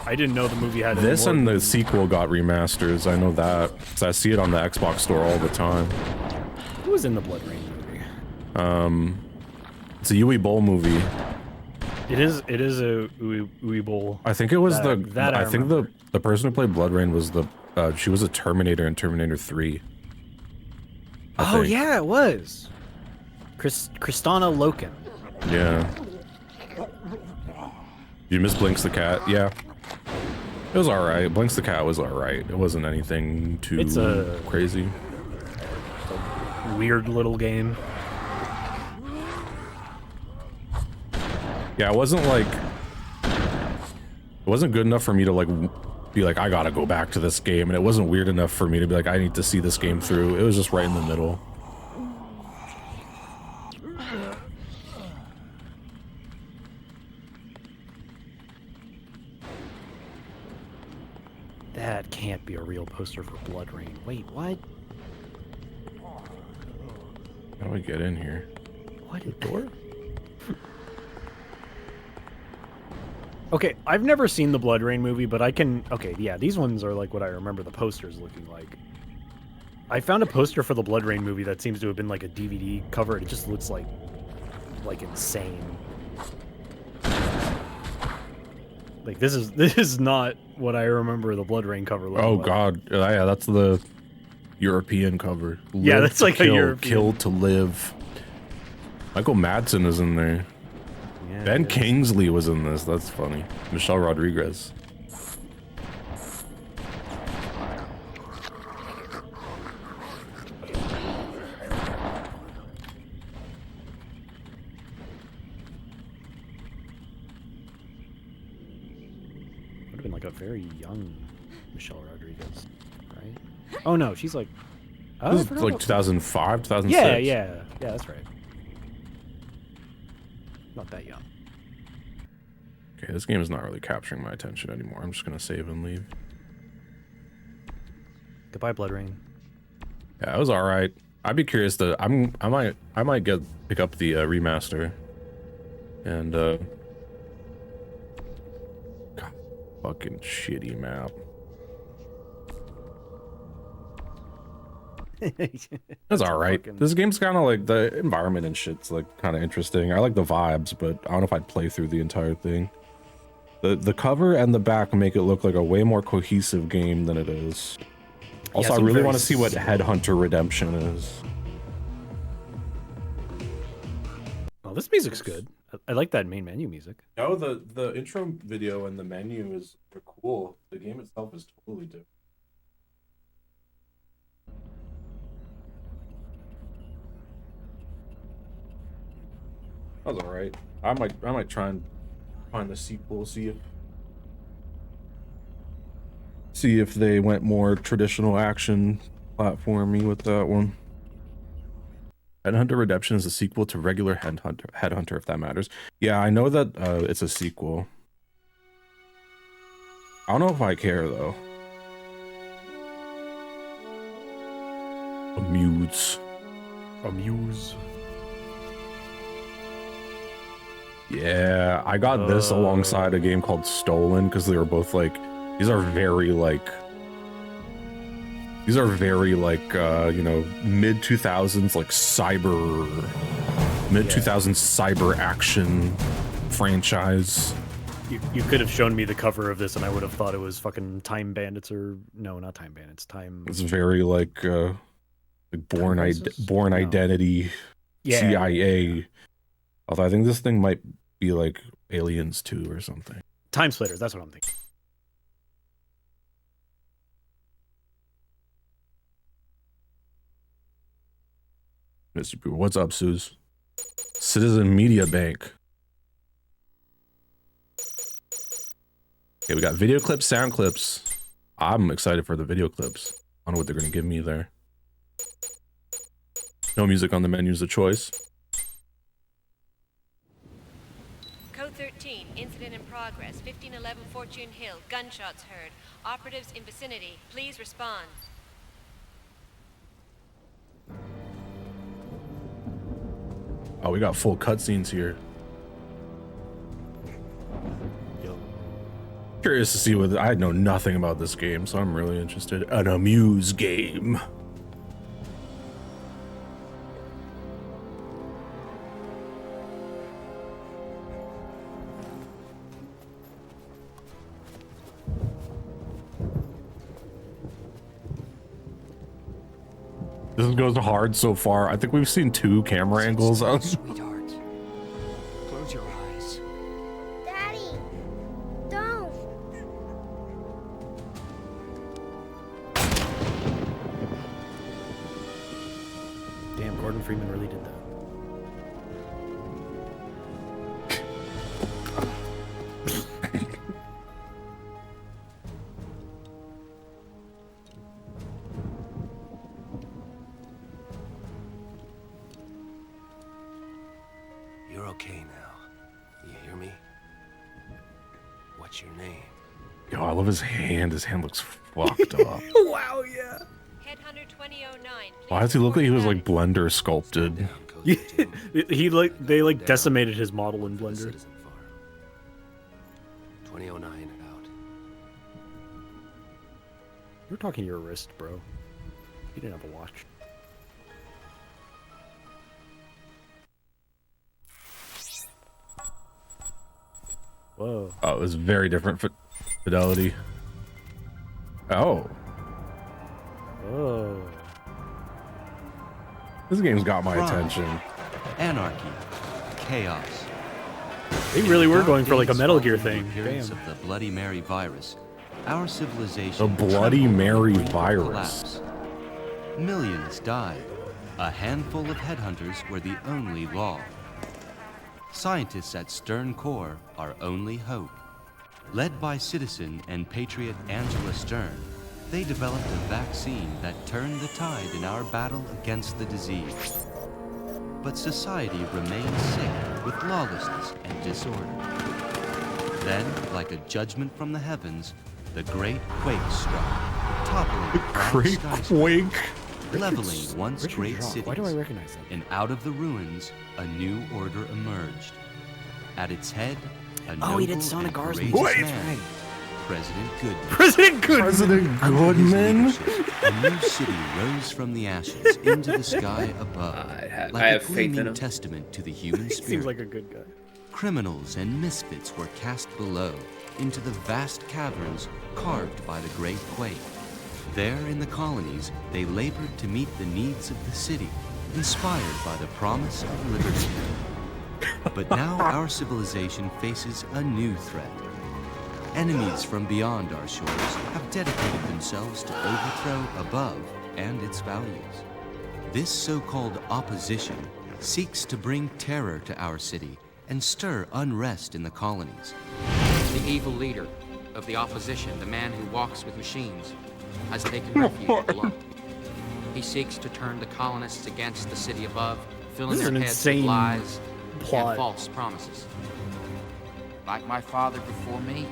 I didn't know the movie had this, and the sequel got remasters. I know that because I see it on the Xbox store all the time. Who was in the BloodRayne movie? It's a Yui Bowl movie. It is a Yui Bowl. I think it was I think the person who played BloodRayne was she was a Terminator in Terminator 3. I think. Yeah, it was. Kristana Loken. Yeah. You miss Blinx the cat? Yeah. It was alright. Blinx the cat was alright. It wasn't anything too crazy. It's a weird little game. Yeah, it wasn't good enough for me to be like, I gotta go back to this game, and it wasn't weird enough for me to be like, I need to see this game through. It was just right in the middle. That can't be a real poster for BloodRayne. Wait, what? How do I get in here? What? The door? Okay, I've never seen the BloodRayne movie, but I can... Okay, yeah, these ones are like what I remember the posters looking like. I found a poster for the BloodRayne movie that seems to have been like a DVD cover. It just looks like insane. Like this is not what I remember the BloodRayne cover looking like. Oh god, yeah, that's the European cover. Yeah, that's like a European. Kill to live. Michael Madsen is in there. Yeah, Ben Kingsley was in this. That's funny. Michelle Rodriguez. Would have been like a very young Michelle Rodriguez, right? Oh no, she's like. Oh, This is like 2005, 2006. Yeah, that's right. Not that young. Okay, this game is not really capturing my attention anymore. I'm just gonna save and leave. Goodbye, BloodRayne. Yeah, it was all right. I'd be curious to. I might pick up the remaster. And God, fucking shitty map. That's all right. This game's kind of like the environment and shit's like kind of interesting. I like the vibes, but I don't know if I'd play through the entire thing. The cover and the back make it look like a way more cohesive game than it is. Also, I really want to see what Headhunter Redemption is. Well, this music's good. I like that main menu music. No, the intro video and the menu is cool. The game itself is totally different. That was alright. I might try and find the sequel, see if they went more traditional action platformy with that one. Headhunter Redemption is a sequel to regular Headhunter, if that matters. Yeah, I know that it's a sequel. I don't know if I care though. Amuse. Yeah, I got this alongside a game called Stolen because they were both like, these are very like, you know, mid 2000s like mid 2000s cyber action franchise. You could have shown me the cover of this and I would have thought it was fucking Time Bandits or no, not Time Bandits. It's very like Born Identity, yeah. CIA. Although I think this thing might be like Aliens 2 or something. Time Splitters, that's what I'm thinking. Mr. Pooh, what's up, Suze? Citizen Media Bank. Okay, we got video clips, sound clips. I'm excited for the video clips. I don't know what they're gonna give me there. No music on the menu is a choice. Code 13, incident in progress, 1511 Fortune Hill, gunshots heard. Operatives in vicinity, please respond. Oh, we got full cutscenes here. Curious to see what I know nothing about this game, so I'm really interested. An Amuse game. This goes hard so far. I think we've seen 2 camera angles. Sweetheart, close your eyes. Daddy, don't. Damn, Gordon Freeman really did that. You're okay now. You hear me? What's your name? Yo, I love his hand. His hand looks fucked up. Wow, yeah. Headhunter 2009. Why does he look like he was like Blender sculpted? They like decimated his model in Blender. 2009 out. You're talking your wrist, bro. You didn't have a watch. Whoa. Oh, it was very different fidelity. Oh. Oh. This game's got my Crime. attention. Anarchy. Chaos. They really were going for like a Metal Gear thing. Appearance Damn. of the Bloody Mary virus, our civilization. The Bloody trembled Mary before virus. collapse. Millions died. A handful of headhunters were the only law. Scientists at Stern Core are only hope. Led by citizen and patriot Angela Stern, they developed a vaccine that turned the tide in our battle against the disease. But society remained sick with lawlessness and disorder. Then, like a judgment from the heavens, the Great Quake struck, toppling Great Quake. leveling once great cities. Why do I recognize that? And out of the ruins, a new order emerged. At its head, a Oh, he did noble Sonic and R's courageous movie. man, President Goodman. President Goodman. President Goodman. A new city rose from the ashes into the sky above, I like have a faith in gleaming him. testament to the human He spirit. seems like a good guy. Criminals and misfits were cast below into the vast caverns carved by the Great Quake. There in the colonies, they labored to meet the needs of the city, inspired by the promise of liberty. But now our civilization faces a new threat. Enemies from beyond our shores have dedicated themselves to overthrow above and its values. This so-called opposition seeks to bring terror to our city and stir unrest in the colonies. The evil leader of the opposition, the man who walks with machines, has taken refuge below. He seeks to turn the colonists against the city above, filling This is their an heads insane with lies plot. and false promises. Like my father before me,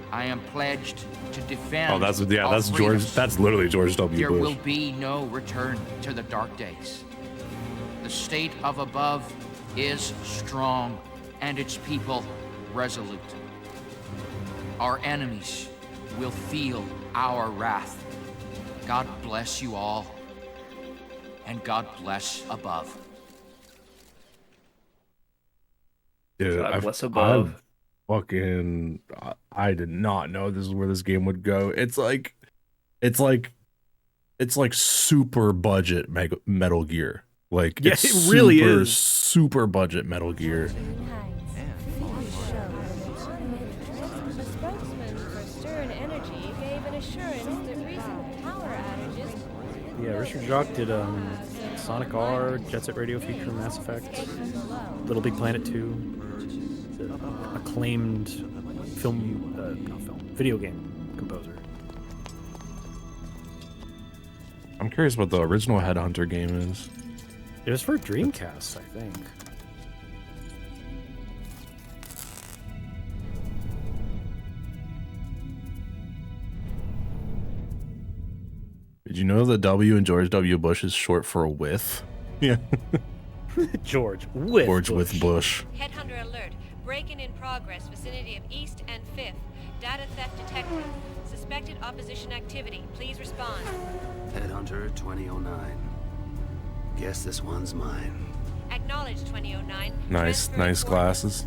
I am pledged to defend. Oh, that's yeah, our that's George. freedoms. That's literally George W. There Bush. will be no return to the dark days. The state of above is strong and its people resolute. Our enemies will feel our wrath. God bless you all, and God bless above. Dude, God I've- bless above. I've fucking, I did not know this is where this game would go. It's like super budget Metal Gear. Like, Yeah, it's it really super, is. super budget Metal Gear. A spokesman for Stern Energy gave an assurance that recent power outages. Yeah, Richard Jacques did Sonic R, Jet Set Radio feature, Mass Effect, Little Big Planet 2. The acclaimed video game composer. I'm curious what the original Headhunter game is. It was for Dreamcast, I think. Did you know the W in George W. Bush is short for with? Yeah. George with George Bush. with Bush. Headhunter alert. Break-in in progress. Vicinity of East and 5th. Data theft detected. Suspected opposition activity. Please respond. Headhunter 2009. Guess this one's mine. Acknowledge 2009. Nice, nice glasses.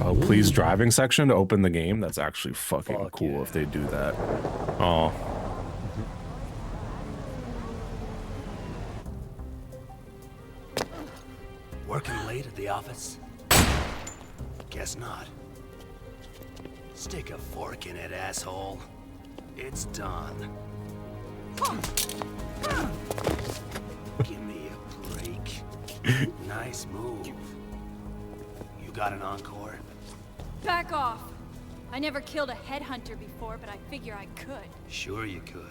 Oh, please driving section to open the game. That's actually fucking cool if they do that. Oh. Working late at the office? Guess not. Stick a fork in it, asshole. It's done. Give me a break. Nice move. You got an encore? Back off! I never killed a headhunter before, but I figure I could. Sure you could.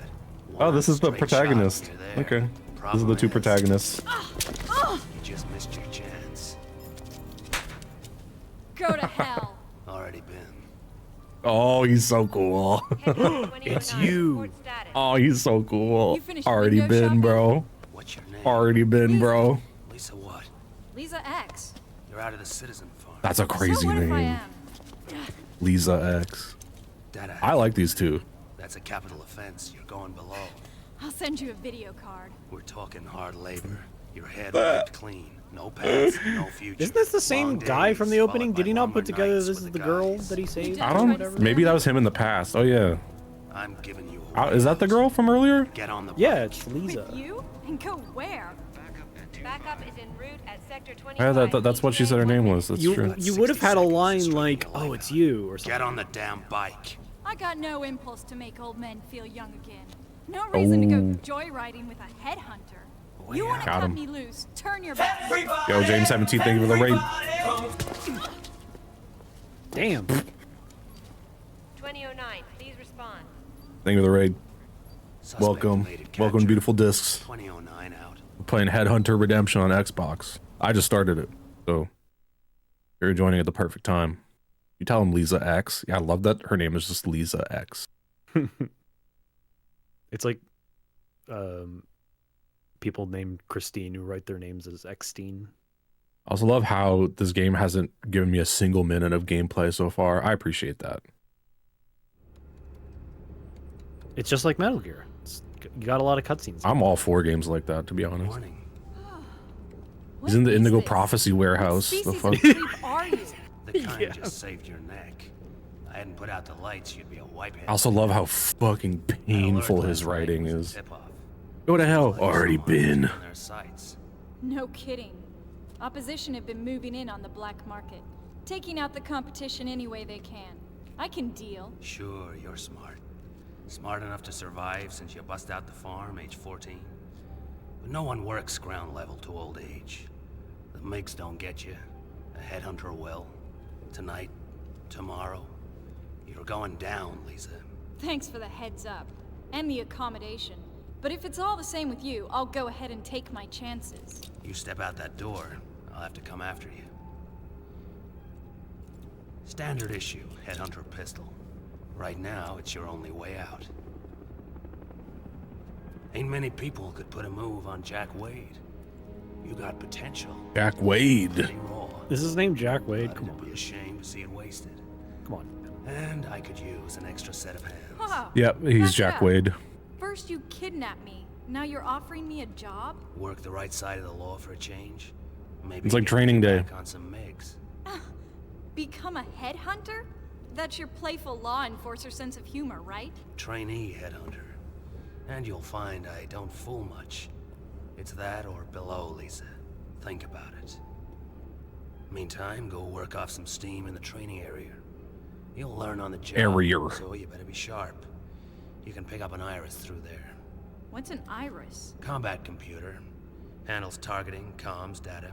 Oh, this is the straight shot protagonist. and you're there. Okay. This is the two protagonists. You just missed your chance. Go to hell. Already been. Oh, he's so cool. It's you. Oh, he's so cool. You finished Already window been, shopping? bro. What's your name? Already been, bro. Lisa what? Lisa X. You're out of the citizen farm. That's a crazy So what if I name. am? Lisa X. Dada. I like these two. That's a capital offense. You're going below. I'll send you a video card. We're talking hard labor. Your head wiped clean. No past, no future. Isn't this the same Long guy from the days, opening? followed Did he by not put longer together nights this with is the the girl guys. that he saved? I or don't. whatever? Maybe that was him in the past. Oh yeah. I'm giving you a Is that the girl from earlier? Get on the Yeah, it's Lisa. With you? And go where? Backup is en route at Sector 25. Yeah, that's what she said her name was. That's true. You would have had a line like, "Oh, it's you," or something. Get on the damn bike. I got no impulse to make old men feel young again. No reason to go Oh. joyriding with a headhunter. You want to Got cut him. me loose? Turn your back. Yo, James 17, thank you for the raid. Damn. 2009, please respond. Thank you for the raid. Suspect Welcome. evaded Welcome, capture. beautiful discs. 2009 out. We're playing Headhunter Redemption on Xbox. I just started it, so you're joining at the perfect time. You tell him Lisa X. Yeah, I love that her name is just Lisa X. It's like people named Christine who write their names as Xteen. I also love how this game hasn't given me a single minute of gameplay so far. I appreciate that. It's just like Metal Gear. You got a lot of cutscenes. I'm all for games like that, to be honest. He's in the Indigo Prophecy warehouse. The fuck? Are you? The kind just saved your neck. I hadn't put out the lights, you'd be a wipehead. I also love how fucking painful his writing is. Go to hell. Already been. No kidding. Opposition have been moving in on the black market, taking out the competition any way they can. I can deal. Sure, you're smart. Smart enough to survive since you bust out the farm, age 14. But no one works ground level to old age. The MiGs don't get you. A headhunter will. Tonight, tomorrow, you're going down, Lisa. Thanks for the heads up and the accommodation. But if it's all the same with you, I'll go ahead and take my chances. You step out that door, I'll have to come after you. Standard issue, headhunter pistol. Right now, it's your only way out. Ain't many people could put a move on Jack Wade. You got potential. Jack Wade. Is his name Jack Wade? Come It'd be a shame to see it wasted. Come on. And I could use an extra set of hands. Ha! Yep, he's Back Jack up. Wade. First you kidnapped me, now you're offering me a job? Work the right side of the law for a change. Maybe It's like get training day. back on some MiGs. Become a headhunter? That's your playful law enforcer sense of humor, right? Trainee headhunter. And you'll find I don't fool much. It's that or below, Lisa. Think about it. Meantime, go work off some steam in the training area. You'll learn on the job, Area. so you better be sharp. You can pick up an iris through there. What's an iris? Combat computer. Handles targeting, comms, data.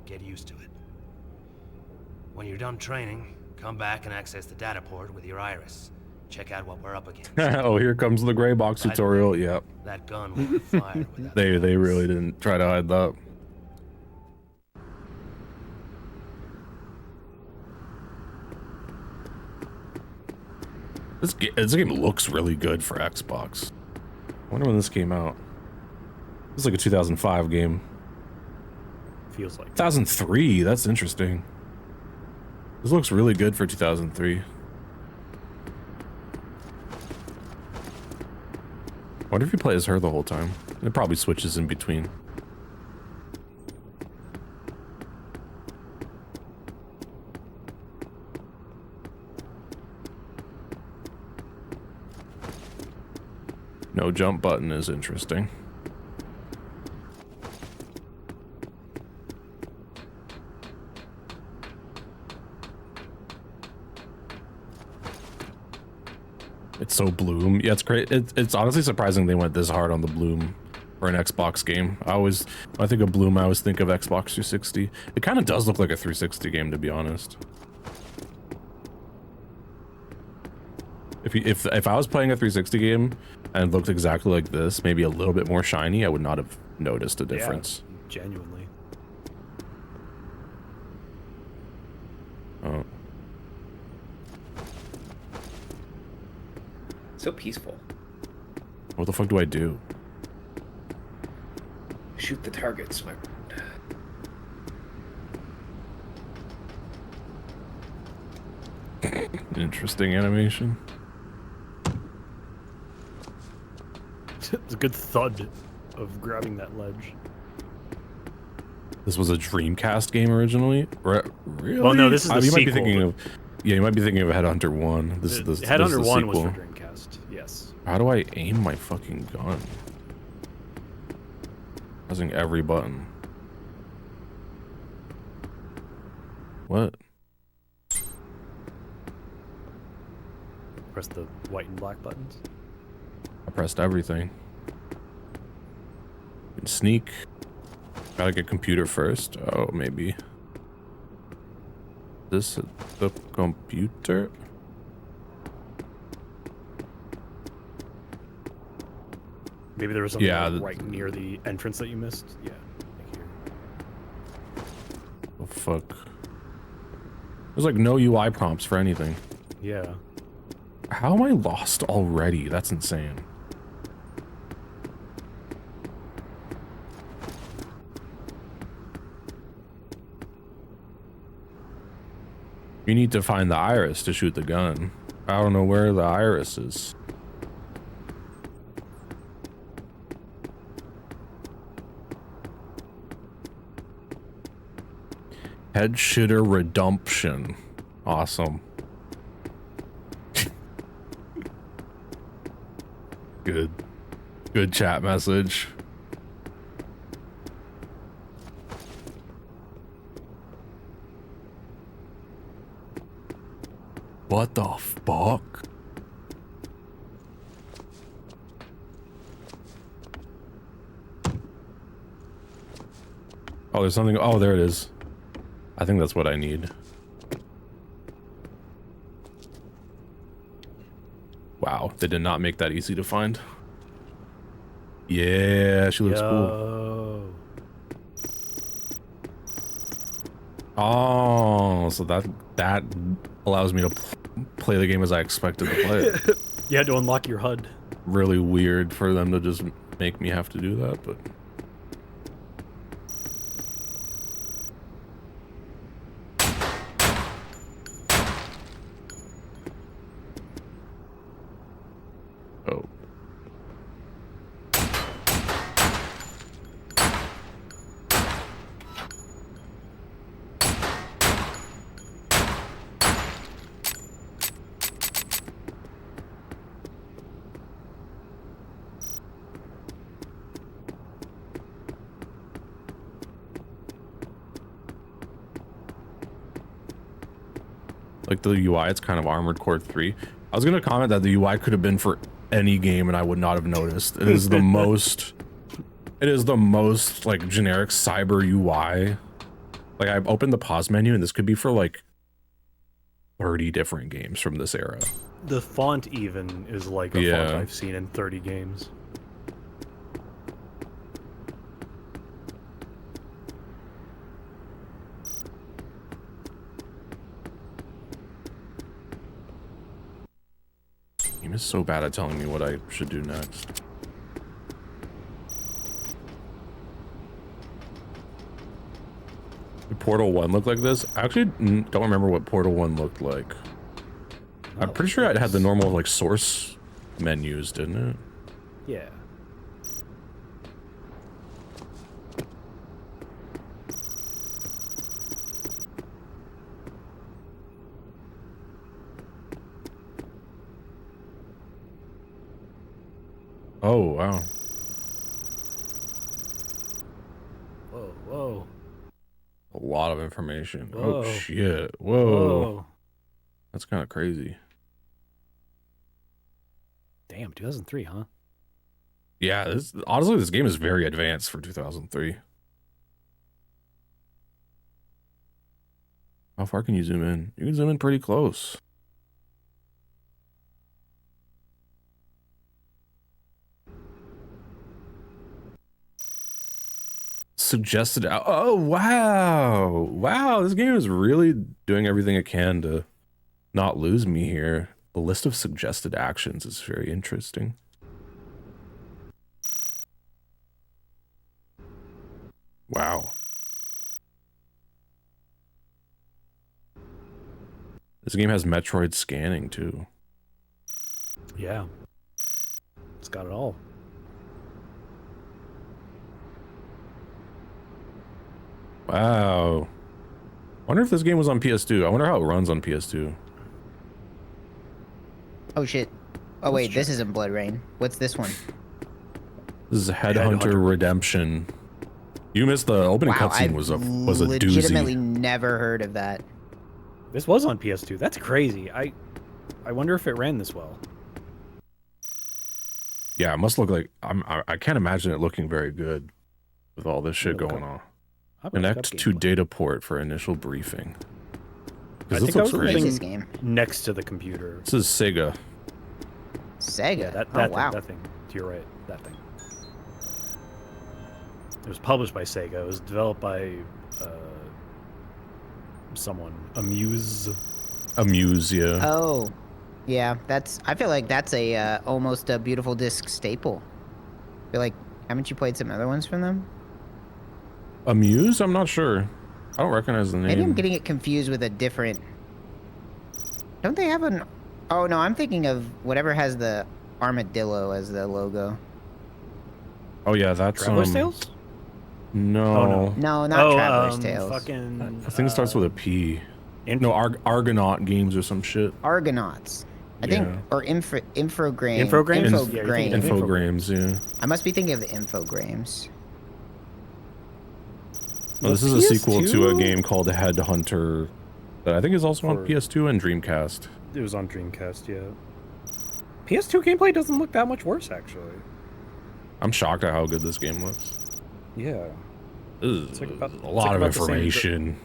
Get used to it. When you're done training, come back and access the data port with your iris. Check out what we're up against. Oh, here comes the gray box By the tutorial. way, Yep. That gun will be fired without They really didn't try to hide that. This game looks really good for Xbox. I wonder when this came out. It's like a 2005 game. Feels like 2003. That's interesting. This looks really good for 2003. Wonder if you play as her the whole time. It probably switches in between. No jump button is interesting. It's so Bloom. Yeah, it's great. It's honestly surprising they went this hard on the Bloom for an Xbox game. When I think of Bloom, I always think of Xbox 360. It kind of does look like a 360 game, to be honest. If I was playing a 360 game and it looked exactly like this, maybe a little bit more shiny, I would not have noticed a difference. Yeah, genuinely. Oh. So peaceful. What the fuck do I do? Shoot the targets, my Interesting animation. It's a good thud of grabbing that ledge. This was a Dreamcast game originally? Really? Well, no, this is the you might be sequel, thinking of, yeah, you might be thinking of Headhunter 1. This is the Headhunter 1 was sequel. for Dreamcast, yes. How do I aim my fucking gun? Pressing every button. What? Press the white and black buttons. I pressed everything. Can sneak. Gotta get computer first. Oh, maybe. This is the computer? Maybe there was something right near the entrance that you missed. Yeah. Oh, fuck. There's like no UI prompts for anything. Yeah. How am I lost already? That's insane. You need to find the iris to shoot the gun. I don't know where the iris is. Headhunters Redemption. Awesome. Good chat message. What the fuck? Oh, there's something. Oh, there it is. I think that's what I need. Wow, they did not make that easy to find. Yeah, she looks cool. Oh, so that allows me to play the game as I expected to play it. You had to unlock your HUD. Really weird for them to just make me have to do that, but... Oh. Like the UI, it's kind of Armored Core 3. I was gonna comment that the UI could have been for any game and I would not have noticed. It is the most like generic cyber UI. Like I've opened the pause menu and this could be for like 30 different games from this era. The font even is like a font I've seen in 30 games. Game is so bad at telling me what I should do next. Did Portal 1 look like this? I actually don't remember what Portal 1 looked like. I'm pretty sure it had the normal like source menus, didn't it? Yeah. Oh, wow. Whoa, whoa. A lot of information. Whoa. Oh, shit. Whoa. Whoa. That's kind of crazy. Damn, 2003, huh? Yeah, honestly, this game is very advanced for 2003. How far can you zoom in? You can zoom in pretty close. Suggested. Oh, wow. Wow, this game is really doing everything it can to not lose me here. The list of suggested actions is very interesting. Wow. This game has Metroid scanning too. Yeah. It's got it all. Wow. Wonder if this game was on PS2. I wonder how it runs on PS2. Oh shit. Oh wait, this isn't BloodRayne. What's this one? This is Headhunters Redemption. You missed the opening cutscene. Was a doozy. Legitimately never heard of that. This was on PS2. That's crazy. I wonder if it ran this well. Yeah, it must look like I can't imagine it looking very good with all this shit going on. Connect to data port for initial briefing. I This think I looks was crazy. looking this game? next to the computer. This is Sega. Sega. Yeah, that oh thing, wow. that thing. To your right, that thing. It was published by Sega. It was developed by someone. Amuse, yeah. Oh, yeah. That's. I feel like that's a almost a beautiful disc staple. I feel like haven't you played some other ones from them? Amuse? I'm not sure. I don't recognize the name. Maybe I'm getting it confused with a different. Don't they have an? Oh no, I'm thinking of whatever has the armadillo as the logo. Oh yeah, that's Traveler's Tales? No. Oh, no. No, not Traveler's Tales. Fucking. I think it starts with a P. No, Argonaut games or some shit. Argonauts. I think, or Infogrames. Infogrames? Infogrames, yeah. I must be thinking of the Infogrames. Well, this is a sequel to a game called Headhunter that I think is also on PS2 and Dreamcast. It was on Dreamcast, yeah. PS2 gameplay doesn't look that much worse, actually. I'm shocked at how good this game looks. Yeah. It's like a lot of information.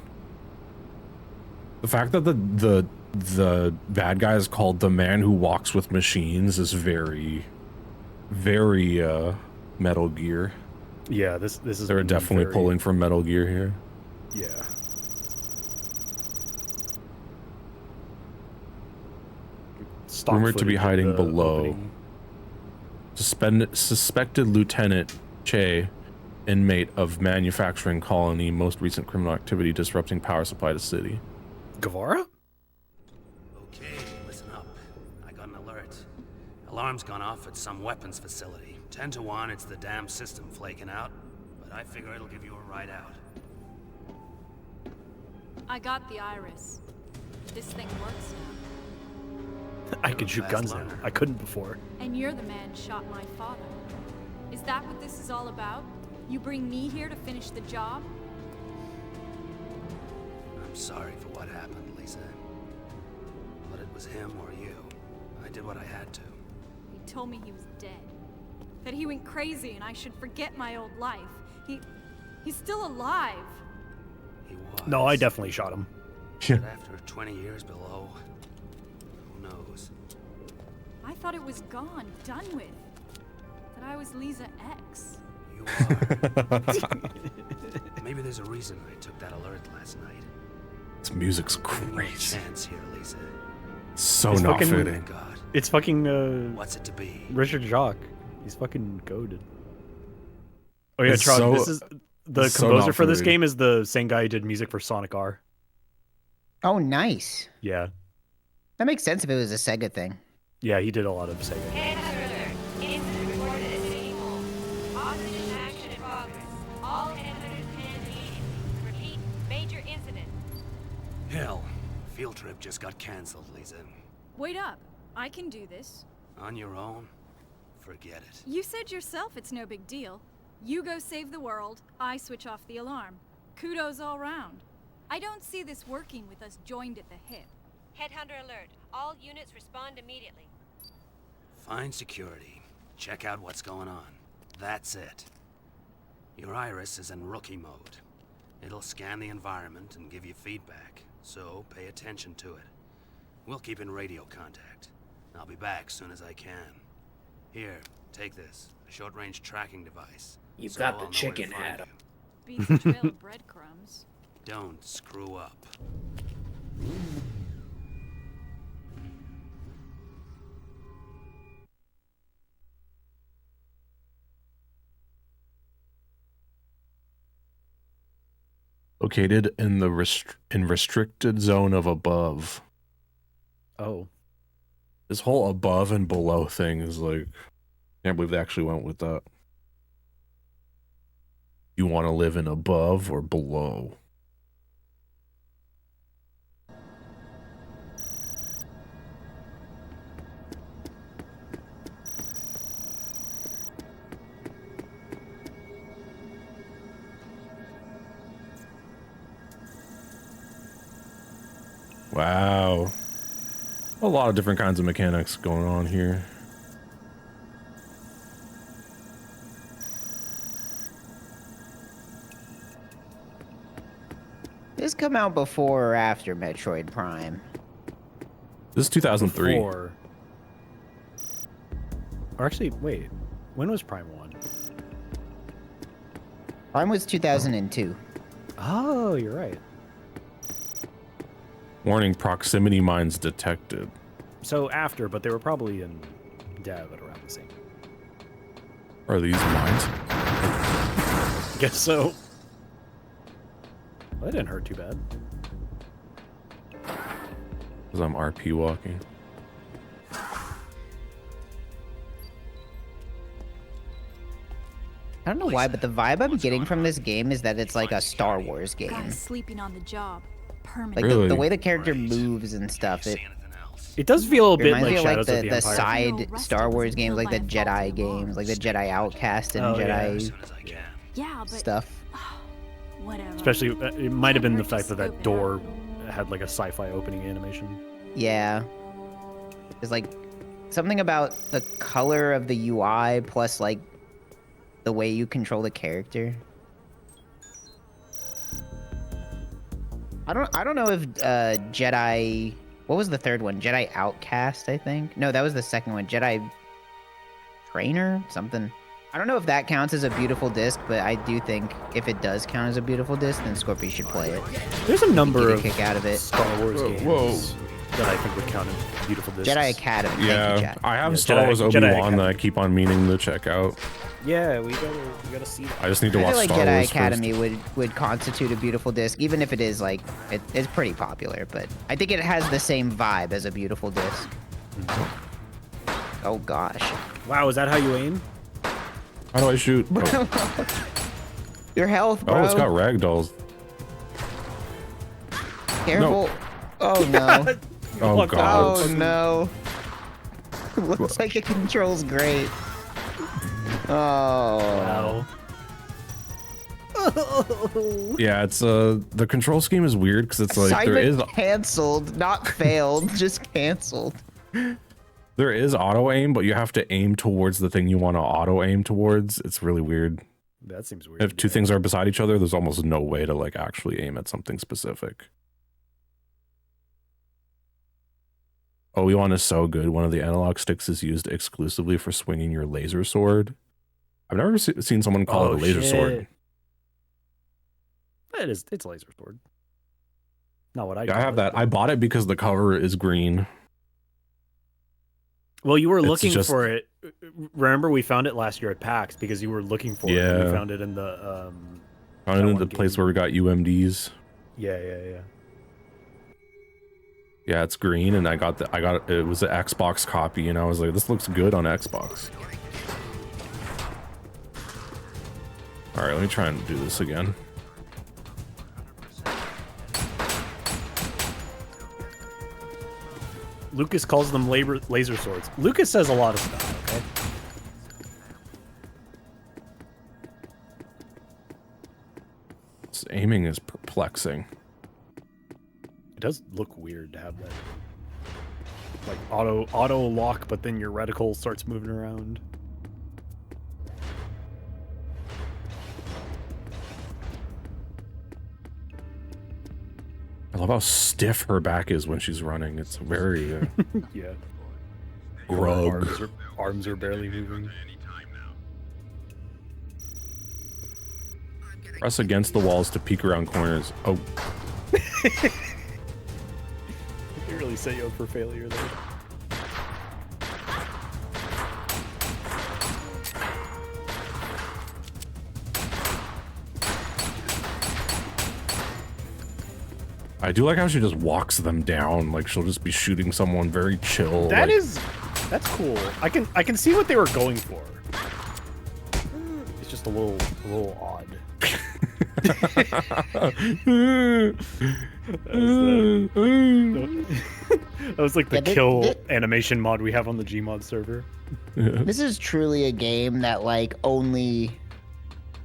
The fact that the bad guy is called the man who walks with machines is very Metal Gear. Yeah, this is. They're definitely pulling from Metal Gear here. Yeah. Rumored to be hiding below. Suspected Lieutenant Che, inmate of manufacturing colony, most recent criminal activity disrupting power supply to city. Guevara? Okay, listen up. I got an alert. Alarm's gone off at some weapons facility. 10 to 1, it's the damn system flaking out. But I figure it'll give you a ride out. I got the iris. This thing works now. I can shoot guns now. I couldn't before. And you're the man who shot my father. Is that what this is all about? You bring me here to finish the job? I'm sorry for what happened, Lisa. But it was him or you. I did what I had to. He told me he was dead. That he went crazy and I should forget my old life. He's still alive. He was. No, I definitely shot him. But after 20 years below, who knows? I thought it was gone, done with. That I was Lisa X. You are. Maybe there's a reason I took that alert last night. This music's Giving you a crazy. chance here, Lisa. So It's not fucking- fitting. God. It's fucking. What's it to be? Richard Jacques. He's fucking goaded. Oh yeah, It's Trog. so- This is the it's so composer not for this fitting. game is the same guy who did music for Sonic R. Oh, nice. Yeah, That makes sense if it was a Sega thing. yeah, he did a lot of Sega. Headhunter alert. Incident reported at City Hall. Opposition action in progress. All headhunters hand immediately. Repeat, major incident. Hell, field trip just got cancelled, Lisa. Wait up. I can do this. On your own? Forget it. You said yourself it's no big deal. You go save the world, I switch off the alarm. Kudos all round. I don't see this working with us joined at the hip. Headhunter alert. All units respond immediately. Find security. Check out what's going on. That's it. Your iris is in rookie mode. It'll scan the environment and give you feedback, so pay attention to it. We'll keep in radio contact. I'll be back soon as I can. Here, take this. A short-range tracking device. You've so got I'll the know where to chicken, find Adam. you. Beats a trail of breadcrumbs. Don't screw up. Located in the restricted zone of above. Oh. This whole above and below thing is like, can't believe they actually went with that. You want to live in above or below? Wow. A lot of different kinds of mechanics going on here. This come out before or after Metroid Prime? This is 2003. Before. Or actually, wait. When was Prime 1? Prime was 2002. Oh, you're right. Warning, proximity mines detected. So after, but they were probably in dev at around the same. Are these mines? Guess so. Well, that didn't hurt too bad. Because I'm RP walking. I don't know why, but the vibe I'm getting from this game is that it's like a Star Wars game. Guys sleeping on the job. Like Permanent. the way the character moves and stuff, it does feel a bit reminds like me of Shadows of the the Empire. side Star Wars games, like the Jedi games, like the Jedi Outcast and Jedi Yeah, but stuff. whatever. Especially, it might have been the fact that that door had like a sci-fi opening animation. Yeah. There's like something about the color of the UI plus like the way you control the character. I don't know if Jedi, what was the third one? Jedi Outcast, I think. No, that was the second one. Jedi Trainer, something. I don't know if that counts as a beautiful disc, but I do think if it does count as a beautiful disc, then Scorpy should play it. There's a number of kick out of it. Star Wars games that I think would count as beautiful discs. Jedi Academy. Yeah, Thank you, chat. I have Yeah, Star Wars Jedi Obi-Wan that I keep on meaning to check out. Yeah, we gotta see that. I just need to I watch feel like Star Jedi Wars Academy would constitute a beautiful disc, even if it is like it's pretty popular. But I think it has the same vibe as a beautiful disc. Oh gosh. Wow, is that how you aim? How do I shoot? Oh, Your health, bro. oh it's got ragdolls. Careful. Oh no. Oh god. Oh no. Looks like it controls great. Oh. Wow. Yeah, it's the control scheme is weird because it's like there is canceled, not failed, just canceled. There is auto aim, but you have to aim towards the thing you want to auto aim towards. It's really weird. That seems weird. If two things are beside each other, there's almost no way to like actually aim at something specific. Obi-Wan is so good. One of the analog sticks is used exclusively for swinging your laser sword. I've never seen someone call it a laser sword. It's a laser sword. Not what I. Yeah, I have that. I bought it because the cover is green. Well, you were looking for it. Remember, we found it last year at PAX because you were looking for it. And we found it in the. Found it in the place where we got UMDs. Yeah. Yeah, it's green, and I got it was an Xbox copy, and I was like, this looks good on Xbox. All right, let me try and do this again. Lucas calls them laser swords. Lucas says a lot of stuff, okay? This aiming is perplexing. It does look weird to have that, like auto lock, but then your reticle starts moving around. I love how stiff her back is when she's running. It's very yeah. grug. Arms are barely moving. Press against the walls to peek around corners. Oh. You really set you up for failure there. I do like how she just walks them down. Like she'll just be shooting someone very chill. That's cool. I can see what they were going for. It's just a little odd. That was like the kill animation mod we have on the Gmod server. This is truly a game that like only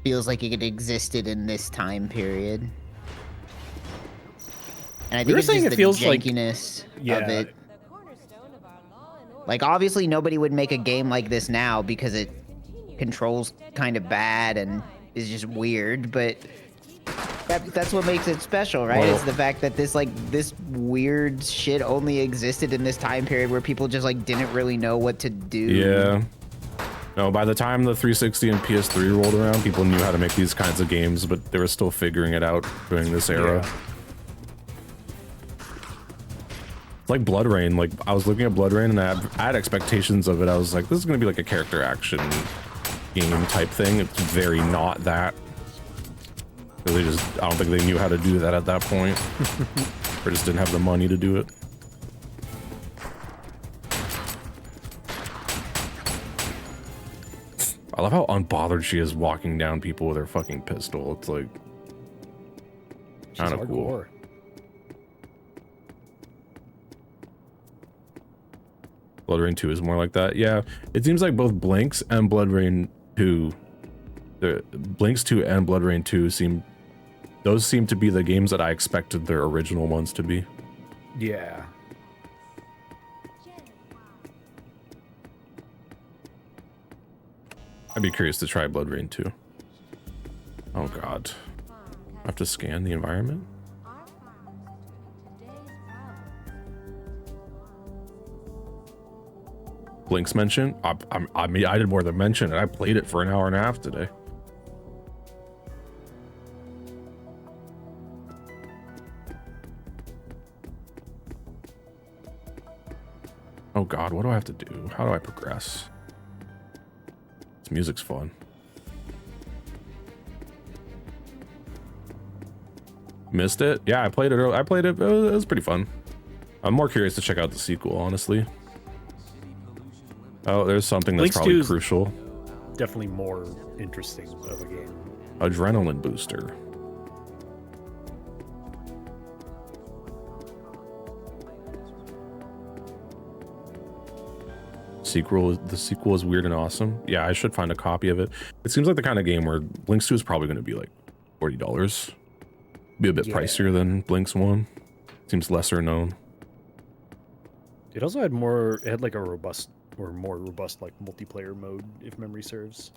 feels like it existed in this time period. And I We think were it's saying just it the feels like- jankiness Yeah. of it. Like, obviously, nobody would make a game like this now because it controls kind of bad and is just weird, but that's what makes it special, right? Well- It's the fact that this weird shit only existed in this time period where people just like didn't really know what to do. Yeah. No, by the time the 360 and PS3 rolled around, people knew how to make these kinds of games, but they were still figuring it out during this era. Yeah. Like BloodRayne, like I was looking at BloodRayne and I had expectations of it. I was like, this is gonna be like a character action game type thing. It's very not that. They just, I don't think they knew how to do that at that point. Or just didn't have the money to do it. I love how unbothered she is walking down people with her fucking pistol. It's like kind of cool. hardcore. BloodRayne 2 is more like that. Yeah, it seems like both Blinx and BloodRayne 2, the Blinx 2 and BloodRayne 2 seem to be the games that I expected their original ones to be. Yeah. I'd be curious to try BloodRayne 2. Oh god. I have to scan the environment? Blinx mention? I mean, I did more than mention it. I played it for an hour and a half today. Oh god, what do I have to do? How do I progress? This music's fun. Missed it? Yeah, I played it earlier. I played it. It was pretty fun. I'm more curious to check out the sequel, honestly. Oh, there's something that's Blinx probably 2 is crucial. Definitely more interesting of a game. Adrenaline booster. The sequel is weird and awesome. Yeah, I should find a copy of it. It seems like the kind of game where Blinx 2 is probably going to be like $40. Be a bit pricier than Blinx 1. Seems lesser known. It also had more. It had like a robust or more robust like multiplayer mode, if memory serves.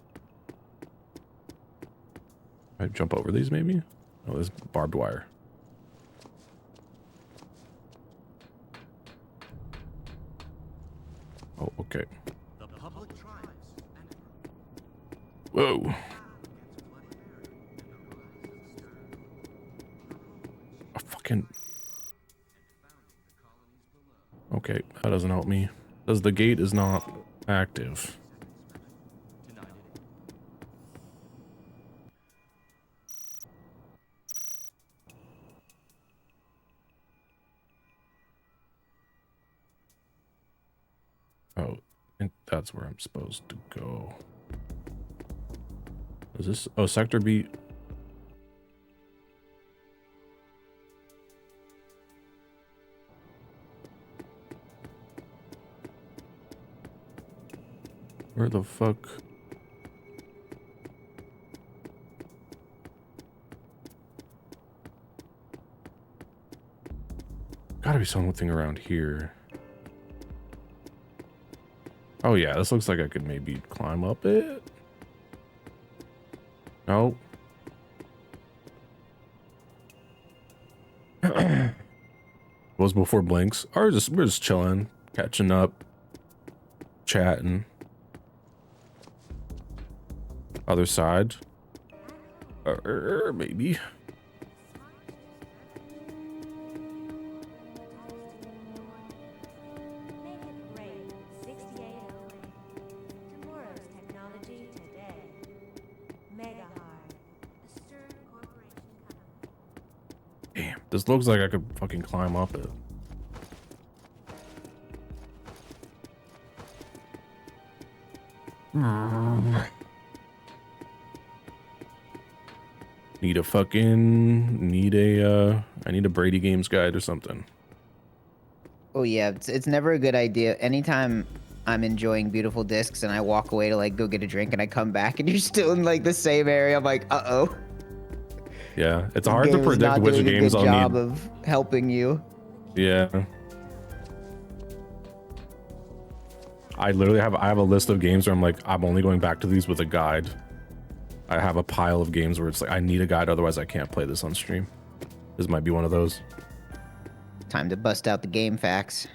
I jump over these maybe. Oh, there's barbed wire. Oh, okay. Whoa. A fucking... Okay, that doesn't help me. Because the gate is not active. Oh, I think that's where I'm supposed to go. Is this... Oh, Sector B... Where the fuck? Gotta be something around here. Oh yeah, this looks like I could maybe climb up it. No. Was before Blinx. Or we're just chilling, catching up, chatting. Other side. Maybe. Damn, this looks like I could fucking climb up it. Need a fucking, I need a Brady Games guide or something. Oh yeah, it's never a good idea. Anytime I'm enjoying beautiful discs and I walk away to like go get a drink and I come back and you're still in like the same area, I'm like, uh-oh. Yeah, it's The hard to game is predict not which doing a games good I'll job need. of helping you. Yeah. I literally have a list of games where I'm like, I'm only going back to these with a guide. I have a pile of games where it's like I need a guide, otherwise I can't play this on stream. This might be one of those. Time to bust out the game facts.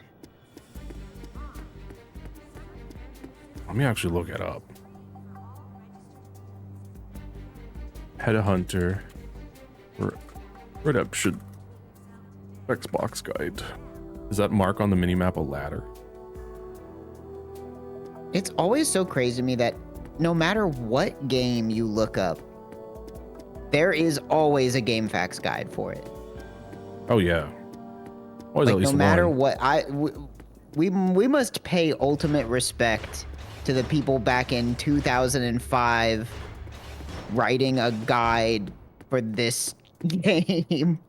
Let me actually look it up. Headhunter Redemption Xbox guide. Is that mark on the minimap a ladder? It's always so crazy to me that no matter what game you look up, there is always a game facts guide for it. Oh yeah. Always Like at least no matter one. what, we must pay ultimate respect to the people back in 2005 writing a guide for this game.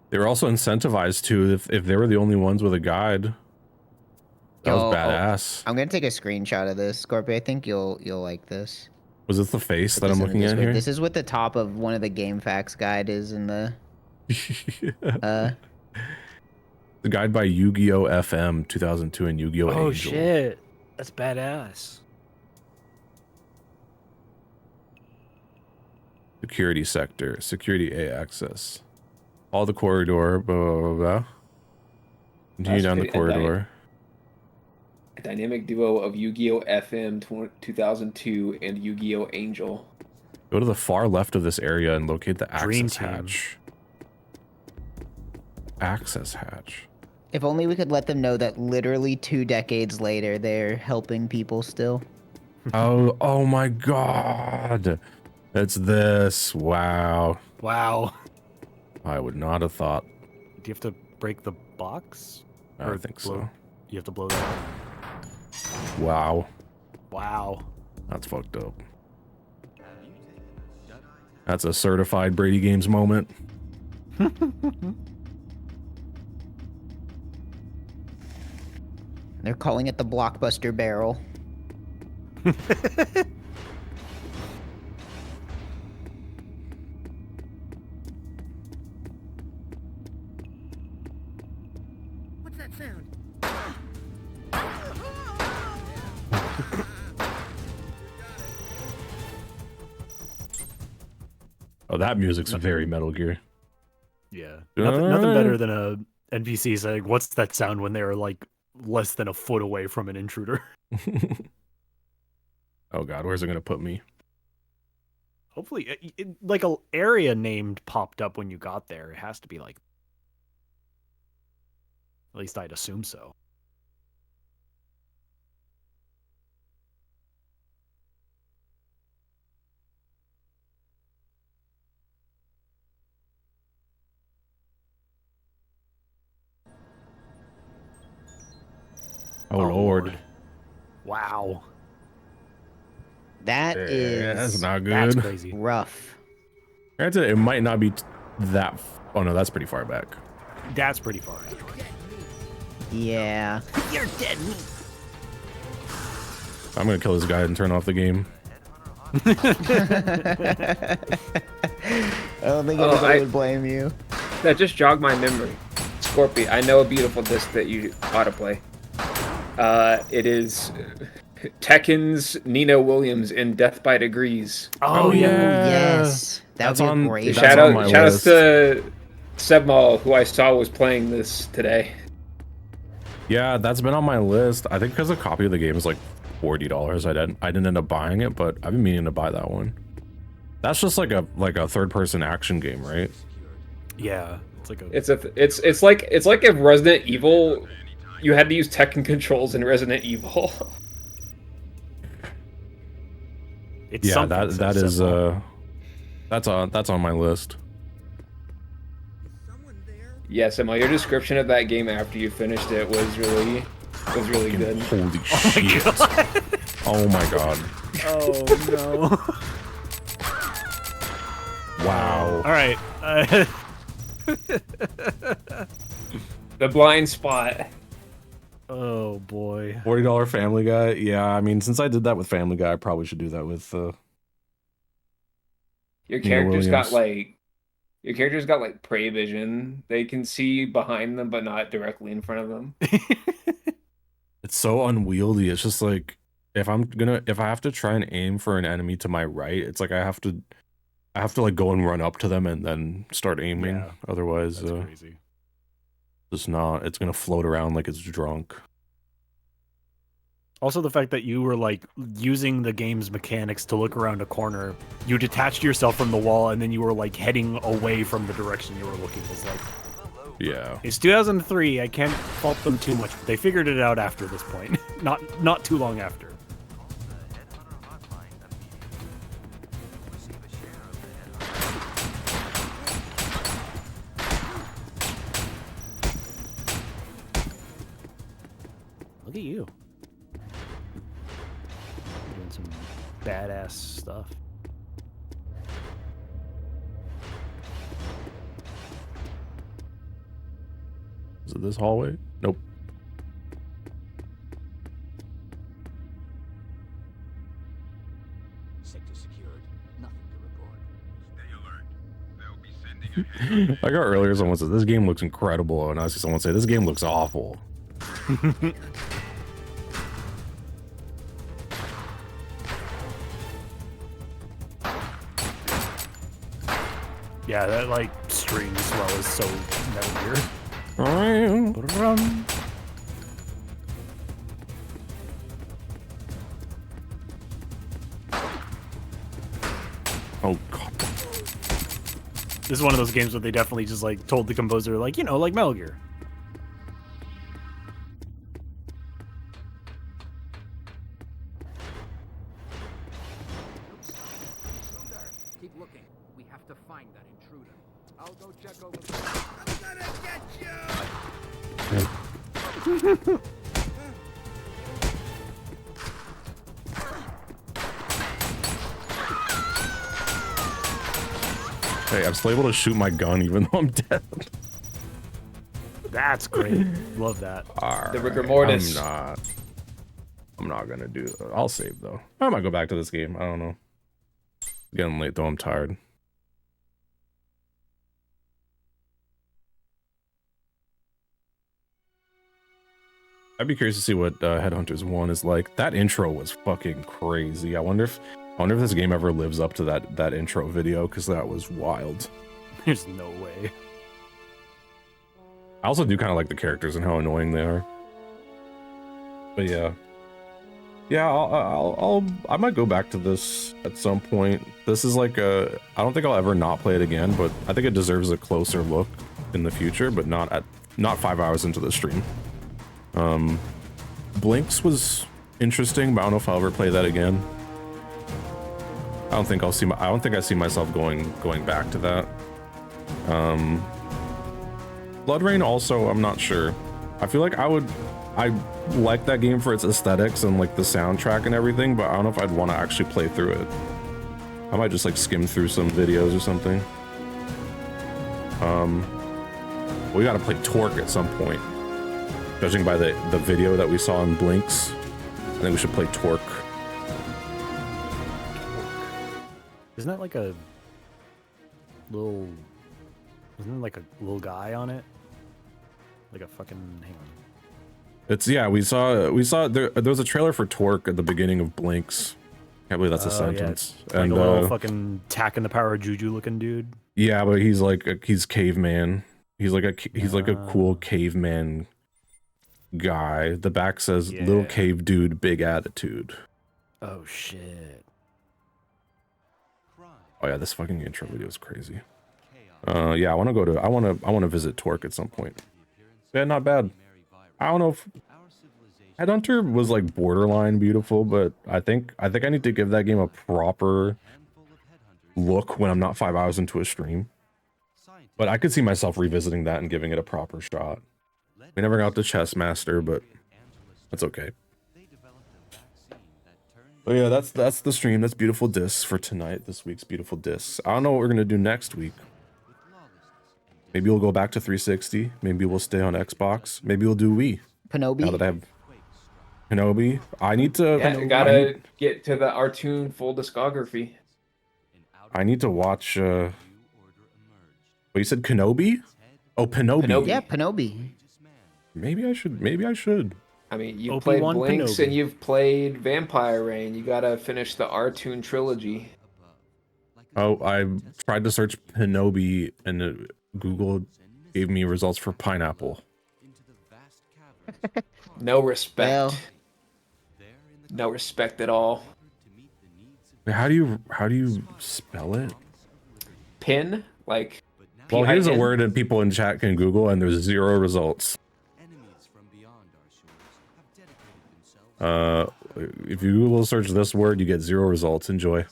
They were also incentivized to if they were the only ones with a guide. That was badass. I'm gonna take a screenshot of this, Scorpio. I think you'll like this. Was this the face Put that this I'm in looking the at Discord. here? This is what the top of one of the game facts guide is in the. The guide by Yu-Gi-Oh! FM 2002 and Yu-Gi-Oh! Oh Angel. shit, that's badass. Security sector, security A access. All the corridor, blah, blah, blah, blah. Continue down the corridor. A dynamic duo of Yu-Gi-Oh! FM 2002 and Yu-Gi-Oh! Angel. Go to the far left of this area and locate the Dream access team. hatch. Access hatch. If only we could let them know that literally 2 decades later, they're helping people still. Oh my god. It's this. Wow. Wow. I would not have thought. Do you have to break the box? I think so. You have to blow that up. Wow. Wow. That's fucked up. That's a certified Brady Games moment. They're calling it the Blockbuster Barrel. What's that sound? Oh, that music's very Metal Gear. Yeah. Nothing better than a NPC saying, "What's that sound?" when they're like less than a foot away from an intruder. Oh god, where's it gonna put me? Hopefully, like a area named popped up when you got there. It has to be like, at least I'd assume so. Oh, Lord. Wow. That is That's not good. That's crazy. rough. Granted, it might not be that. Oh no, that's pretty far back. That's pretty far. Yeah. You're dead meat. I'm gonna kill this guy and turn off the game. I don't think anybody would blame you. That just jogged my memory. Scorpy, I know a beautiful disc that you ought to play. It is Tekken's Nina Williams in Death by Degrees. Oh, yeah. Yes. That would be great. Shout out to Sebmal, who I saw was playing this today. Yeah, that's been on my list. I think because a copy of the game is like $40. I didn't end up buying it, but I've been meaning to buy that one. That's just like a third-person action game, right? Yeah, it's like a. It's like if Resident Evil, you had to use Tekken controls in Resident Evil. It's yeah, something, that so is simple. that's on my list. Yes, Emma, your description of that game after you finished it was really good. Holy shit! Oh my god! Oh no! Wow! All right. The blind spot. Oh boy. $40 Family Guy. Yeah, I mean, since I did that with Family Guy, I probably should do that with Your Nina character's got Williams. like prey vision. They can see behind them, but not directly in front of them. It's so unwieldy. It's just like if I have to try and aim for an enemy to my right, it's like I have to like go and run up to them and then start aiming. Yeah, Otherwise, that's crazy. it's gonna float around like it's drunk. Also, the fact that you were like using the game's mechanics to look around a corner, you detached yourself from the wall, and then you were like heading away from the direction you were looking. Is like, yeah, it's 2003. I can't fault them too much. They figured it out after this point, not too long after. Look at you. Doing some badass stuff. Is it this hallway? Nope. Sector secured. Nothing to report. Stay alert. They'll be sending I got earlier someone said this game looks incredible, and I see someone say this game looks awful. Yeah, that like string swell is so Metal Gear. Oh god. This is one of those games where they definitely just like told the composer, like, you know, like Metal Gear. Keep looking. We have to find that intruder. I'll go check over. I'm gonna get you! Hey, I'm still able to shoot my gun even though I'm dead. That's great. Love that. All The right, rigor mortis. I'm not gonna do it. I'll save though. I might go back to this game. I don't know. Getting late though. I'm tired. I'd be curious to see what Headhunters 1 is like. That intro was fucking crazy. I wonder if this game ever lives up to that intro video, because that was wild. There's no way. I also do kind of like the characters and how annoying they are. But yeah. I might go back to this at some point. This is like I don't think I'll ever not play it again, but I think it deserves a closer look in the future, but not 5 hours into the stream. Blinx was interesting, but I don't know if I'll ever play that again. I don't think I see myself going back to that. BloodRayne also, I'm not sure. I feel like I like that game for its aesthetics and like the soundtrack and everything, but I don't know if I'd want to actually play through it. I might just like skim through some videos or something. We gotta play Torque at some point. Judging by the video that we saw in Blinx, I think we should play Torque. Isn't that like a little... Isn't there like a little guy on it? Like a fucking... Hang on. It's, yeah, we saw there was a trailer for Torque at the beginning of Blinx. Can't believe that's a sentence. Yeah, like and a little fucking Tack in the Power of Juju looking dude. Yeah, but he's like he's caveman. He's like a cool caveman guy. The back says little cave dude, big attitude. Oh shit. Oh yeah, this fucking intro video is crazy. Yeah, I want to visit Torque at some point. Yeah, not bad. I don't know if Headhunter was like borderline beautiful, but I think I need to give that game a proper look when I'm not 5 hours into a stream. But I could see myself revisiting that and giving it a proper shot. We never got the Chess Master, but that's okay. But yeah, that's the stream. That's Beautiful Discs for tonight. This week's Beautiful Discs. I don't know what we're gonna do next week. Maybe we'll go back to 360. Maybe we'll stay on Xbox. Maybe we'll do Wii. Panobi. Now that I have Panobi, I need to. Yeah, gotta get to the Artoon full discography. I need to watch. What you said, Kenobi? Oh, Penobi. Penobi. Yeah, Penobi. Maybe I should. Maybe I should. I mean, you've played Obi-Wan Blinx Kenobi. and you've played Vampire Rain. You gotta finish the Artoon trilogy. Oh, I tried to search Penobi and Google gave me results for pineapple. No respect. Well. No respect at all. Wait, how do you spell it? Pin? Like, Well, here's a PIN? word that people in chat can Google, and there's 0 results. If you Google search this word, you get 0 results. Enjoy.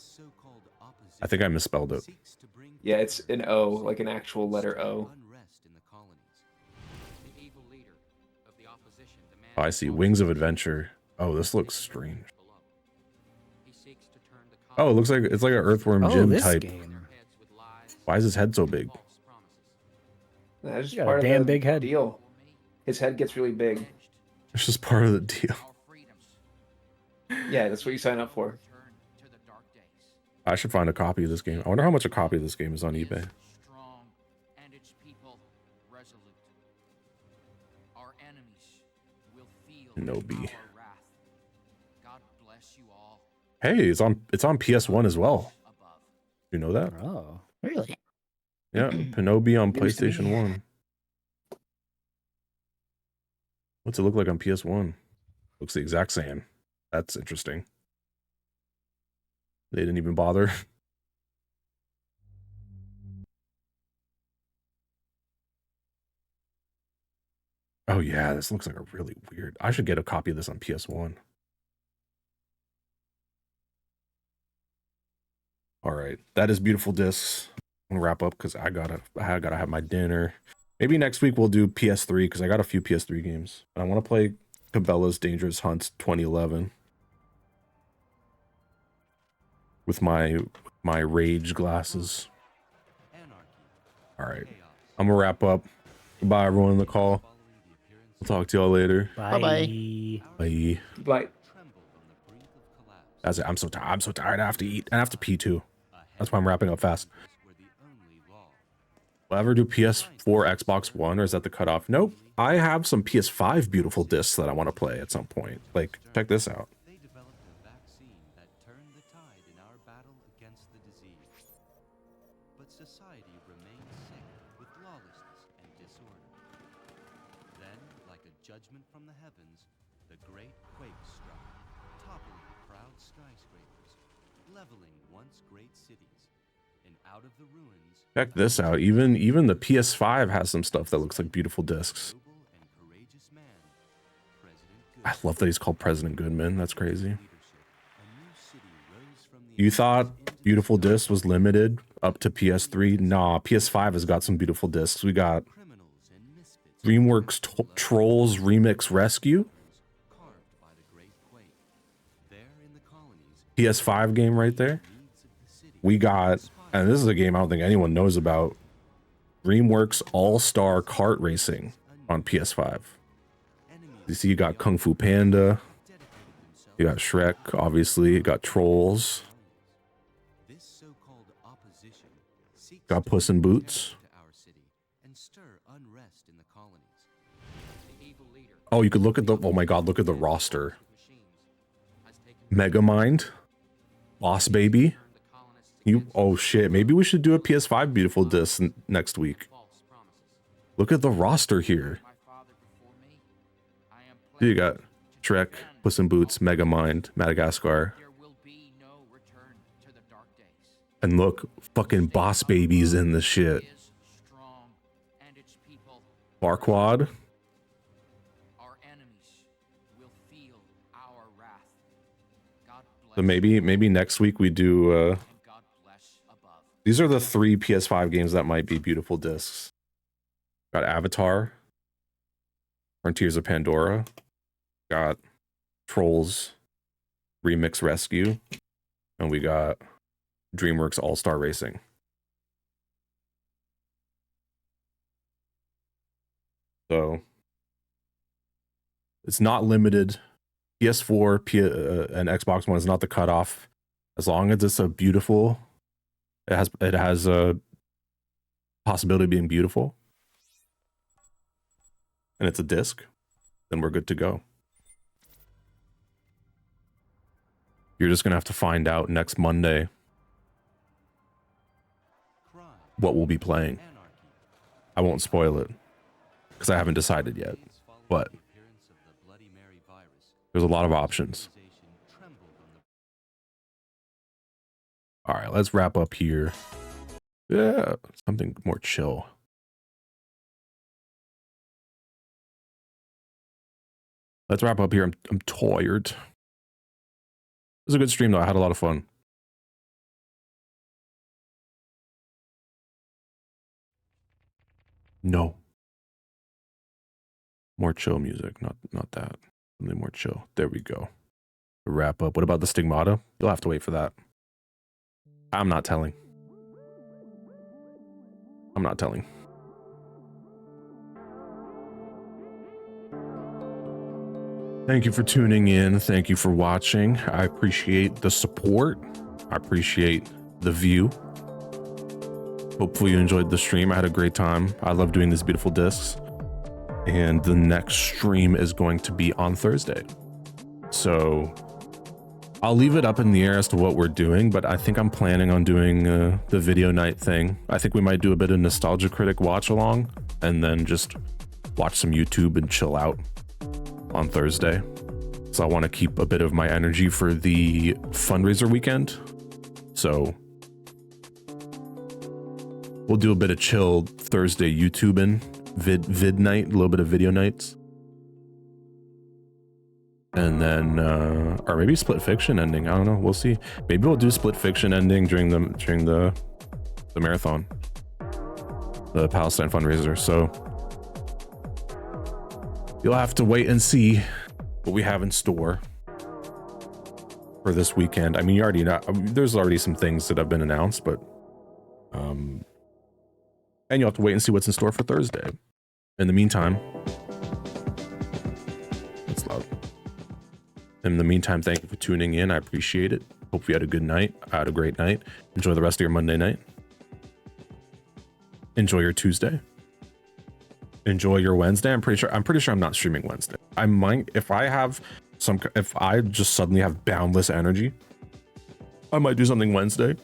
I think I misspelled it. Yeah, it's an O, like an actual letter O. Oh, I see. Wings of Adventure. Oh, this looks strange. Oh, it looks like it's like an Earthworm Jim this type. game. Why is his head so big? That's just got a part of damn the big head. deal. His head gets really big. It's just part of the deal. Yeah, that's what you sign up for. I should find a copy of this game. I wonder how much a copy of this game is on eBay. Kenobi. Hey, it's on PS1 as well. You know that? Oh, really? Yeah, Kenobi on PlayStation 1. What's it look like on PS1? Looks the exact same. That's interesting. They didn't even bother. Oh yeah, this looks like a really weird. I should get a copy of this on PS1. All right, that is beautiful discs. I'm gonna wrap up because I gotta have my dinner. Maybe next week we'll do PS3 because I got a few PS3 games. I want to play Cabela's Dangerous Hunts 2011 with my rage glasses. All right, I'm gonna wrap up. Goodbye, everyone in the call. We'll talk to y'all later. Bye. Bye. Bye. That's it. I'm so tired. I'm so tired. I have to eat. I have to pee too. That's why I'm wrapping up fast. Will I ever do PS4, Xbox One, or is that the cutoff? Nope. I have some PS5 beautiful discs that I want to play at some point. Like, check this out. Society remained sick with lawlessness and disorder. Then, like a judgment from the heavens, the great quake struck, toppling proud skyscrapers, leveling once great cities, and out of the ruins. Check this out. Even the PS5 has some stuff that looks like beautiful discs. I love that he's called President Goodman. That's crazy. You thought beautiful discs was limited up to PS3? Nah, PS5 has got some beautiful discs. We got DreamWorks Trolls Remix Rescue. PS5 game right there. We got, and this is a game I don't think anyone knows about, DreamWorks All-Star Kart Racing on PS5. You see, you got Kung Fu Panda. You got Shrek, obviously. You got Trolls. Got Puss in Boots. Oh, you could look at the, oh my god, look at the roster. Megamind. Boss Baby. Oh shit, maybe we should do a PS5 beautiful disc next week. Look at the roster here. You got Shrek, Puss in Boots, Megamind, Madagascar. And look, fucking Boss Baby's in the shit. Farquaad. So maybe next week we do these are the 3 PS5 games that might be beautiful discs. Got Avatar, Frontiers of Pandora, got Trolls Remix Rescue, and we got DreamWorks All-Star Racing. So it's not limited. PS4 and Xbox One is not the cutoff. As long as it's a beautiful It has a possibility of being beautiful, and it's a disc, then we're good to go. You're just gonna have to find out next Monday what we'll be playing. I won't spoil it because I haven't decided yet, but there's a lot of options. All right, let's wrap up here. Yeah, something more chill. Let's wrap up here. I'm tired. It was a good stream though. I had a lot of fun. No. More chill music, not that. Something more chill. There we go. Wrap up. What about the Stigmata? You'll have to wait for that. I'm not telling. I'm not telling. Thank you for tuning in. Thank you for watching. I appreciate the support. I appreciate the view. Hopefully you enjoyed the stream. I had a great time. I love doing these beautiful discs. And the next stream is going to be on Thursday. So I'll leave it up in the air as to what we're doing, but I think I'm planning on doing the video night thing. I think we might do a bit of Nostalgia Critic watch along and then just watch some YouTube and chill out on Thursday. So I want to keep a bit of my energy for the fundraiser weekend. So we'll do a bit of chill Thursday YouTubing, vid night, a little bit of video nights. And then or maybe split fiction ending. I don't know. We'll see. Maybe we'll do split fiction ending during the marathon, the Palestine fundraiser. So you'll have to wait and see what we have in store for this weekend. I mean, you already know, there's already some things that have been announced, but and you'll have to wait and see what's in store for Thursday. In the meantime, it's loud. In the meantime, thank you for tuning in. I appreciate it. Hope you had a good night. I had a great night. Enjoy the rest of your Monday night. Enjoy your Tuesday. Enjoy your Wednesday. I'm pretty sure I'm not streaming Wednesday. I might, if I just suddenly have boundless energy, I might do something Wednesday,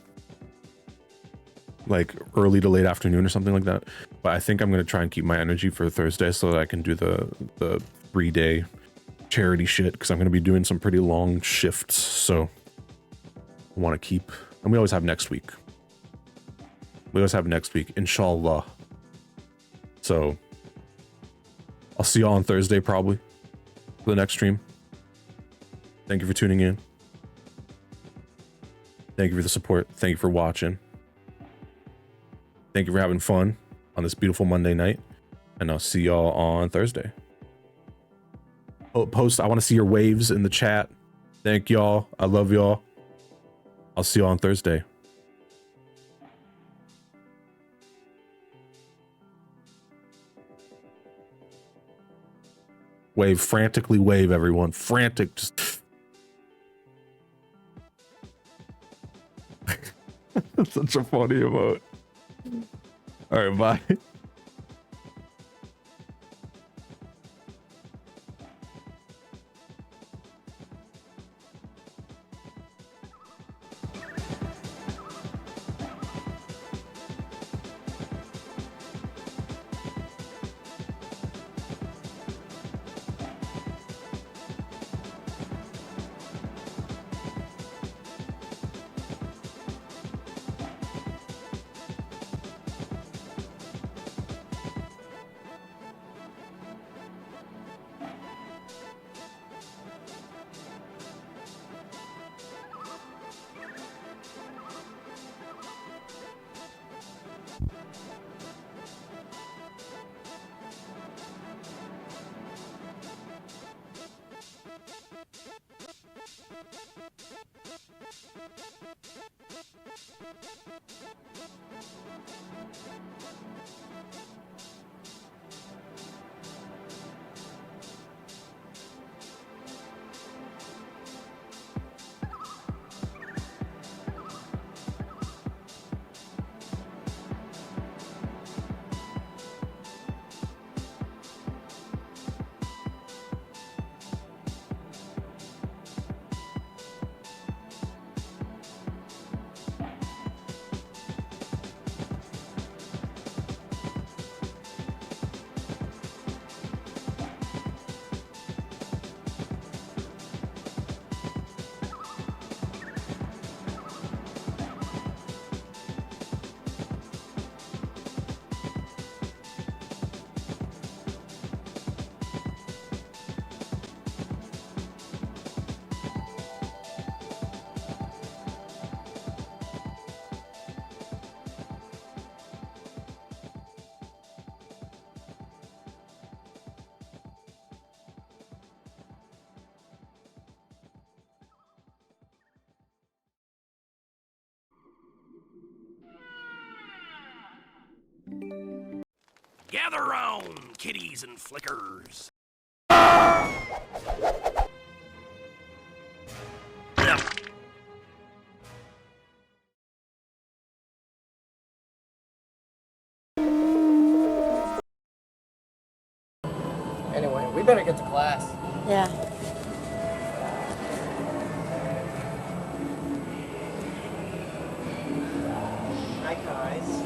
like early to late afternoon or something like that. But I think I'm going to try and keep my energy for Thursday so that I can do the 3-day charity shit, because I'm going to be doing some pretty long shifts. So I want to keep, and we always have next week. Inshallah. So I'll see you all on Thursday, probably, for the next stream. Thank you for tuning in. Thank you for the support. Thank you for watching. Thank you for having fun on this beautiful Monday night. And I'll see y'all on Thursday. Oh, I want to see your waves in the chat. Thank y'all. I love y'all. I'll see you on Thursday. Wave, frantically wave, everyone. Frantic, just. That's such a funny emote. All right, bye. Gather round, kitties and flickers. Anyway, we better get to class. Yeah. Hi, guys.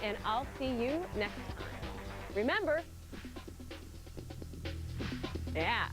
And I'll see you next time. Remember, yeah.